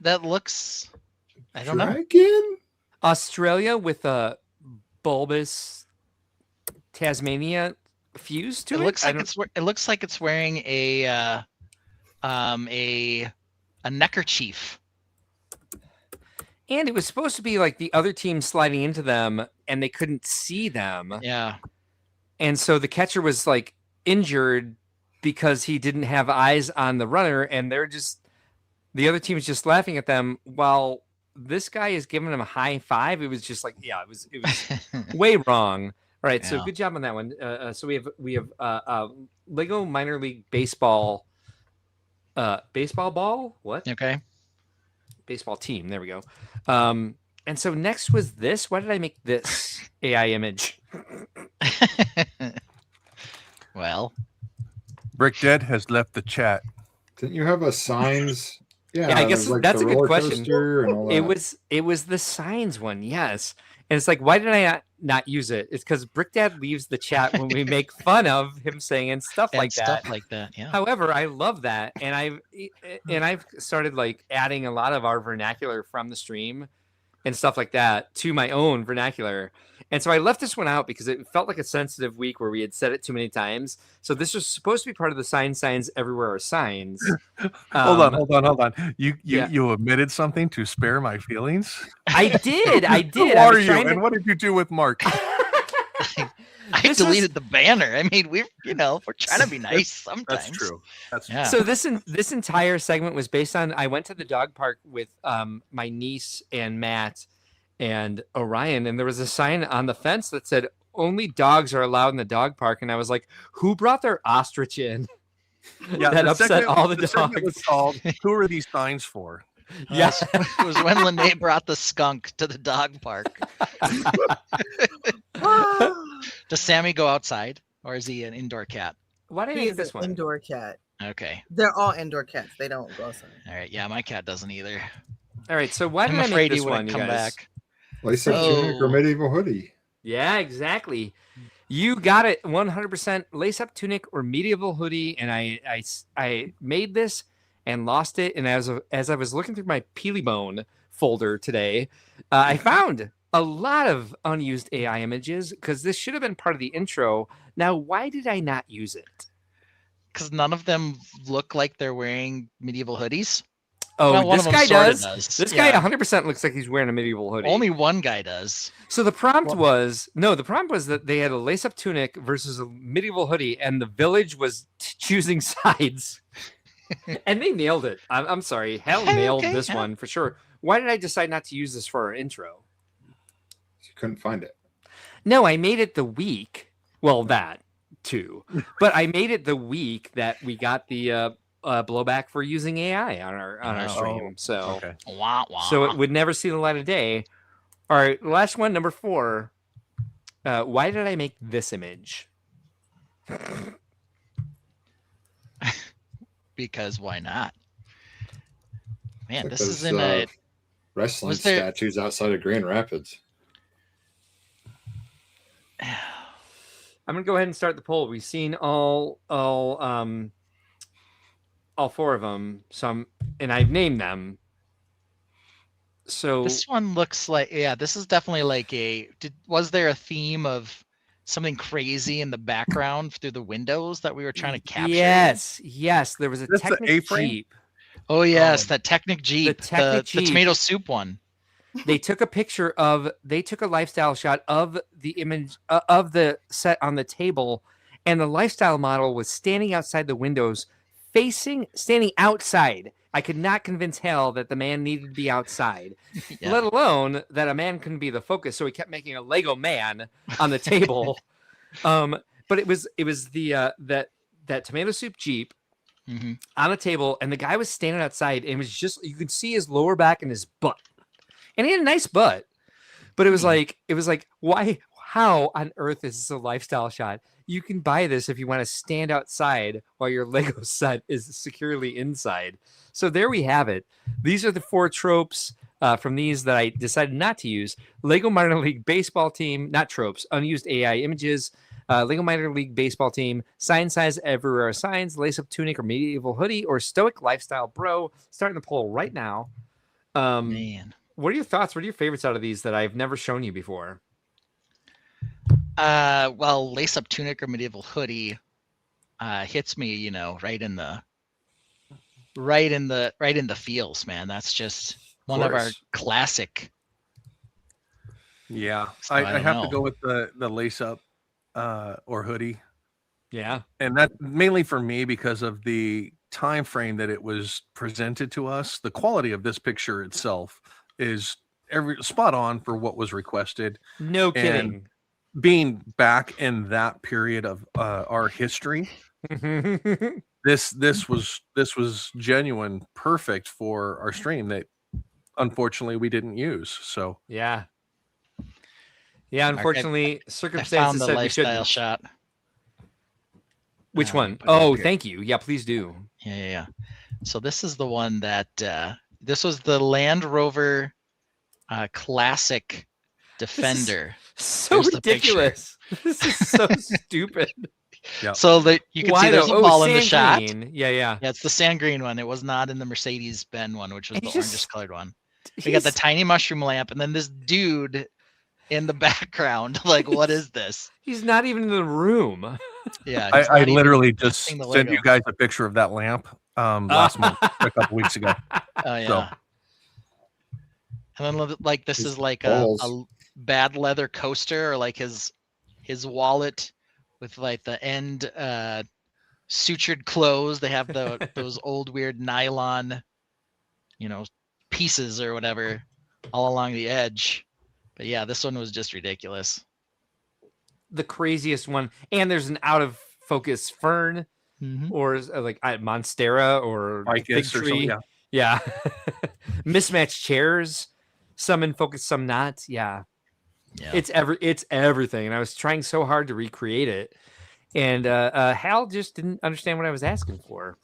that looks. I don't know. Australia with a bulbous Tasmania fuse to it. It looks like it's wearing a neckerchief. And it was supposed to be like the other team sliding into them and they couldn't see them. Yeah. And so the catcher was like injured because he didn't have eyes on the runner, and the other team is just laughing at them while this guy is giving them a high five. It was just like, yeah, it was way wrong. All right. Yeah. So good job on that one. So we have Lego minor league baseball ball. What? Okay. Baseball team. There we go. And so next was this. Why did I make this AI image? Well, Brick Dead has left the chat. Didn't you have a signs? Yeah, I guess that's a good question. It was the signs one, yes. And it's like, why did I not use it? It's because Brick Dad leaves the chat when we make fun of him saying stuff like that. Yeah. However, I love that, and I've started like adding a lot of our vernacular from the stream and stuff like that to my own vernacular. And so I left this one out because it felt like a sensitive week where we had said it too many times. So this was supposed to be part of the signs everywhere are signs. Hold on. You omitted something to spare my feelings? I did. Who are you? And what did you do with Mark? I deleted the banner. I mean, we're trying to be nice sometimes. That's true. Yeah. So this entire segment was based on, I went to the dog park with my niece and Matt and Orion, and there was a sign on the fence that said only dogs are allowed in the dog park, and I was like, who brought their ostrich in? Yeah, that upset all the dogs. Was called, who are these signs for? Yes, it was when Lene brought the skunk to the dog park. Does Sammy go outside, or is he an indoor cat? Why did I make this one? Indoor cat. Okay. They're all indoor cats. They don't go outside. All right. Yeah, my cat doesn't either. All right. So why did I make this one, you guys? Back. Lace up tunic or medieval hoodie. Yeah, exactly. You got it 100% lace up tunic or medieval hoodie. And I made this and lost it. And as I was looking through my Peely Bone folder today, I found a lot of unused AI images because this should have been part of the intro. Now, why did I not use it? Because none of them look like they're wearing medieval hoodies. Oh, Well, one this of them guy sorta does. does. This guy Yeah. 100% looks like he's wearing a medieval hoodie. Only one guy does. So the prompt was that they had a lace-up tunic versus a medieval hoodie, and the village was choosing sides, and they nailed it. I'm sorry, hell nailed this one for sure. Why did I decide not to use this for our intro? You couldn't find it. No, I made it the week. Well, that too, but I made it the week that we got the blowback for using AI on our stream. So so it would never see the light of day. All right, last one, number 4. Why did I make this image? Because why not? Man, Like this those, is in a wrestling was there- statues outside of Grand Rapids. I'm gonna go ahead and start the poll. We've seen all 4 of them. And I've named them. So this one looks like this is definitely like was there a theme of something crazy in the background through the windows that we were trying to capture? Yes, there was a That's the Technic A-frame? Jeep. Oh yes, that Technic Jeep, Technic the Jeep. tomato soup one. They took a lifestyle shot of the image of the set on the table, and the lifestyle model was standing outside the windows, standing outside. I could not convince Hal that the man needed to be outside, let alone that a man couldn't be the focus. So he kept making a Lego man on the table. But it was the that tomato soup Jeep on a table, and the guy was standing outside, and it was just, you could see his lower back and his butt, and he had a nice butt. But it was like why? How on earth is this a lifestyle shot? You can buy this if you want to stand outside while your Lego set is securely inside. So there we have it. These are the 4 tropes from these that I decided not to use. Lego Minor League Baseball team, not tropes, unused AI images. Lego Minor League Baseball team, sign size everywhere signs, lace-up tunic or medieval hoodie, or stoic lifestyle bro. Starting the poll right now. Man. What are your thoughts? What are your favorites out of these that I've never shown you before? Well, lace up tunic or medieval hoodie hits me, right in the feels, man. That's just one of our classic. Yeah, So I don't have know. to go with the lace up or hoodie. Yeah, and that mainly for me because of the time frame that it was presented to us. The quality of this picture itself is spot on for what was requested. No kidding. And being back in that period of our history, this was genuine, perfect for our stream that unfortunately we didn't use. So yeah, unfortunately, I circumstances found the said we lifestyle shouldn't. shot. Which one? put it up Oh, here. thank you. Yeah, please do. Yeah. So this is the one that this was the Land Rover Classic Defender. So There's the picture. ridiculous. This is so stupid. Yeah. So you can Why see there's though? a ball in the sand shot. green. Yeah. Yeah, it's the sand green one. It was not in the Mercedes-Benz one, which was And the he's just- orange colored one. We got the tiny mushroom lamp, and then this dude in the background. Like, what is this? He's not even in the room. Yeah, I he's not even literally just testing the sent Lego. you guys a picture of that lamp last month, a couple weeks ago. Oh yeah. So, And then like this His is like balls. a bad leather coaster, or like his wallet with like the end sutured closed. They have those old weird nylon, pieces or whatever all along the edge. But yeah, this one was just ridiculous. The craziest one. And there's an out of focus fern or like Monstera or Ficus Big or something, Tree. Yeah. Mismatched chairs. Some in focus, some not. Yeah. It's everything. And I was trying so hard to recreate it. And Hal just didn't understand what I was asking for.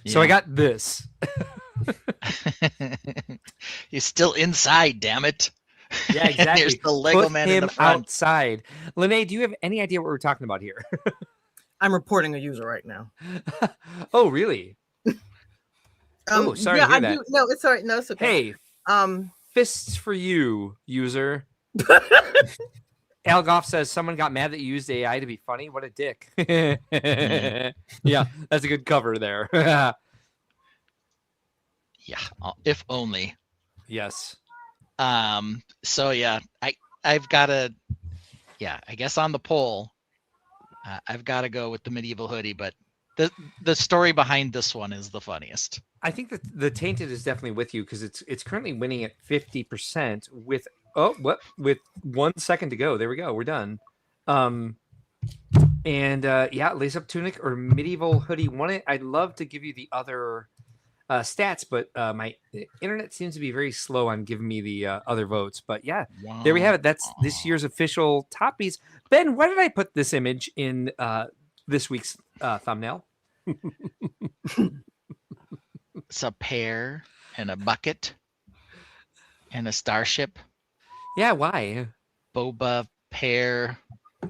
So I got this. He's still inside, damn it. Yeah, exactly. There's the Lego Put man in him the front. outside. Lene, do you have any idea what we're talking about here? I'm reporting a user right now. Oh, really? Oh, sorry yeah, to hear I that. do. No, it's all right. No, it's okay. Hey, fists for you, user. Algoff says someone got mad that you used AI to be funny. What a dick. Yeah, that's a good cover there. Yeah, if only. Yes. So yeah, I've got to. Yeah, I guess on the poll, I've got to go with the medieval hoodie. But the story behind this one is the funniest. I think that the Tainted is definitely with you because it's currently winning at 50% with with 1 second to go. There we go. We're done. Yeah, lace up tunic or medieval hoodie won it. I'd love to give you the other stats, but my internet seems to be very slow on giving me the other votes. But yeah, there we have it. That's this year's official top beats. Ben, why did I put this image in this week's thumbnail? It's a pear and a bucket and a starship. Yeah, why? Boba, pear.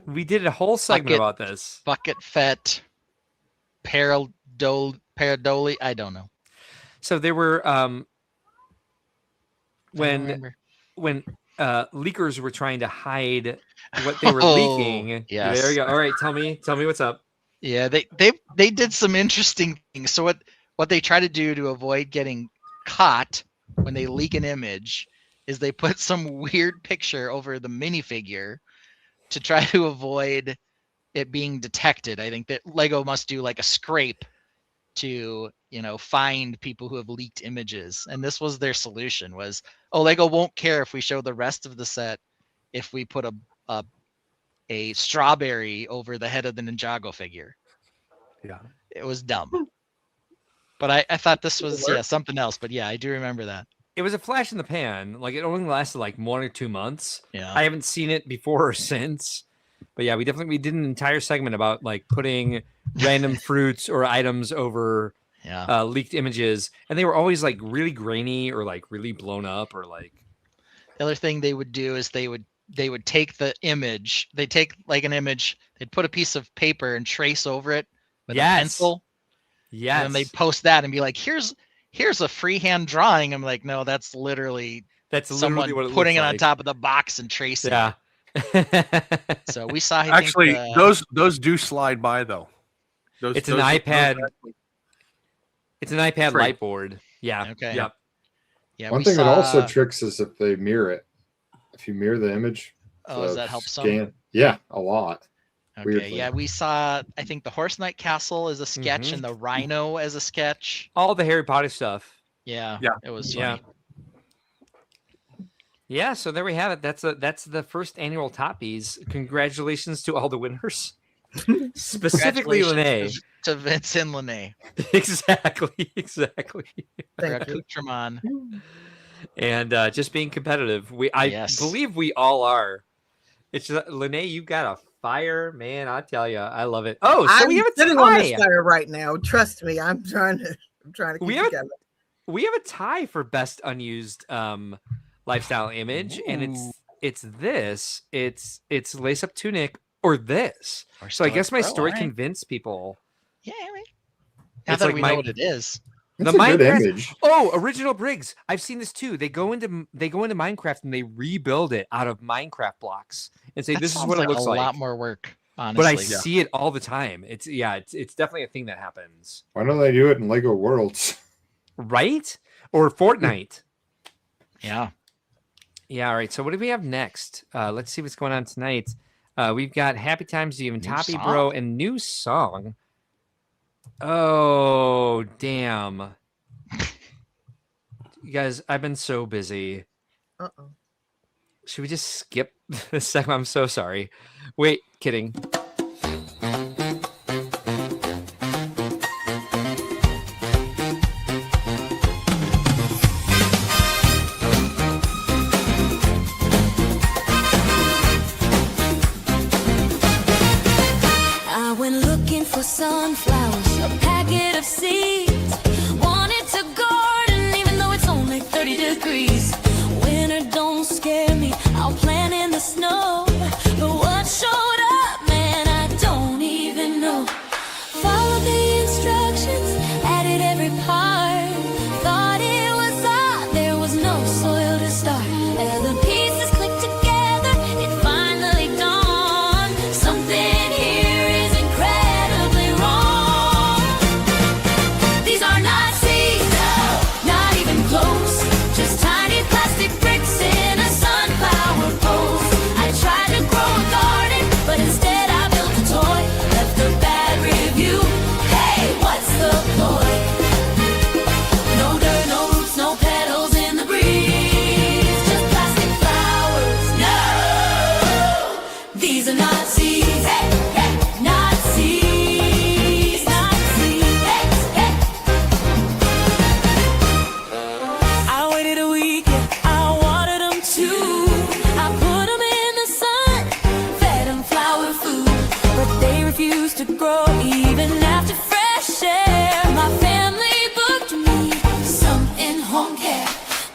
We did a whole segment about this. Bucket Fett, Paradoli. I don't know. So there were when leakers were trying to hide what they were leaking. Yes. There you go. All right, tell me what's up. Yeah, they did some interesting things. So what they try to do to avoid getting caught when they leak an image is they put some weird picture over the minifigure to try to avoid it being detected. I think that Lego must do like a scrape to, find people who have leaked images. And this was their solution was, Lego won't care if we show the rest of the set if we put a strawberry over the head of the Ninjago figure. Yeah. It was dumb. But I thought this was something else. But yeah, I do remember that. It was a flash in the pan. Like it only lasted like 1 or 2 months. Yeah. I haven't seen it before or since. But yeah, we did an entire segment about like putting random fruits or items over leaked images, and they were always like really grainy or like really blown up or like. The other thing they would do is they would take the image. They take like an image. They'd put a piece of paper and trace over it with a pencil. Yes. And they post that and be like, here's a freehand drawing. I'm like, no, that's literally someone what it putting it looks on like. top of the box and tracing it. So we saw. Actually, those do slide by though. It's an iPad. It's an iPad light board. Yeah. Okay. Yep. Yeah. One thing that also tricks is if they mirror it. If you mirror the image. Does that help some? Yeah, a lot. Okay. Weirdly. Yeah, we saw. I think the Horse Knight Castle is a sketch and the Rhino as a sketch. All the Harry Potter stuff. Yeah. It was. Yeah. Funny. Yeah, so there we have it. That's the first annual Toppies. Congratulations to all the winners. Specifically Lene. To Vince and Lene. Exactly. For accoutrement. And just being competitive. I believe we all are. It's just, Lene, you got a fire, man. I tell you, I love it. Oh, so we have a sitting tie on this fire right now. Trust me, I'm trying to keep together. We have a tie for best unused lifestyle image. Ooh. And it's lace up tunic or this. So I guess my story convinced people. Yeah, now that we know what it is. That's a good image. Oh, original Briggs. I've seen this too. They go into Minecraft and they rebuild it out of Minecraft blocks and say this is what it looks like. A lot more work, honestly. But I see it all the time. It's definitely a thing that happens. Why don't they do it in Lego Worlds? Right? Or Fortnite. Yeah. Yeah, all right. So what do we have next? Let's see what's going on tonight. We've got Happy Times, even Toppy Bro, and new song. Oh, damn. You guys, I've been so busy. Uh-oh. Should we just skip this segment? I'm so sorry. Wait, kidding. I went looking for sunflowers, a packet of seeds. Wanted to garden even though it's only 30 degrees. Winter don't scare me, I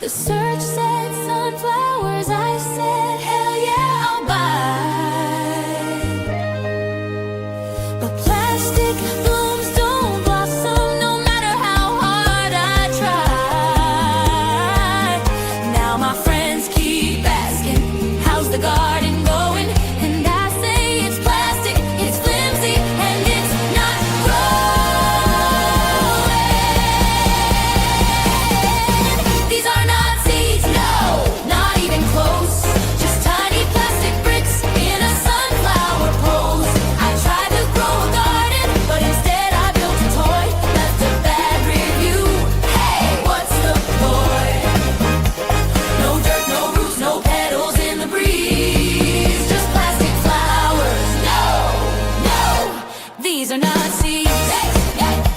The search said sunflowers, I said, hell yeah, I'll buy. But plastic blooms don't blossom no matter how hard I try. Now my friends keep asking, how's the garden going? And I say it's plastic, it's flimsy, and it's not growing. These are not seeds, no, not even close. Just tiny plastic bricks in a sunflower pose. I tried to grow a garden, but instead I built a toy. Left a bad review. Hey, what's the point? No dirt, no roots, no petals in the breeze. Just plastic flowers. No, no, these are not seeds.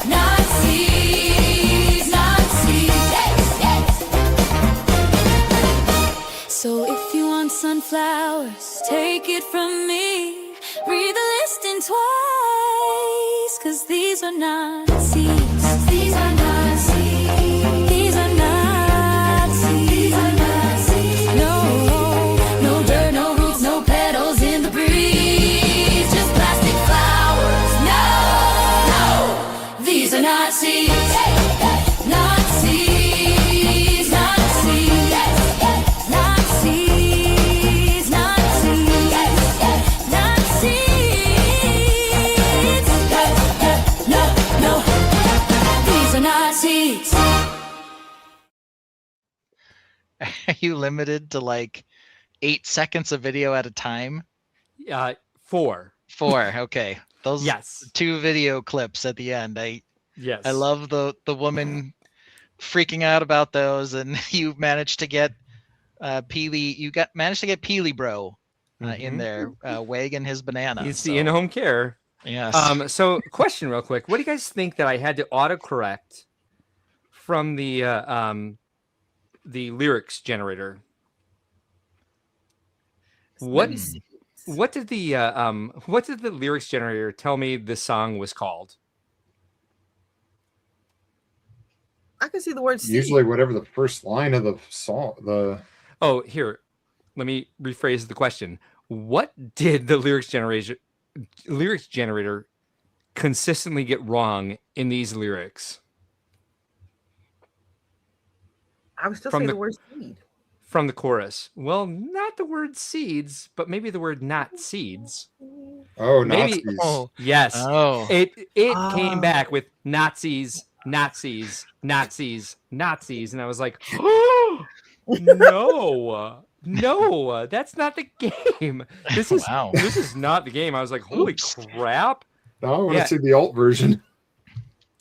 Not seeds, not seeds. So if you want sunflowers, take it from me. Read the listing twice, 'cause these are not seeds. These are not seeds. These are not seeds. These are not seeds. No, no dirt, no roots, no petals in the breeze. Just plastic flowers. No, no, these are not seeds. Not seeds, not seeds. Not seeds, not seeds. Not seeds. No, no, these are not seeds. Are you limited to like 8 seconds of video at a time? 4. 4. Okay. Those Yes. 2 video clips at the end. Yes. I love the woman freaking out about those, and you managed to get Peely. You managed to get Peely Bro in there, wagging his banana. He's the in-home care. Yes. So question real quick. What do you guys think that I had to autocorrect from the lyrics generator? What did the lyrics generator tell me this song was called? I can see the word seed. Usually, whatever the first line of the song, Oh, here. Let me rephrase the question. What did the lyrics generator consistently get wrong in these lyrics? I would still say the word seed. From the chorus. Well, not the word seeds, but maybe the word not seeds. Oh, Maybe. Nazis. Oh, yes. Oh. It came back with Nazis, Nazis, Nazis, Nazis, and I was like, oh, no, that's not the game. This is this is not the game. I was like, holy crap. Now I want to see the alt version.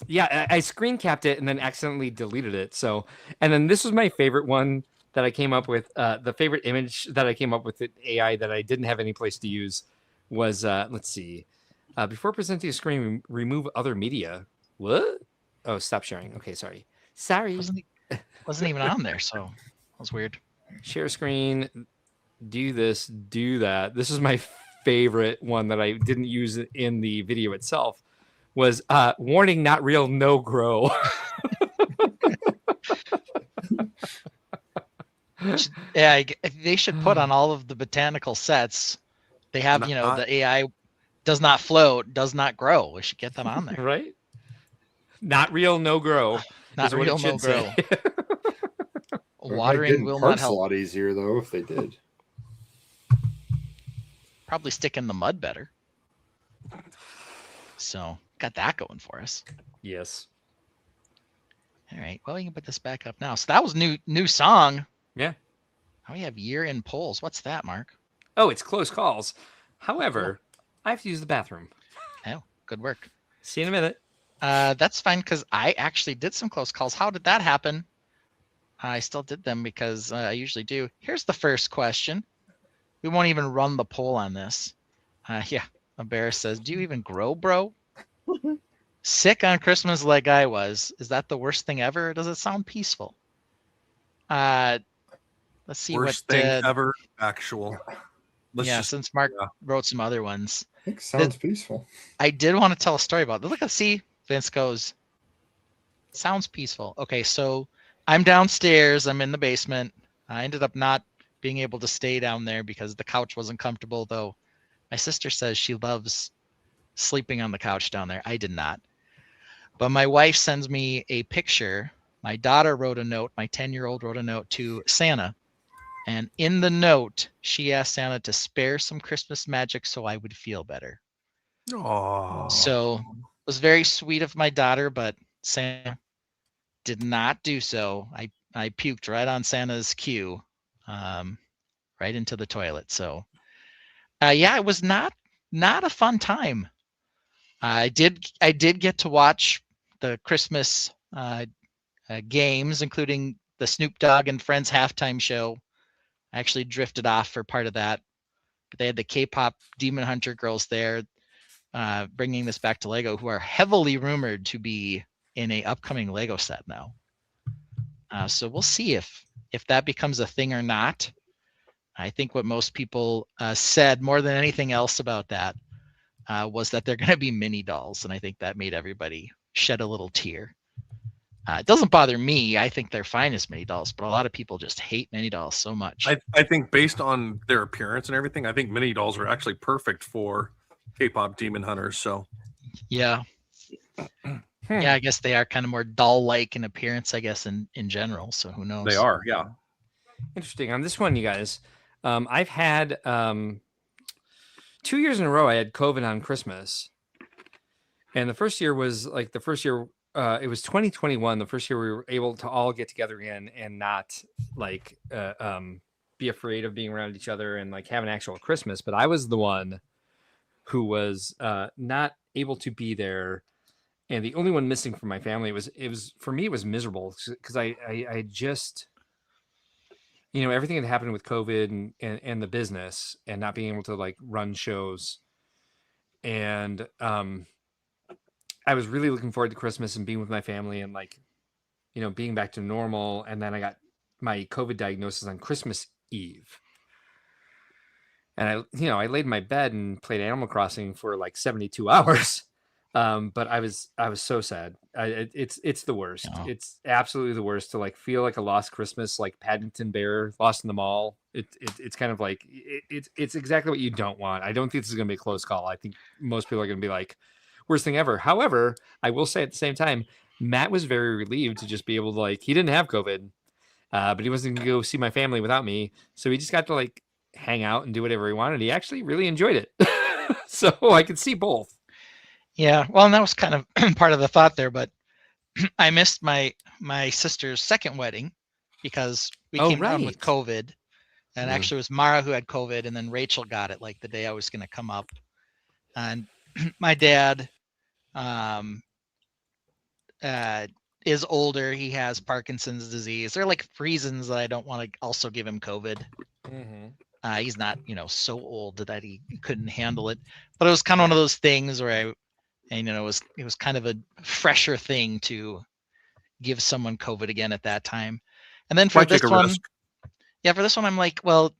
Yeah, I screen capped it and then accidentally deleted it. So, and then this was my favorite one that I came up with. The favorite image that I came up with with AI that I didn't have any place to use was, let's see. Before presenting a screen, remove other media. What? Oh, stop sharing. Okay, sorry. Wasn't even on there, so that was weird. Share screen, do this, do that. This is my favorite one that I didn't use in the video itself. Was warning, not real, no grow. Yeah, they should put on all of the botanical sets. They have, the AI does not float, does not grow. We should get them on there. Right? Not real, no grow. Not real, no grow. Watering will not help. A lot easier though if they did. Probably stick in the mud better. So got that going for us. Yes. All right. Well, we can put this back up now. So that was new song. Yeah. Now we have year in polls. What's that, Mark? Oh, it's close calls. However, I have to use the bathroom. Oh, good work. See you in a minute. That's fine because I actually did some close calls. How did that happen? I still did them because I usually do. Here's the first question. We won't even run the poll on this. Yeah, Embarrass says, do you even grow, bro? Sick on Christmas like I was. Is that the worst thing ever? Or does it sound peaceful? Let's see Worst what thing ever. Actual. Since Mark wrote some other ones. I think it sounds peaceful. I did want to tell a story about it. Look, see, Vince goes, sounds peaceful. Okay, so I'm downstairs. I'm in the basement. I ended up not being able to stay down there because the couch wasn't comfortable, though my sister says she loves sleeping on the couch down there. I did not. But my wife sends me a picture. My daughter wrote a note. My 10-year-old wrote a note to Santa. And in the note, she asked Santa to spare some Christmas magic so I would feel better. Oh. So it was very sweet of my daughter, but Santa did not do so. I puked right on Santa's cue, right into the toilet. So yeah, it was not a fun time. I did get to watch the Christmas games, including the Snoop Dogg and Friends halftime show. I actually drifted off for part of that. But they had the K-pop Demon Hunter girls there, bringing this back to Lego, who are heavily rumored to be in a upcoming Lego set now. So we'll see if that becomes a thing or not. I think what most people said more than anything else about that was that they're going to be mini dolls, and I think that made everybody shed a little tear. It doesn't bother me. I think they're fine as mini dolls, but a lot of people just hate mini dolls so much. I think based on their appearance and everything, I think mini dolls are actually perfect for K-pop demon hunters. So yeah. Yeah, I guess they are kind of more doll-like in appearance, I guess, in general. So who knows? They are, yeah. Interesting. On this one, you guys, I've had 2 years in a row, I had COVID on Christmas. And the first year was like it was 2021, the first year we were able to all get together again and not like be afraid of being around each other and like have an actual Christmas. But I was the one who was not able to be there. And the only one missing from my family was for me, it was miserable because I just, everything that happened with COVID and the business and not being able to like run shows. And I was really looking forward to Christmas and being with my family and like, being back to normal. And then I got my COVID diagnosis on Christmas Eve. And I laid in my bed and played Animal Crossing for like 72 hours. But I was so sad. It's the worst. Oh. It's absolutely the worst to like feel like a lost Christmas, like Paddington Bear lost in the mall. It's kind of like it's exactly what you don't want. I don't think this is gonna be a close call. I think most people are gonna be like, worst thing ever. However, I will say at the same time, Matt was very relieved to just be able to like, he didn't have COVID, but he wasn't gonna go see my family without me. So he just got to like hang out and do whatever he wanted. He actually really enjoyed it. So I could see both. Yeah, well, and that was kind of part of the thought there, but I missed my sister's second wedding because we came down with COVID, and actually it was Mara who had COVID, and then Rachel got it like the day I was going to come up, and my dad is older. He has Parkinson's disease. There are like reasons that I don't want to also give him COVID. Mm-hmm. He's not, so old that he couldn't handle it, but it was kind of one of those things where it was kind of a fresher thing to give someone COVID again at that time. And then for this one, I'm like, well,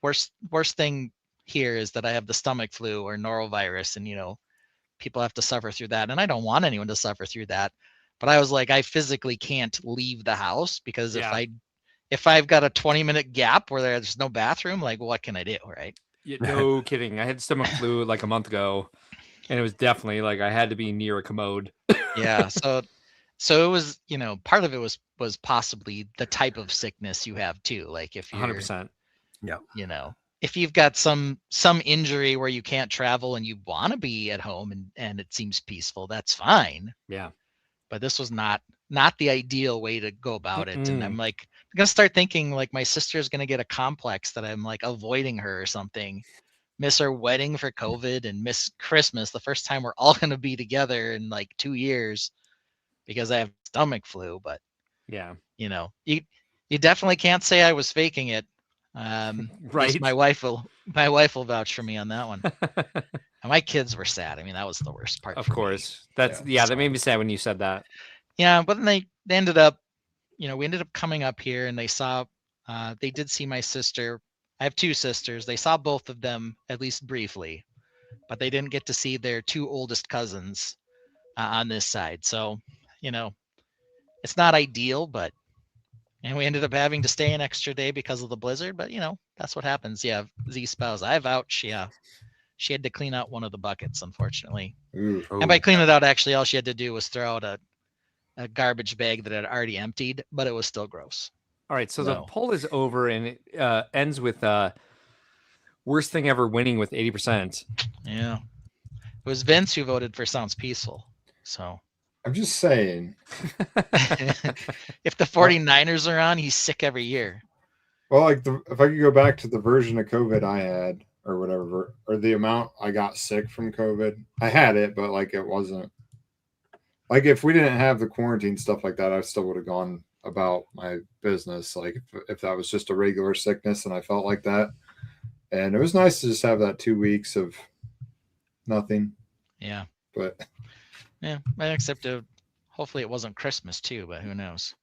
worst thing here is that I have the stomach flu or norovirus, and people have to suffer through that, and I don't want anyone to suffer through that. But I was like, I physically can't leave the house because if I've got a 20-minute gap where there's no bathroom, like what can I do, right? Yeah, no kidding. I had stomach flu like a month ago. And it was definitely like I had to be near a commode. Yeah. So it was, part of it was possibly the type of sickness you have too. Like if you're 100%. Yeah. If you've got some injury where you can't travel and you want to be at home and it seems peaceful, that's fine. Yeah. But this was not the ideal way to go about it. And I'm like, I'm going to start thinking like my sister's going to get a complex that I'm like avoiding her or something. Miss her wedding for COVID and miss Christmas, the first time we're all going to be together in like 2 years because I have stomach flu. But yeah, you definitely can't say I was faking it. Right. My wife will vouch for me on that one. And my kids were sad. I mean, that was the worst part. Of course. That made me sad when you said that. Yeah. But then they ended up, we ended up coming up here and they did see my sister. I have two sisters. They saw both of them at least briefly, but they didn't get to see their two oldest cousins on this side. So, it's not ideal, but And we ended up having to stay an extra day because of the blizzard, but that's what happens. Yeah, Z spouse, I vouch. Yeah, she had to clean out one of the buckets, unfortunately. Ooh. And by clean it out, actually, all she had to do was throw out a garbage bag that had already emptied, but it was still gross. All right, so the poll is over, and it ends with worst thing ever winning with 80%. Yeah, it was Vince who voted for Sounds Peaceful. So I'm just saying. If the 49ers are on, he's sick every year. Well, like if I could go back to the version of COVID I had, or whatever, or the amount I got sick from COVID, I had it, but like it wasn't. Like if we didn't have the quarantine stuff like that, I still would have gone about my business. Like if that was just a regular sickness and I felt like that, and it was nice to just have that 2 weeks of nothing. Yeah. But yeah, except hopefully it wasn't Christmas too, but who knows?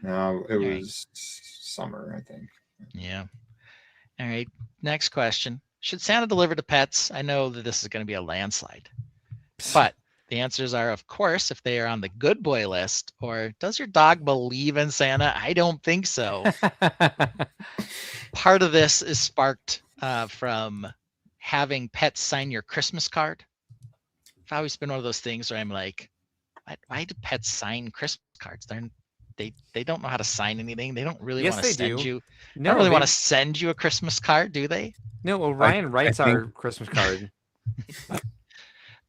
No, it was summer, I think. Yeah. All right. Next question. Should Santa deliver to pets? I know that this is going to be a landslide, but the answers are, of course, if they are on the good boy list, or does your dog believe in Santa? I don't think so. Part of this is sparked from having pets sign your Christmas card. I've always been one of those things where I'm like, why do pets sign Christmas cards? They don't know how to sign anything. They don't really want to send you. No, don't really want to send you a Christmas card, do they? No, well, Ryan writes our Christmas card.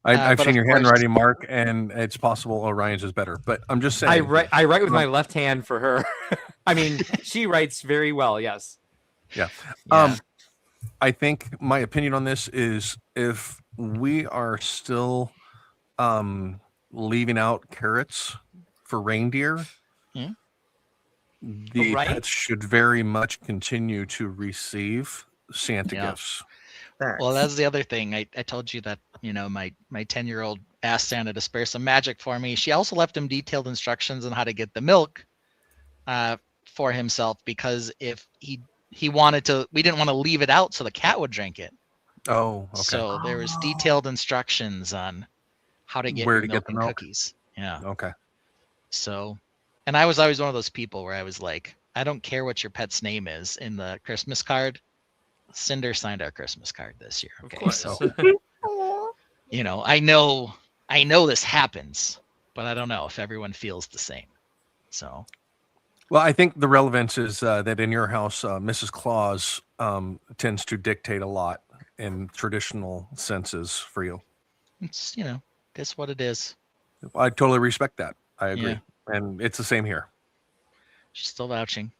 I've seen your handwriting, Mark, and it's possible Orion's is better. But I'm just saying. I write with my left hand for her. I mean, she writes very well. Yes. Yeah. I think my opinion on this is if we are still leaving out carrots for reindeer, the pets should very much continue to receive Santa gifts. Well, that's the other thing. I told you that, my 10-year-old asked Santa to spare some magic for me. She also left him detailed instructions on how to get the milk for himself, because if he wanted to, we didn't want to leave it out so the cat would drink it. Oh, okay. So there was detailed instructions on how to get milk and cookies. Yeah. Okay. So, and I was always one of those people where I was like, I don't care what your pet's name is in the Christmas card. Cinder signed our Christmas card this year. Okay. So, I know this happens, but I don't know if everyone feels the same. So. Well, I think the relevance is that in your house, Mrs. Claus tends to dictate a lot in traditional senses for you. It's, that's what it is. I totally respect that. I agree. Yeah. And it's the same here. She's still vouching.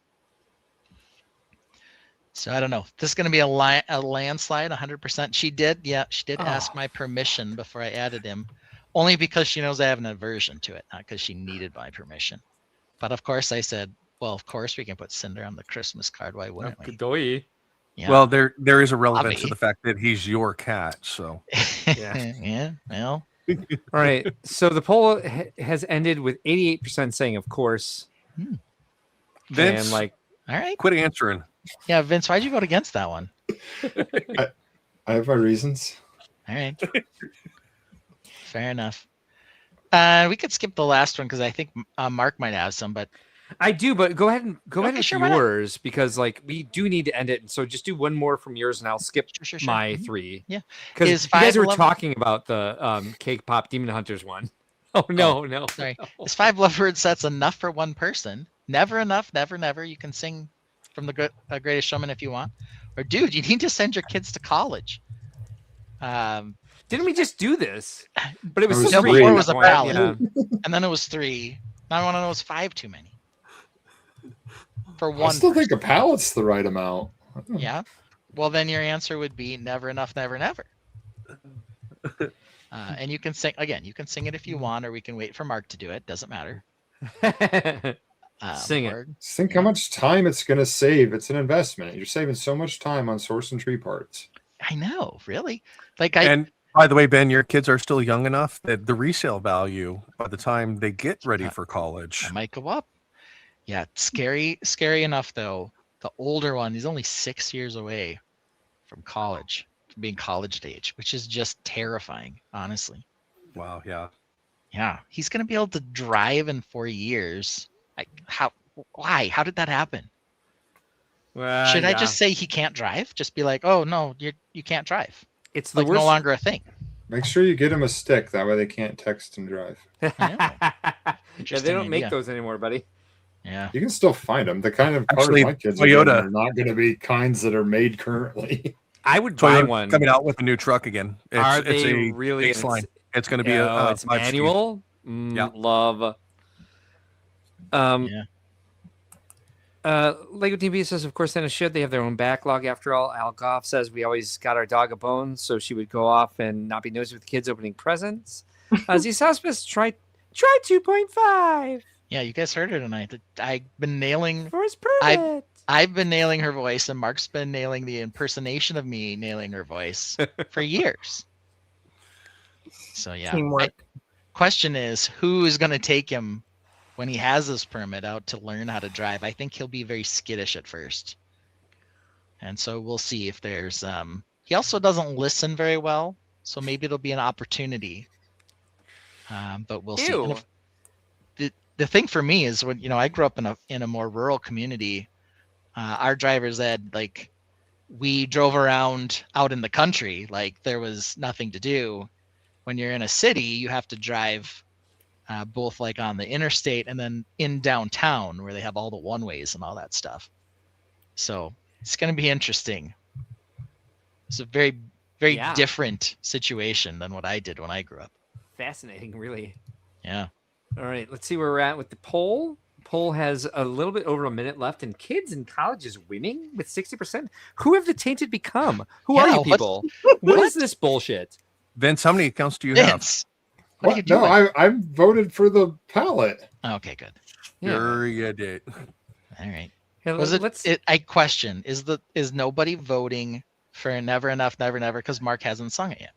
So I don't know. This is going to be a landslide, 100%. She did ask my permission before I added him, only because she knows I have an aversion to it, not because she needed my permission. But of course I said, well, of course we can put Cinder on the Christmas card. Why wouldn't we? Yeah. Well, there is a relevance to the fact that he's your cat. So yeah. Well. All right. So the poll has ended with 88% saying, of course. Vince, all right. Quit answering. Yeah, Vince, why'd you vote against that one? I have my reasons. All right. Fair enough. We could skip the last one because I think Mark might have some, but I do. But go ahead with sure, yours, because we do need to end it. So just do one more from yours, and I'll skip my three. Yeah, because you guys were talking about the Cake Pop Demon Hunters one. Oh no. Sorry, is 5 lovebird sets enough for one person? Never enough. Never. You can sing from the Greatest Showman if you want, or dude, you need to send your kids to college. Didn't we just do this? But it was no, 3. Before it was a ballot, yeah. And then it was 3. Now I want to know, is 5 too many? For one, I still think a pallet's the right amount. Yeah. Well, then your answer would be never enough, never. And you can sing again. You can sing it if you want, or we can wait for Mark to do it. Doesn't matter. Sing it. Just think how much time it's going to save. It's an investment. You're saving so much time on source and tree parts. I know, really. And by the way, Ben, your kids are still young enough that the resale value by the time they get ready for college might go up. Yeah, scary enough though. The older one, he's only 6 years away from college, from being college age, which is just terrifying, honestly. Wow, yeah. Yeah, he's gonna be able to drive in 4 years. Why? How did that happen? Well, Should I yeah. just say he can't drive? Just be like, oh no, you can't drive. It's the like worst. no longer a thing. Make sure you get him a stick. That way they can't text and drive. Yeah, they Interesting don't make idea. those anymore, buddy. Yeah. You can still find them. The kind of cars Actually, my kids Toyota- are not going to be kinds that are made currently. I would buy Toyota's one. coming out with a new truck again. Are It's they a really? baseline. It's going to be Yeah, a it's 5-speed. manual. Yeah. Love. Lego TV says, of course, Santa should. They have their own backlog. After all, Al Goff says we always got our dog a bone, so she would go off and not be nosy with the kids opening presents. Zsauspis, try 2.5 Yeah, you guys heard her tonight. I've been nailing. for his permit. I've been nailing her voice, and Mark's been nailing the impersonation of me nailing her voice for years. So yeah. Teamwork. Question is, who is going to take him when he has this permit out to learn how to drive? I think he'll be very skittish at first, and so we'll see if there's. He also doesn't listen very well, so maybe it'll be an opportunity. But we'll see. And the thing for me is when I grew up in a more rural community. Our drivers had we drove around out in the country, like there was nothing to do. When you're in a city, you have to drive both like on the interstate and then in downtown where they have all the one ways and all that stuff. So it's going to be interesting. It's a very, very different situation than what I did when I grew up. Fascinating, really. Yeah. All right, let's see where we're at with the poll. Poll has a little bit over a minute left, and kids in college is winning with 60%. Who have the Tainted become? Who are you people? What is this bullshit? Vince, how many accounts do you Vince, have? what are you doing? No, I voted for the palette. Okay, good. Sure you did. All right. Yeah, Was I question, is nobody voting for Never Enough, Never Never because Mark hasn't sung it yet?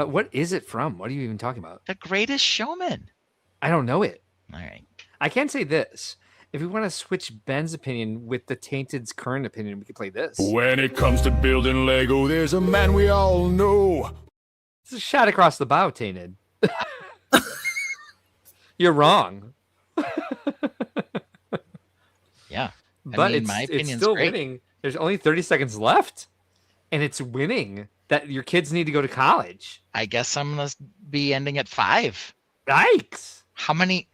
What is it from? What are you even talking about? The Greatest Showman. I don't know it. All right. I can say this. If we want to switch Ben's opinion with the Tainted's current opinion, we could play this. When it comes to building Lego, there's a man we all know. It's a shot across the bow, Tainted. You're wrong. Yeah. But my it's opinion's still great. winning. There's only 30 seconds left, and it's winning. That your kids need to go to college. I guess I'm gonna be ending at 5. Yikes! How many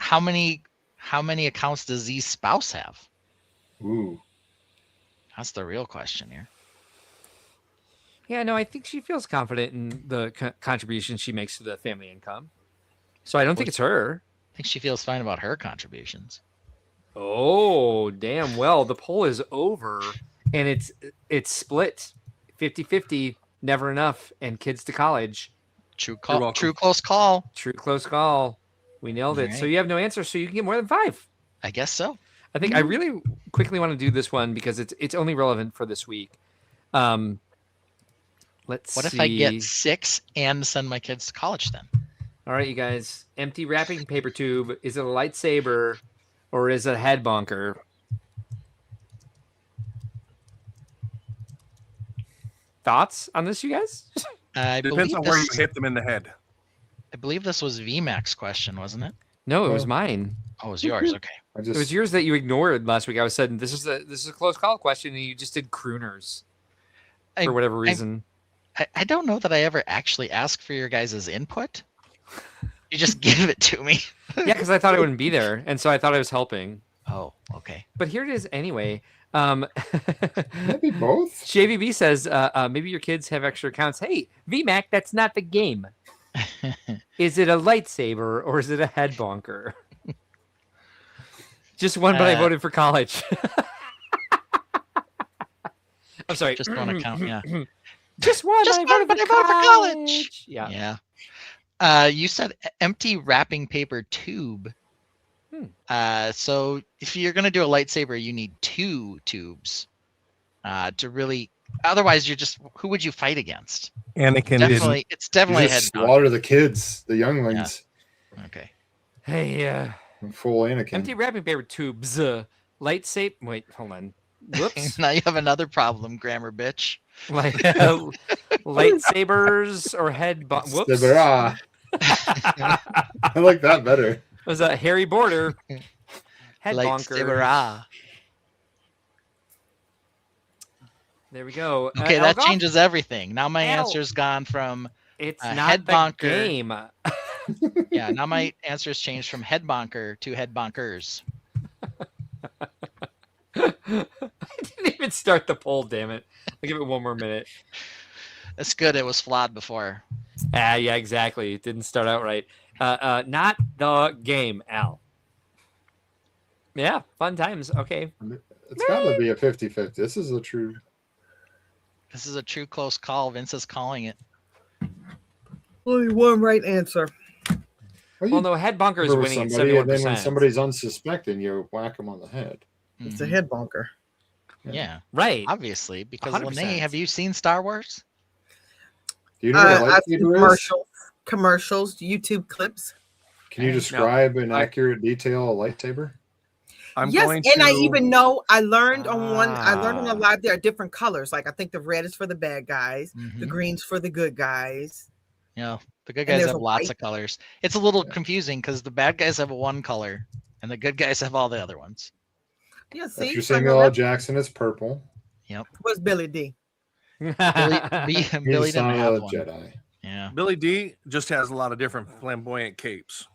accounts does Z's spouse have? Ooh. That's the real question here. Yeah, no, I think she feels confident in the contribution she makes to the family income. So I don't think it's her. I think she feels fine about her contributions. Oh, damn. Well, the poll is over, and it's split 50-50, Never Enough, and Kids to College. True call. True close call. True close call. We nailed it. All So right. you have no answer, so you can get more than 5. I guess so. I think I really quickly want to do this one because it's only relevant for this week. Let's What see. if I get 6 and send my kids to college then? All right, you guys. Empty wrapping paper tube. Is it a lightsaber or is it a head bonker? Thoughts on this, you guys? Depends on where you hit them in the head. I believe this was VMAX's question, wasn't it? No, it was mine. Oh, it was yours. Okay. It was yours that you ignored last week. I was saying this is a close call question, and you just did crooners for whatever reason. I don't know that I ever actually asked for your guys' input. You just give it to me. Yeah, because I thought I wouldn't be there, and so I thought I was helping. Oh, okay. But here it is anyway. Maybe both. JVB says maybe your kids have extra accounts. Hey, VMAC, that's not the game. Is it a lightsaber or is it a head bonker? Just one, but I voted for college. I'm sorry. Just one account, yeah. Just one, Just but one, but I voted for college. Yeah. Yeah. You said empty wrapping paper tube. So if you're going to do a lightsaber, you need 2 tubes to really. Otherwise, you're just. Who would you fight against? Anakin definitely. It's definitely You a head. just slaughter the kids, the younglings. Okay. Hey, Full Anakin. empty wrapping paper tubes. Lightsaber. Wait, hold on. Whoops. Now you have another problem, grammar bitch. Like lightsabers or head. Whoops. I like that better. Was a hairy border. Head Lightsaber. bonker. Ah. There we go. Okay, that Elgoff? changes everything. Now my Al. answer's gone from It's head not the bonker. game. Yeah, now my answer's changed from head bonker to head bonkers. I didn't even start the poll, damn it. I'll give it one more minute. That's good. It was flawed before. Yeah, exactly. It didn't start out right. Not the game, Al. Yeah, fun times. Okay. It's got to be a 50-50. This is a true close call. Vince is calling it. Only one right answer. Well, no, head bunker is for winning at somebody, and then 71%. when somebody's unsuspecting, you whack them on the head. It's a head bonker. Yeah. Right. Obviously, because 100%. Lene, have you seen Star Wars? Do you know what a I've seen lightsaber is? commercials, YouTube clips. Can you describe in accurate detail a lightsaber? Yes, and I even know I learned on one. I learned on a live. There are different colors. Like I think the red is for the bad guys, the green's for the good guys. Yeah, the good And guys there's have a lots white- of colors. It's a little confusing because the bad guys have one color and the good guys have all the other ones. Yeah, see, After Samuel L. Jackson, it's purple. Yep. Where's Billy D? Billy He's didn't not have a one. Jedi. Yeah. Billy D just has a lot of different flamboyant capes.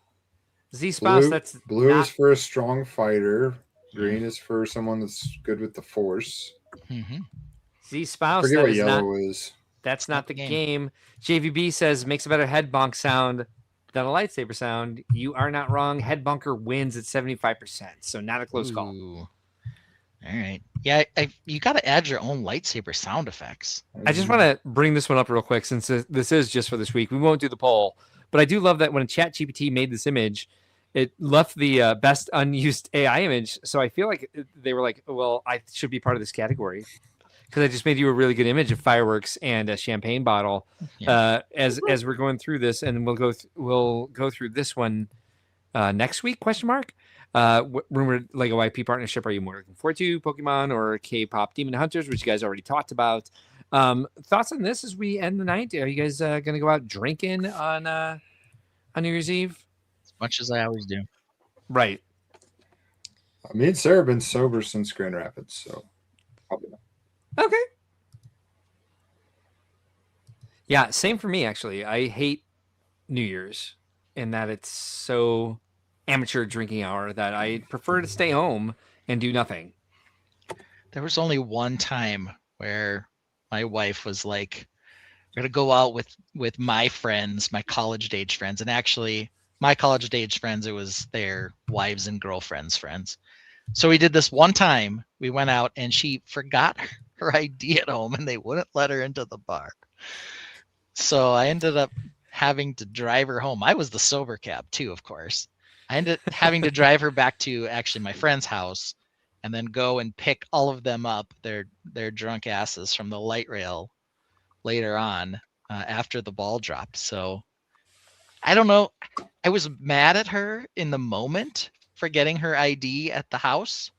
Z spouse, Blue, that's blue not... is for a strong fighter. Green is for someone that's good with the force. Z spouse, Forget that what is yellow not, is. that's not the game. JVB says makes a better head bonk sound than a lightsaber sound. You are not wrong. Head bunker wins at 75%, so not a close call. All right. Yeah, you got to add your own lightsaber sound effects. I just want to bring this one up real quick since this is just for this week. We won't do the poll, but I do love that when ChatGPT made this image, it left the best unused AI image. So I feel like they were like, well, I should be part of this category because I just made you a really good image of fireworks and a champagne bottle. As we're going through this, and we'll go through this one next week? Question mark. Rumored Lego IP partnership. Are you more looking forward to Pokemon or K-pop Demon Hunters, which you guys already talked about? Thoughts on this as we end the night? Are you guys going to go out drinking on New Year's Eve? As much as I always do. Right. Me and Sarah have been sober since Grand Rapids, so probably not. Okay. Yeah, same for me, actually. I hate New Year's in that it's so amateur drinking hour that I prefer to stay home and do nothing. There was only one time where my wife was like, we're going to go out with my friends, my college age friends. And actually, my college age friends, it was their wives and girlfriends' friends. So we did this one time. We went out and she forgot her ID at home and they wouldn't let her into the bar. So I ended up having to drive her home. I was the sober cab too, of course. I ended up having to drive her back to actually my friend's house and then go and pick all of them up, their drunk asses, from the light rail later on after the ball dropped. So I don't know. I was mad at her in the moment for getting her ID at the house.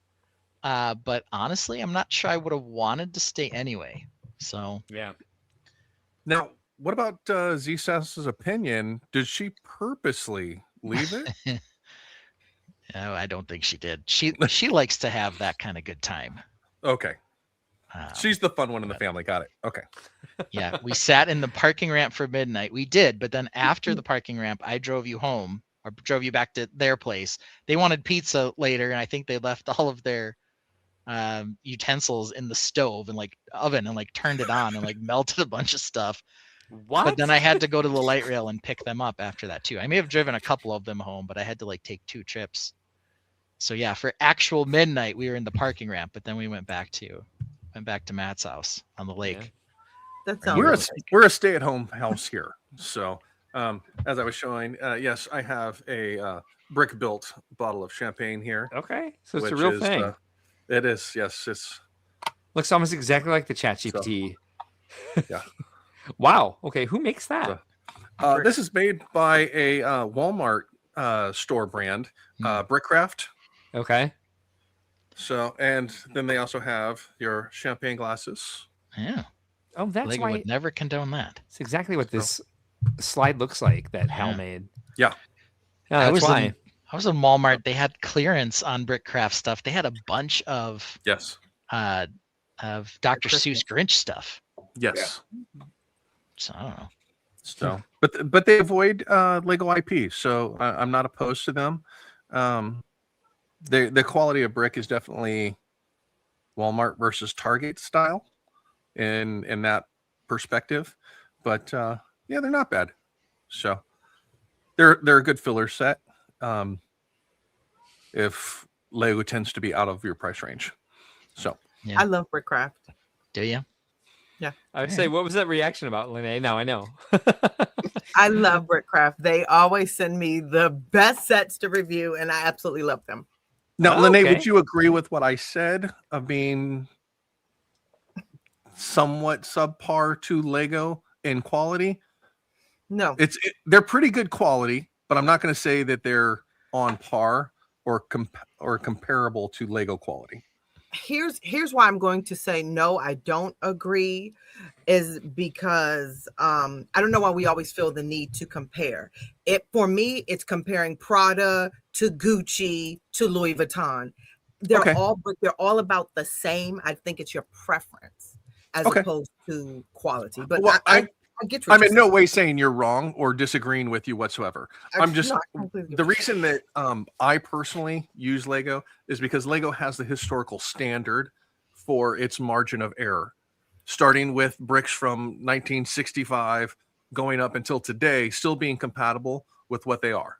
But honestly, I'm not sure I would have wanted to stay anyway. So yeah. Now, what about Z-Sass's opinion? Did she purposely leave it? No, I don't think she did. She likes to have that kind of good time. Okay. She's the fun one in the family. Got it. Okay. Yeah, we sat in the parking ramp for midnight. We did, but then after the parking ramp, I drove you home or drove you back to their place. They wanted pizza later, and I think they left all of their utensils in the stove and like oven and like turned it on and like melted a bunch of stuff. What? But then I had to go to the light rail and pick them up after that too. I may have driven a couple of them home, but I had to like take 2 trips. So yeah, for actual midnight, we were in the parking ramp, but then we went back to Matt's house on the lake. That sounds We're a stay-at-home house here. So as I was showing, yes, I have a brick-built bottle of champagne here. Okay, so it's a which real is, thing. It is, yes. It's looks almost exactly like the ChatGPT. Yeah. Wow. Okay, who makes that? This is made by a Walmart store brand, Brickcraft. Okay. So, and then they also have your champagne glasses. Yeah. Oh, that's Lego why. would never condone that. It's exactly what this slide looks like that Hal made. Yeah. Yeah, that's why. I was in Walmart. They had clearance on Brickcraft stuff. They had a bunch of Yes. Dr. Seuss Grinch stuff. Yes. So I don't know. So, but they avoid Lego IP, so I'm not opposed to them. The quality of brick is definitely Walmart versus Target style in that perspective, but yeah, they're not bad. So they're a good filler set. If Lego tends to be out of your price range, so I love Brickcraft. Do you? Yeah. I would say, what was that reaction about, Lene? Now I know. I love Brickcraft. They always send me the best sets to review, and I absolutely love them. Now, Lene, would you agree with what I said of being somewhat subpar to Lego in quality? No, they're pretty good quality, but I'm not going to say that they're on par or comparable to Lego quality. Here's why I'm going to say no, I don't agree, is because I don't know why we always feel the need to compare. For me, it's comparing Prada to Gucci to Louis Vuitton. They're all about the same. I think it's your preference as opposed to quality. But Well, I get what I'm you're in no saying. way saying you're wrong or disagreeing with you whatsoever. I'm just the reason that I personally use Lego is because Lego has the historical standard for its margin of error, starting with bricks from 1965 going up until today, still being compatible with what they are.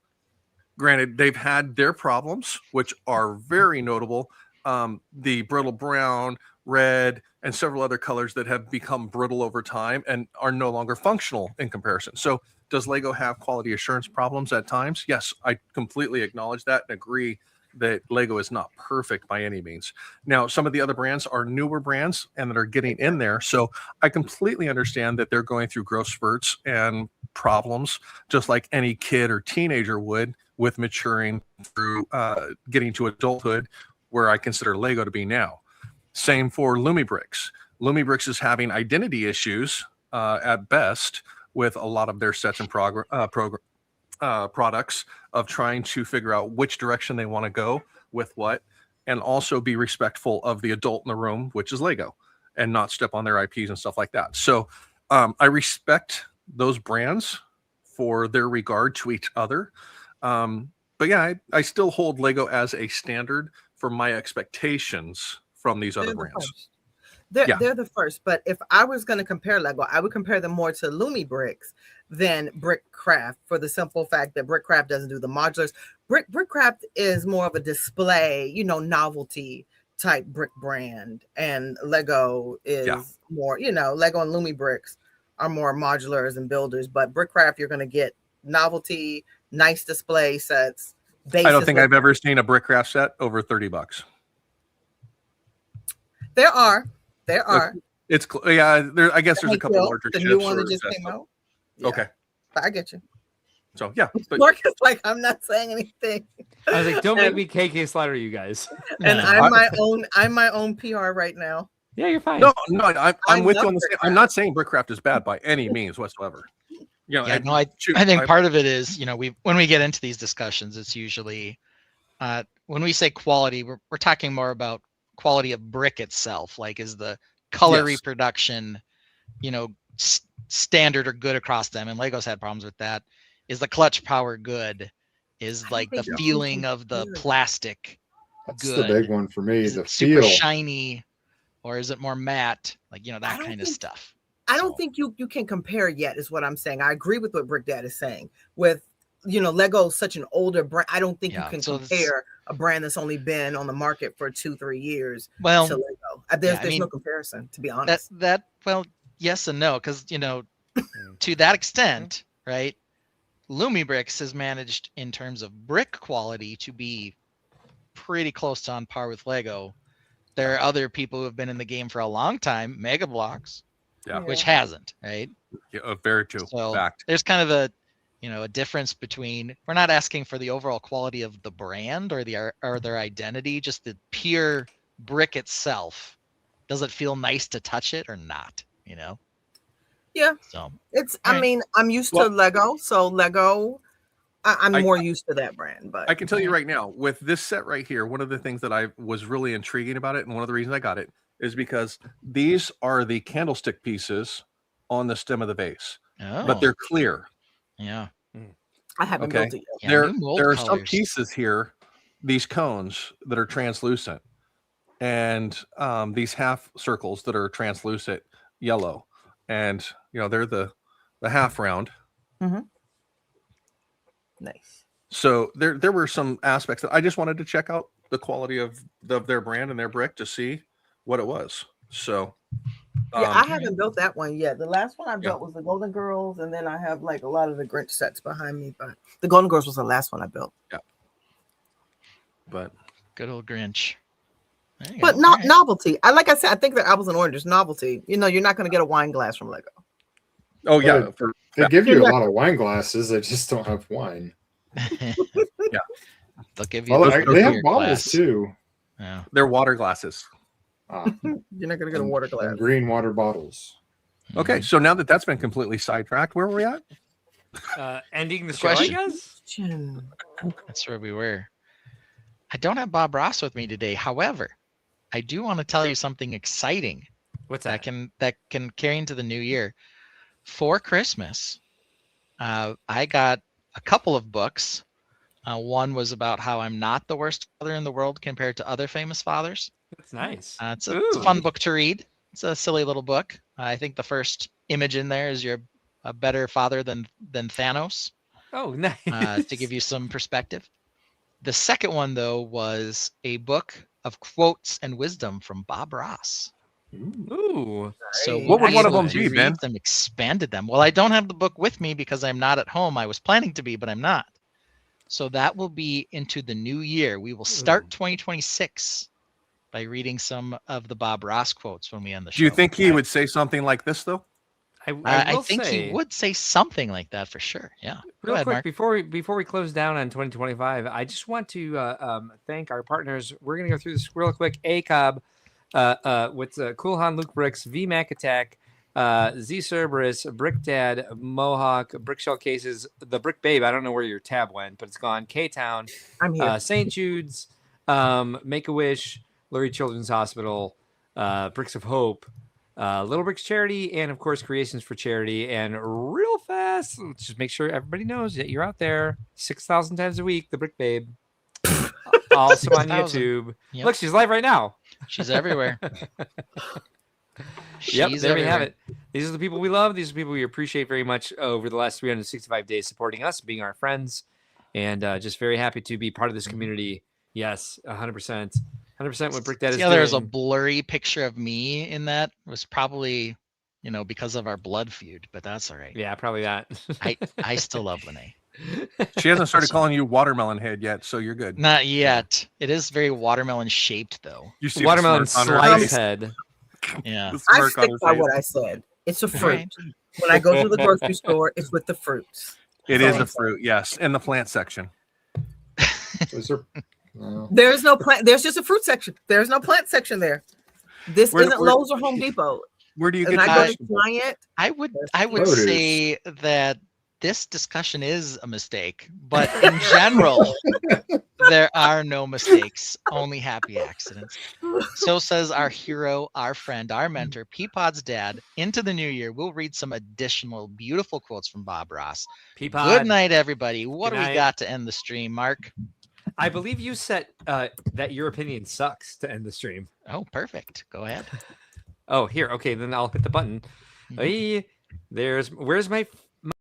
Granted, they've had their problems, which are very notable. The brittle brown, red, and several other colors that have become brittle over time and are no longer functional in comparison. So does Lego have quality assurance problems at times? Yes, I completely acknowledge that and agree that Lego is not perfect by any means. Now, some of the other brands are newer brands and that are getting in there. So I completely understand that they're going through growth spurts and problems, just like any kid or teenager would with maturing through getting to adulthood, where I consider Lego to be now. Same for Lumibricks. Lumibricks is having identity issues at best with a lot of their sets and products of trying to figure out which direction they want to go with what, and also be respectful of the adult in the room, which is Lego, and not step on their IPs and stuff like that. So I respect those brands for their regard to each other. But yeah, I still hold Lego as a standard for my expectations from these other brands. They're the first, but if I was going to compare Lego, I would compare them more to Lumibricks than Brickcraft, for the simple fact that Brickcraft doesn't do the modulars. Brickcraft is more of a display, novelty type brick brand, and Lego is more, Lego and Lumibricks are more modulars and builders, but Brickcraft, you're going to get novelty, nice display sets. I don't think I've ever seen a Brickcraft set over $30. There are. It's I guess there's a couple larger the ships. new one that just came out. Yeah. Okay. But I get you. So yeah. But Mark is like, I'm not saying anything. I was like, don't make me KK slaughter you guys. And I'm my own PR right now. Yeah, you're fine. No, I'm with you on the same. I'm not saying Brickcraft is bad by any means whatsoever. I think part of it is, when we get into these discussions, it's usually when we say quality, we're talking more about quality of brick itself. Like, is the color reproduction, standard or good across them? And Lego's had problems with that. Is the clutch power good? Is like the feeling of the plastic That's good? the big one for me. Is the it super feel. shiny, or is it more matte? Like, that kind of stuff. I don't think you can compare yet, is what I'm saying. I agree with what Brick Dad is saying. With Lego is such an older brand. I don't think you can compare a brand that's only been on the market for 2-3 years to Lego. There's no comparison, to be honest. Well, yes and no, because to that extent, right? Lumibricks has managed in terms of brick quality to be pretty close to on par with Lego. There are other people who have been in the game for a long time, Mega Bloks, which hasn't, right? Yeah, very true. So Fact. there's kind of a difference between, we're not asking for the overall quality of the brand or their identity, just the pure brick itself. Does it feel nice to touch it or not? Yeah. So it's, I mean, I'm used to Lego, so Lego, I'm I- more used to that brand, but I can tell you right now, with this set right here, one of the things that I was really intriguing about it, and one of the reasons I got it, is because these are the candlestick pieces on the stem of the vase, but they're clear. Yeah. I haven't Okay. built it yet. Yeah, There, new mold there are some colors. pieces here, these cones that are translucent, and these half circles that are translucent yellow, and they're the half round. Mm-hmm. Nice. So there were some aspects that I just wanted to check out the quality of their brand and their brick to see what it was. So Yeah, I haven't built that one yet. The last one I built was the Golden Girls, and then I have like a lot of the Grinch sets behind me. But the Golden Girls was the last one I built. Yeah. But good old Grinch. There you But go. not All right. novelty. Like I said, I think they're apples and oranges. Novelty. You're not going to get a wine glass from Lego. oh yeah, Well, they give you a lot of wine glasses. They just don't have wine. yeah, They'll give you. Well, the they have beer bottles glass. too. Yeah. they're water glasses. You're not going to get a water glass. And green water bottles. Okay, so now that's been completely sidetracked, where were we at? Ending the show, I Question. guess. That's where we were. I don't have Bob Ross with me today. However, I do want to tell you something exciting. What's that? That can carry into the new year. For Christmas, I got a couple of books. One was about how I'm not the worst father in the world compared to other famous fathers. That's nice. It's a fun book to read. It's a silly little book. I think the first image in there is you're a better father than Thanos. Oh, nice. To give you some perspective. The second one, though, was a book of quotes and wisdom from Bob Ross. Ooh. So What would one of them actually be, Ben? read them, expanded them. Well, I don't have the book with me because I'm not at home. I was planning to be, but I'm not. So that will be into the new year. We will start 2026 by reading some of the Bob Ross quotes when we end the show. Do you think he would say something like this though? I will think say, he would say something like that for sure. Yeah. Go real ahead, quick, Mark. before we close down on 2025, I just want to thank our partners. We're going to go through this real quick. ACOB, with Coolhan Luke Bricks, VMAC Attack, Z Cerberus, Brick Dad, Mohawk, Brickshell Cases, the Brick Babe. I don't know where your tab went, but it's gone. K Town, I'm here. St. Jude's, Make a Wish, Lurie Children's Hospital, Bricks of Hope, Little Bricks Charity, and of course Creations for Charity. And real fast, let's just make sure everybody knows that you're out there 6,000 times a week. The Brick Babe, also on 6,000. YouTube. Yep. Look, she's live right now. She's everywhere. Yep, She's there we have everywhere. it. These are the people we love. These are the people we appreciate very much over the last 365 days supporting us, being our friends, and just very happy to be part of this community. Yes, 100%. 100% what Brick Dad is Yeah, there's a doing. blurry picture of me in that. It was probably, because of our blood feud, but that's all right. Yeah, probably that. I still love Lene. She hasn't started calling you watermelon head yet, so you're good. Not yet. It is very watermelon shaped though. You see the Watermelon smirk on her slice face? head. Yeah. The I smirk on stick her by face. what I said. It's a fruit. Right. When I go to the grocery store, it's with the fruits. It is a fruit, yes, in the plant section. Is there, no. There's no plant. There's just a fruit section. There's no plant section there. This Where- isn't where- Lowe's or Home Depot. Where do you And get I your go to Giant. I would produce. say that this discussion is a mistake, but in general, there are no mistakes, only happy accidents. So says our hero, our friend, our mentor, Peapod's dad. Into the new year, we'll read some additional beautiful quotes from Bob Ross. Peapod. Good night, everybody. What Good do we night. got to end the stream, Mark? I believe you set that your opinion sucks to end the stream. Oh, perfect. Go ahead. Oh, here. Okay, then I'll hit the button. Hey, where's my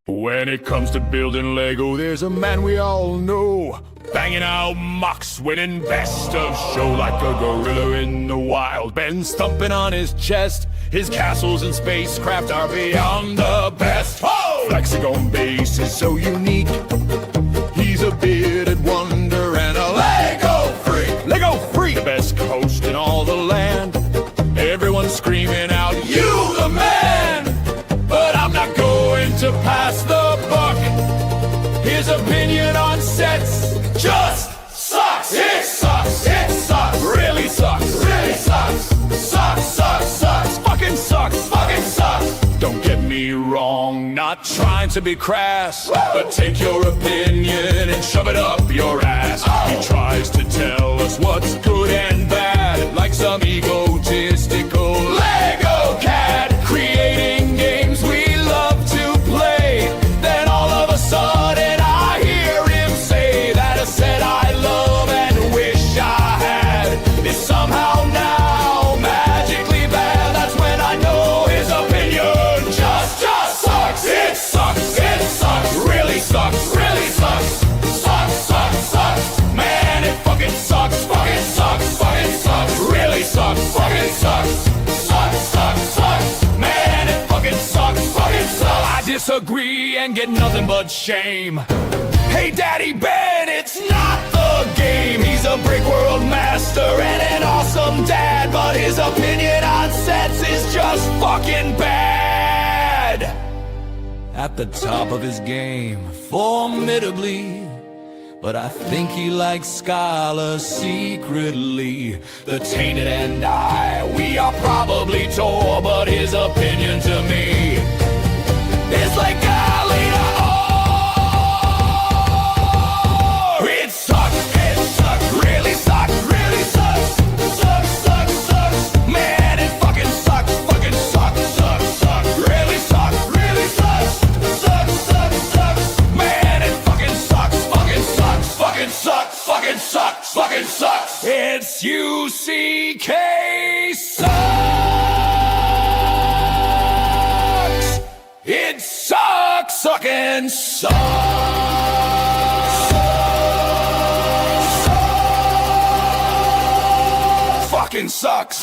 When it comes to building Lego, there's a man we all know, banging out MOCs, winning best of show like a gorilla in the wild. Ben stumping on his chest, his castles and spacecraft are beyond the best. Oh! Flexagon base is so unique, he's a bearded wonder and a Lego freak. Lego freak, the best coast in all the land. Everyone's screaming out, "You the man!" But I'm not going to pass the buck. His opinion on sets just sucks. It sucks. It sucks. Really sucks. Really sucks. Sucks. Sucks. Sucks. Fucking sucks. Fucking sucks. Don't get me wrong, not not trying to be crass, but take your opinion and shove it up your ass. He tries to tell us what's good and bad, like some egotistical Lego cat, creating games we love to play. Then all of a sudden I hear him say that a set I love and wish I had is somehow now magically bad. That's when I know his opinion just sucks. It sucks, really sucks, really sucks. Sucks, man, it fucking sucks, really sucks, fucking sucks. Man, it fucking sucks. I disagree and get nothing but shame. Hey, Daddy Ben, it's not the game. He's a Brickworld master and an awesome dad, but his opinion on sets is just fucking bad. At the top of his game, formidably, but I think he likes Skylar secretly. The Tainted and I, we are probably tore, but his opinion to me is like Alita. Oh, it sucks, really sucks, really sucks. Sucks. Man, it fucking sucks, really sucks, really sucks. Man, it fucking sucks, fucking sucks. It's UCK sucks. It sucks, sucking sucks. Fucking sucks.